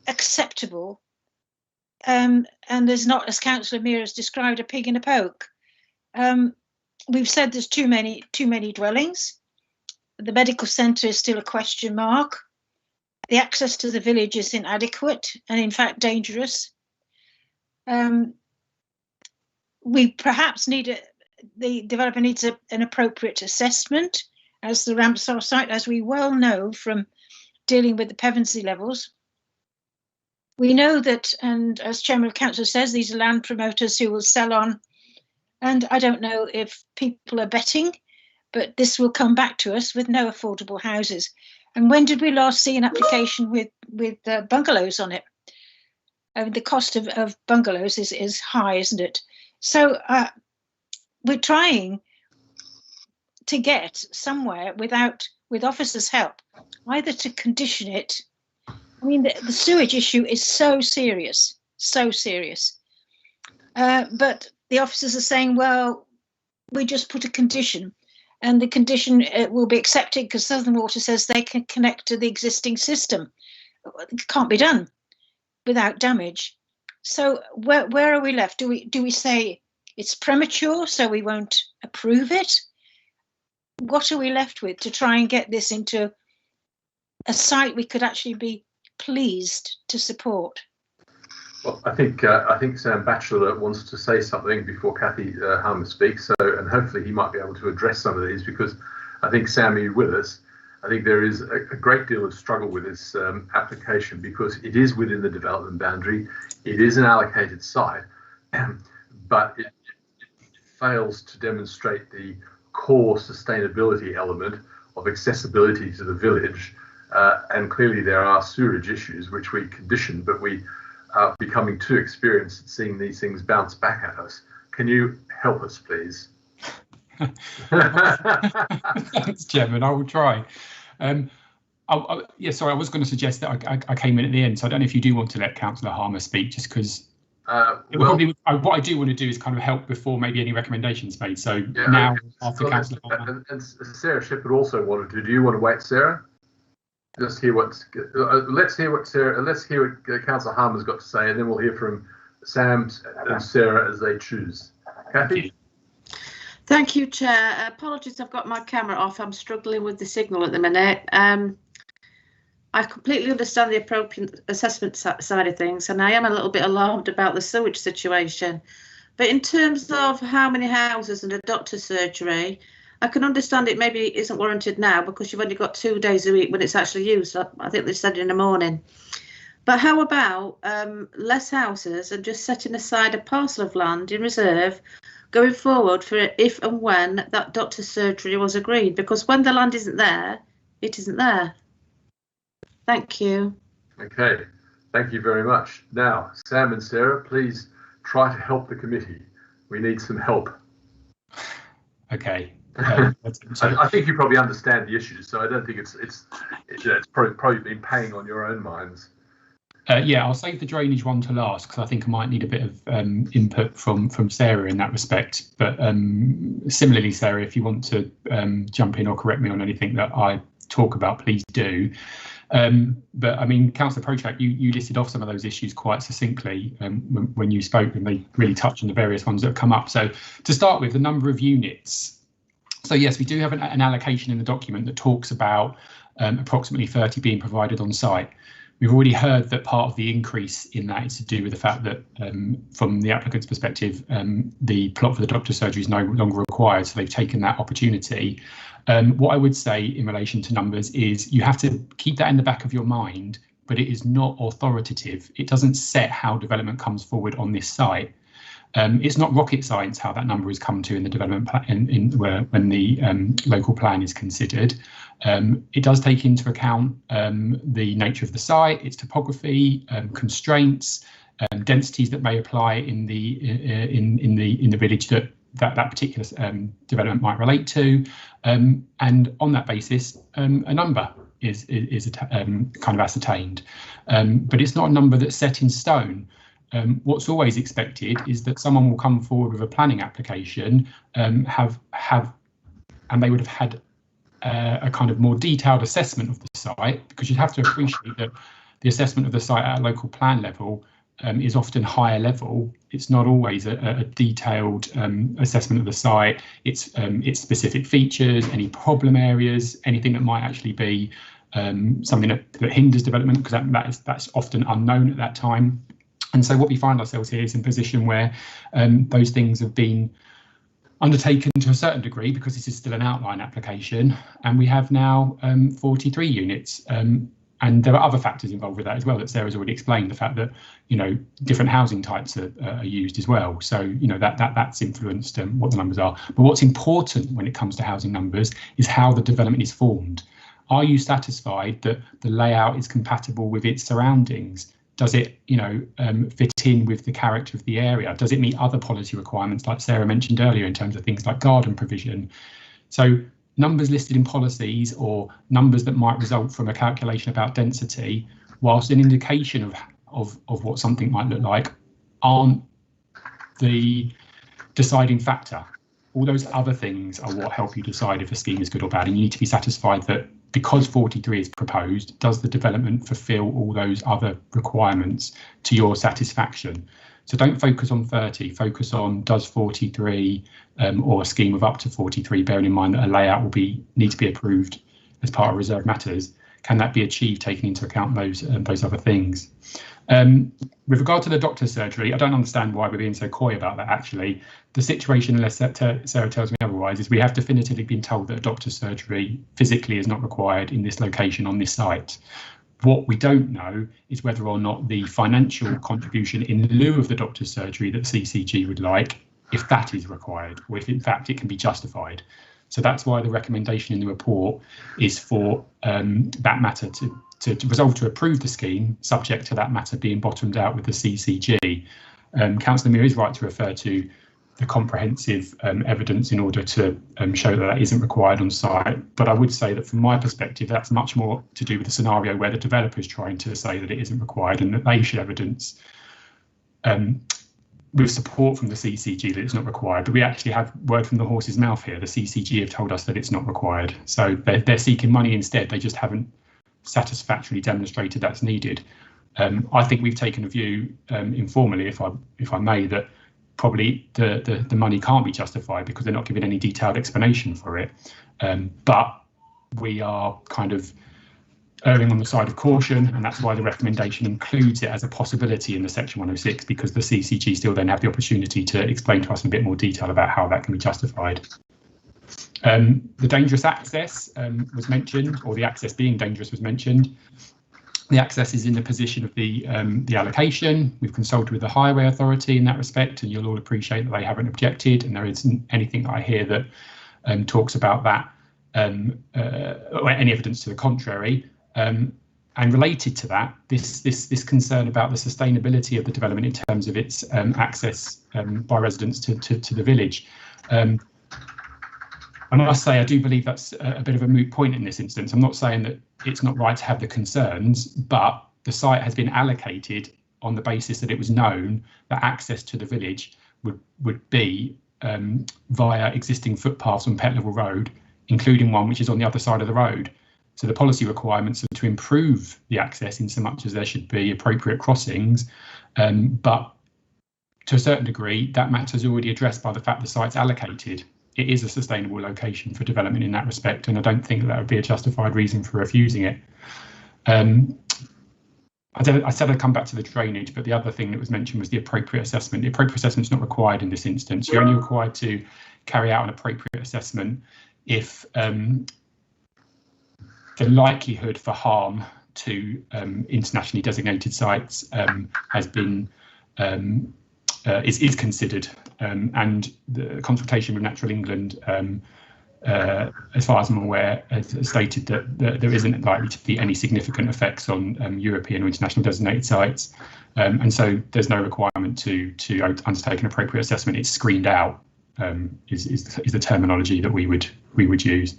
Speaker 4: acceptable, and there's not, as Councillor Mears has described, a pig in a poke. We've said there's too many dwellings. The medical centre is still a question mark. The access to the village is inadequate and in fact dangerous. We perhaps need the developer needs an appropriate assessment as the Ramsar site, as we well know from dealing with the Pevensey levels. We know that, and as Chairman of Council says, these are land promoters who will sell on, and I don't know if people are betting, but this will come back to us with no affordable houses. And when did we last see an application with bungalows on it? The cost of bungalows is high, isn't it? So we're trying to get somewhere with officers' help, either to condition it. I mean, the sewage issue is so serious. But the officers are saying, well, we just put a condition, and the condition will be accepted because Southern Water says they can connect to the existing system. It can't be done without damage. So where are we left? Do we say it's premature, so we won't approve it? What are we left with to try and get this into a site we could actually be pleased to support?
Speaker 1: Well, I think Sam Batchelor wants to say something before Kathy Harmer speaks, and hopefully he might be able to address some of these, because I think, Sam, are you with us? I think there is a great deal of struggle with this application because it is within the development boundary. It is an allocated site, but it fails to demonstrate the core sustainability element of accessibility to the village. And clearly there are sewerage issues which we condition, but we are becoming too experienced at seeing these things bounce back at us. Can you help us, please?
Speaker 3: Thanks, Chairman. I will try. Yeah, sorry, I was going to suggest that I came in at the end, so I don't know if you do want to let Councillor Harmer speak, just because what I do want to do is kind of help before maybe any recommendations made. So yeah, now, after Councillor Harmer.
Speaker 1: And Sarah Shepherd also wanted to. Do you want to wait, Sarah? Just hear what. Let's hear what Sarah. Let's hear what Councillor Harmer's got to say, and then we'll hear from Sam and Sarah as they choose. Kathy.
Speaker 15: Thank you, Chair. Apologies, I've got my camera off. I'm struggling with the signal at the minute. I completely understand the appropriate assessment side of things, and I am a little bit alarmed about the sewage situation. But in terms of how many houses and a doctor's surgery, I can understand it maybe isn't warranted now because you've only got 2 days a week when it's actually used. I think they said in the morning. But how about less houses and just setting aside a parcel of land in reserve going forward for if and when that doctor's surgery was agreed? Because when the land isn't there, it isn't there. Thank you.
Speaker 1: Okay, thank you very much. Now, Sam and Sarah, please try to help the committee. We need some help.
Speaker 3: Okay.
Speaker 1: I think you probably understand the issues, so I don't think it's probably been paying on your own minds.
Speaker 3: Yeah, I'll save the drainage one to last because I think I might need a bit of input from Sarah in that respect. But similarly, Sarah, if you want to jump in or correct me on anything that I talk about, please do. But I mean, Councillor Prochak, you listed off some of those issues quite succinctly when you spoke, and they really touched on the various ones that have come up. So to start with, the number of units. So yes, we do have an allocation in the document that talks about approximately 30 being provided on site. We've already heard that part of the increase in that is to do with the fact that from the applicant's perspective, the plot for the doctor's surgery is no longer required, so they've taken that opportunity. What I would say in relation to numbers is you have to keep that in the back of your mind, but it is not authoritative. It doesn't set how development comes forward on this site. It's not rocket science how that number is come to in the development plan when the local plan is considered. It does take into account the nature of the site, its topography, constraints, densities that may apply in the village that particular development might relate to, and on that basis, a number is kind of ascertained, but it's not a number that's set in stone. What's always expected is that someone will come forward with a planning application, and they would have had a kind of more detailed assessment of the site, because you'd have to appreciate that the assessment of the site at a local plan level is often higher level. It's not always a detailed assessment of the site. It's specific features, any problem areas, anything that might actually be something that hinders development, because that's often unknown at that time. And so what we find ourselves here is in a position where those things have been undertaken to a certain degree, because this is still an outline application, and we have now 43 units. And there are other factors involved with that as well that Sarah's already explained, the fact that, different housing types are used as well. So, that's influenced what the numbers are. But what's important when it comes to housing numbers is how the development is formed. Are you satisfied that the layout is compatible with its surroundings? Does it, fit in with the character of the area? Does it meet other policy requirements, like Sarah mentioned earlier, in terms of things like garden provision? So numbers listed in policies, or numbers that might result from a calculation about density, whilst an indication of what something might look like, aren't the deciding factor. All those other things are what help you decide if a scheme is good or bad, and you need to be satisfied that because 43 is proposed, does the development fulfil all those other requirements to your satisfaction? So don't focus on 30, focus on does 43 or a scheme of up to 43, bearing in mind that a layout will need to be approved as part of reserved matters. can that be achieved taking into account those other things? With regard to the doctor's surgery, I don't understand why we're being so coy about that. Actually, the situation, unless Sarah tells me otherwise, is we have definitively been told that a doctor's surgery physically is not required in this location on this site. What we don't know is whether or not the financial contribution in lieu of the doctor's surgery that CCG would like, if that is required, or if in fact it can be justified. So that's why the recommendation in the report is for that matter to resolve to approve the scheme, subject to that matter being bottomed out with the CCG. Councillor Muir is right to refer to the comprehensive evidence in order to show that that isn't required on site. But I would say that from my perspective, that's much more to do with the scenario where the developer is trying to say that it isn't required and that they should evidence with support from the CCG that it's not required. But we actually have word from the horse's mouth here. The CCG have told us that it's not required. So they're seeking money instead. They just haven't satisfactorily demonstrated that's needed. I think we've taken a view informally, if I may, that probably the money can't be justified because they're not giving any detailed explanation for it. But we are kind of erring on the side of caution, and that's why the recommendation includes it as a possibility in the section 106, because the CCG still then have the opportunity to explain to us in a bit more detail about how that can be justified. The dangerous access was mentioned, or the access being dangerous was mentioned. The access is in the position of the allocation. We've consulted with the Highway Authority in that respect, and you'll all appreciate that they haven't objected, and there isn't anything that I hear that talks about that or any evidence to the contrary. And related to that, this concern about the sustainability of the development in terms of its access by residents to the village. I must say, I do believe that's a bit of a moot point in this instance. I'm not saying that it's not right to have the concerns, but the site has been allocated on the basis that it was known that access to the village would be via existing footpaths on Pet Level Road, including one which is on the other side of the road. So the policy requirements are to improve the access in so much as there should be appropriate crossings, but to a certain degree, that matter is already addressed by the fact the site's allocated. It is a sustainable location for development in that respect, and I don't think that would be a justified reason for refusing it. I said I'd come back to the drainage, but the other thing that was mentioned was the appropriate assessment. The appropriate assessment is not required in this instance. You're only required to carry out an appropriate assessment if the likelihood for harm to internationally designated sites has been is considered, and the consultation with Natural England, as far as I'm aware, has stated that there isn't likely to be any significant effects on European or international designated sites, and so there's no requirement to undertake an appropriate assessment. It's screened out. Is the terminology that we would use.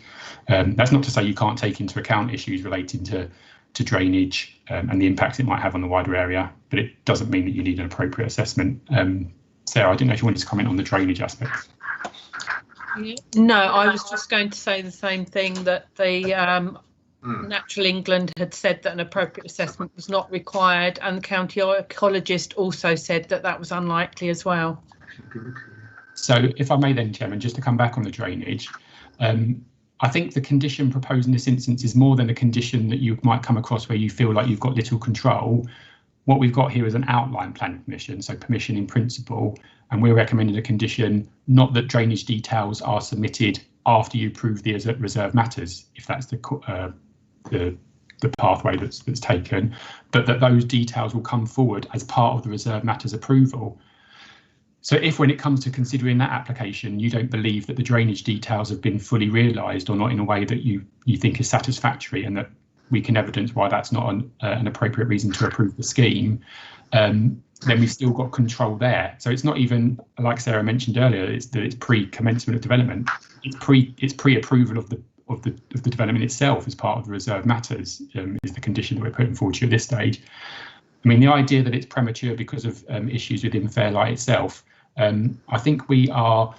Speaker 3: That's not to say you can't take into account issues relating to drainage and the impacts it might have on the wider area, but it doesn't mean that you need an appropriate assessment. Sarah, I didn't know if you wanted to comment on the drainage aspect.
Speaker 5: No, I was just going to say the same thing, that the Natural England had said that an appropriate assessment was not required, and the county ecologist also said that that was unlikely as well.
Speaker 3: So if I may then, Chairman, just to come back on the drainage, I think the condition proposed in this instance is more than a condition that you might come across where you feel like you've got little control. What we've got here is an outline plan permission, so permission in principle, and we're recommending a condition not that drainage details are submitted after you prove the reserve matters, if that's the pathway that's taken, but that those details will come forward as part of the reserve matters approval. So if when it comes to considering that application, you don't believe that the drainage details have been fully realised or not in a way that you think is satisfactory, and that we can evidence why that's not an appropriate reason to approve the scheme, then we've still got control there. So it's not even, like Sarah mentioned earlier, it's pre-commencement of development. It's pre-approval of the development itself as part of the reserve matters, is the condition that we're putting forward to you at this stage. I mean, the idea that it's premature because of issues within Fairlight itself, I think we are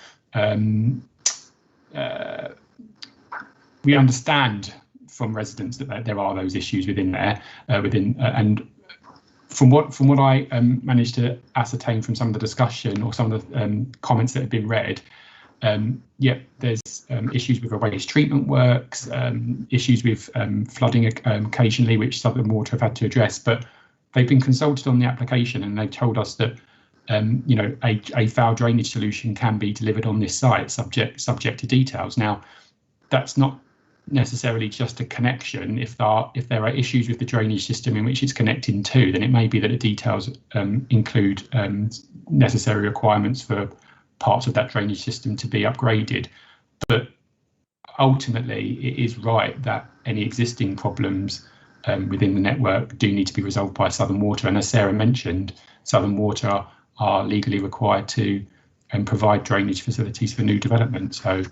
Speaker 3: we understand from residents that there are those issues within there, and from what I managed to ascertain from some of the discussion or some of the comments that have been read, yeah, there's issues with the waste treatment works, issues with flooding occasionally, which Southern Water have had to address. But they've been consulted on the application, and they've told us that you know, a foul drainage solution can be delivered on this site, subject to details. Now, that's not necessarily just a connection. If there are issues with the drainage system in which it's connecting to, then it may be that the details include necessary requirements for parts of that drainage system to be upgraded. But ultimately, it is right that any existing problems within the network do need to be resolved by Southern Water. And as Sarah mentioned, Southern Water are legally required to provide drainage facilities for new development. So,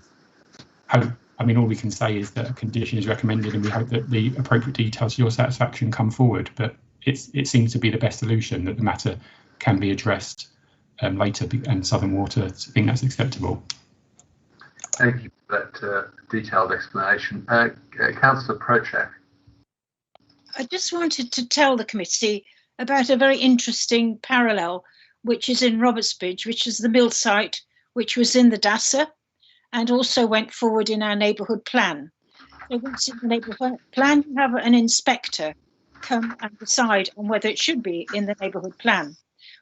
Speaker 3: I mean, all we can say is that a condition is recommended, and we hope that the appropriate details to your satisfaction come forward. But it seems to be the best solution, that the matter can be addressed later, and Southern Water think that's acceptable.
Speaker 1: Thank you for that detailed explanation. Councillor Prochak.
Speaker 4: I just wanted to tell the committee about a very interesting parallel, which is in Robertsbridge, which is the mill site, which was in the DASA and also went forward in our neighbourhood plan. So once in the neighbourhood plan, you have an inspector come and decide on whether it should be in the neighbourhood plan.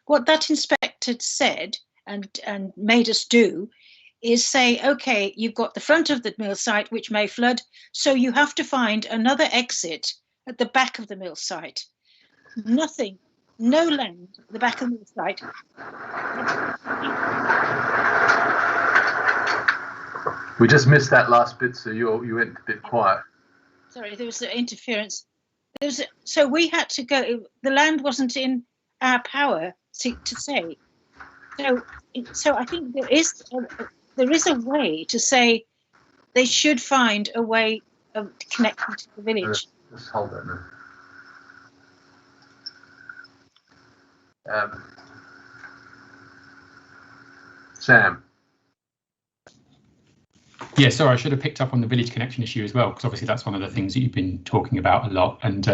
Speaker 4: What that inspector said and made us do is say, OK, you've got the front of the mill site, which may flood, so you have to find another exit at the back of the mill site. Nothing, no land at the back of the mill site.
Speaker 1: We just missed that last bit, so you went a bit quiet.
Speaker 4: Sorry, there was interference. So we had to go. The land wasn't in our power to say. So I think there is a way to say they should find a way of connecting to the village.
Speaker 1: Just hold that now. Sam.
Speaker 3: Yeah, sorry, I should have picked up on the village connection issue as well, because obviously that's one of the things that you've been talking about a lot. And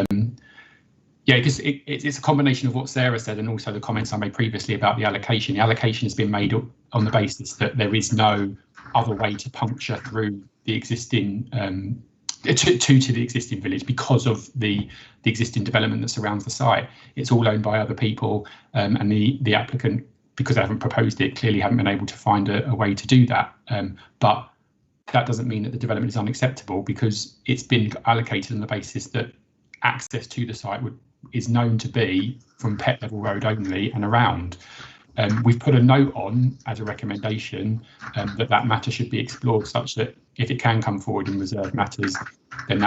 Speaker 3: yeah, because it's a combination of what Sarah said and also the comments I made previously about the allocation. The allocation has been made on the basis that there is no other way to puncture through the existing to the existing village because of the existing development that surrounds the site. It's all owned by other people, and the applicant, because they haven't proposed it, clearly haven't been able to find a way to do that. But that doesn't mean that the development is unacceptable, because it's been allocated on the basis that access to the site is known to be from Pet Level Road only and around. We've put a note on as a recommendation that matter should be explored, such that if it can come forward in reserved matters, then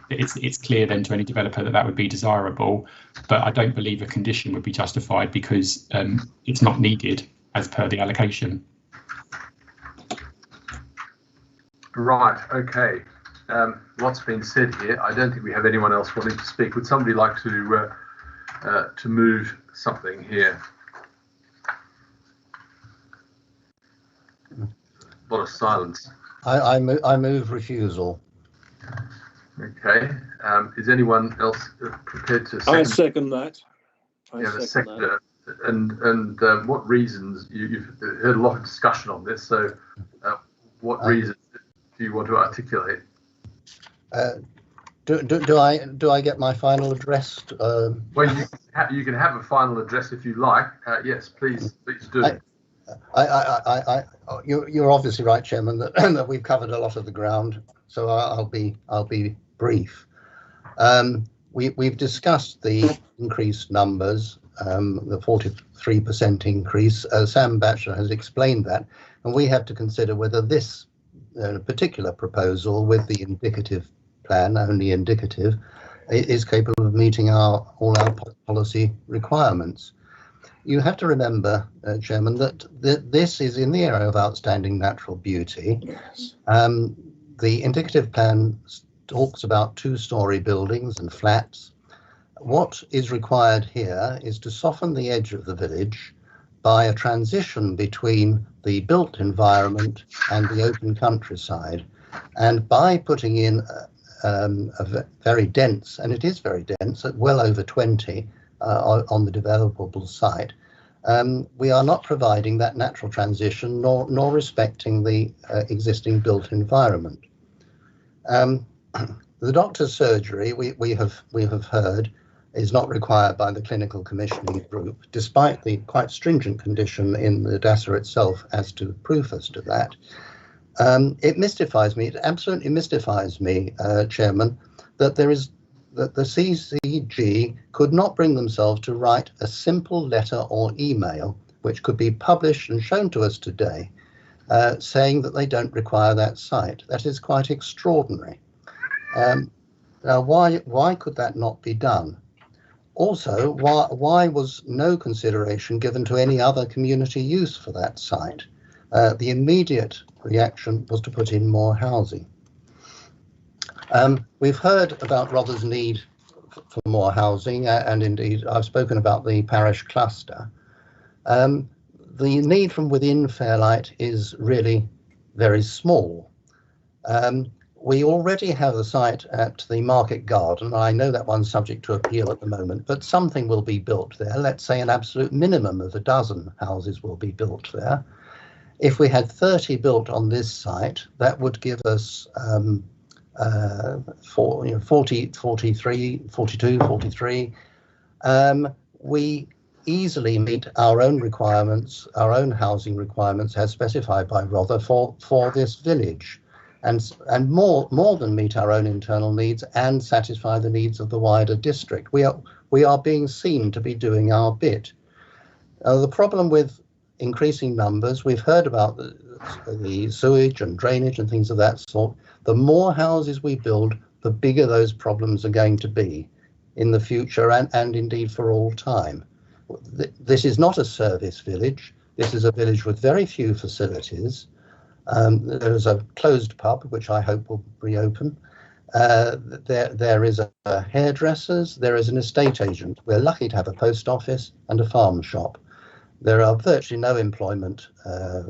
Speaker 3: it's clear then to any developer that would be desirable. But I don't believe a condition would be justified, because it's not needed as per the allocation.
Speaker 1: Right, okay. Lots been said here. I don't think we have anyone else wanting to speak. Would somebody like to move something here? A lot of silence.
Speaker 7: I move refusal.
Speaker 1: Okay. Is anyone else prepared to second?
Speaker 18: I second that.
Speaker 1: You have a seconder. And what reasons? You've heard a lot of discussion on this. So what reasons do you want to articulate?
Speaker 7: Do I get my final address?
Speaker 1: Well, you can have a final address if you like. Yes, please do.
Speaker 7: You're obviously right, Chairman, that we've covered a lot of the ground, so I'll be brief. We've discussed the increased numbers, the 43% increase. Sam Batchelor has explained that, and we have to consider whether this particular proposal with the indicative plan, only indicative, is capable of meeting all our policy requirements. You have to remember, Chairman, that this is in the area of outstanding natural beauty. Yes. The indicative plan talks about two-storey buildings and flats. What is required here is to soften the edge of the village by a transition between the built environment and the open countryside. And by putting in a very dense, and it is very dense, at well over 20 on the developable site, we are not providing that natural transition nor respecting the existing built environment. The doctor's surgery, we have heard, is not required by the clinical commissioning group, despite the quite stringent condition in the DASA itself as to proof as to that. It mystifies me, it absolutely mystifies me, Chairman, that that the CCG could not bring themselves to write a simple letter or email, which could be published and shown to us today, saying that they don't require that site. That is quite extraordinary. Now, why could that not be done? Also, why was no consideration given to any other community use for that site? The immediate reaction was to put in more housing. We've heard about Rother's need for more housing, and indeed I've spoken about the parish cluster. The need from within Fairlight is really very small. We already have a site at the Market Garden. I know that one's subject to appeal at the moment, but something will be built there. Let's say an absolute minimum of 12 houses will be built there. If we had 30 built on this site, that would give us 42, 43. We easily meet our own requirements, our own housing requirements as specified by Rother for this village, and more than meet our own internal needs and satisfy the needs of the wider district. We are being seen to be doing our bit. The problem with increasing numbers, we've heard about the sewage and drainage and things of that sort. The more houses we build, the bigger those problems are going to be in the future and indeed for all time. This is not a service village. This is a village with very few facilities. There's a closed pub, which I hope will reopen. There is a hairdresser's, there is an estate agent. We're lucky to have a post office and a farm shop. There are virtually no employment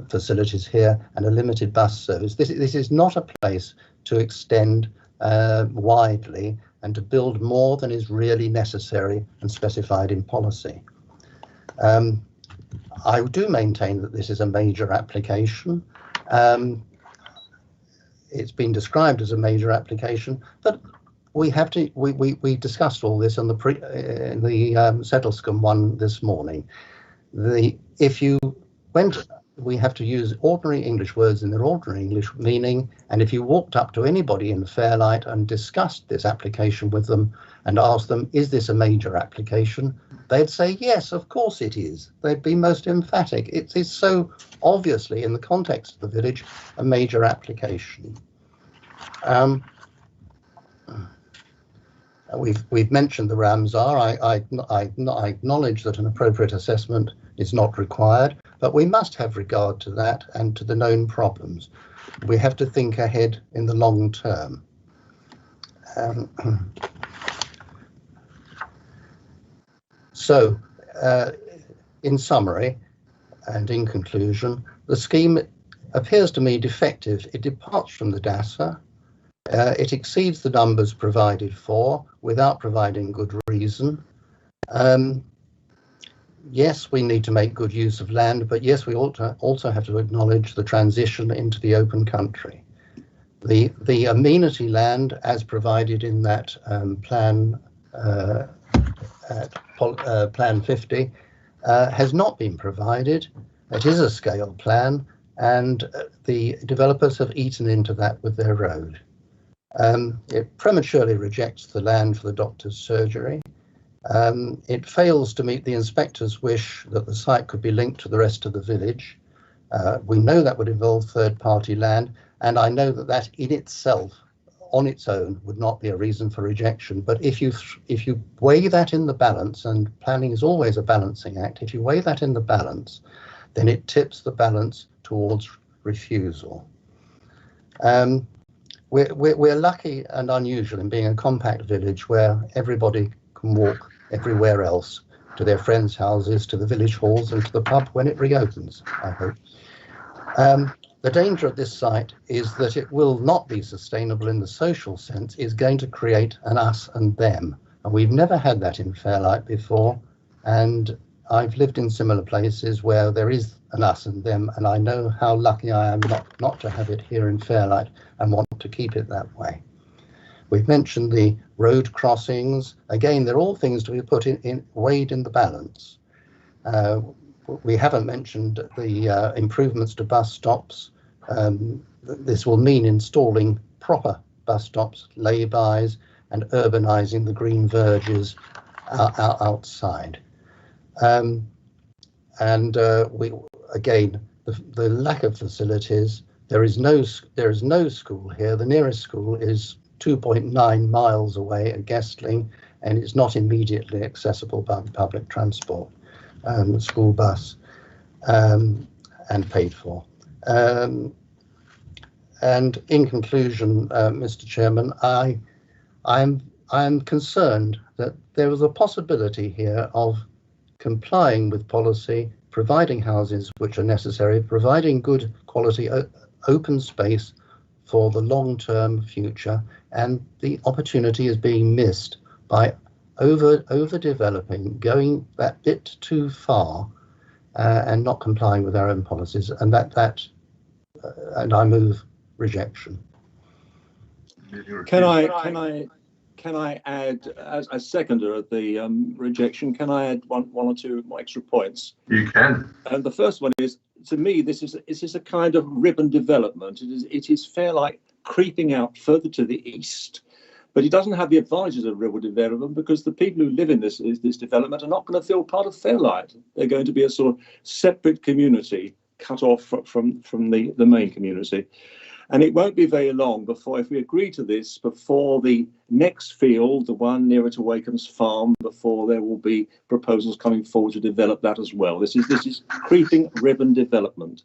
Speaker 7: facilities here and a limited bus service. This is not a place to extend widely and to build more than is really necessary and specified in policy. I do maintain that this is a major application. It's been described as a major application, but we have to. We discussed all this on the Settlescombe one this morning. We have to use ordinary English words in their ordinary English meaning, and if you walked up to anybody in Fairlight and discussed this application with them and asked them, is this a major application? They'd say, yes, of course it is. They'd be most emphatic. It is so obviously, in the context of the village, a major application. We've mentioned the Ramsar. I acknowledge that an appropriate assessment is not required, but we must have regard to that and to the known problems. We have to think ahead in the long term. So, in summary and in conclusion, the scheme appears to me defective. It departs from the DASA. It exceeds the numbers provided for without providing good reason. Yes, we need to make good use of land, but yes, we also have to acknowledge the transition into the open country. The amenity land, as provided in that plan 50, has not been provided. It is a scale plan, and the developers have eaten into that with their road. It prematurely rejects the land for the doctor's surgery. It fails to meet the inspector's wish that the site could be linked to the rest of the village. We know that would involve third-party land, and I know that that in itself, on its own, would not be a reason for rejection. But if you weigh that in the balance, and planning is always a balancing act, if you weigh that in the balance, then it tips the balance towards refusal. We're lucky and unusual in being a compact village where everybody can walk everywhere else, to their friends' houses, to the village halls and to the pub when it reopens, I hope. The danger of this site is that it will not be sustainable in the social sense. It's going to create an us and them. And we've never had that in Fairlight before. And I've lived in similar places where there is an us and them, and I know how lucky I am not to have it here in Fairlight and want to keep it that way. We've mentioned the road crossings. Again, they're all things to be put weighed in the balance. We haven't mentioned the improvements to bus stops. This will mean installing proper bus stops, lay-bys, and urbanising the green verges outside. We again, the lack of facilities. There is no school here. The nearest school is 2.9 miles away at Guestling, and it's not immediately accessible by public transport, school bus, and paid for. And in conclusion, Mr. Chairman, I am concerned that there is a possibility here of complying with policy, providing houses which are necessary, providing good quality open space for the long-term future, and the opportunity is being missed by overdeveloping, going that bit too far, and not complying with our own policies, and and I move rejection.
Speaker 18: Can I add, as a seconder of the rejection, can I add one or two more extra points?
Speaker 1: You can.
Speaker 18: And the first one is, to me, this is a kind of ribbon development. It is Fairlight creeping out further to the east, but it doesn't have the advantages of ribbon development because the people who live in this development are not going to feel part of Fairlight. They're going to be a sort of separate community cut off from the main community. And it won't be very long before, if we agree to this, before the next field, the one nearer to Wakeham's Farm, before there will be proposals coming forward to develop that as well. This is creeping ribbon development.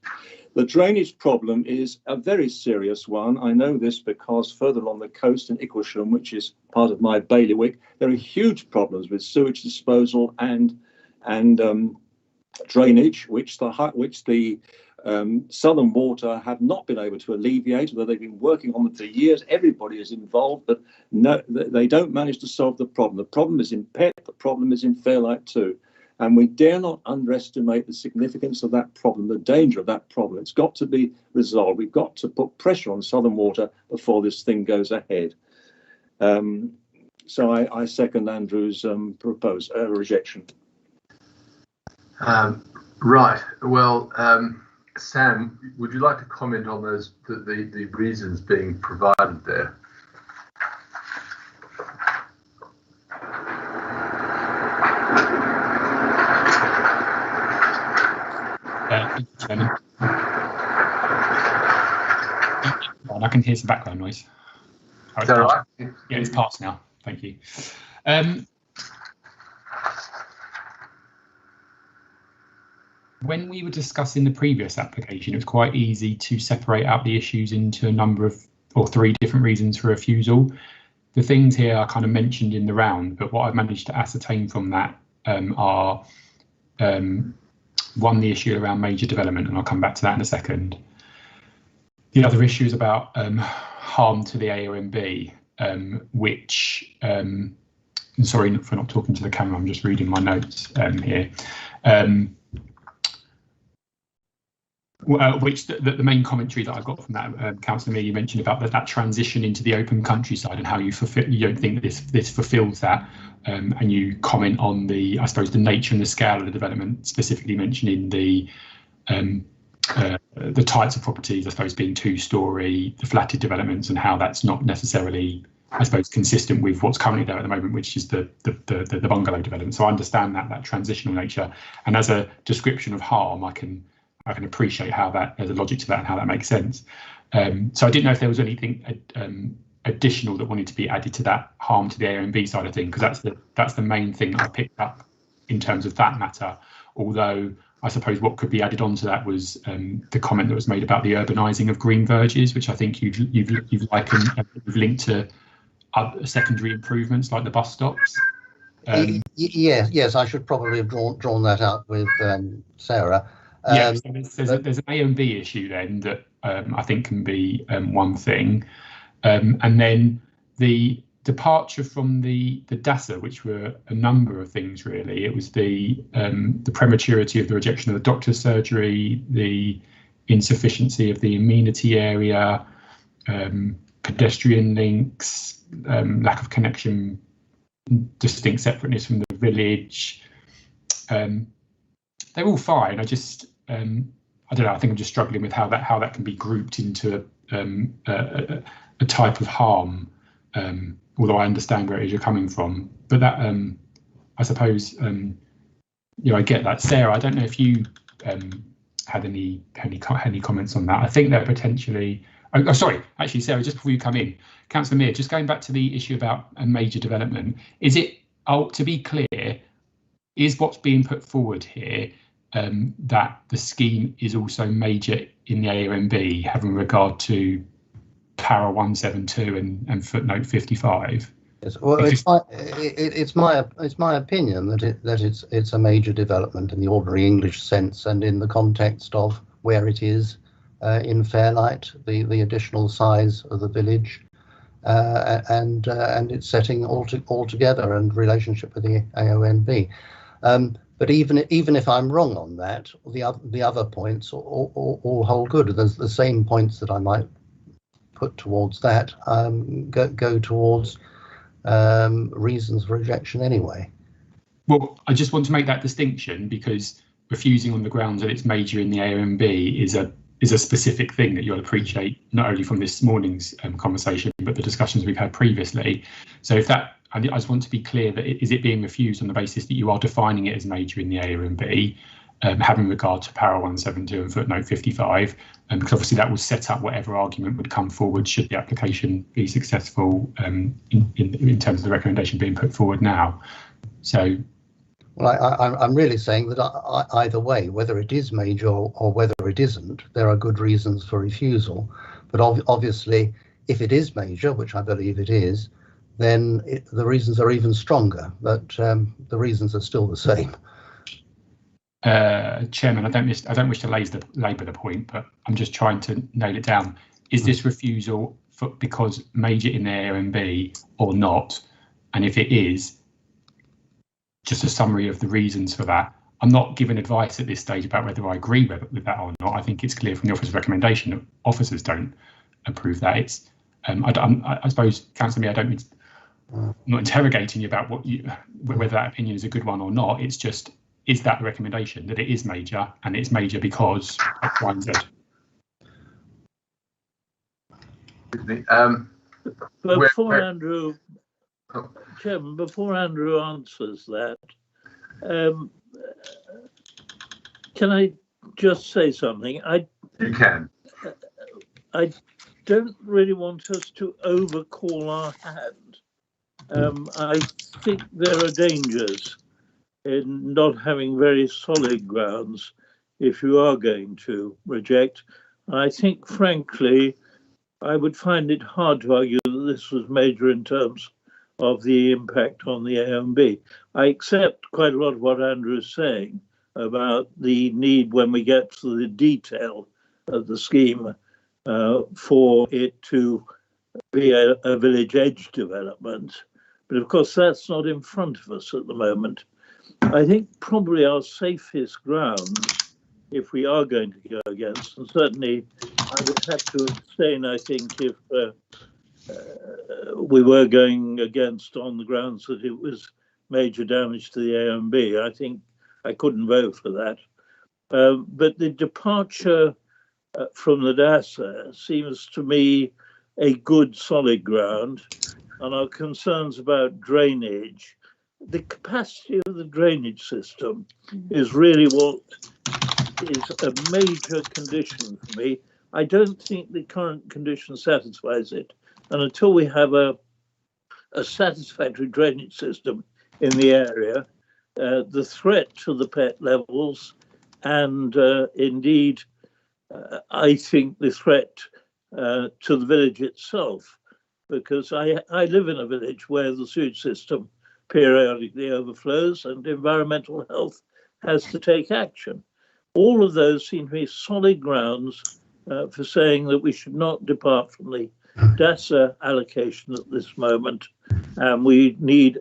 Speaker 18: The drainage problem is a very serious one. I know this because further along the coast in Icklesham, which is part of my bailiwick, there are huge problems with sewage disposal and drainage, which the Southern Water have not been able to alleviate, although they've been working on them for years. Everybody is involved, but no, they don't manage to solve the problem. The problem is in PET, the problem is in Fairlight too. And we dare not underestimate the significance of that problem, the danger of that problem. It's got to be resolved. We've got to put pressure on Southern Water before this thing goes ahead. So I second Andrew's rejection.
Speaker 1: Right. Well, Sam, would you like to comment on those the reasons being provided there?
Speaker 3: Chairman. I can hear some background noise.
Speaker 1: Is that right?
Speaker 3: Yeah, it's passed now. Thank you. When we were discussing the previous application, it was quite easy to separate out the issues into a number of, or 3 different reasons for refusal. The things here are kind of mentioned in the round, but what I've managed to ascertain from that are one, the issue around major development, and I'll come back to that in a second. The other issue is about harm to the AONB, which, I'm sorry for not talking to the camera, I'm just reading my notes here. Which the main commentary that I got from that, Councillor Mear, you mentioned about that transition into the open countryside and how you don't think that this fulfills that, and you comment on the, I suppose, the nature and the scale of the development, specifically mentioning the types of properties, I suppose, being 2-storey, the flatted developments, and how that's not necessarily, I suppose, consistent with what's currently there at the moment, which is the bungalow development. So I understand that transitional nature, and as a description of harm, I can appreciate how that, there's a logic to that and how that makes sense. So I didn't know if there was anything additional that wanted to be added to that harm to the AONB side of things, because that's the main thing I picked up in terms of that matter. Although I suppose what could be added onto that was the comment that was made about the urbanising of green verges, which I think you've likened, you've linked to secondary improvements like the bus stops.
Speaker 7: Yes, I should probably have drawn that out with Sarah.
Speaker 3: Yeah, so there's an AONB issue then that I think can be one thing, and then the departure from the DASA, which were a number of things really. It was the prematurity of the rejection of the doctor's surgery, the insufficiency of the amenity area, pedestrian links, lack of connection, distinct separateness from the village. They're all fine. I just I don't know. I think I'm just struggling with how that can be grouped into a type of harm. Although I understand where it is you're coming from, but that I suppose I get that. Sarah, I don't know if you had any comments on that. I think they're potentially. Oh, sorry, actually, Sarah, just before you come in, Councillor Meir, just going back to the issue about a major development, is it? To be clear, is what's being put forward here that the scheme is also major in the AONB, having regard to Para 172 and footnote 55?
Speaker 7: Yes, well, it's my opinion that it's a major development in the ordinary English sense, and in the context of where it is in Fairlight, the additional size of the village, and its setting altogether and relationship with the AONB. But even if I'm wrong on that, the other points all hold good. There's the same points that I might put towards that go towards reasons for rejection anyway.
Speaker 3: Well, I just want to make that distinction, because refusing on the grounds that it's major in the AONB is a specific thing that you'll appreciate, not only from this morning's conversation, but the discussions we've had previously. So if that, I just want to be clear that is it being refused on the basis that you are defining it as major in the AONB, having regard to Para 172 and footnote 55, because obviously that will set up whatever argument would come forward should the application be successful in terms of the recommendation being put forward now. So,
Speaker 7: well, I'm really saying that either way, whether it is major or whether it isn't, there are good reasons for refusal. But obviously, if it is major, which I believe it is, then the reasons are even stronger. But the reasons are still the same.
Speaker 3: Chairman, I don't wish to labour the point, but I'm just trying to nail it down. Is this refusal because major in the AONB or not? And if it is, just a summary of the reasons for that. I'm not giving advice at this stage about whether I agree with that or not. I think it's clear from the officer's recommendation that officers don't approve that. It's I suppose, Councillor Meir, I'm not interrogating you about whether that opinion is a good one or not. It's just, is that the recommendation, that it is major, and it's major because X, Y, and Z?
Speaker 16: Chairman, before Andrew answers that, can I just say something?
Speaker 1: You can.
Speaker 16: I don't really want us to overcall our hand. I think there are dangers in not having very solid grounds if you are going to reject. I think, frankly, I would find it hard to argue that this was major in terms of the impact on the AONB. I accept quite a lot of what Andrew is saying about the need, when we get to the detail of the scheme, for it to be a village edge development. But of course, that's not in front of us at the moment. I think probably our safest grounds, if we are going to go against, and certainly I would have to abstain, I think, if we were going against on the grounds that it was major damage to the AONB. I think I couldn't vote for that. But the departure from the DASA seems to me a good solid ground, and our concerns about drainage, the capacity of the drainage system is really what is a major condition for me. I don't think the current condition satisfies it. And until we have a satisfactory drainage system in the area, the threat to the pet levels and indeed, I think the threat to the village itself, because I live in a village where the sewage system periodically overflows and environmental health has to take action. All of those seem to be solid grounds for saying that we should not depart from the DASA allocation at this moment, and we need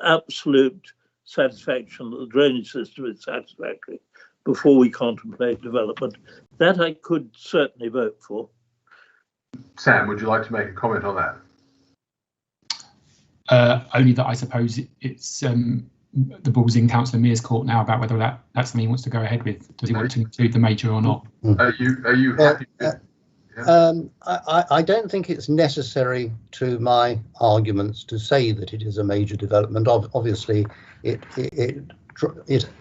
Speaker 16: absolute satisfaction that the drainage system is satisfactory before we contemplate development. That I could certainly vote for.
Speaker 1: Sam, would you like to make a comment on that?
Speaker 3: Only that I suppose it's the ball's in Councillor Mears' court now about whether that's something he wants to go ahead with. Does he want to include the major or not?
Speaker 1: Are you happy with?
Speaker 7: I don't think it's necessary to my arguments to say that it is a major development. Obviously, it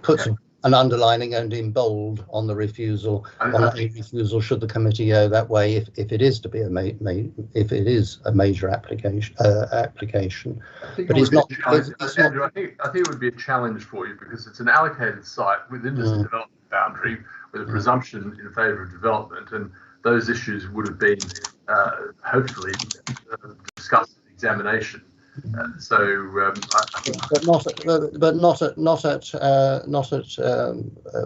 Speaker 7: puts an underlining and in bold on the refusal, should the committee go that way if it is to be if it is a major application. But it's not.
Speaker 1: Andrew, I think it would be a challenge for you because it's an allocated site within this development boundary with a presumption in favour of development, and those issues would have been hopefully discussed in examination. I think,
Speaker 7: but not at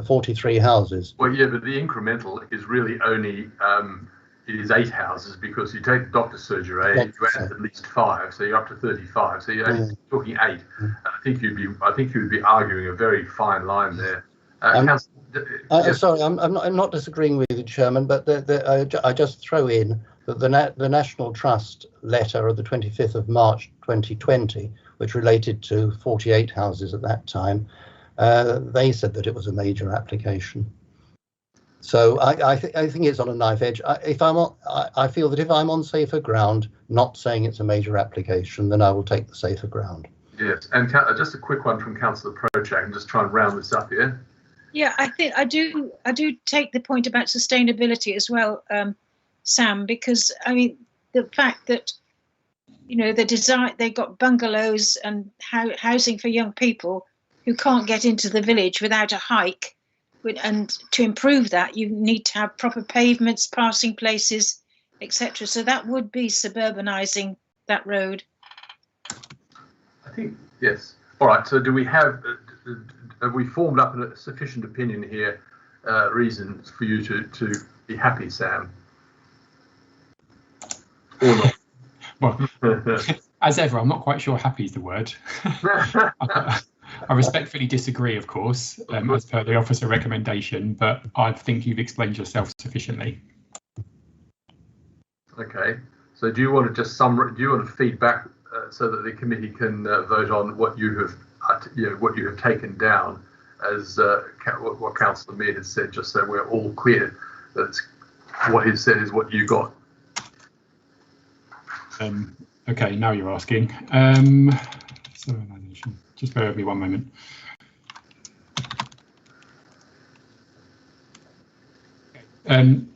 Speaker 7: 43 houses.
Speaker 1: Well, yeah, but the incremental is really only it is 8 houses because you take the doctor's surgery, you add at least 5, so you're up to 35. So you're only talking 8. I think you'd be arguing a very fine line there.
Speaker 7: Sorry, I'm not disagreeing with you, Chairman, but I just throw in that the National Trust letter of the 25th of March 2020, which related to 48 houses at that time, they said that it was a major application. So I think it's on a knife edge. I feel that if I'm on safer ground, not saying it's a major application, then I will take the safer ground.
Speaker 1: Yes, and just a quick one from Councillor Prochak, and just try and round this up here.
Speaker 4: Yeah, I think I do take the point about sustainability as well, Sam, because I mean the fact that they got bungalows and housing for young people who can't get into the village without a hike, and to improve that you need to have proper pavements, passing places, etc. So that would be suburbanising that road.
Speaker 1: I think yes. All right. So do we have we formed up a sufficient opinion here, reasons for you to be happy, Sam? Or not?
Speaker 3: Well, as ever, I'm not quite sure happy is the word. I respectfully disagree, of course, as per the officer recommendation, but I think you've explained yourself sufficiently.
Speaker 1: Okay. So do you want to just do you want to feedback so that the committee can vote on what you have what you have taken down as what Councillor Mead has said, just so we're all clear that what he said is what you got.
Speaker 3: Okay, now you're asking. Just bear with me one moment.
Speaker 16: Can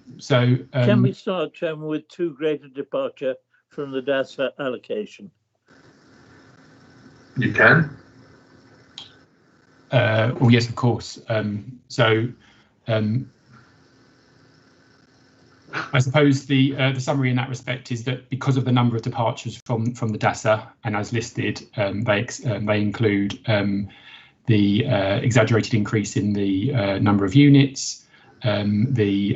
Speaker 16: we start, Chairman, with too great a departure from the DASA allocation?
Speaker 1: You can.
Speaker 3: Well, yes, of course. I suppose the summary in that respect is that because of the number of departures from the DASA, and as listed, they include the exaggerated increase in the number of units, the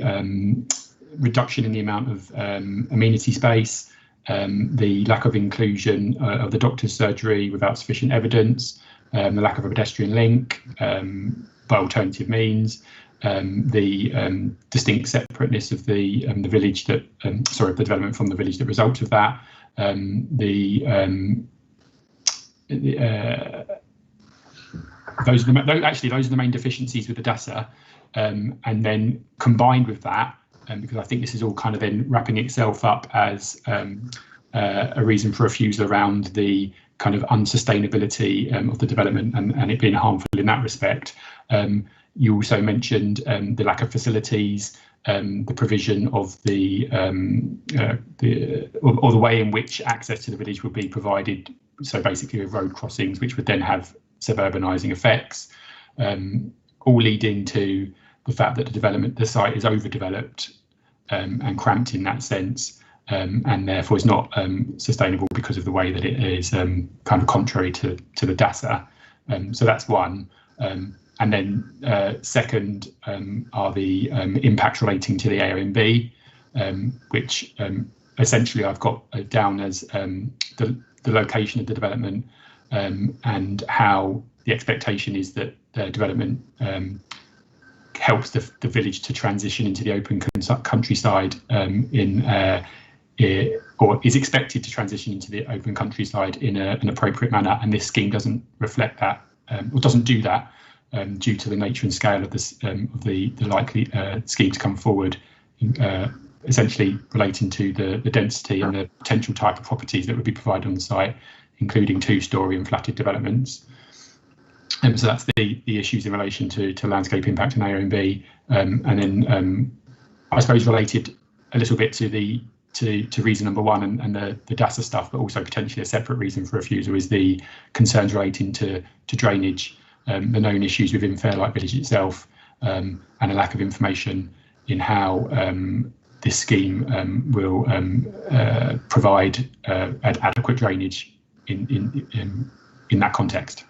Speaker 3: reduction in the amount of amenity space, the lack of inclusion of the doctor's surgery without sufficient evidence, the lack of a pedestrian link by alternative means, the distinct separateness of the village that, the development from the village that results of that, those are the main deficiencies with the DASA, and then combined with that, because I think this is all kind of then wrapping itself up as a reason for refusal around the kind of unsustainability of the development and it being harmful in that respect. You also mentioned the lack of facilities, the provision of the way in which access to the village would be provided. So basically, with road crossings, which would then have suburbanising effects, all leading to the fact that the site is overdeveloped and cramped in that sense, and therefore is not sustainable because of the way that it is kind of contrary to the DASA. So that's one. And then second are the impacts relating to the Airbnb, which essentially I've got down as the location of the development and how the expectation is that development helps the village to transition into the open countryside or is expected to transition into the open countryside in an appropriate manner, and this scheme doesn't reflect that or doesn't do that due to the nature and scale of this of the likely scheme to come forward, essentially relating to the density and the potential type of properties that would be provided on the site, including two-storey and flatted developments. So that's the issues in relation to landscape impact and AONB, and then I suppose related a little bit to reason number one and the DASA stuff, but also potentially a separate reason for refusal is the concerns relating to drainage, the known issues within Fairlight Village itself, and a lack of information in how this scheme will provide adequate drainage in that context.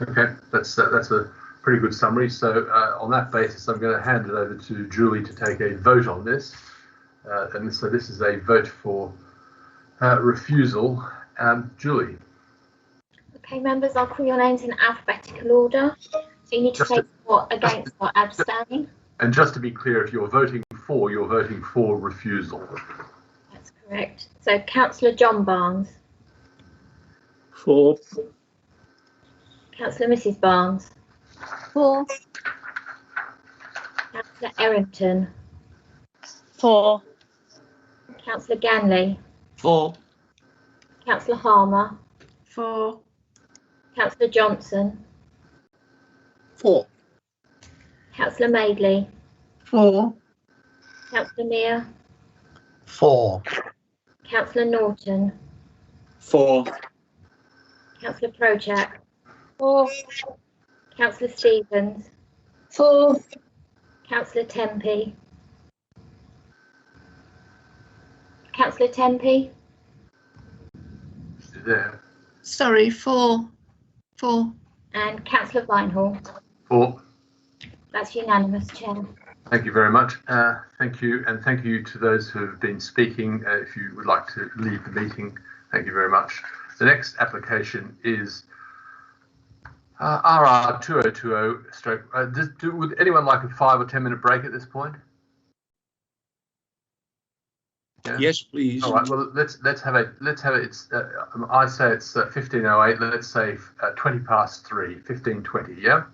Speaker 1: Okay, that's a pretty good summary. So on that basis, I'm going to hand it over to Julie to take a vote on this. And so this is a vote for refusal. Julie.
Speaker 6: Okay, members, I'll call your names in alphabetical order. So you need to say for, against, or abstain.
Speaker 1: And just to be clear, if you're voting for refusal.
Speaker 6: That's correct. So Councillor John Barnes.
Speaker 16: For.
Speaker 6: Councillor Mrs Barnes.
Speaker 11: For.
Speaker 6: Councillor Errington.
Speaker 17: For.
Speaker 6: Councillor Ganley.
Speaker 15: For.
Speaker 6: Councillor Harmer.
Speaker 15: For.
Speaker 6: Councillor Johnson.
Speaker 15: For.
Speaker 6: Councillor Madeley.
Speaker 14: For.
Speaker 6: Councillor Mear.
Speaker 7: For.
Speaker 6: Councillor Norton.
Speaker 18: For.
Speaker 6: Councillor Prochak.
Speaker 17: For.
Speaker 6: Councillor Stevens.
Speaker 17: For.
Speaker 6: Councillor Tempe. Councillor Tempe.
Speaker 1: There.
Speaker 19: Sorry, for.
Speaker 6: And Councillor Vinehall.
Speaker 1: For.
Speaker 6: That's unanimous, Chair.
Speaker 1: Thank you very much. Thank you, and thank you to those who have been speaking. If you would like to leave the meeting, thank you very much. The next application is RR 2020. Would anyone like a 5 or 10 minute break at this point? Yeah?
Speaker 18: Yes, please.
Speaker 1: All right. Well, let's have it. It's I say it's 15:08. Let's say 20 past 3, 15:20. Yeah.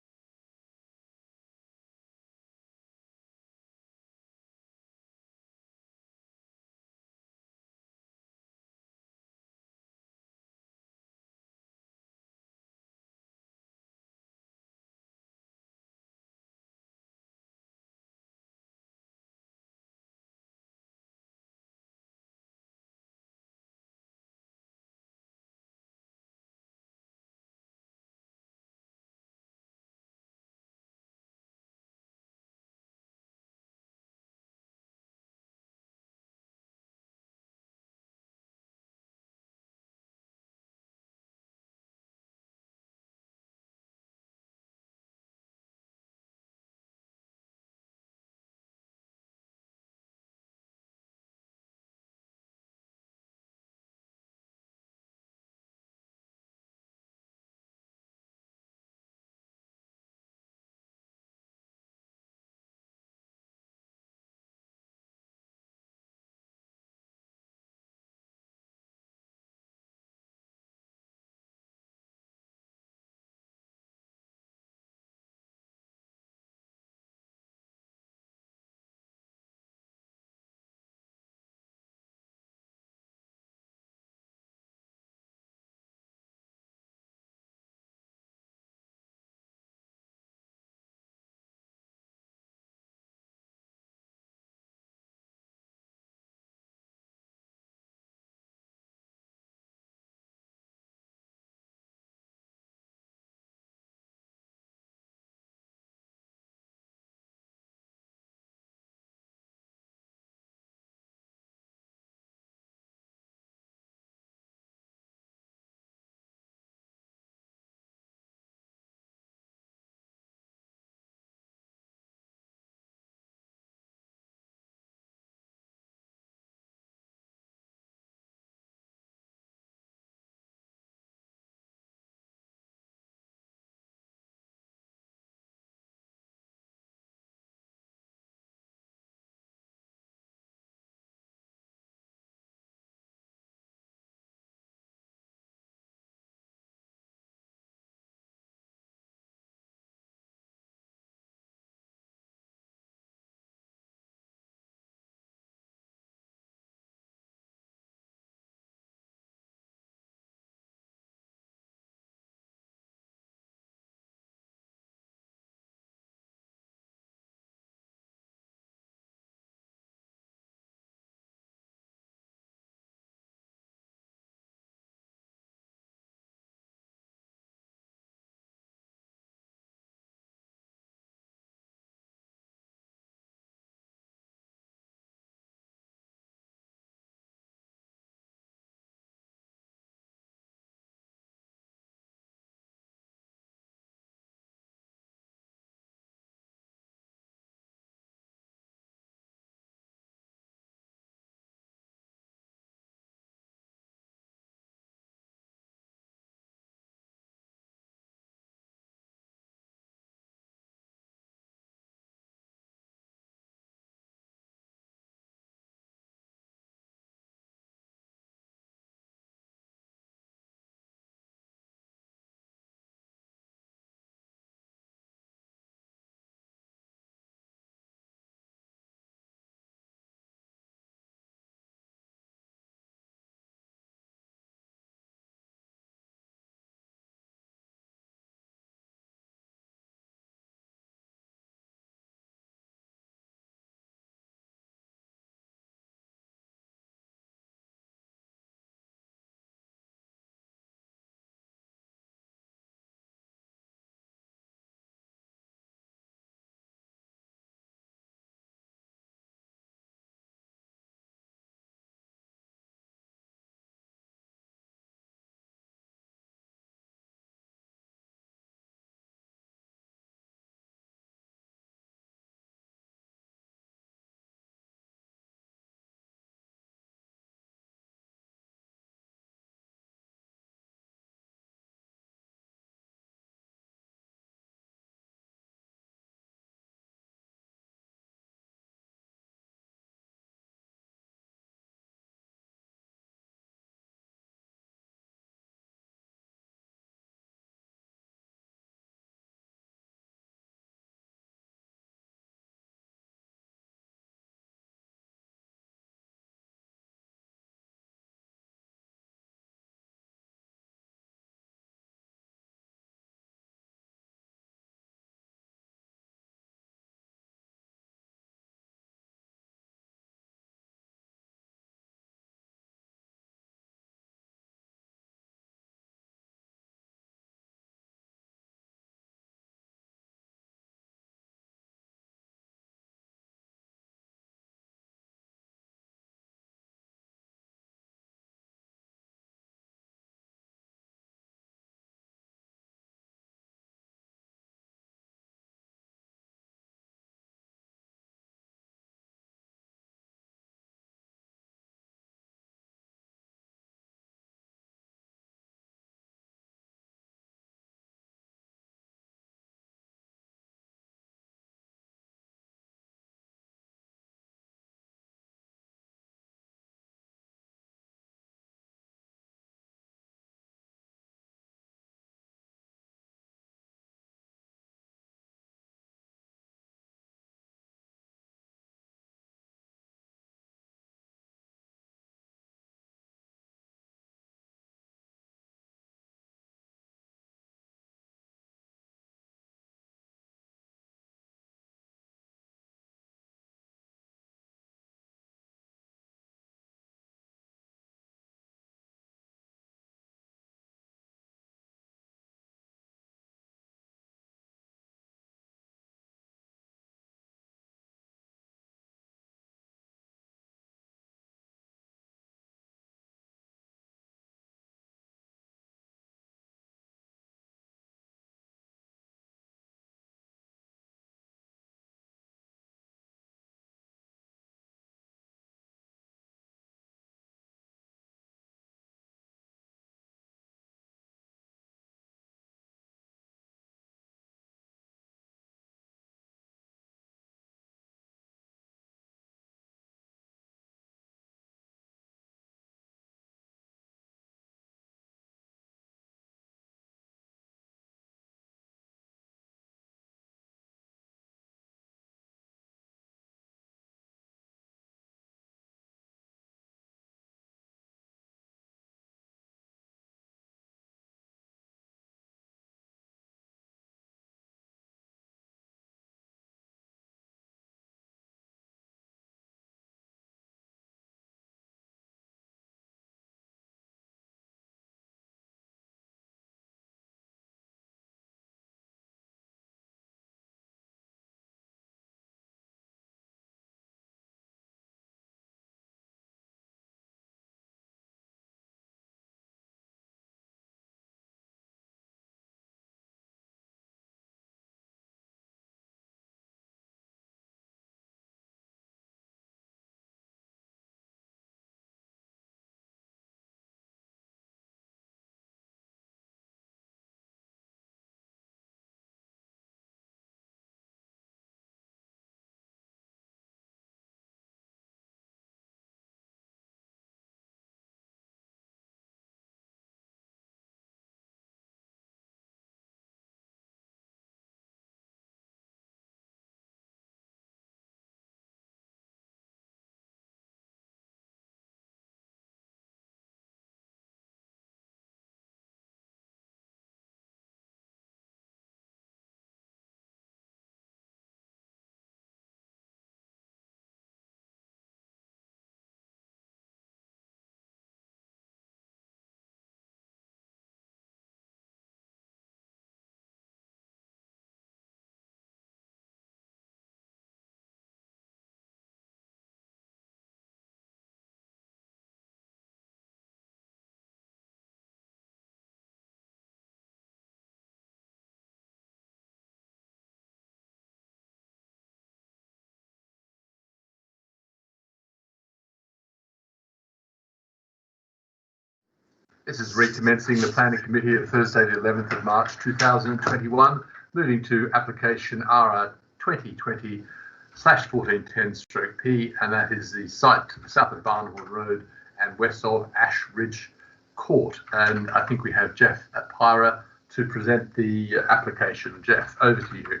Speaker 1: This is recommencing the Planning Committee at Thursday the 11th of March 2021, moving to application RR 2020/1410-P, and that is the site to the south of Barnhorn Road and west of Ash Ridge Court. And I think we have Jeff at Pyra to present the application. Jeff, over to you.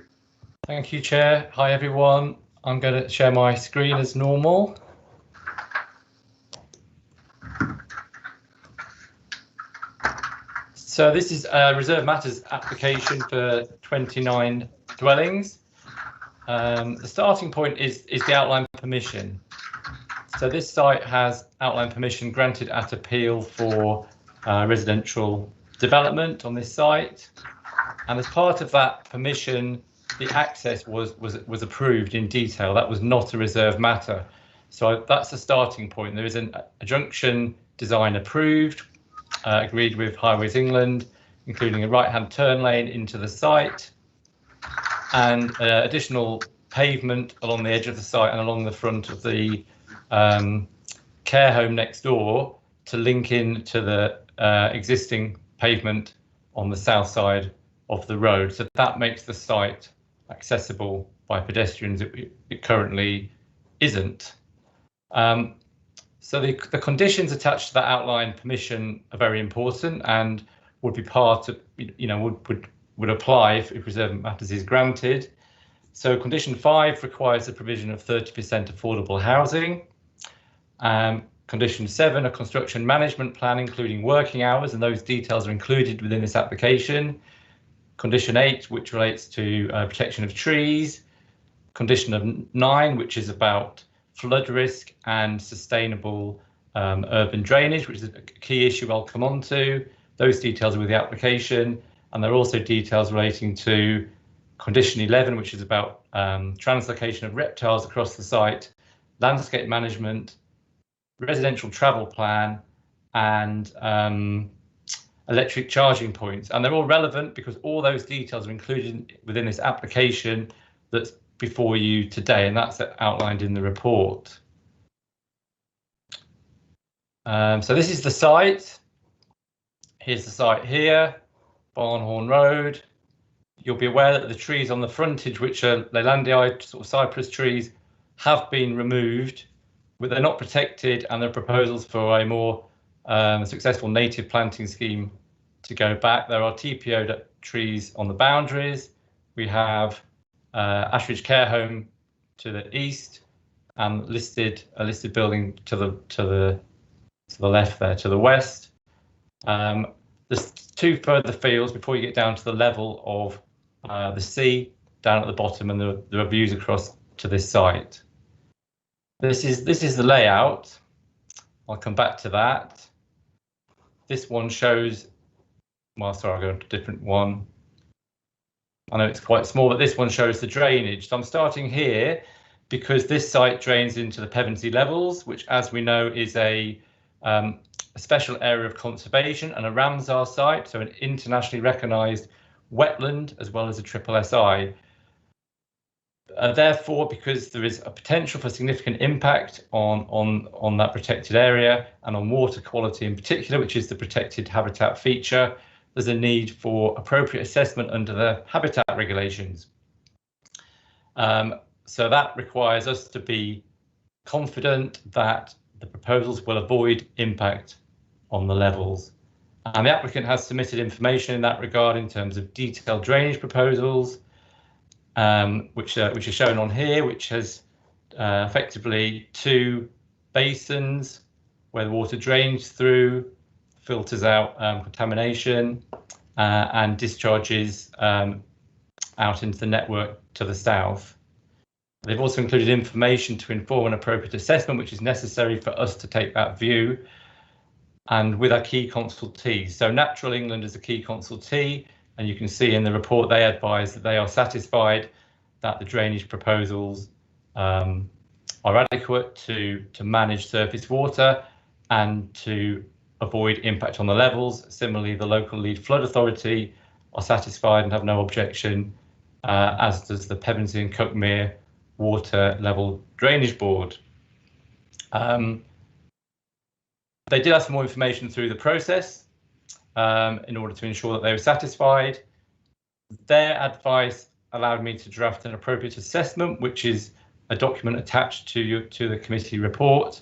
Speaker 8: Thank you, Chair. Hi, everyone. I'm going to share my screen as normal. So this is a Reserve Matters application for 29 dwellings. The starting point is the outline permission. So this site has outline permission granted at appeal for residential development on this site. And as part of that permission, the access was approved in detail. That was not a reserve matter. So that's the starting point. There is a junction design approved, agreed with Highways England, including a right-hand turn lane into the site and additional pavement along the edge of the site and along the front of the care home next door to link in to the existing pavement on the south side of the road. So that makes the site accessible by pedestrians. It currently isn't. So the conditions attached to that outline permission are very important and would be part of, would apply if Reserve Matters is granted. So condition 5 requires the provision of 30% affordable housing. Condition 7, a construction management plan including working hours, and those details are included within this application. Condition 8, which relates to protection of trees. Condition of 9, which is about flood risk and sustainable urban drainage, which is a key issue I'll come on to. Those details are with the application, and there are also details relating to condition 11, which is about translocation of reptiles across the site, landscape management, residential travel plan, and electric charging points. And they're all relevant because all those details are included within this application that's before you today, and that's outlined in the report. So this is the site. Here's the site here, Barnhorn Road. You'll be aware that the trees on the frontage, which are Leylandii sort of cypress trees, have been removed, but they're not protected, and there are proposals for a more successful native planting scheme to go back. There are TPO trees on the boundaries. We have Ashridge Care Home to the east, and a listed building to the left there, to the west. There's 2 further fields before you get down to the level of the sea down at the bottom, and there are views across to this site. This is the layout. I'll come back to that. This one shows. Well, sorry, I'll go to a different one. I know it's quite small, but this one shows the drainage. So I'm starting here because this site drains into the Pevensey Levels, which, as we know, is a special area of conservation and a Ramsar site, so an internationally recognised wetland as well as a SSSI. Therefore, because there is a potential for significant impact on that protected area and on water quality in particular, which is the protected habitat feature, there's a need for appropriate assessment under the habitat regulations. So that requires us to be confident that the proposals will avoid impact on the levels. And the applicant has submitted information in that regard in terms of detailed drainage proposals, which are shown on here, which has effectively 2 basins where the water drains through, filters out contamination, and discharges out into the network to the south. They've also included information to inform an appropriate assessment, which is necessary for us to take that view, and with our key consultees. So Natural England is a key consultee, and you can see in the report they advise that they are satisfied that the drainage proposals are adequate to manage surface water and to avoid impact on the levels. Similarly, the local lead flood authority are satisfied and have no objection, as does the Pevensey and Cuckmere Water Level Drainage Board. They did ask for more information through the process, in order to ensure that they were satisfied. Their advice allowed me to draft an appropriate assessment, which is a document attached to the committee report,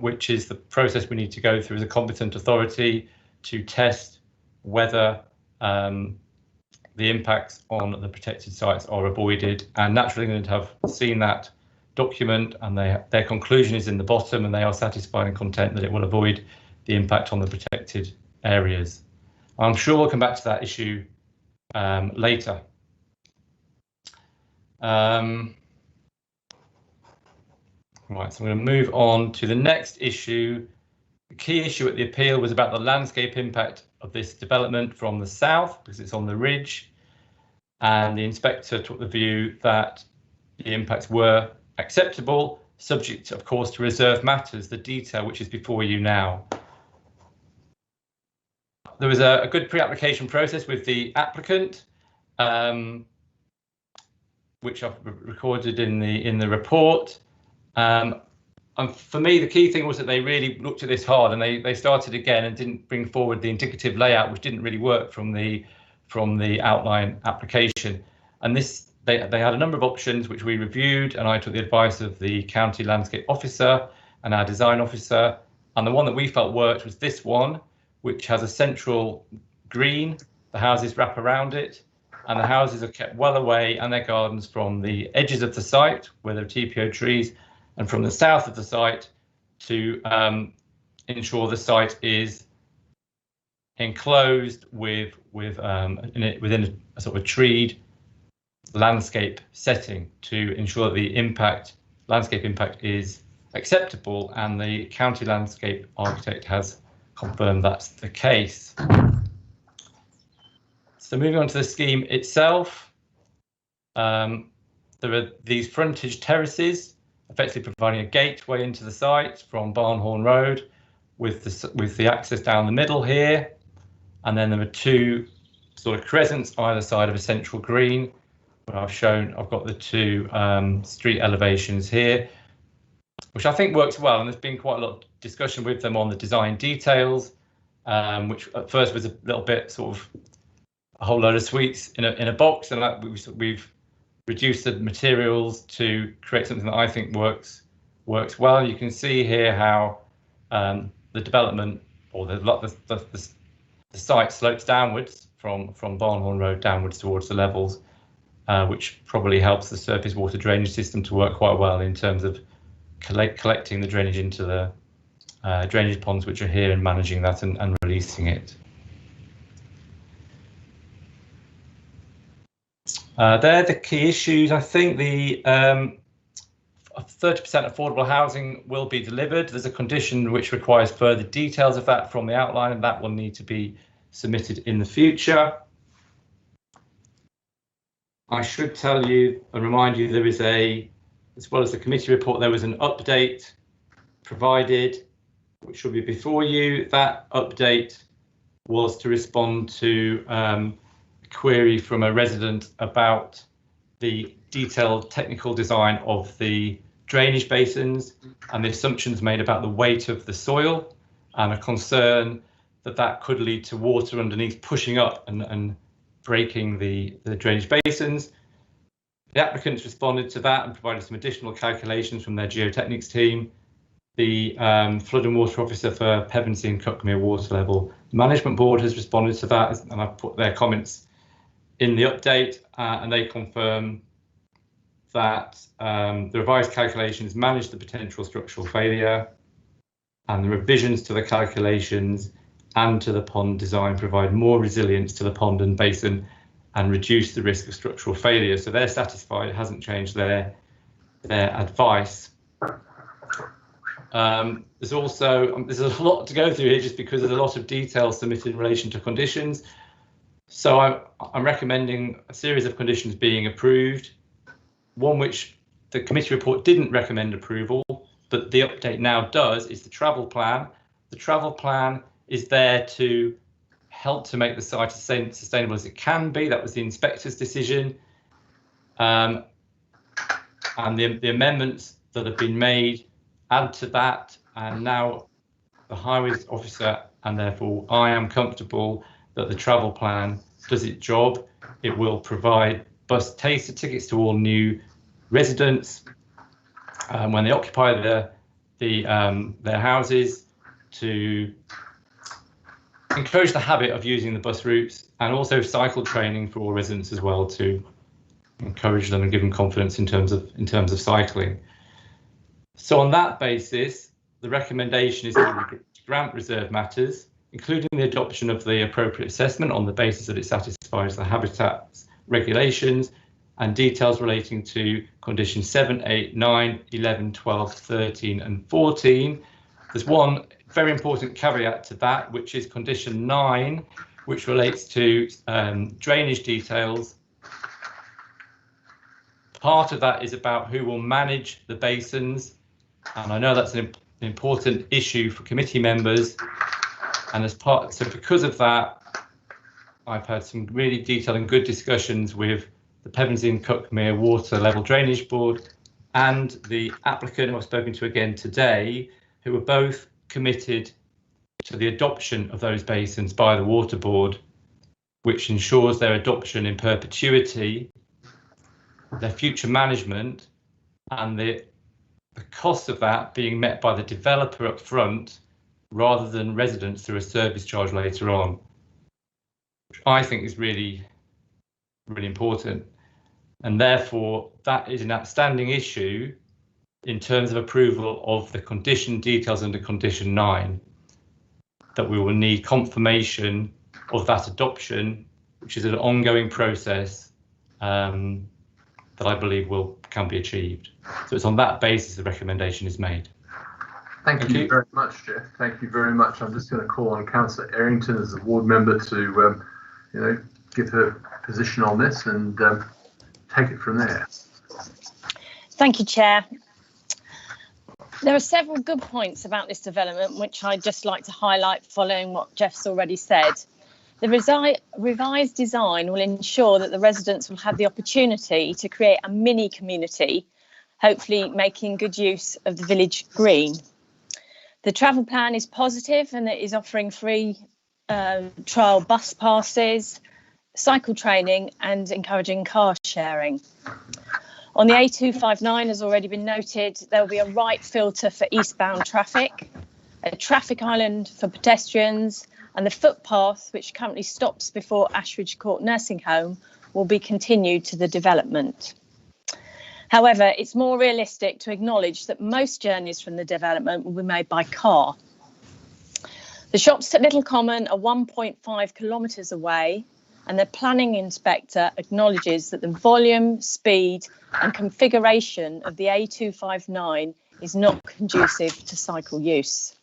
Speaker 8: which is the process we need to go through as a competent authority to test whether the impacts on the protected sites are avoided. And Natural England have seen that document, and their conclusion is in the bottom, and they are satisfied and content that it will avoid the impact on the protected areas. I'm sure we'll come back to that issue later. Right, so I'm going to move on to the next issue. The key issue at the appeal was about the landscape impact of this development from the south, because it's on the ridge, and the inspector took the view that the impacts were acceptable, subject, of course, to reserve matters, the detail which is before you now. There was a good pre-application process with the applicant, which I've recorded in the report. And for me, the key thing was that they really looked at this hard, and they started again and didn't bring forward the indicative layout, which didn't really work from the outline application. And this they had a number of options which we reviewed, and I took the advice of the county landscape officer and our design officer. And the one that we felt worked was this one, which has a central green. The houses wrap around it, and the houses are kept well away, and their gardens, from the edges of the site where there are TPO trees, and from the south of the site, to ensure the site is enclosed within a sort of a treed landscape setting, to ensure that the landscape impact is acceptable, and the county landscape architect has confirmed that's the case. So moving on to the scheme itself, there are these frontage terraces, effectively providing a gateway into the site from Barnhorn Road, with the access down the middle here, and then there are two sort of crescents either side of a central green. Where I've got the two street elevations here, which I think works well, and there's been quite a lot of discussion with them on the design details, which at first was a little bit sort of a whole load of sweets in a box, and we've reduced the materials to create something that I think works well. You can see here how the development, or the site slopes downwards from Barnhorn Road downwards towards the levels, which probably helps the surface water drainage system to work quite well in terms of collecting the drainage into the drainage ponds which are here, and managing that and releasing it. They're the key issues. I think the 30% affordable housing will be delivered. There's a condition which requires further details of that from the outline, and that will need to be submitted in the future. I should tell you and remind you, there is as well as the committee report, there was an update provided, which will be before you. That update was to respond to a query from a resident about the detailed technical design of the drainage basins and the assumptions made about the weight of the soil, and a concern that could lead to water underneath pushing up and breaking the drainage basins. The applicants responded to that and provided some additional calculations from their geotechnics team. The Flood and Water Officer for Pevensey and Cuckmere Water Level Management Board has responded to that, and I've put their comments in the update, and they confirm that the revised calculations manage the potential structural failure, and the revisions to the calculations and to the pond design provide more resilience to the pond and basin and reduce the risk of structural failure. So they're satisfied. It hasn't changed their advice. There's a lot to go through here, just because there's a lot of detail submitted in relation to conditions. So I'm recommending a series of conditions being approved. One which the committee report didn't recommend approval, but the update now does, is the travel plan. The travel plan is there to help to make the site as sustainable as it can be. That was the inspector's decision. And the amendments that have been made add to that, and now the highways officer and therefore I am comfortable that the travel plan does its job. It will provide bus taster tickets to all new residents when they occupy their houses, to encourage the habit of using the bus routes, and also cycle training for all residents as well, to encourage them and give them confidence in terms of cycling. So on that basis, the recommendation is to grant reserve matters, including the adoption of the appropriate assessment on the basis that it satisfies the habitats regulations, and details relating to conditions 7, 8, 9, 11, 12, 13 and 14. There's one very important caveat to that, which is condition 9, which relates to drainage details. Part of that is about who will manage the basins, and I know that's an important issue for committee members. And so because of that, I've had some really detailed and good discussions with the Pevensey and Cuckmere Water Level Drainage Board and the applicant who I've spoken to again today, who are both committed to the adoption of those basins by the Water Board, which ensures their adoption in perpetuity, their future management, and the cost of that being met by the developer up front rather than residents through a service charge later on, which I think is really, really important. And therefore, that is an outstanding issue in terms of approval of the condition details under condition 9, that we will need confirmation of that adoption, which is an ongoing process that I believe can be achieved. So it's on that basis the recommendation is made.
Speaker 1: Thank you very much, Jeff. Thank you very much. I'm just going to call on Councillor Errington as a ward member to, give her position on this and take it from there.
Speaker 17: Thank you, Chair. There are several good points about this development which I'd just like to highlight following what Jeff's already said. The revised design will ensure that the residents will have the opportunity to create a mini community, hopefully making good use of the village green. The travel plan is positive and it is offering free trial bus passes, cycle training and encouraging car sharing. On the A259, as already been noted, there will be a right filter for eastbound traffic, a traffic island for pedestrians, and the footpath, which currently stops before Ashridge Court Nursing Home, will be continued to the development. However, it's more realistic to acknowledge that most journeys from the development will be made by car. The shops at Little Common are 1.5 kilometres away, and the planning inspector acknowledges that the volume, speed and configuration of the A259 is not conducive to cycle use.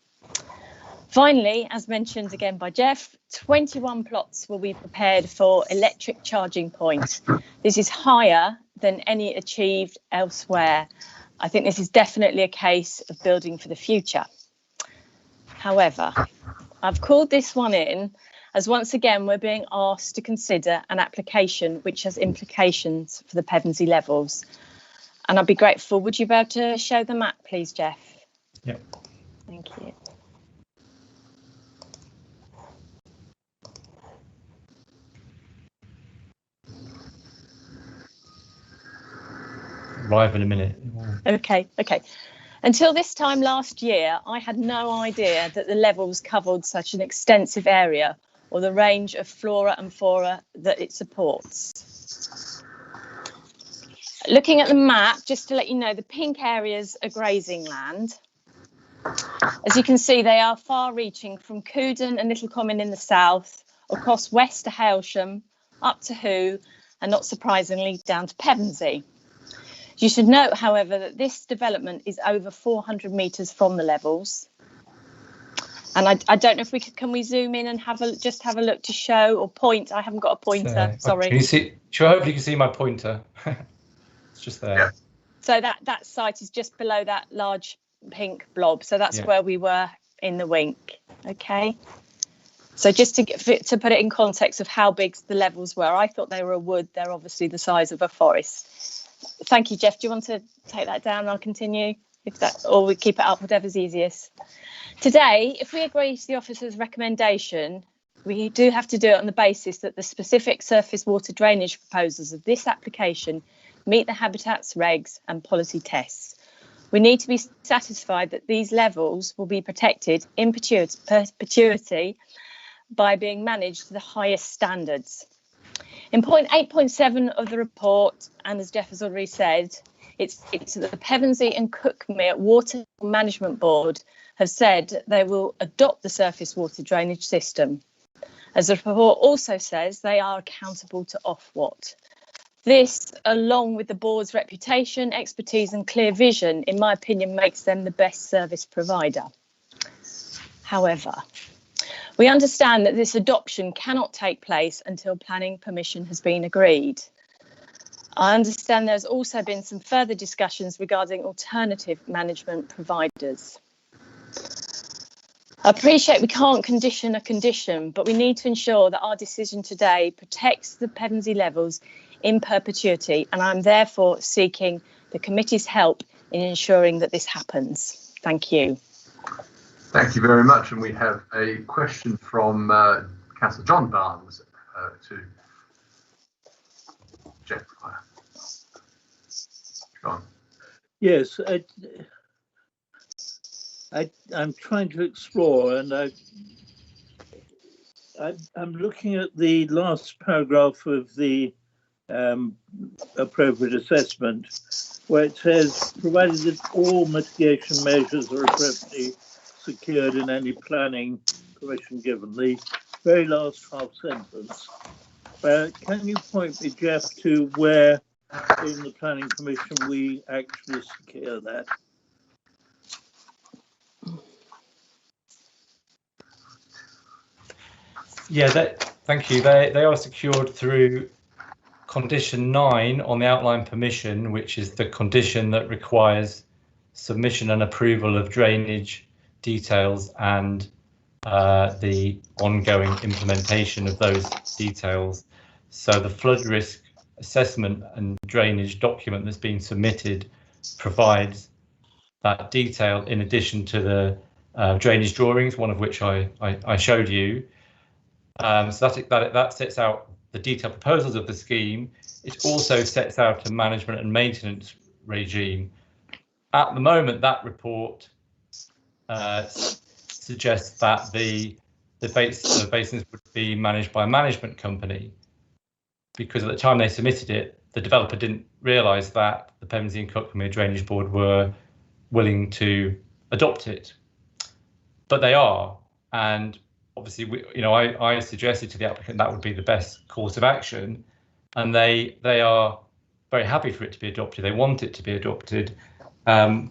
Speaker 17: Finally, as mentioned again by Jeff, 21 plots will be prepared for electric charging points. This is higher than any achieved elsewhere. I think this is definitely a case of building for the future. However, I've called this one in as once again we're being asked to consider an application which has implications for the Pevensey levels. And I'd be grateful, would you be able to show the map please, Jeff?
Speaker 8: Yep.
Speaker 17: Thank you.
Speaker 8: Arrive in a minute.
Speaker 17: Okay. Until this time last year, I had no idea that the levels covered such an extensive area or the range of flora and fauna that it supports. Looking at the map, just to let you know, the pink areas are grazing land. As you can see, they are far-reaching from Couden and Little Common in the south, across west to Hailsham, up to Hoo, and not surprisingly, down to Pevensey. You should note, however, that this development is over 400 metres from the levels. And I don't know if can we zoom in and have a look to show or point? I haven't got a pointer, sorry.
Speaker 8: Can you see? Sure, hopefully you can see my pointer. It's just there. Yeah.
Speaker 17: So that site is just below that large pink blob. So that's where we were in the wink. Okay. So just to put it in context of how big the levels were, I thought they were a wood. They're obviously the size of a forest. Thank you, Jeff. Do you want to take that down? I'll continue. or we keep it up, whatever's easiest. Today, if we agree to the officer's recommendation, we do have to do it on the basis that the specific surface water drainage proposals of this application meet the habitats regs and policy tests. We need to be satisfied that these levels will be protected in perpetuity by being managed to the highest standards. In point 8.7 of the report, and as Jeff has already said, it's the Pevensey and Cookmere Water Management Board have said they will adopt the surface water drainage system. As the report also says, they are accountable to Ofwat. This, along with the board's reputation, expertise and clear vision, in my opinion, makes them the best service provider. However, we understand that this adoption cannot take place until planning permission has been agreed. I understand there's also been some further discussions regarding alternative management providers. I appreciate we can't condition a condition, but we need to ensure that our decision today protects the Pevensey levels in perpetuity, and I'm therefore seeking the committee's help in ensuring that this happens. Thank you.
Speaker 1: Thank you very much. And we have a question from Councillor John Barnes to Jeff. John.
Speaker 16: Yes, I'm trying to explore, and I'm looking at the last paragraph of the appropriate assessment, where it says, provided that all mitigation measures are appropriately secured in any planning permission given. The very last half sentence. Can you point me, Jeff, to where in the planning permission we actually secure that?
Speaker 8: Yeah, thank you. They are secured through condition 9 on the outline permission, which is the condition that requires submission and approval of drainage details and the ongoing implementation of those details. So the flood risk assessment and drainage document that's been submitted provides that detail in addition to the drainage drawings, one of which I showed you. So that sets out the detailed proposals of the scheme. It also sets out a management and maintenance regime. At the moment, that report suggests that the basins would be managed by a management company, because at the time they submitted it, the developer didn't realise that the Pevensey and Cookmere Drainage Board were willing to adopt it, but they are. And obviously, I suggested to the applicant that would be the best course of action, and they are very happy for it to be adopted. They want it to be adopted, and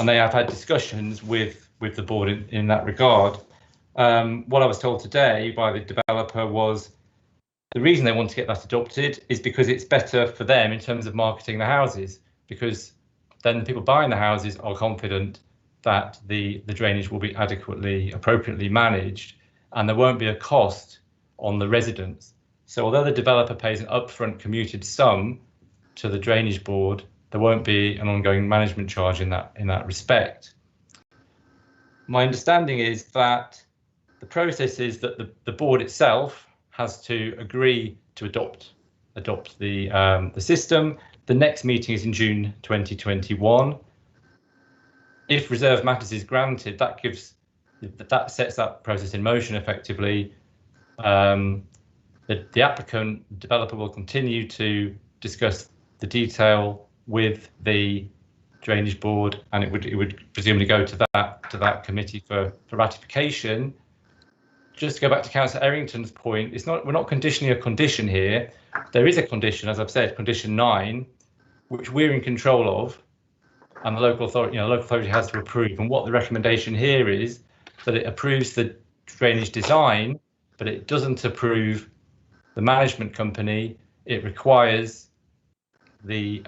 Speaker 8: they have had discussions with the board in that regard. What I was told today by the developer was the reason they want to get that adopted is because it's better for them in terms of marketing the houses, because then people buying the houses are confident that the drainage will be appropriately managed, and there won't be a cost on the residents. So although the developer pays an upfront commuted sum to the drainage board, there won't be an ongoing management charge in that respect. My understanding is that the process is that the board itself has to agree to adopt the system. The next meeting is in June 2021. If reserve matters is granted, that sets that process in motion effectively. The applicant, developer, will continue to discuss the detail with the drainage board, and it would presumably go to that committee for ratification. Just to go back to Councillor Errington's point, we're not conditioning a condition here. There is a condition, as I've said, condition 9, which we're in control of, and the local authority has to approve. And what the recommendation here is that it approves the drainage design, but it doesn't approve the management company. It requires the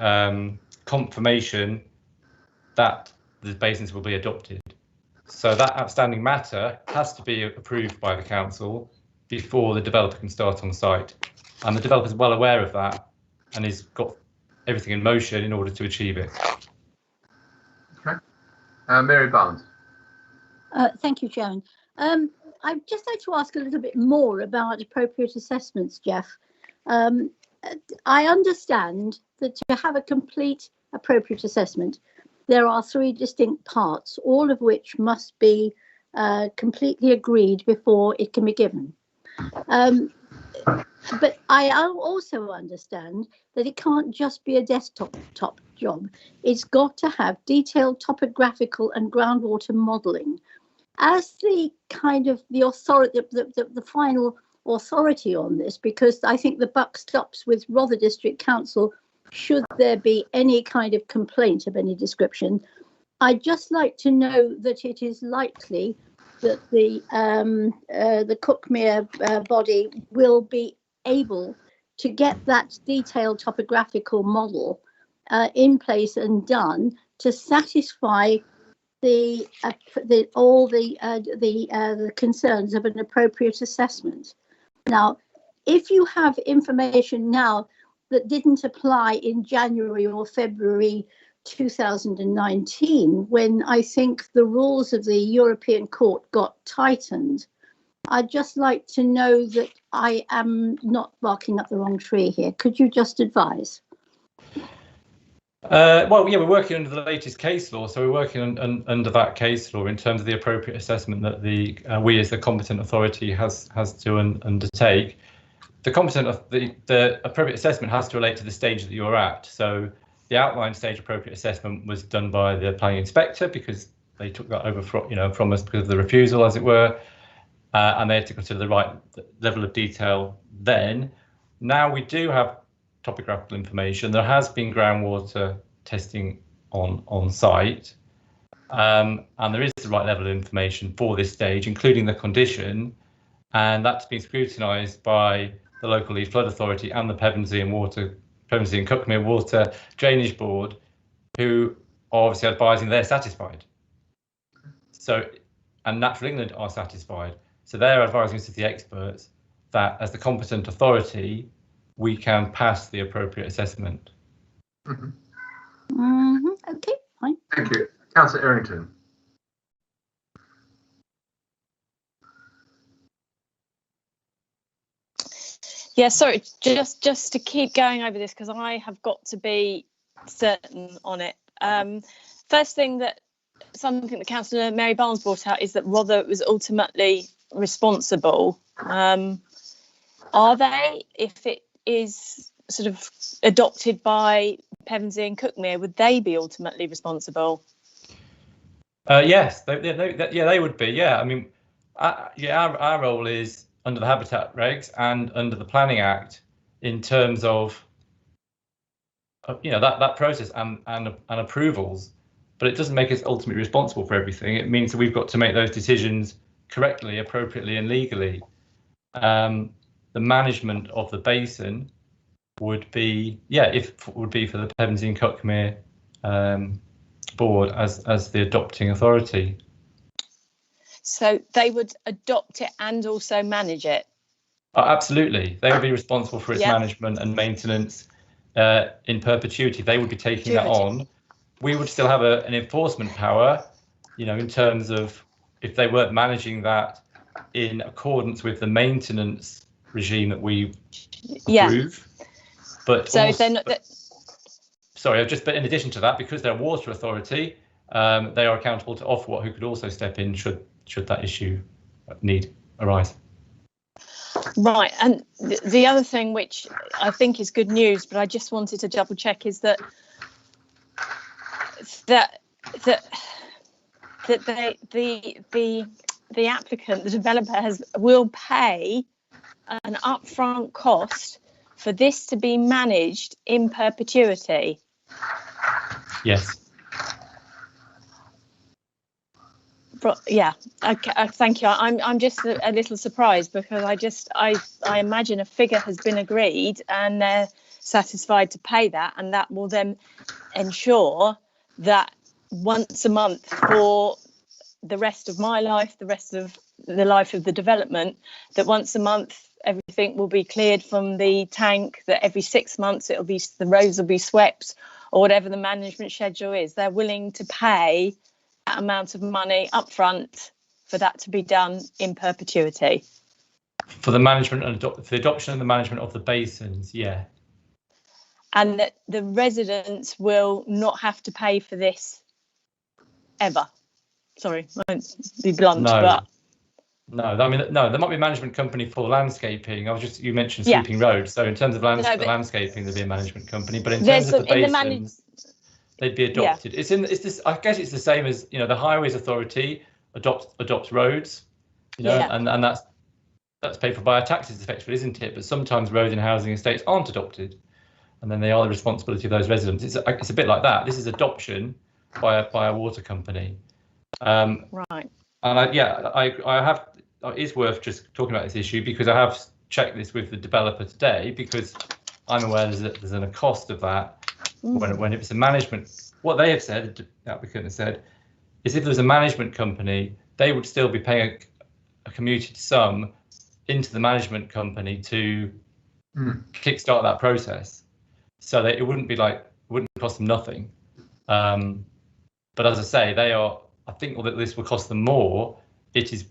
Speaker 8: confirmation that the basins will be adopted. So that outstanding matter has to be approved by the council before the developer can start on site. And the developer is well aware of that and has got everything in motion in order to achieve it.
Speaker 1: Okay, Mary Barnes.
Speaker 11: Thank you, Chairman. I'd just like to ask a little bit more about appropriate assessments, Jeff. I understand that to have a complete appropriate assessment, there are 3 distinct parts, all of which must be completely agreed before it can be given. But I also understand that it can't just be a desktop job. It's got to have detailed topographical and groundwater modelling. As the kind of the authority, the final authority on this, because I think the buck stops with Rother District Council should there be any kind of complaint of any description. I'd just like to know that it is likely that the Cookmere body will be able to get that detailed topographical model in place and done to satisfy all the concerns of an appropriate assessment. Now, if you have information now that didn't apply in January or February 2019, when I think the rules of the European Court got tightened, I'd just like to know that I am not barking up the wrong tree here. Could you just advise?
Speaker 8: Well, yeah, we're working under the latest case law, so we're working under that case law in terms of the appropriate assessment that we as the competent authority has to undertake. The appropriate assessment has to relate to the stage that you're at. So the outline stage appropriate assessment was done by the planning inspector because they took that over from us because of the refusal, as it were, and they had to consider the right level of detail then. Now we do have topographical information. There has been groundwater testing on site, and there is the right level of information for this stage, including the condition, and that's been scrutinised by the local Leeds Flood Authority and the Pevensey and Cookmere Water Drainage Board, who are obviously advising they're satisfied. So, and Natural England are satisfied. So they're advising us as the experts that as the competent authority, we can pass the appropriate assessment.
Speaker 11: Okay, fine.
Speaker 1: Thank you. Councillor Errington.
Speaker 17: Yeah, sorry, just to keep going over this because I have got to be certain on it. First thing that something that Councillor Mary Barnes brought out is that Rother was ultimately responsible. Are they, if it is sort of adopted by Pevensey and Cookmere, would they be ultimately responsible?
Speaker 8: Yes, they would be. Yeah, I mean, our role is under the Habitat Regs and under the Planning Act in terms of that process and approvals, but it doesn't make us ultimately responsible for everything. It means that we've got to make those decisions correctly, appropriately, and legally. The management of the basin would be, for the Pevensey and Cookmere board as the adopting authority.
Speaker 17: So they would adopt it and also manage it?
Speaker 8: Absolutely. They would be responsible for its management and maintenance in perpetuity. They would be taking that on. We would still have an enforcement power, in terms of if they weren't managing that in accordance with the maintenance regime that we approve. But
Speaker 17: so
Speaker 8: also,
Speaker 17: if they're not
Speaker 8: but in addition to that, because they're a water authority, they are accountable to Ofwat, who could also step in should that issue need arise.
Speaker 17: Right, and the other thing which I think is good news, but I just wanted to double check, is that the applicant, the developer, will pay an upfront cost for this to be managed in perpetuity.
Speaker 8: Yes.
Speaker 17: Yeah. Okay. Thank you. I'm just a little surprised because I imagine a figure has been agreed and they're satisfied to pay that, and that will then ensure that once a month for the rest of my life, the rest of the life of the development, that once a month everything will be cleared from the tank, that every 6 months the roads will be swept, or whatever the management schedule is. They're willing to pay amount of money up front for that to be done in perpetuity.
Speaker 8: For the management and for the adoption and the management of the basins, yeah.
Speaker 17: And that the residents will not have to pay for this ever. Sorry, I won't be blunt, but
Speaker 8: no, I mean, no, there might be a management company for landscaping. You mentioned sweeping roads, so in terms of landscaping, there'd be a management company, but in terms of the basins, they'd be adopted. It's this. I guess it's the same as, you know, the Highways Authority adopts roads, you know, and that's paid for by our taxes effectively, isn't it? But sometimes roads and housing estates aren't adopted, and then they are the responsibility of those residents. It's a bit like that. This is adoption by a water company.
Speaker 17: Right.
Speaker 8: And I have. It is worth just talking about this issue because I have checked this with the developer today, because I'm aware there's a cost of that when it's a management. What they have said, the applicant has said, is if there's a management company, they would still be paying a commuted sum into the management company to kickstart that process, so that it wouldn't cost them nothing. But as I say, I think that this will cost them more. It is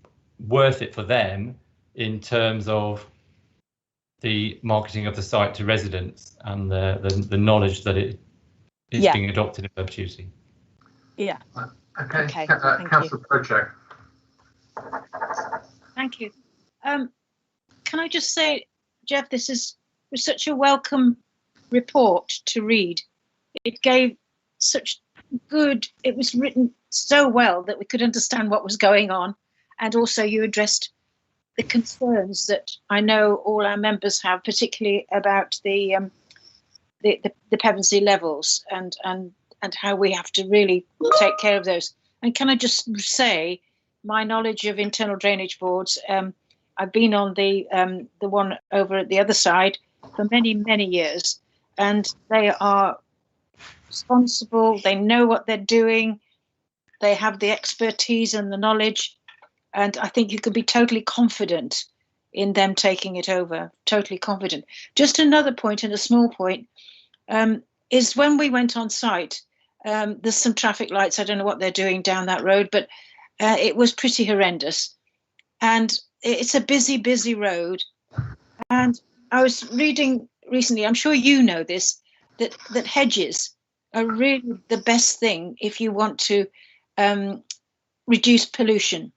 Speaker 8: worth it for them in terms of the marketing of the site to residents and the knowledge that it is being adopted in perpetuity.
Speaker 17: Yeah.
Speaker 1: Okay. Councillor Project.
Speaker 4: Thank you. Can I just say, Jeff, this was such a welcome report to read. It gave such good, it was written so well that we could understand what was going on. And also you addressed the concerns that I know all our members have, particularly about the Pevensey levels and how we have to really take care of those. And can I just say, my knowledge of internal drainage boards, I've been on the one over at the other side for many, many years, and they are responsible. They know what they're doing. They have the expertise and the knowledge, and I think you could be totally confident in them taking it over. Totally confident. Just another point, and a small point, is when we went on site, there's some traffic lights. I don't know what they're doing down that road, but it was pretty horrendous. And it's a busy, busy road. And I was reading recently, I'm sure you know this, that hedges are really the best thing if you want to reduce pollution.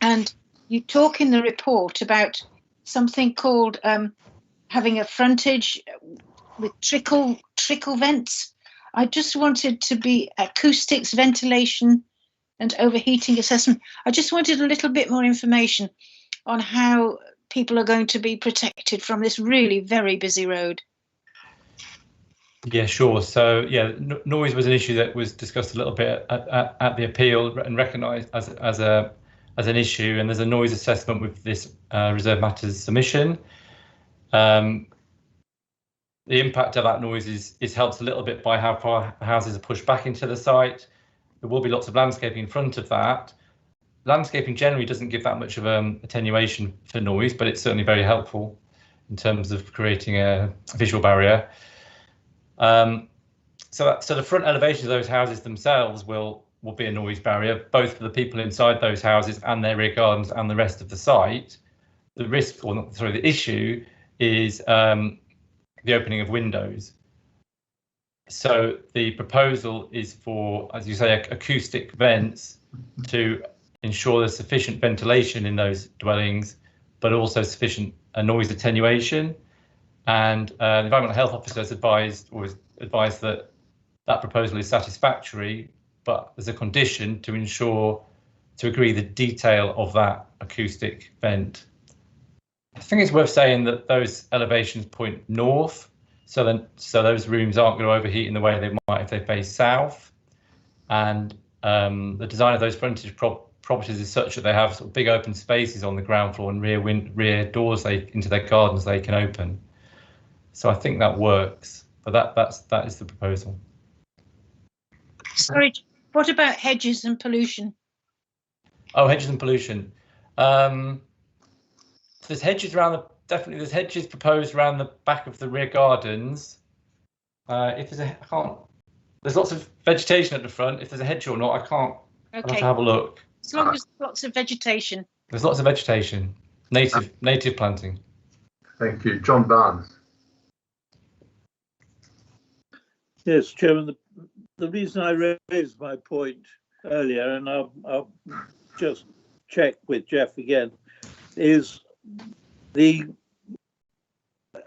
Speaker 4: And you talk in the report about something called having a frontage with trickle vents. I just wanted to be acoustics, ventilation, and overheating assessment. I just wanted a little bit more information on how people are going to be protected from this really very busy road.
Speaker 8: Yeah, sure. So yeah, noise was an issue that was discussed a little bit at the appeal and recognised as an issue. And there's a noise assessment with this Reserve Matters submission. The impact of that noise is helped a little bit by how far houses are pushed back into the site. There will be lots of landscaping in front of that. Landscaping generally doesn't give that much of attenuation for noise, but it's certainly very helpful in terms of creating a visual barrier. So the front elevation of those houses themselves will be a noise barrier, both for the people inside those houses and their rear gardens and the rest of the site. The risk, or not, sorry, the issue is the opening of windows. So the proposal is for, as you say, acoustic vents to ensure there's sufficient ventilation in those dwellings, but also sufficient noise attenuation. And the Environmental Health Officer has advised that that proposal is satisfactory, but there's a condition to agree the detail of that acoustic vent. I think it's worth saying that those elevations point north, so those rooms aren't going to overheat in the way they might if they face south. And the design of those frontage properties is such that they have sort of big open spaces on the ground floor and rear doors into their gardens they can open. So I think that works, but that is the proposal.
Speaker 4: Sorry, what about hedges and pollution?
Speaker 8: Oh, hedges and pollution. There's hedges around there's hedges proposed around the back of the rear gardens. There's lots of vegetation at the front. If there's a hedge or not, I can't I'll have to
Speaker 4: Okay.
Speaker 8: have a look.
Speaker 4: As long as lots of vegetation.
Speaker 8: There's lots of vegetation, native planting.
Speaker 1: Thank you. John Barnes.
Speaker 16: Yes, Chairman, the reason I raised my point earlier, and I'll just check with Jeff again, is the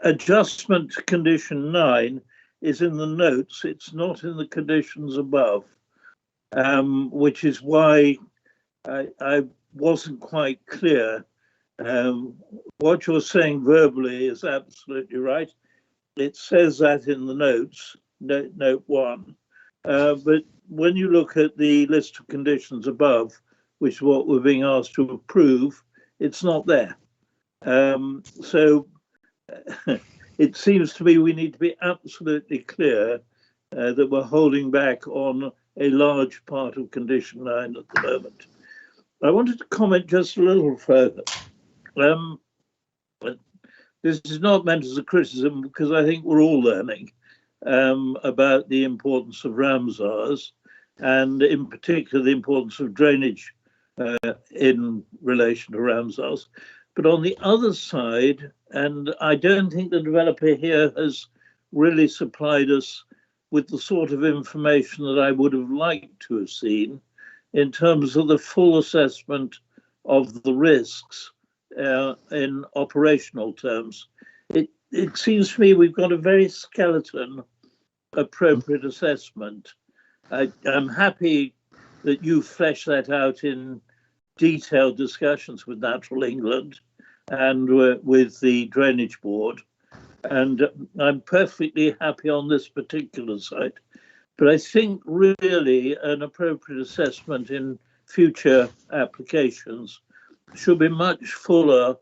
Speaker 16: adjustment to condition 9 is in the notes. It's not in the conditions above, which is why I wasn't quite clear. What you're saying verbally is absolutely right. It says that in the notes, note 1. But when you look at the list of conditions above, which is what we're being asked to approve, it's not there. So it seems to me we need to be absolutely clear that we're holding back on a large part of condition 9 at the moment. I wanted to comment just a little further. This is not meant as a criticism, because I think we're all learning about the importance of Ramsars, and in particular the importance of drainage in relation to Ramsars. But on the other side, and I don't think the developer here has really supplied us with the sort of information that I would have liked to have seen in terms of the full assessment of the risks in operational terms. It seems to me we've got a very skeleton appropriate assessment. I'm happy that you flesh that out in detailed discussions with Natural England and with the Drainage Board. And I'm perfectly happy on this particular site. But I think really an appropriate assessment in future applications should be much fuller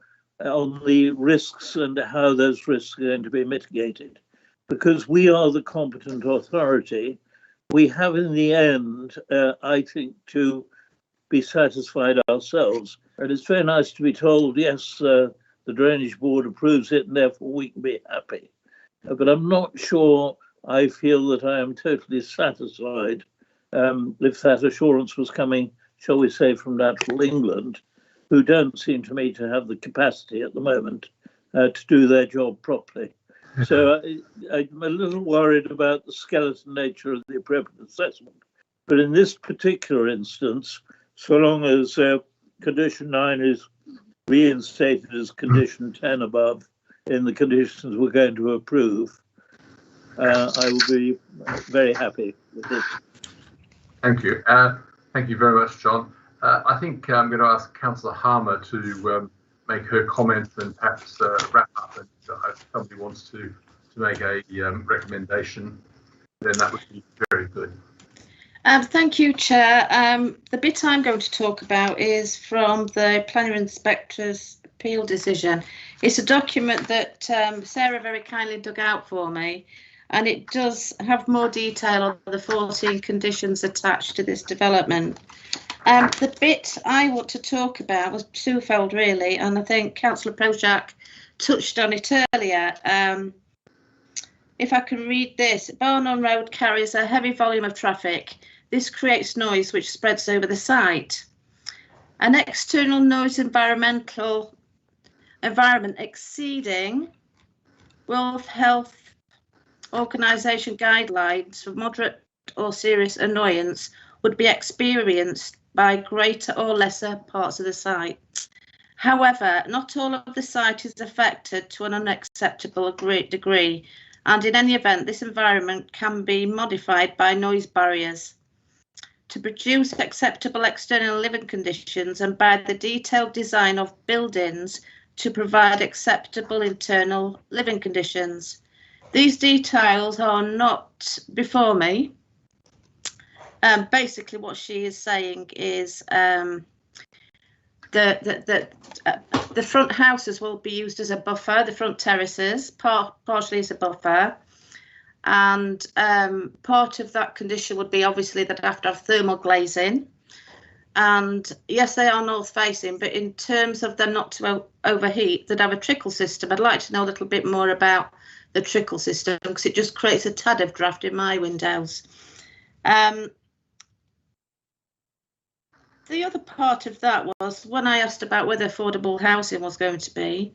Speaker 16: on the risks and how those risks are going to be mitigated. Because we are the competent authority, we have in the end, I think, to be satisfied ourselves. And it's very nice to be told, yes, the Drainage Board approves it and therefore we can be happy. But I'm not sure I feel that I am totally satisfied if that assurance was coming, shall we say, from Natural England, who don't seem to me to have the capacity at the moment to do their job properly. So I'm a little worried about the skeleton nature of the appropriate assessment. But in this particular instance, so long as condition 9 is reinstated as condition 10 above in the conditions we're going to approve, I will be very happy with this.
Speaker 1: Thank you. Thank you very much, John. I think I'm going to ask Councillor Harmer to make her comments and perhaps wrap up. And if somebody wants to make a recommendation, then that would be very good.
Speaker 15: Thank you, Chair. The bit I'm going to talk about is from the Planning Inspector's appeal decision. It's a document that Sarah very kindly dug out for me, and it does have more detail on the 14 conditions attached to this development. The bit I want to talk about was twofold, really, and I think Councillor Projak touched on it earlier. If I can read this, Barnon Road carries a heavy volume of traffic. This creates noise which spreads over the site. An external noise environment exceeding World Health Organization guidelines for moderate or serious annoyance would be experienced by greater or lesser parts of the site. However, not all of the site is affected to an unacceptable degree, and in any event, this environment can be modified by noise barriers to produce acceptable external living conditions and by the detailed design of buildings to provide acceptable internal living conditions. These details are not before me. Basically, what she is saying is the front houses will be used as a buffer, the front terraces, partially as a buffer. And part of that condition would be obviously that they have to have thermal glazing. And yes, they are north facing, but in terms of them not to overheat, they'd have a trickle system. I'd like to know a little bit more about the trickle system because it just creates a tad of draft in my windows. the other part of that was when I asked about whether affordable housing was going to be,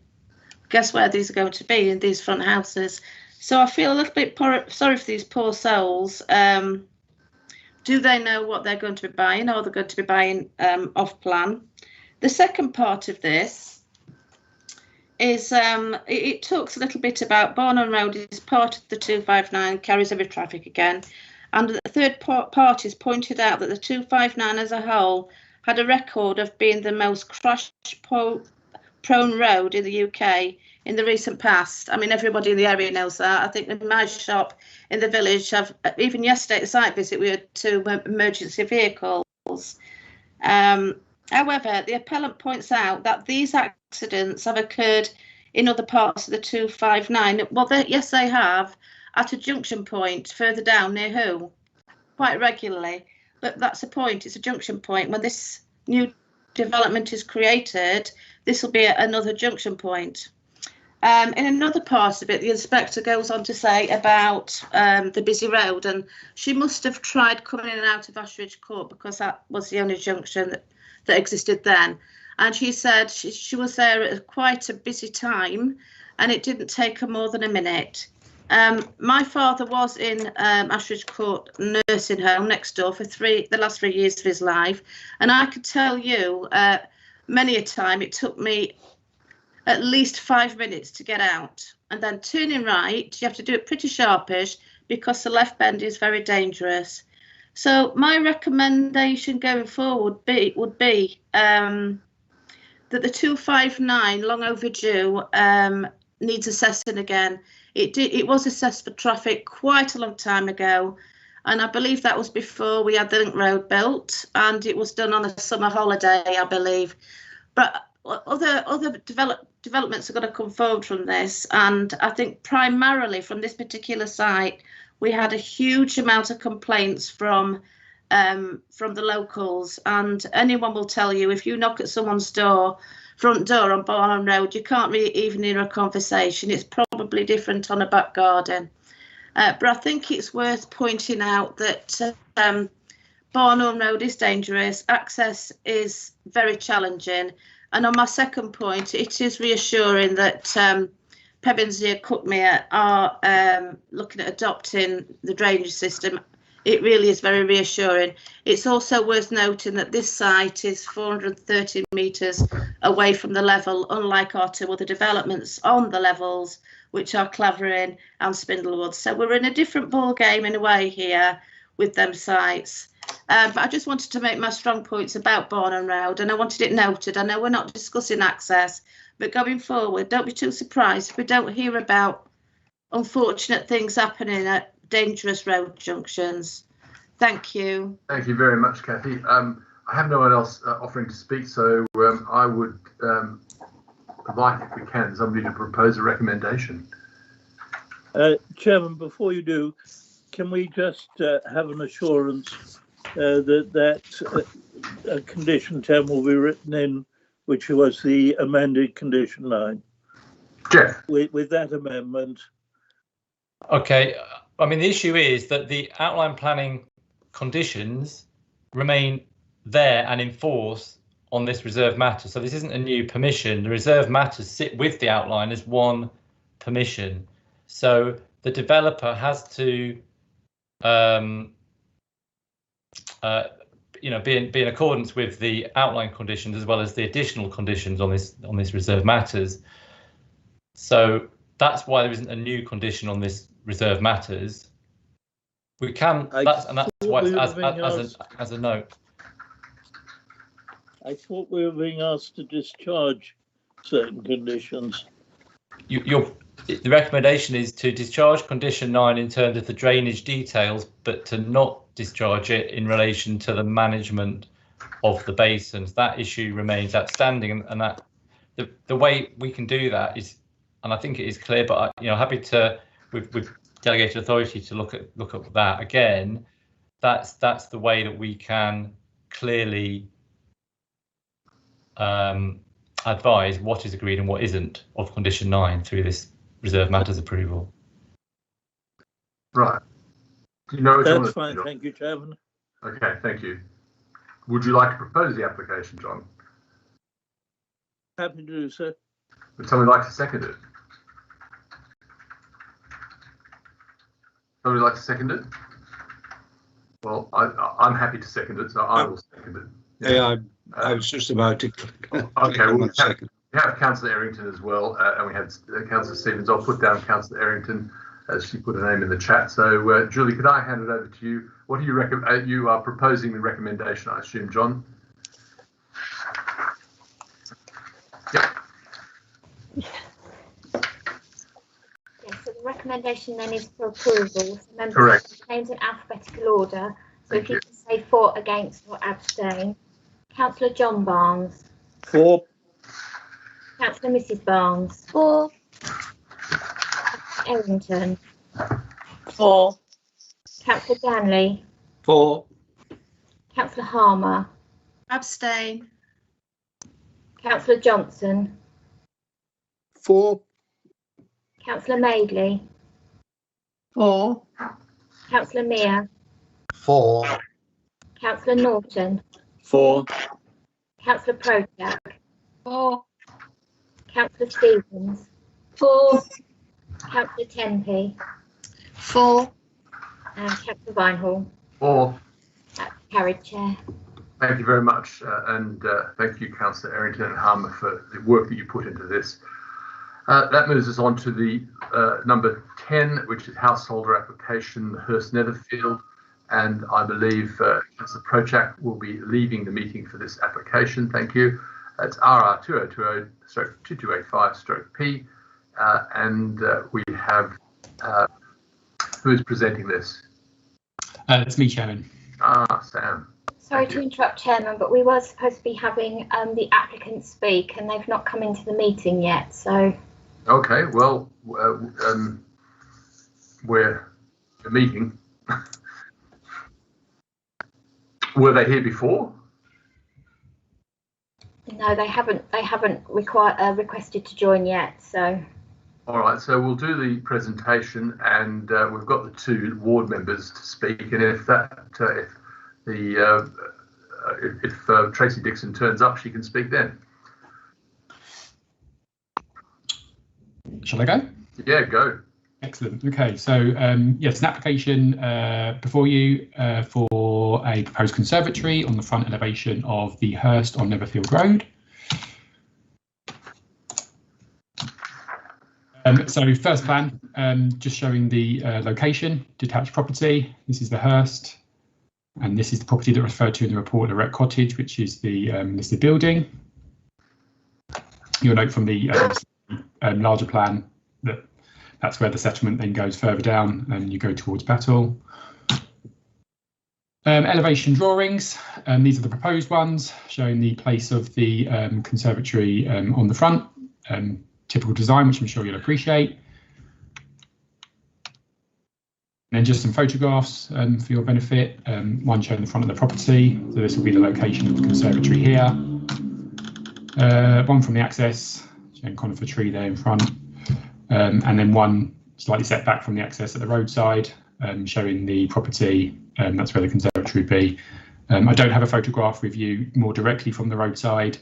Speaker 15: guess where these are going to be, in these front houses. So I feel a little bit sorry for these poor souls. Do they know what they're going to be buying, or they're going to be buying off plan? The second part of this is it talks a little bit about Barnham Road is part of the 259, carries heavy traffic again. And the third parties pointed out that the 259 as a whole had a record of being the most crash-prone road in the UK in the recent past. I mean, everybody in the area knows that. I think in my shop in the village, even yesterday at the site visit, we had 2 emergency vehicles. However, the appellant points out that these accidents have occurred in other parts of the 259. Well, yes, they have, at a junction point further down near Who, quite regularly. But that's the point, it's a junction point. When this new development is created, this will be another junction point. In another part of it, the inspector goes on to say about the busy road, and she must have tried coming in and out of Ashridge Court because that was the only junction that existed then. And she said she was there at quite a busy time and it didn't take her more than a minute. My father was in Ashridge Court nursing home next door for the last 3 years of his life, and I could tell you many a time it took me at least 5 minutes to get out, and then turning right you have to do it pretty sharpish because the left bend is very dangerous. So my recommendation going forward would be that the 259, long overdue, needs assessing again. It was assessed for traffic quite a long time ago, and I believe that was before we had the link road built, and it was done on a summer holiday, I believe. But other developments are going to come forward from this, and I think primarily from this particular site we had a huge amount of complaints from the locals, and anyone will tell you if you knock at someone's front door on Barnham Road, you can't really even hear a conversation. It's probably different on a back garden. But I think it's worth pointing out that Barnham Road is dangerous, access is very challenging, and on my second point, it is reassuring that Pevensey and Cuckmere are looking at adopting the drainage system. It really is very reassuring. It's also worth noting that this site is 430 metres away from the level, unlike our 2 other developments on the levels, which are Clavering and Spindlewood. So we're in a different ball game in a way here with them sites. But I just wanted to make my strong points about Barnham Road, and I wanted it noted. I know we're not discussing access, but going forward, don't be too surprised if we don't hear about unfortunate things happening at dangerous road junctions. Thank you.
Speaker 1: Thank you very much, Kathy. I have no one else offering to speak, so I would like, if we can, somebody to propose a recommendation.
Speaker 16: Chairman, before you do, can we just have an assurance that condition 10 will be written in, which was the amended condition 9?
Speaker 1: Jeff.
Speaker 16: With that amendment.
Speaker 8: Okay. I mean, the issue is that the outline planning conditions remain there and in force on this reserve matter. So this isn't a new permission. The reserve matters sit with the outline as one permission. So the developer has to, be in accordance with the outline conditions as well as the additional conditions on this reserve matters. So that's why there isn't a new condition on this reserve matters. We can, that's why it's as a note.
Speaker 16: I thought we were being asked to discharge certain conditions.
Speaker 8: The recommendation is to discharge condition 9 in terms of the drainage details, but to not discharge it in relation to the management of the basins. That issue remains outstanding, and that the way we can do that is, and I think it is clear, but happy to with delegated authority to look at that again. That's the way that we can clearly advise what is agreed and what isn't of condition 9 through this reserve matters approval.
Speaker 1: Right. Do you know what
Speaker 16: That's fine. Thank you, Chairman.
Speaker 1: Okay, thank you. Would you like to propose the application, John?
Speaker 16: Happy to do so.
Speaker 1: Would somebody like to second it? Somebody like to second it? Well, I'm happy to second it, so I will second it.
Speaker 20: Yeah, I was just about to click.
Speaker 1: Okay, well, we have Councillor Errington as well, and we have Councillor Stevens. I'll put down Councillor Errington as she put her name in the chat. So, Julie, could I hand it over to you? What do you recommend? You are proposing the recommendation, I assume, John? Yeah.
Speaker 6: Yes, so the recommendation then is for approval. So members
Speaker 1: Correct.
Speaker 6: names in alphabetical order. So if you can say for, against, or abstain. Councillor John Barnes.
Speaker 16: For.
Speaker 6: Councillor Mrs Barnes.
Speaker 17: For.
Speaker 6: Errington.
Speaker 17: For.
Speaker 6: Councillor Ganley.
Speaker 20: For.
Speaker 6: Councillor Harmer.
Speaker 15: Abstain.
Speaker 6: Councillor Johnson.
Speaker 20: For.
Speaker 6: Councillor Madeley.
Speaker 14: For.
Speaker 6: Councillor Mear.
Speaker 7: For.
Speaker 6: Councillor Norton.
Speaker 16: For.
Speaker 6: Councillor Projak.
Speaker 17: For.
Speaker 6: Councillor Stevens.
Speaker 17: For.
Speaker 6: Councillor Tempe.
Speaker 19: For.
Speaker 6: And Councillor Vinehall.
Speaker 1: For.
Speaker 6: That's carried, Chair.
Speaker 1: Thank you very much, and thank you, Councillor Errington and Harmer, for the work that you put into this. That moves us on to the number 10, which is householder application, Hurst Netherfield, and I believe Councillor Projak will be leaving the meeting for this application. Thank you. It's RR 2020/2285/P, and we have who is presenting this?
Speaker 3: It's me, Chairman.
Speaker 1: Sam.
Speaker 6: Sorry to interrupt, Chairman, but we were supposed to be having the applicant speak, and they've not come into the meeting yet. So.
Speaker 1: Okay, well, we're meeting. Were they here before?
Speaker 6: No, they haven't. They haven't requested to join yet. So.
Speaker 1: All right, so we'll do the presentation, and we've got the two ward members to speak. And if Tracy Dixon turns up, she can speak then.
Speaker 3: Shall I go?
Speaker 1: Yeah, go.
Speaker 3: Excellent. Okay, so yes, an application before you for a proposed conservatory on the front elevation of the Hurst on Netherfield Road. So first plan, just showing the location, detached property. This is the Hurst, and this is the property that referred to in the report, the Rec Cottage, which is the listed building. You'll note from the larger plan that that's where the settlement then goes further down and you go towards Battle. Elevation drawings, these are the proposed ones showing the place of the conservatory on the front. Typical design, which I'm sure you'll appreciate. And then just some photographs for your benefit, one showing the front of the property. So this will be the location of the conservatory here. One from the access, showing conifer tree there in front. And then one slightly set back from the access at the roadside, showing the property. That's where the conservatory would be. I don't have a photograph with you more directly from the roadside.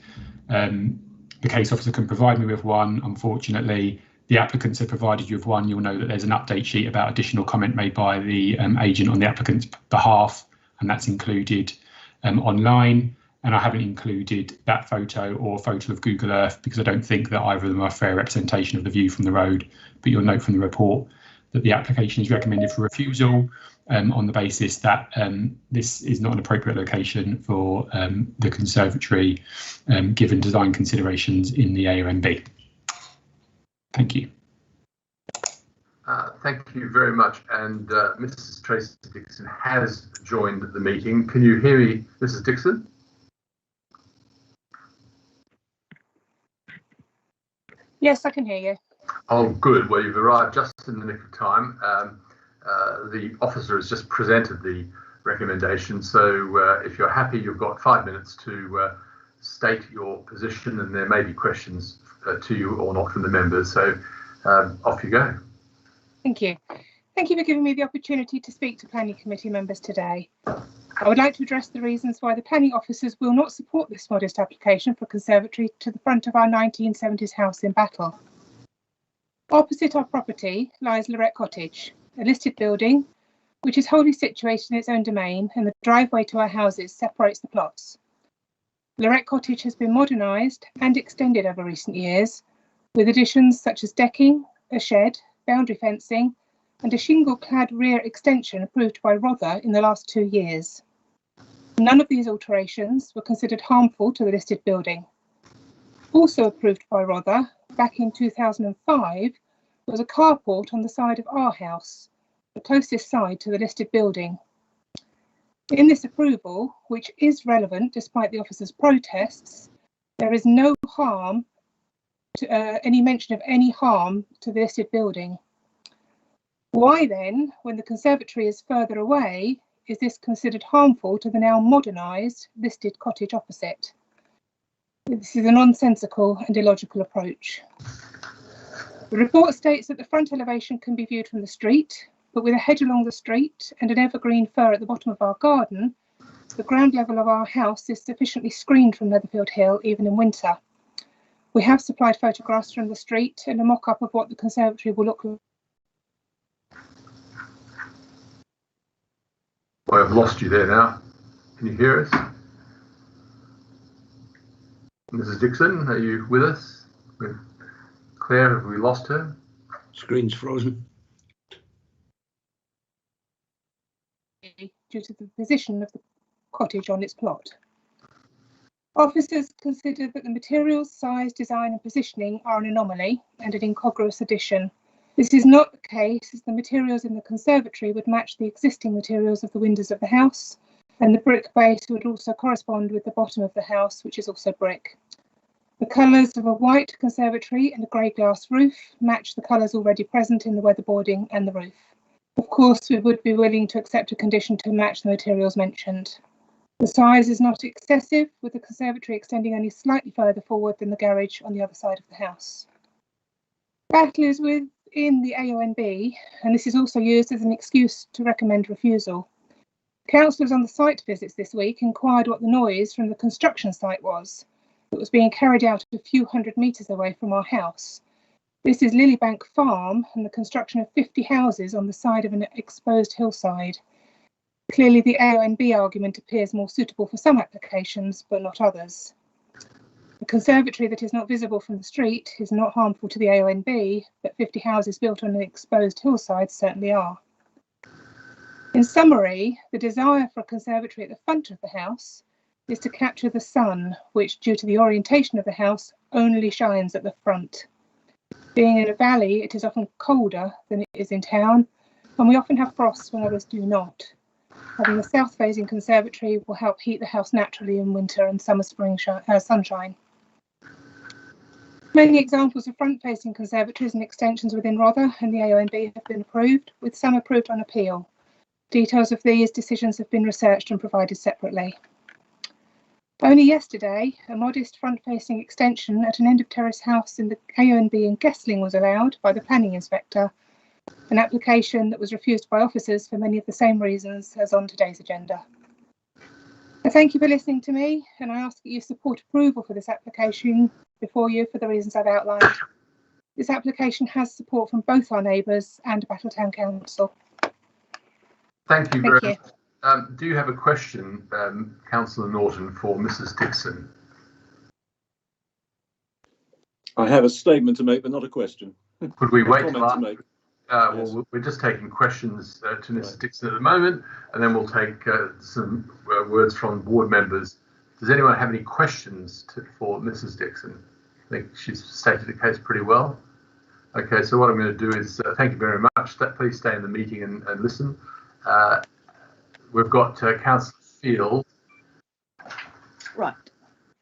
Speaker 3: The case officer can provide me with one. Unfortunately, the applicants have provided you with one. You'll know that there's an update sheet about additional comment made by the agent on the applicant's behalf, and that's included online. And I haven't included that photo or photo of Google Earth because I don't think that either of them are a fair representation of the view from the road. But you'll note from the report that the application is recommended for refusal on the basis that this is not an appropriate location for the conservatory given design considerations in the AONB. Thank you.
Speaker 1: Thank you very much. And Mrs. Tracy Dixon has joined the meeting. Can you hear me, Mrs. Dixon?
Speaker 22: Yes, I can hear you.
Speaker 1: Oh, good. Well, you've arrived just in the nick of time. The officer has just presented the recommendation. So if you're happy, you've got 5 minutes to state your position, and there may be questions to you or not from the members. So off you go.
Speaker 22: Thank you. Thank you for giving me the opportunity to speak to planning committee members today. I would like to address the reasons why the planning officers will not support this modest application for a conservatory to the front of our 1970s house in Battle. Opposite our property lies Lorette Cottage, a listed building which is wholly situated in its own domain, and the driveway to our houses separates the plots. Lorette Cottage has been modernised and extended over recent years, with additions such as decking, a shed, boundary fencing, and a shingle-clad rear extension approved by Rother in the last 2 years. None of these alterations were considered harmful to the listed building. Also approved by Rother back in 2005 was a carport on the side of our house, the closest side to the listed building. In this approval, which is relevant despite the officers' protests, there is no harm to any mention of any harm to the listed building. Why then, when the conservatory is further away, is this considered harmful to the now modernised listed cottage opposite? This is a nonsensical and illogical approach. The report states that the front elevation can be viewed from the street, but with a hedge along the street and an evergreen fir at the bottom of our garden, the ground level of our house is sufficiently screened from Netherfield Hill even in winter. We have supplied photographs from the street and a mock-up of what the conservatory will look like.
Speaker 1: I've lost you there now. Can you hear us? Mrs. Dixon, are you with us? With Claire, have we lost her?
Speaker 20: Screen's frozen.
Speaker 22: Due to the position of the cottage on its plot. Officers consider that the materials, size, design and positioning are an anomaly and an incongruous addition. This is not the case, as the materials in the conservatory would match the existing materials of the windows of the house, and the brick base would also correspond with the bottom of the house, which is also brick. The colours of a white conservatory and a grey glass roof match the colours already present in the weatherboarding and the roof. Of course, we would be willing to accept a condition to match the materials mentioned. The size is not excessive, with the conservatory extending only slightly further forward than the garage on the other side of the house. Battle is within the AONB, and this is also used as an excuse to recommend refusal. Councillors on the site visits this week inquired what the noise from the construction site was. It was being carried out a few hundred metres away from our house. This is Lilybank Farm and the construction of 50 houses on the side of an exposed hillside. Clearly, the AONB argument appears more suitable for some applications, but not others. A conservatory that is not visible from the street is not harmful to the AONB, but 50 houses built on an exposed hillside certainly are. In summary, the desire for a conservatory at the front of the house is to capture the sun, which, due to the orientation of the house, only shines at the front. Being in a valley, it is often colder than it is in town, and we often have frosts when others do not. Having a south-facing conservatory will help heat the house naturally in winter and summer spring sunshine. Many examples of front-facing conservatories and extensions within Rother and the AONB have been approved, with some approved on appeal. Details of these decisions have been researched and provided separately. Only yesterday, a modest front-facing extension at an end-of-terrace house in the AONB in Guestling was allowed by the planning inspector, an application that was refused by officers for many of the same reasons as on today's agenda. I thank you for listening to me, and I ask that you support approval for this application before you for the reasons I've outlined. This application has support from both our neighbours and Battle Town Council.
Speaker 1: Thank you very much. Do you have a question, Councillor Norton, for Mrs. Dixon?
Speaker 18: I have a statement to make, but not a question.
Speaker 1: Could we wait
Speaker 18: to make?
Speaker 1: Well, we're just taking questions to Mrs. Dixon at the moment, and then we'll take some words from board members. Does anyone have any questions for Mrs. Dixon? I think she's stated the case pretty well. Okay, so what I'm going to do is thank you very much. Please stay in the meeting and listen. We've got Councillor Field.
Speaker 9: Right.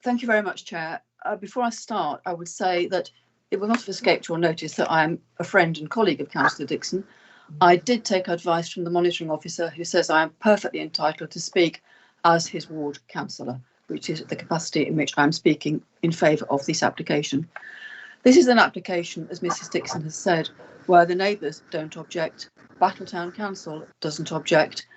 Speaker 9: Thank you very much, Chair. Before I start, I would say that it will not have escaped your notice that I am a friend and colleague of Councillor Dixon. I did take advice from the monitoring officer, who says I am perfectly entitled to speak as his ward councillor, which is the capacity in which I am speaking in favour of this application. This is an application, as Mrs. Dixon has said, where the neighbours don't object, Battle Town Council doesn't object,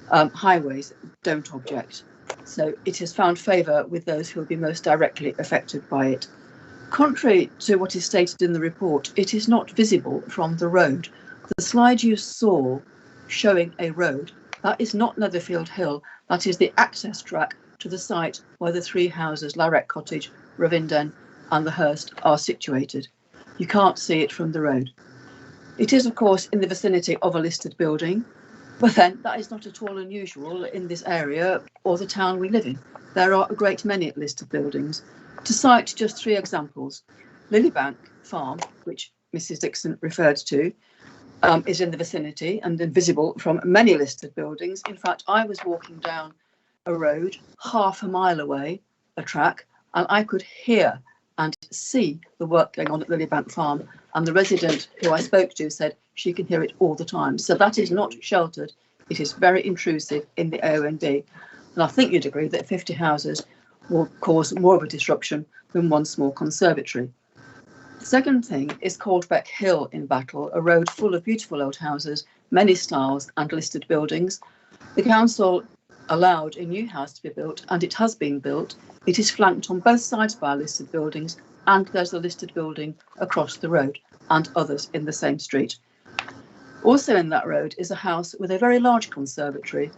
Speaker 9: highways don't object. So it has found favour with those who will be most directly affected by it. Contrary to what is stated in the report, it is not visible from the road. The slide you saw showing a road, that is not Netherfield Hill, that is the access track to the site where the three houses, Larette Cottage, Ravinden and the Hurst, are situated. You can't see it from the road. It is, of course, in the vicinity of a listed building, but then that is not at all unusual in this area or the town we live in. There are a great many listed buildings. To cite just three examples, Lilybank Farm, which Mrs. Dixon referred to, is in the vicinity and invisible from many listed buildings. In fact, I was walking down a road half a mile away, a track, and I could hear and see the work going on at Lilybank Farm. And the resident who I spoke to said she can hear it all the time. So that is not sheltered. It is very intrusive in the ONB. And I think you'd agree that 50 houses will cause more of a disruption than one small conservatory. The second thing is Coldbeck Hill in Battle, a road full of beautiful old houses, many styles and listed buildings. The council allowed a new house to be built, and it has been built. It is flanked on both sides by listed buildings, and there's a listed building across the road and others in the same street. Also in that road is a house with a very large conservatory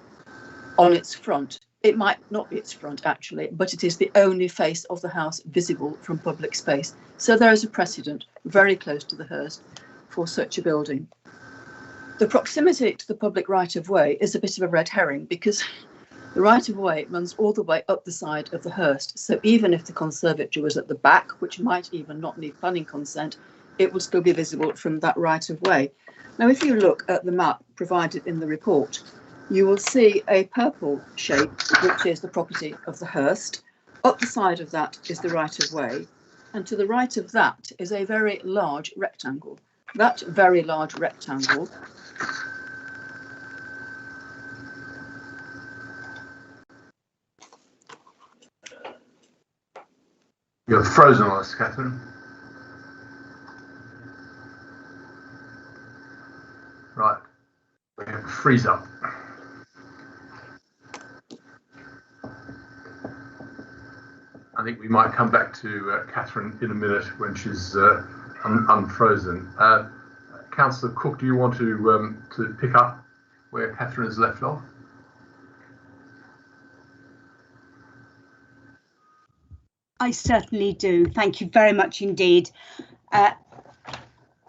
Speaker 9: on its front. It might not be its front actually, but it is the only face of the house visible from public space. So there is a precedent very close to the Hurst for such a building. The proximity to the public right-of-way is a bit of a red herring because the right-of-way runs all the way up the side of the Hurst. So even if the conservatory was at the back, which might even not need planning consent, it would still be visible from that right-of-way. Now, if you look at the map provided in the report, you will see a purple shape, which is the property of the Hurst. Up the side of that is the right-of-way, and to the right of that is a very large rectangle. That very large rectangle
Speaker 1: You're frozen on us, Catherine. Right, we have a freeze up. I think we might come back to Catherine in a minute when she's unfrozen. Councillor Cook, do you want to pick up where Catherine has left off?
Speaker 10: I certainly do. Thank you very much indeed.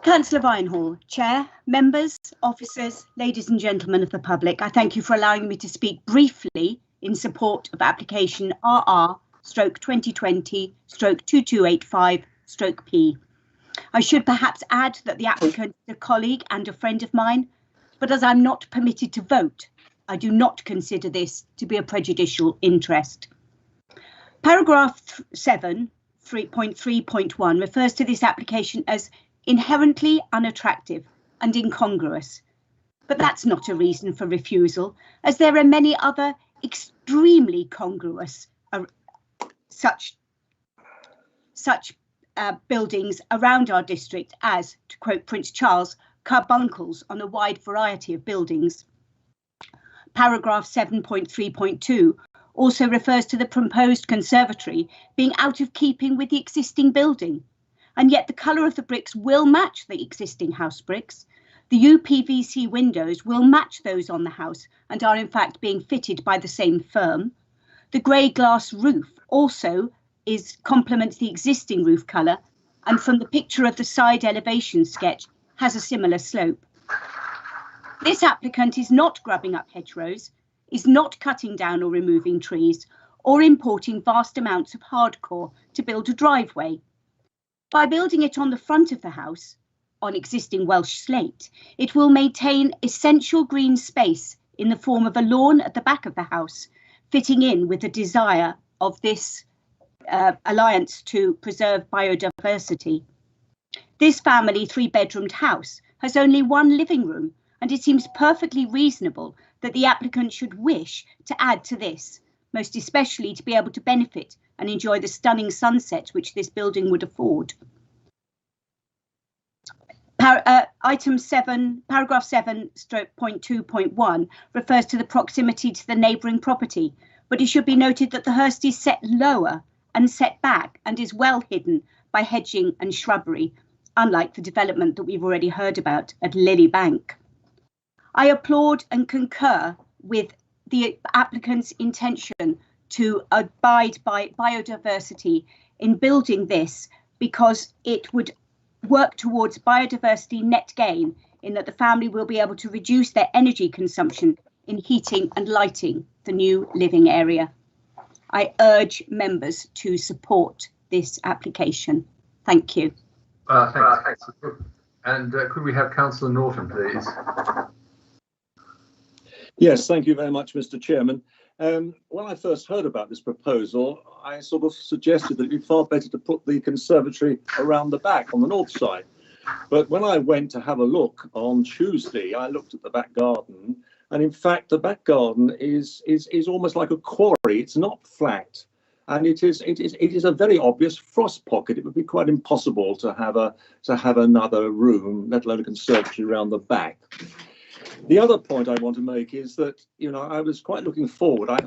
Speaker 10: Councillor Vinehall, Chair, members, officers, ladies and gentlemen of the public, I thank you for allowing me to speak briefly in support of application RR/2020/2285/P. I should perhaps add that the applicant is a colleague and a friend of mine, but as I'm not permitted to vote, I do not consider this to be a prejudicial interest. Paragraph 7, 3.3.1 refers to this application as inherently unattractive and incongruous. But that's not a reason for refusal, as there are many other extremely congruous such buildings around our district as, to quote Prince Charles, carbuncles on a wide variety of buildings. Paragraph 7.3.2 also refers to the proposed conservatory being out of keeping with the existing building, and yet the colour of the bricks will match the existing house bricks. The UPVC windows will match those on the house and are in fact being fitted by the same firm. The grey glass roof also complements the existing roof colour, and from the picture of the side elevation sketch has a similar slope. This applicant is not grubbing up hedgerows, is not cutting down or removing trees, or importing vast amounts of hardcore to build a driveway. By building it on the front of the house, on existing Welsh slate, it will maintain essential green space in the form of a lawn at the back of the house, fitting in with the desire of this alliance to preserve biodiversity. This family 3-bedroomed house has only one living room, and it seems perfectly reasonable that the applicant should wish to add to this, most especially to be able to benefit and enjoy the stunning sunset which this building would afford. Item 7, paragraph 7/.2.1 refers to the proximity to the neighbouring property, but it should be noted that the Hurst is set lower and set back and is well hidden by hedging and shrubbery, unlike the development that we've already heard about at Lily Bank. I applaud and concur with the applicant's intention to abide by biodiversity in building this, because it would work towards biodiversity net gain in that the family will be able to reduce their energy consumption in heating and lighting the new living area. I urge members to support this application. Thank you.
Speaker 1: Thanks. And could we have Councillor Norton, please?
Speaker 18: Yes, thank you very much, Mr. Chairman. When I first heard about this proposal, I sort of suggested that it'd be far better to put the conservatory around the back on the north side. But when I went to have a look on Tuesday, I looked at the back garden, and in fact, the back garden is almost like a quarry. It's not flat, and it is a very obvious frost pocket. It would be quite impossible to have another room, let alone a conservatory, around the back. The other point I want to make is that, you know, I was quite looking forward. I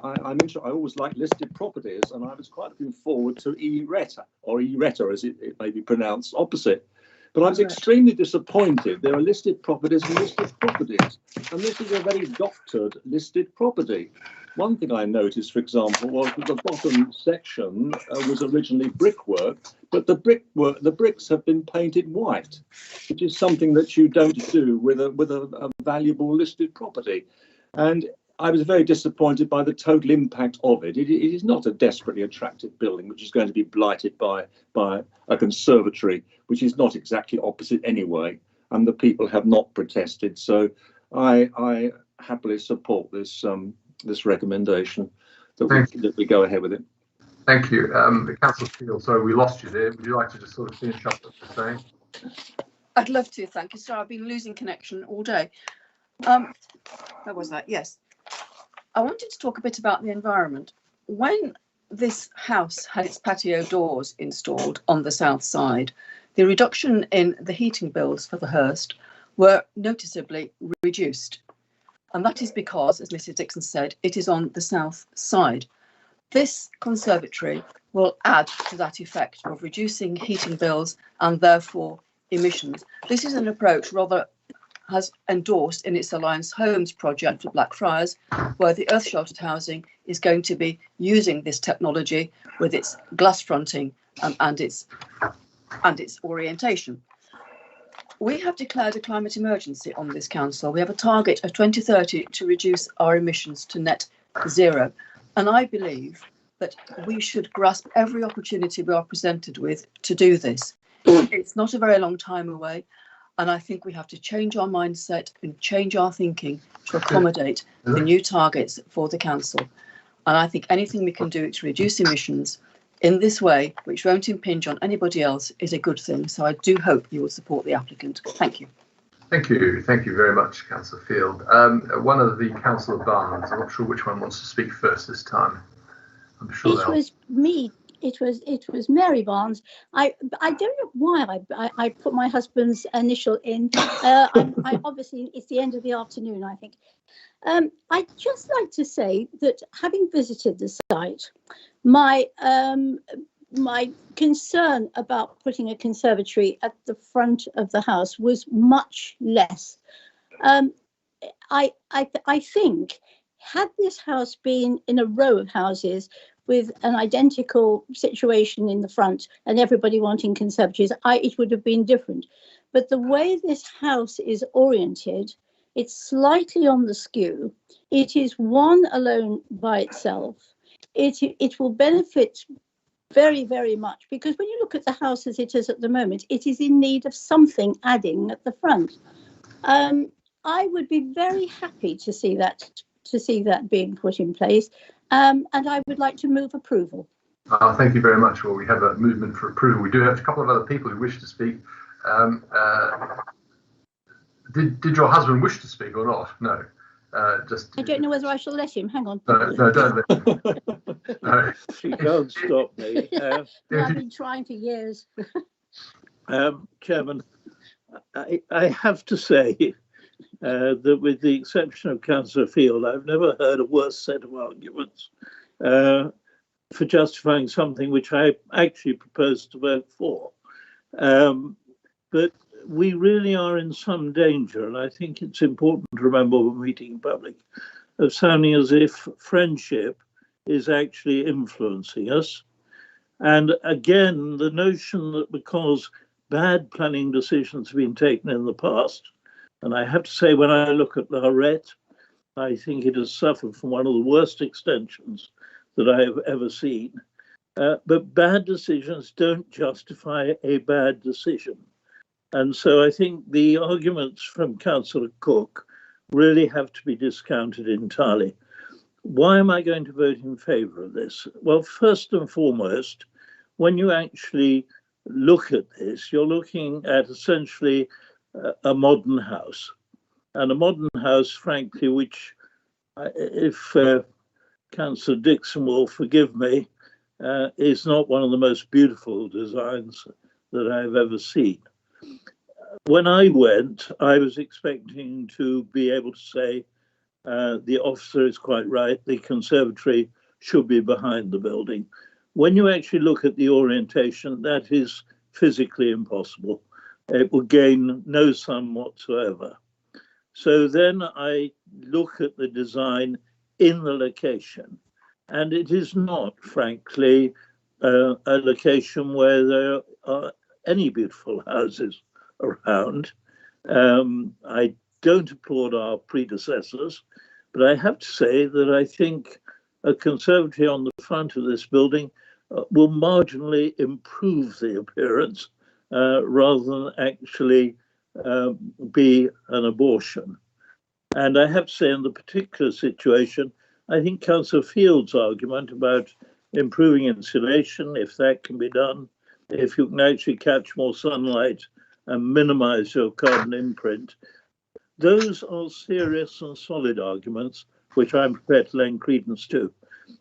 Speaker 18: always like listed properties, and I was quite looking forward to E-Retta, or E-Retta as it may be pronounced opposite. But I was extremely disappointed. There are listed properties and listed properties, and this is a very doctored listed property. One thing I noticed, for example, was that the bottom section was originally brickwork, but the bricks have been painted white, which is something that you don't do with a valuable listed property. And I was very disappointed by the total impact of it. It is not a desperately attractive building, which is going to be blighted by a conservatory, which is not exactly opposite anyway, and the people have not protested. So I happily support this recommendation that we go ahead with it.
Speaker 1: Thank you. Councillor Field, sorry, we lost you there. Would you like to just sort of finish up what you're saying?
Speaker 9: I'd love to, thank you. Sorry, I've been losing connection all day. Where was that? Yes. I wanted to talk a bit about the environment. When this house had its patio doors installed on the south side, the reduction in the heating bills for the Hurst were noticeably reduced. And that is because, as Mrs. Dixon said, it is on the south side. This conservatory will add to that effect of reducing heating bills and therefore emissions. This is an approach Rother has endorsed in its Alliance Homes project for Blackfriars, where the earth sheltered housing is going to be using this technology with its glass fronting and its orientation. We have declared a climate emergency on this council. We have a target of 2030 to reduce our emissions to net zero. And I believe that we should grasp every opportunity we are presented with to do this. It's not a very long time away. And I think we have to change our mindset and change our thinking to accommodate the new targets for the council. And I think anything we can do to reduce emissions in this way, which won't impinge on anybody else, is a good thing. So I do hope you will support the applicant. Thank you.
Speaker 1: Thank you. Thank you very much, Councillor Field. One of the Councillor Barnes, I'm not sure which one wants to speak first this time. I'm sure
Speaker 11: it was me. It was Mary Barnes. I don't know why I put my husband's initial in. I obviously it's the end of the afternoon, I think. I'd just like to say that having visited the site, my concern about putting a conservatory at the front of the house was much less. I think had this house been in a row of houses with an identical situation in the front and everybody wanting conservatories, it would have been different. But the way this house is oriented, it's slightly on the skew. It is one alone by itself. It will benefit very, very much, because when you look at the house as it is at the moment, it is in need of something adding at the front. I would be very happy to see that being put in place. And I would like to move approval.
Speaker 1: Thank you very much. Well, we have a movement for approval. We do have a couple of other people who wish to speak. Did your husband wish to speak or not? No. I
Speaker 11: don't know whether I shall let him. Hang on.
Speaker 1: No, don't let him. No.
Speaker 16: She can't stop me.
Speaker 11: No, I've been trying for years.
Speaker 16: Chairman, I have to say that with the exception of Councillor Field, I've never heard a worse set of arguments for justifying something which I actually propose to vote for. But we really are in some danger, and I think it's important to remember when meeting in public, of sounding as if friendship is actually influencing us. And again, the notion that because bad planning decisions have been taken in the past, and I have to say, when I look at Lorette, I think it has suffered from one of the worst extensions that I have ever seen. But bad decisions don't justify a bad decision. And so I think the arguments from Councillor Cook really have to be discounted entirely. Why am I going to vote in favour of this? Well, first and foremost, when you actually look at this, you're looking at essentially a modern house. And a modern house, frankly, which, if Councillor Dixon will forgive me, is not one of the most beautiful designs that I've ever seen. When I went, I was expecting to be able to say, the officer is quite right, the conservatory should be behind the building. When you actually look at the orientation, that is physically impossible. It will gain no sum whatsoever. So then I look at the design in the location, and it is not, frankly, a location where there are any beautiful houses around. I don't applaud our predecessors, but I have to say that I think a conservatory on the front of this building will marginally improve the appearance rather than actually be an abortion. And I have to say, in the particular situation, I think Councillor Field's argument about improving insulation, if that can be done, if you can actually catch more sunlight and minimize your carbon imprint, those are serious and solid arguments, which I'm prepared to lend credence to.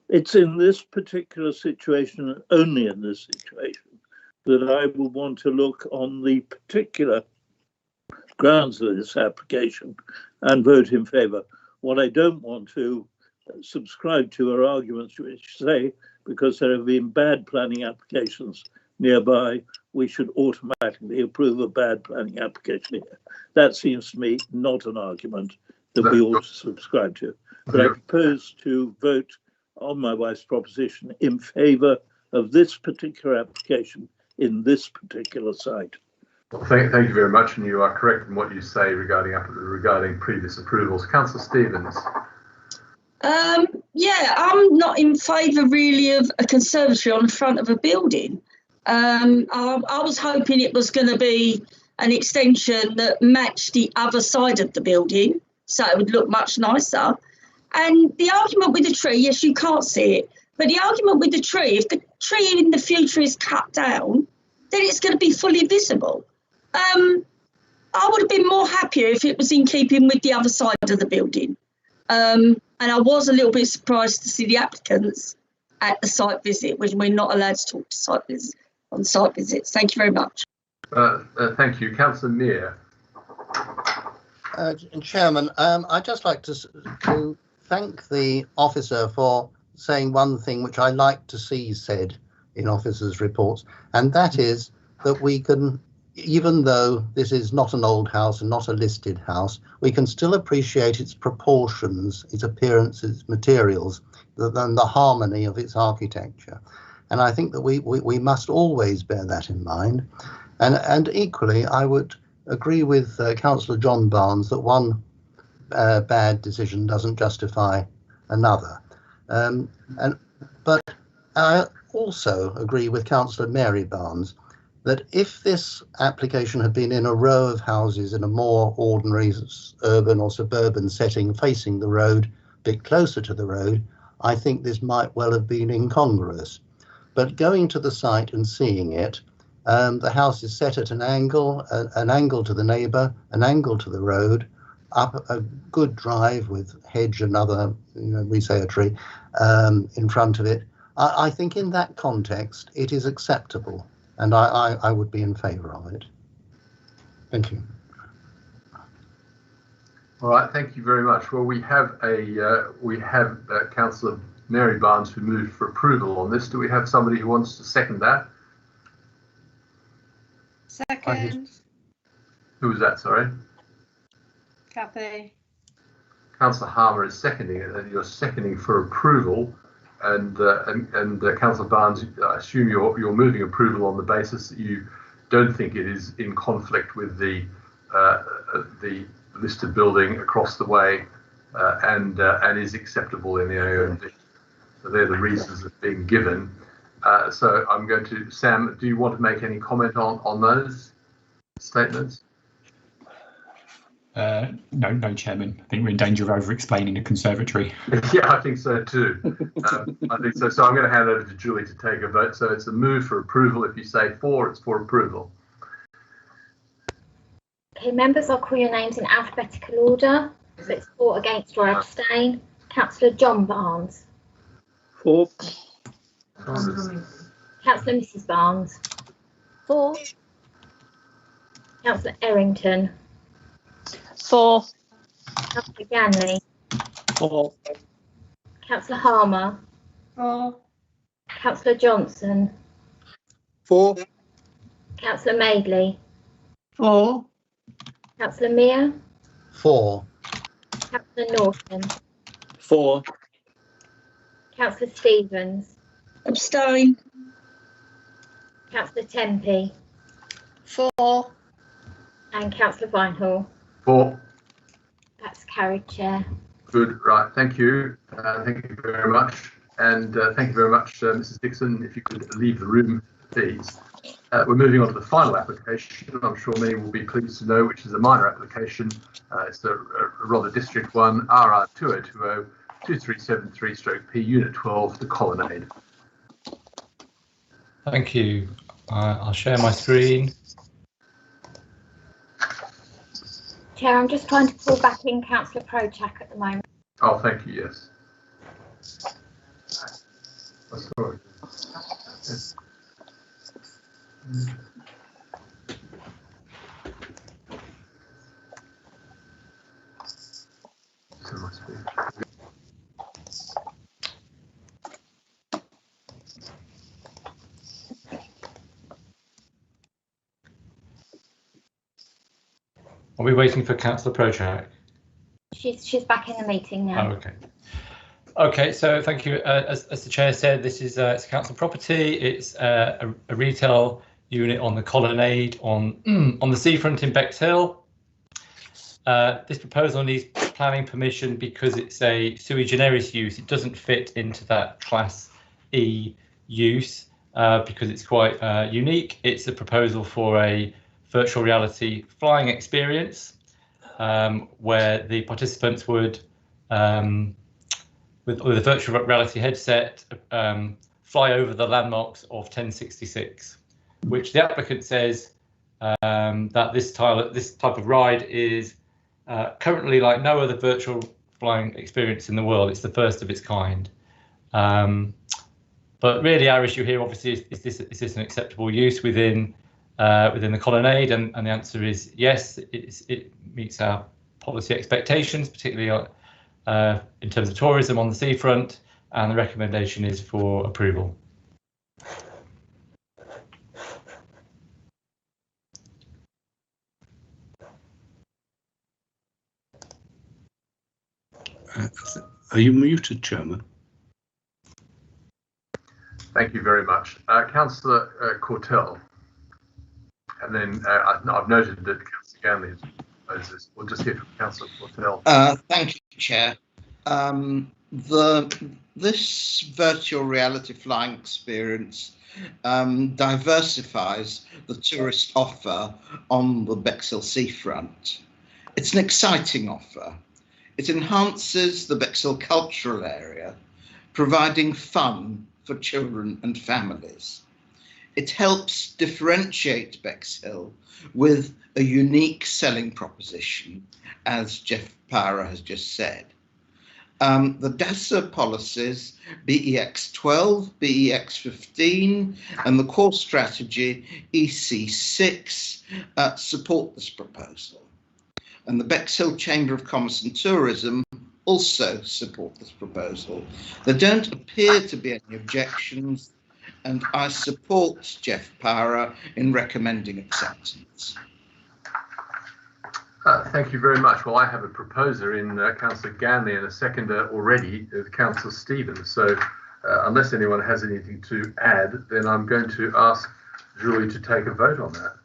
Speaker 16: It's in this particular situation, and only in this situation, that I will want to look on the particular grounds of this application and vote in favour. What I don't want to subscribe to are arguments which say, because there have been bad planning applications nearby, we should automatically approve a bad planning application here. That seems to me not an argument that we ought to subscribe to. But I propose to vote on my wife's proposition in favour of this particular application in this particular site.
Speaker 1: Well, thank you very much, and you are correct in what you say regarding previous approvals. Councillor Stevens.
Speaker 2: Yeah, I'm not in favour really of a conservatory on the front of a building. I was hoping it was going to be an extension that matched the other side of the building, so it would look much nicer. And the argument with the tree, yes, you can't see it, but the argument with the tree, if the tree in the future is cut down, then it's going to be fully visible. I would have been more happier if it was in keeping with the other side of the building. And I was a little bit surprised to see the applicants at the site visit, when we're not allowed to talk to site visits. Thank you very much.
Speaker 1: Thank you. Councillor Mear.
Speaker 7: Chairman, I'd just like to thank the officer for saying one thing which I like to see said in officers' reports, and that is that we can, even though this is not an old house and not a listed house, we can still appreciate its proportions, its appearance, its materials, and the harmony of its architecture. And I think that we must always bear that in mind. And equally, I would agree with Councillor John Barnes that one bad decision doesn't justify another. But I also agree with Councillor Mary Barnes that if this application had been in a row of houses in a more ordinary urban or suburban setting facing the road, a bit closer to the road, I think this might well have been incongruous. But going to the site and seeing it, the house is set at an angle to the neighbour, an angle to the road, up a good drive with hedge and other, we say a tree, in front of it. I think in that context, it is acceptable, and I would be in favour of it. Thank you.
Speaker 1: All right, thank you very much. Well, we have Councillor Mary Barnes who moved for approval on this. Do we have somebody who wants to second that?
Speaker 15: Second.
Speaker 1: Who was that? Sorry.
Speaker 15: Kathy.
Speaker 1: Councillor Harmer is seconding it, and you're seconding for approval. And Councillor Barnes, I assume you're moving approval on the basis that you don't think it is in conflict with the listed building across the way and is acceptable in the AONB. So they're the reasons that are being given. So I'm going to, Sam, do you want to make any comment on those statements?
Speaker 3: No, Chairman. I think we're in danger of over-explaining the conservatory.
Speaker 1: Yeah, I think so too. I think so. So I'm going to hand over to Julie to take a vote. So it's a move for approval. If you say for, it's for approval.
Speaker 6: Okay, members, I'll call your names in alphabetical order. So it's for, against, or abstain. Councillor John Barnes.
Speaker 16: For.
Speaker 6: Councillor Mrs Barnes.
Speaker 17: For.
Speaker 6: Councillor Errington.
Speaker 17: For.
Speaker 6: Councillor Ganley.
Speaker 16: For.
Speaker 6: Councillor Harmer.
Speaker 15: For.
Speaker 6: Councillor Johnson.
Speaker 20: For.
Speaker 6: Councillor Madeley.
Speaker 14: For.
Speaker 6: Councillor Mear.
Speaker 7: For.
Speaker 6: Councillor Norton.
Speaker 16: For.
Speaker 6: Councillor Stevens.
Speaker 2: Abstain.
Speaker 6: Councillor Tempe.
Speaker 19: For.
Speaker 6: And Councillor Vinehall.
Speaker 1: For.
Speaker 6: That's carried, Chair.
Speaker 1: Good. Right. Thank you. Thank you very much. And thank you very much, Mrs Dixon. If you could leave the room, please. We're moving on to the final application. I'm sure many will be pleased to know, which is a minor application. It's a Rother District 1 RR 2020 2373/P Unit 12, the Colonnade.
Speaker 8: Thank you. I'll share my screen.
Speaker 6: Chair, I'm just trying to pull back in Councillor Prochak at the moment.
Speaker 1: Oh, thank you. Yes. Oh, sorry. Yes. So must be.
Speaker 8: Are we waiting for Councillor Prochak?
Speaker 6: She's back in the meeting now.
Speaker 8: Oh, okay. Okay, so thank you. As the chair said, this is it's a council property. It's a retail unit on the Colonnade on the seafront in Bexhill. This proposal needs planning permission because it's a sui generis use. It doesn't fit into that Class E use because it's quite unique. It's a proposal for a virtual reality flying experience where the participants would, with a virtual reality headset, fly over the landmarks of 1066, which the applicant says that this type of ride is currently like no other virtual flying experience in the world. It's the first of its kind. But really, our issue here, obviously, is this an acceptable use within the Colonnade? And the answer is yes. It meets our policy expectations, particularly in terms of tourism on the seafront, and the recommendation is for approval.
Speaker 20: Are you muted, Chairman?
Speaker 1: Thank you very much. Councillor Cortell. And then I've noted that Councillor Ganley has proposed this. We'll just hear from Councillor Cortell.
Speaker 12: Thank you, Chair. This virtual reality flying experience diversifies the tourist offer on the Bexhill seafront. It's an exciting offer. It enhances the Bexhill cultural area, providing fun for children and families. It helps differentiate Bexhill with a unique selling proposition, as Jeff Para has just said. The DASA policies, BEX 12, BEX 15, and the core strategy, EC 6, support this proposal. And the Bexhill Chamber of Commerce and Tourism also support this proposal. There don't appear to be any objections, and I support Jeff Power in recommending acceptance.
Speaker 1: Thank you very much. Well, I have a proposer in Councillor Ganley and a seconder already, Councillor Stevens. So unless anyone has anything to add, then I'm going to ask Julie to take a vote on that.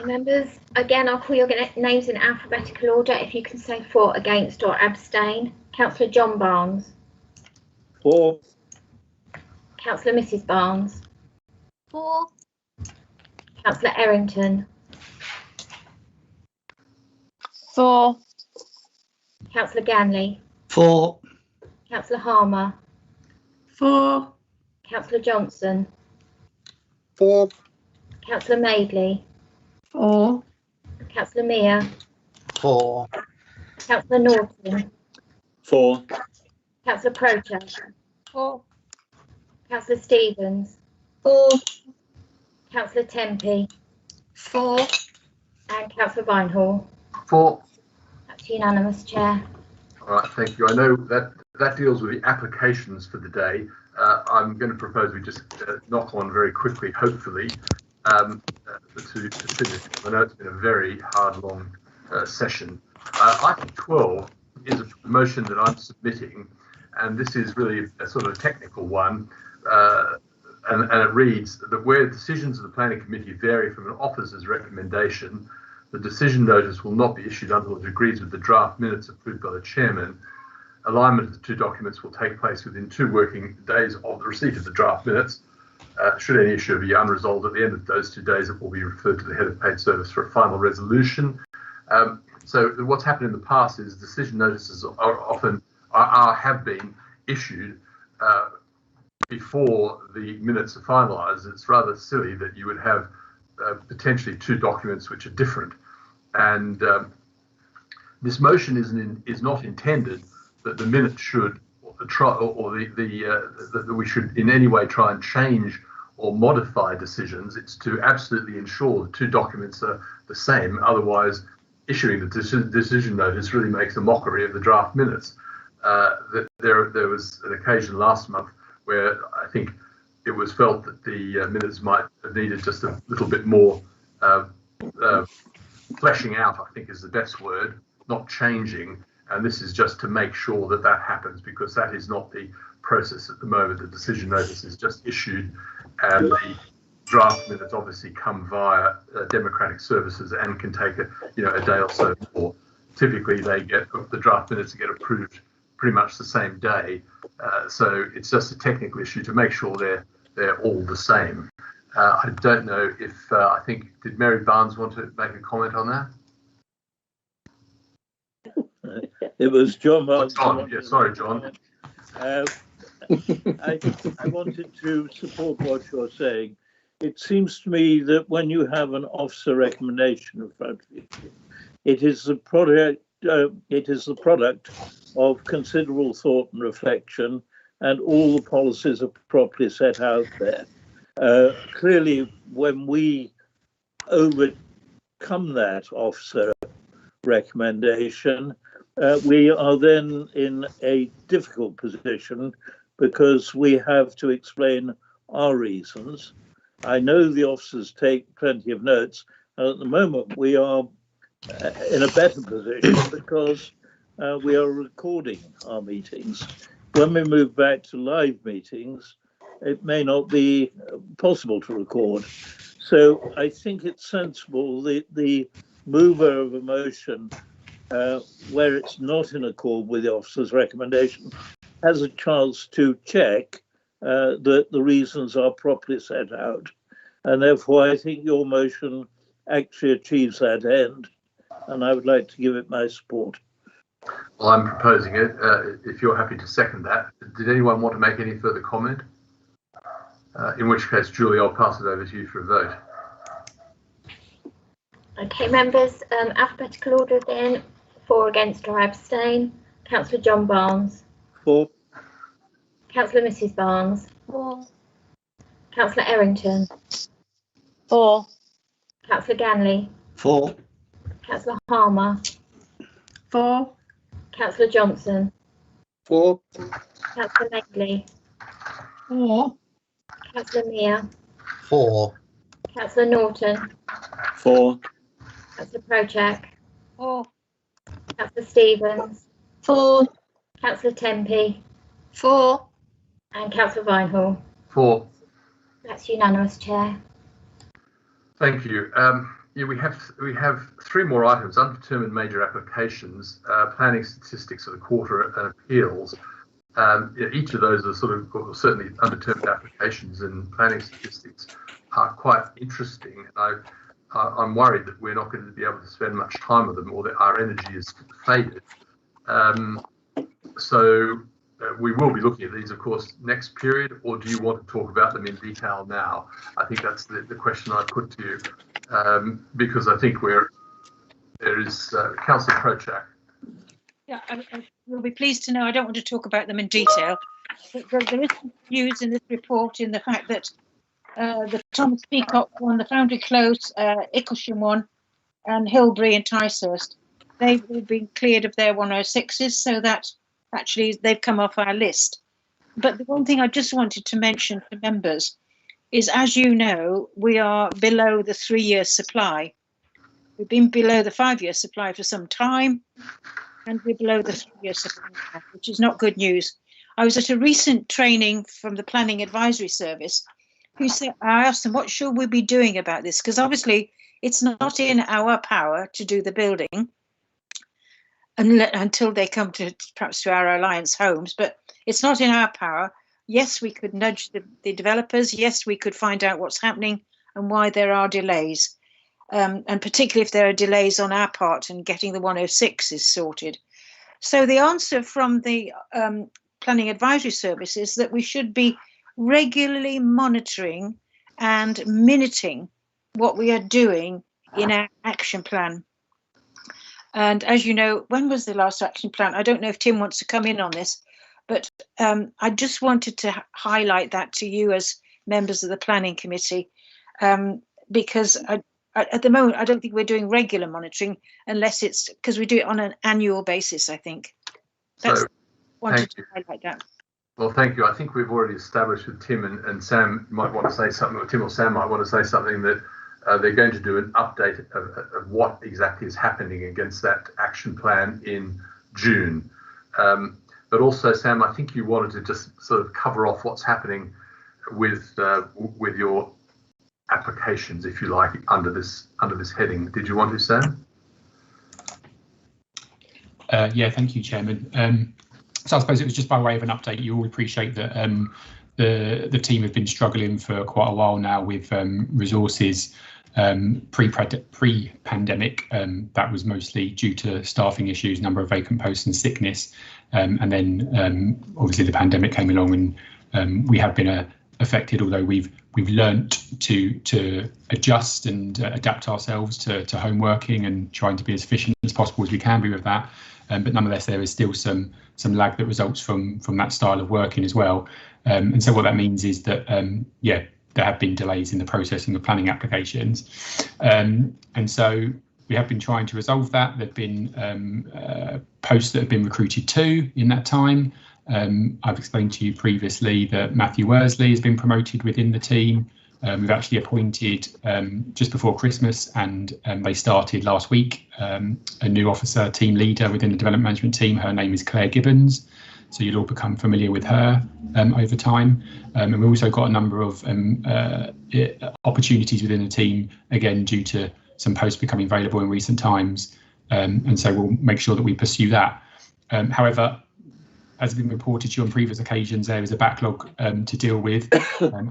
Speaker 6: Members, again, I'll call your names in alphabetical order. If you can say for, against or abstain. Councillor John Barnes.
Speaker 16: For.
Speaker 6: Councillor Mrs Barnes.
Speaker 11: For.
Speaker 6: Councillor Errington.
Speaker 17: For.
Speaker 6: Councillor Ganley.
Speaker 7: For.
Speaker 6: Councillor Harmer.
Speaker 15: For.
Speaker 6: Councillor Johnson.
Speaker 7: For.
Speaker 6: Councillor Madeley.
Speaker 14: For.
Speaker 6: Councillor Mear.
Speaker 7: For.
Speaker 6: Councillor Norton.
Speaker 16: For.
Speaker 6: Councillor Crocher.
Speaker 11: For.
Speaker 6: Councillor Stevens.
Speaker 2: For.
Speaker 6: Councillor Tempe.
Speaker 19: For.
Speaker 6: And Councillor Vinehall.
Speaker 1: For.
Speaker 6: That's unanimous, Chair.
Speaker 1: All right, thank you. I know that deals with the applications for the day. I'm going to propose we just knock on very quickly, hopefully, to finish. I know it's been a very hard, long session. Item 12 is a motion that I'm submitting, and this is really a sort of technical one. And it reads that where decisions of the planning committee vary from an officer's recommendation, the decision notice will not be issued until it agrees with the draft minutes approved by the chairman. Alignment of the two documents will take place within 2 working days of the receipt of the draft minutes. Should any issue be unresolved at the end of those 2 days, it will be referred to the head of paid service for a final resolution. So what's happened in the past is decision notices have been issued before the minutes are finalised. It's rather silly that you would have potentially 2 documents which are different. And this motion is not intended that the minutes should try, or that we should in any way try and change or modify decisions. It's to absolutely ensure the 2 documents are the same. Otherwise, issuing the decision notice really makes a mockery of the draft minutes. There was an occasion last month where I think it was felt that the minutes might have needed just a little bit more fleshing out, I think is the best word, not changing. And this is just to make sure that that happens, because that is not the process at the moment. The decision notice is just issued, and the draft minutes obviously come via democratic services and can take a day or so more. Typically, the draft minutes get approved pretty much the same day. So it's just a technical issue to make sure they're all the same. I don't know if did Mary Barnes want to make a comment on that?
Speaker 16: It was John.
Speaker 1: John, yeah, sorry, John.
Speaker 16: I wanted to support what you're saying. It seems to me that when you have an officer recommendation in front of you, it is the product. It is the product of considerable thought and reflection, and all the policies are properly set out there. Clearly, when we overcome that officer recommendation, we are then in a difficult position because we have to explain our reasons. I know the officers take plenty of notes, and at the moment we are in a better position because we are recording our meetings. When we move back to live meetings, it may not be possible to record. So I think it's sensible the mover of a motion where it's not in accord with the officer's recommendation has a chance to check that the reasons are properly set out. And therefore, I think your motion actually achieves that end. And I would like to give it my support.
Speaker 1: Well, I'm proposing it. If you're happy to second that, did anyone want to make any further comment? In which case, Julie, I'll pass it over to you for a vote.
Speaker 6: Okay, members, alphabetical order then. For, against or abstain. Councillor John Barnes.
Speaker 16: For.
Speaker 6: Councillor Mrs Barnes.
Speaker 11: For.
Speaker 6: Councillor Errington.
Speaker 17: For.
Speaker 6: Councillor Ganley.
Speaker 12: For.
Speaker 6: Councillor Harmer.
Speaker 15: For.
Speaker 6: Councillor Johnson.
Speaker 20: For.
Speaker 6: Councillor Madeley.
Speaker 14: For.
Speaker 6: Councillor Mear.
Speaker 7: For.
Speaker 6: Councillor Norton.
Speaker 16: For.
Speaker 6: Councillor Prochak.
Speaker 11: For.
Speaker 6: Councillor Stevens.
Speaker 11: For.
Speaker 6: Councillor Tempe.
Speaker 19: For.
Speaker 6: And Councillor Vinehall.
Speaker 1: For.
Speaker 6: That's unanimous, Chair.
Speaker 1: Thank you. Yeah, we have 3 more items: undetermined major applications, planning statistics for the quarter, and appeals. Yeah, each of those are sort of, well, certainly undetermined applications, and planning statistics are quite interesting. And I'm worried that we're not going to be able to spend much time with them, or that our energy is faded. So we will be looking at these, of course, next period, or do you want to talk about them in detail now? I think that's the question I put to you, because I think there is Councillor Prochak.
Speaker 4: Yeah, you'll be pleased to know I don't want to talk about them in detail. But there is news in this report in the fact that the Thomas Peacock one, the Foundry Close, Icklesham one, and Hilbury and Ticehurst, they've all been cleared of their 106s, so that actually they've come off our list. But the one thing I just wanted to mention to members is, as you know, we are below the 3-year supply. We've been below the 5-year supply for some time, and we're below the 3-year supply now, which is not good news. I was at a recent training from the Planning Advisory Service, who said, I asked them, what should we be doing about this? Because obviously it's not in our power to do the building until they come to perhaps to our Alliance homes, but it's not in our power. Yes, we could nudge the developers. Yes, we could find out what's happening and why there are delays. And particularly if there are delays on our part and getting the 106 is sorted. So the answer from the Planning Advisory Service is that we should be regularly monitoring and minuting what we are doing in our action plan. And as you know, when was the last action plan? I don't know if Tim wants to come in on this, but I just wanted to highlight that to you as members of the Planning Committee, because at the moment, I don't think we're doing regular monitoring unless it's because we do it on an annual basis, I think. That's wanted to highlight that.
Speaker 1: Well, thank you. I think we've already established with Tim and Sam might want to say something, or Tim or Sam might want to say something, that they're going to do an update of what exactly is happening against that action plan in June. But also, Sam, I think you wanted to just sort of cover off what's happening with your applications, if you like, under this heading. Did you want to, Sam?
Speaker 3: Yeah, thank you, Chairman. So I suppose it was just by way of an update. You all appreciate that the team have been struggling for quite a while now with resources. Pre-pandemic, that was mostly due to staffing issues, number of vacant posts and sickness. And then obviously the pandemic came along, and we have been affected, although we've learnt to adjust and adapt ourselves to home working and trying to be as efficient as possible as we can be with that. But nonetheless, there is still some lag that results from that style of working as well. And so what that means is that, yeah, there have been delays in the processing of planning applications. And so we have been trying to resolve that. There've been posts that have been recruited to in that time. I've explained to you previously that Matthew Worsley has been promoted within the team. We've actually appointed just before Christmas, and they started last week, a new officer, team leader within the development management team. Her name is Claire Gibbons. So you'll all become familiar with her over time. And we've also got a number of opportunities within the team, again, due to some posts becoming available in recent times. And so we'll make sure that we pursue that. However, as has been reported to you on previous occasions, there is a backlog to deal with.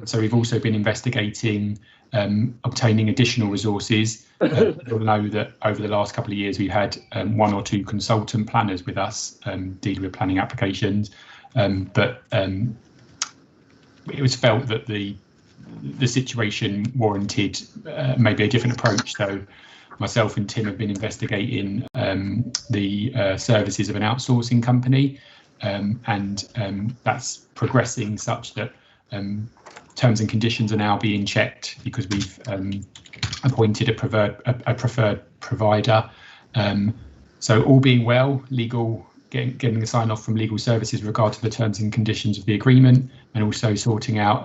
Speaker 3: So we've also been investigating obtaining additional resources. You'll know that over the last couple of years, we've had 1 or 2 consultant planners with us dealing with planning applications. But it was felt that the situation warranted maybe a different approach. So myself and Tim have been investigating the services of an outsourcing company, and that's progressing such that terms and conditions are now being checked because we've appointed a preferred provider. So all being well, getting a sign off from legal services with regard to the terms and conditions of the agreement, and also sorting out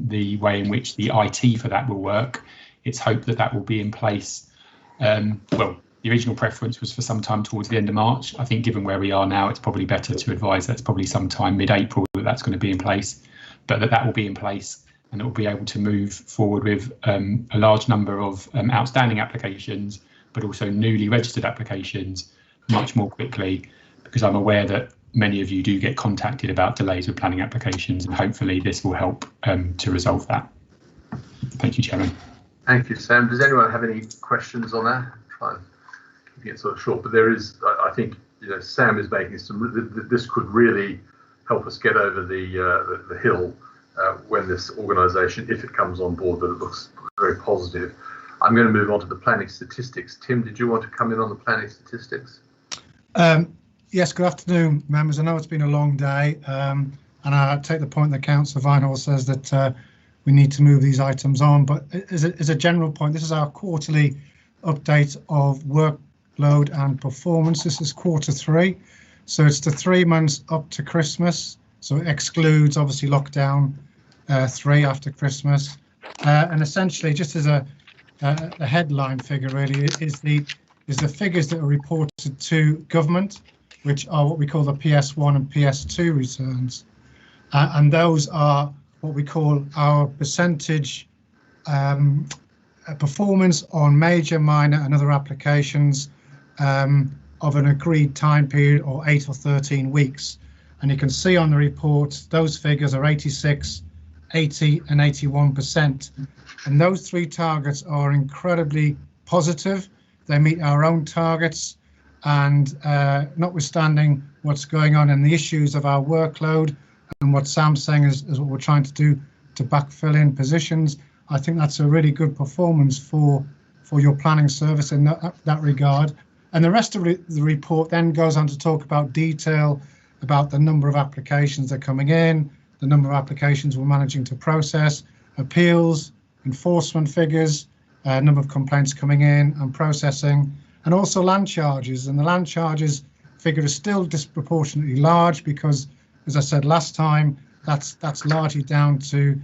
Speaker 3: the way in which the IT for that will work. It's hoped that that will be in place. Well, the original preference was for some time towards the end of March. I think given where we are now, it's probably better to advise that's probably sometime mid-April that's going to be in place, but that will be in place, and it will be able to move forward with a large number of outstanding applications, but also newly registered applications much more quickly, because I'm aware that many of you do get contacted about delays with planning applications, and hopefully this will help to resolve that. Thank you, Chairman.
Speaker 1: Thank you, Sam. Does anyone have any questions on that? Try and keep it sort of short, but there is, I think, Sam is making some. This could really help us get over the hill when this organisation, if it comes on board, that it looks very positive. I'm going to move on to the planning statistics. Tim, did you want to come in on the planning statistics?
Speaker 13: Yes, good afternoon, members. I know it's been a long day, and I take the point that Councillor Vinehall says that we need to move these items on, but as a general point, this is our quarterly update of workload and performance. This is Q3, so it's the 3 months up to Christmas, so it excludes obviously lockdown 3 after Christmas, and essentially just as a headline figure really is the figures that are reported to government, which are what we call the PS1 and PS2 returns, and those are what we call our percentage performance on major, minor and other applications of an agreed time period, or 8 or 13 weeks. And you can see on the report those figures are 86, 80 and 81%. And those 3 targets are incredibly positive. They meet our own targets, and notwithstanding what's going on in the issues of our workload and what Sam's saying is what we're trying to do to backfill in positions, I think that's a really good performance for your planning service in that regard. And the rest of the report then goes on to talk about detail about the number of applications that are coming in, the number of applications we're managing to process, appeals, enforcement figures, number of complaints coming in and processing, and also land charges. And the land charges figure is still disproportionately large because, as I said last time, that's largely down to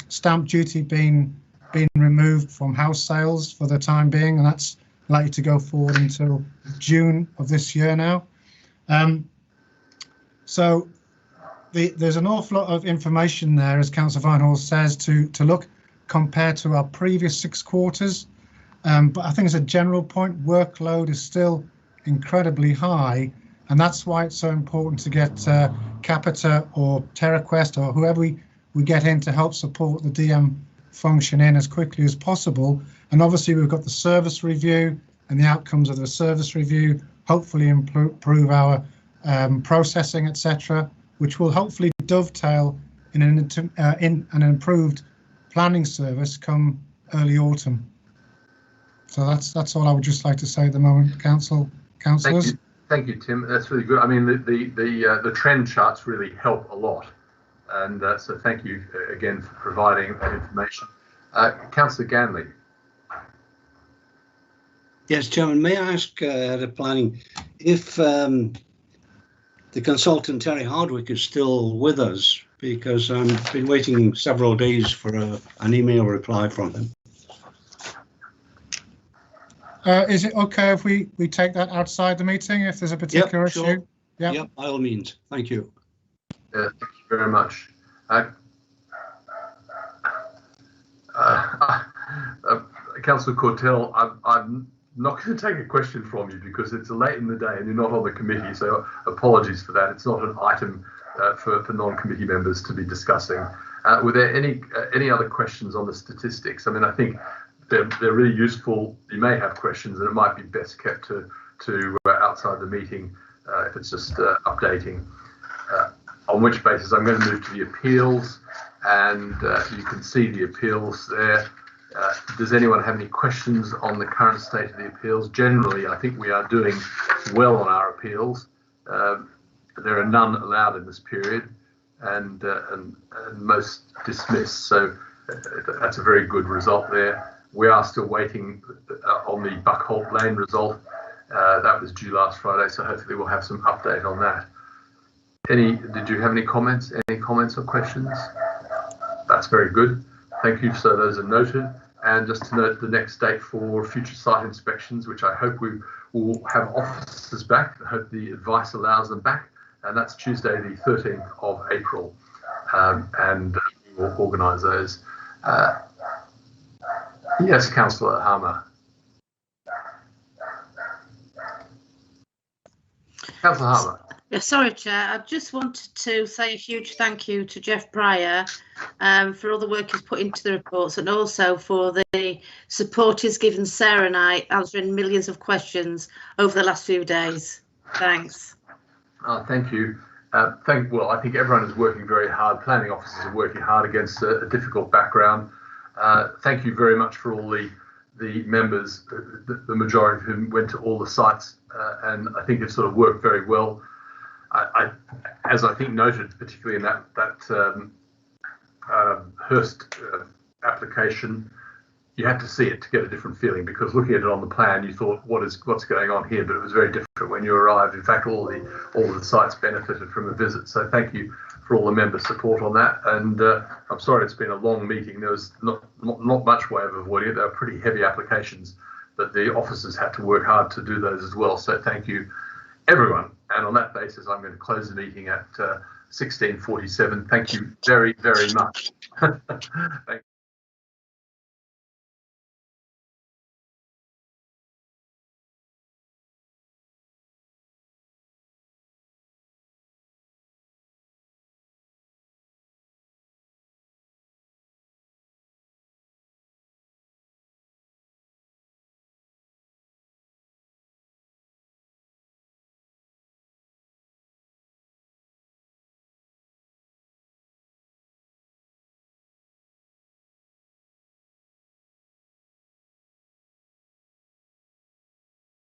Speaker 13: stamp duty being removed from house sales for the time being, and that's likely to go forward until June of this year now. So there's an awful lot of information there, as Councillor Vinehall says, to look compared to our previous 6 quarters. But I think as a general point, workload is still incredibly high, and that's why it's so important to get Capita or TerraQuest or whoever we get in to help support the DM function in as quickly as possible. And obviously we've got the service review, and the outcomes of the service review hopefully improve our processing, etc., which will hopefully dovetail in an improved planning service come early autumn. So that's all I would just like to say at the moment, councillors.
Speaker 1: Thank you, Tim. That's really good. I mean, the trend charts really help a lot, and so thank you again for providing that information. Councillor Ganley.
Speaker 20: Yes, Chairman, may I ask the planning if the consultant Terry Hardwick is still with us, because I've been waiting several days for an email reply from him.
Speaker 13: Is it okay if we take that outside the meeting if there's a particular issue?
Speaker 20: Sure. Yep, by all means. Thank you.
Speaker 1: Thank you very much. Councillor Cortell, I'm not going to take a question from you because it's late in the day and you're not on the committee, so apologies for that. It's not an item for non-committee members to be discussing. Were there any other questions on the statistics? I mean, I think they're really useful. You may have questions, and it might be best kept to outside the meeting if it's just updating. On which basis I'm going to move to the appeals, and you can see the appeals there. Does anyone have any questions on the current state of the appeals? Generally, I think we are doing well on our appeals. There are none allowed in this period, and most dismissed. So that's a very good result there. We are still waiting on the Buckholt Lane result. That was due last Friday, so hopefully we'll have some update on that. Did you have any comments? Any comments or questions? That's very good. Thank you. So those are noted. And just to note the next date for future site inspections, which I hope we will have officers back. I hope the advice allows them back. And that's Tuesday, the 13th of April. And we will organise those. Yes, Councillor Harmer. Councillor Harmer.
Speaker 15: Yeah, sorry, Chair. I just wanted to say a huge thank you to Jeff Pryor for all the work he's put into the reports, and also for the support he's given Sarah and I answering millions of questions over the last few days. Thanks.
Speaker 1: Thank you. Well, I think everyone is working very hard. Planning officers are working hard against a difficult background. Thank you very much for all the members, the majority of whom went to all the sites, and I think it sort of worked very well. As I think noted, particularly in that Hurst application, you had to see it to get a different feeling, because looking at it on the plan, you thought, what's going on here? But it was very different when you arrived. In fact, all the sites benefited from a visit. So thank you for all the member support on that. And I'm sorry it's been a long meeting. There was not much way of avoiding it. They were pretty heavy applications, but the officers had to work hard to do those as well. So thank you, everyone. And on that basis, I'm going to close the meeting at 16:47. Thank you very, very much. Thank you.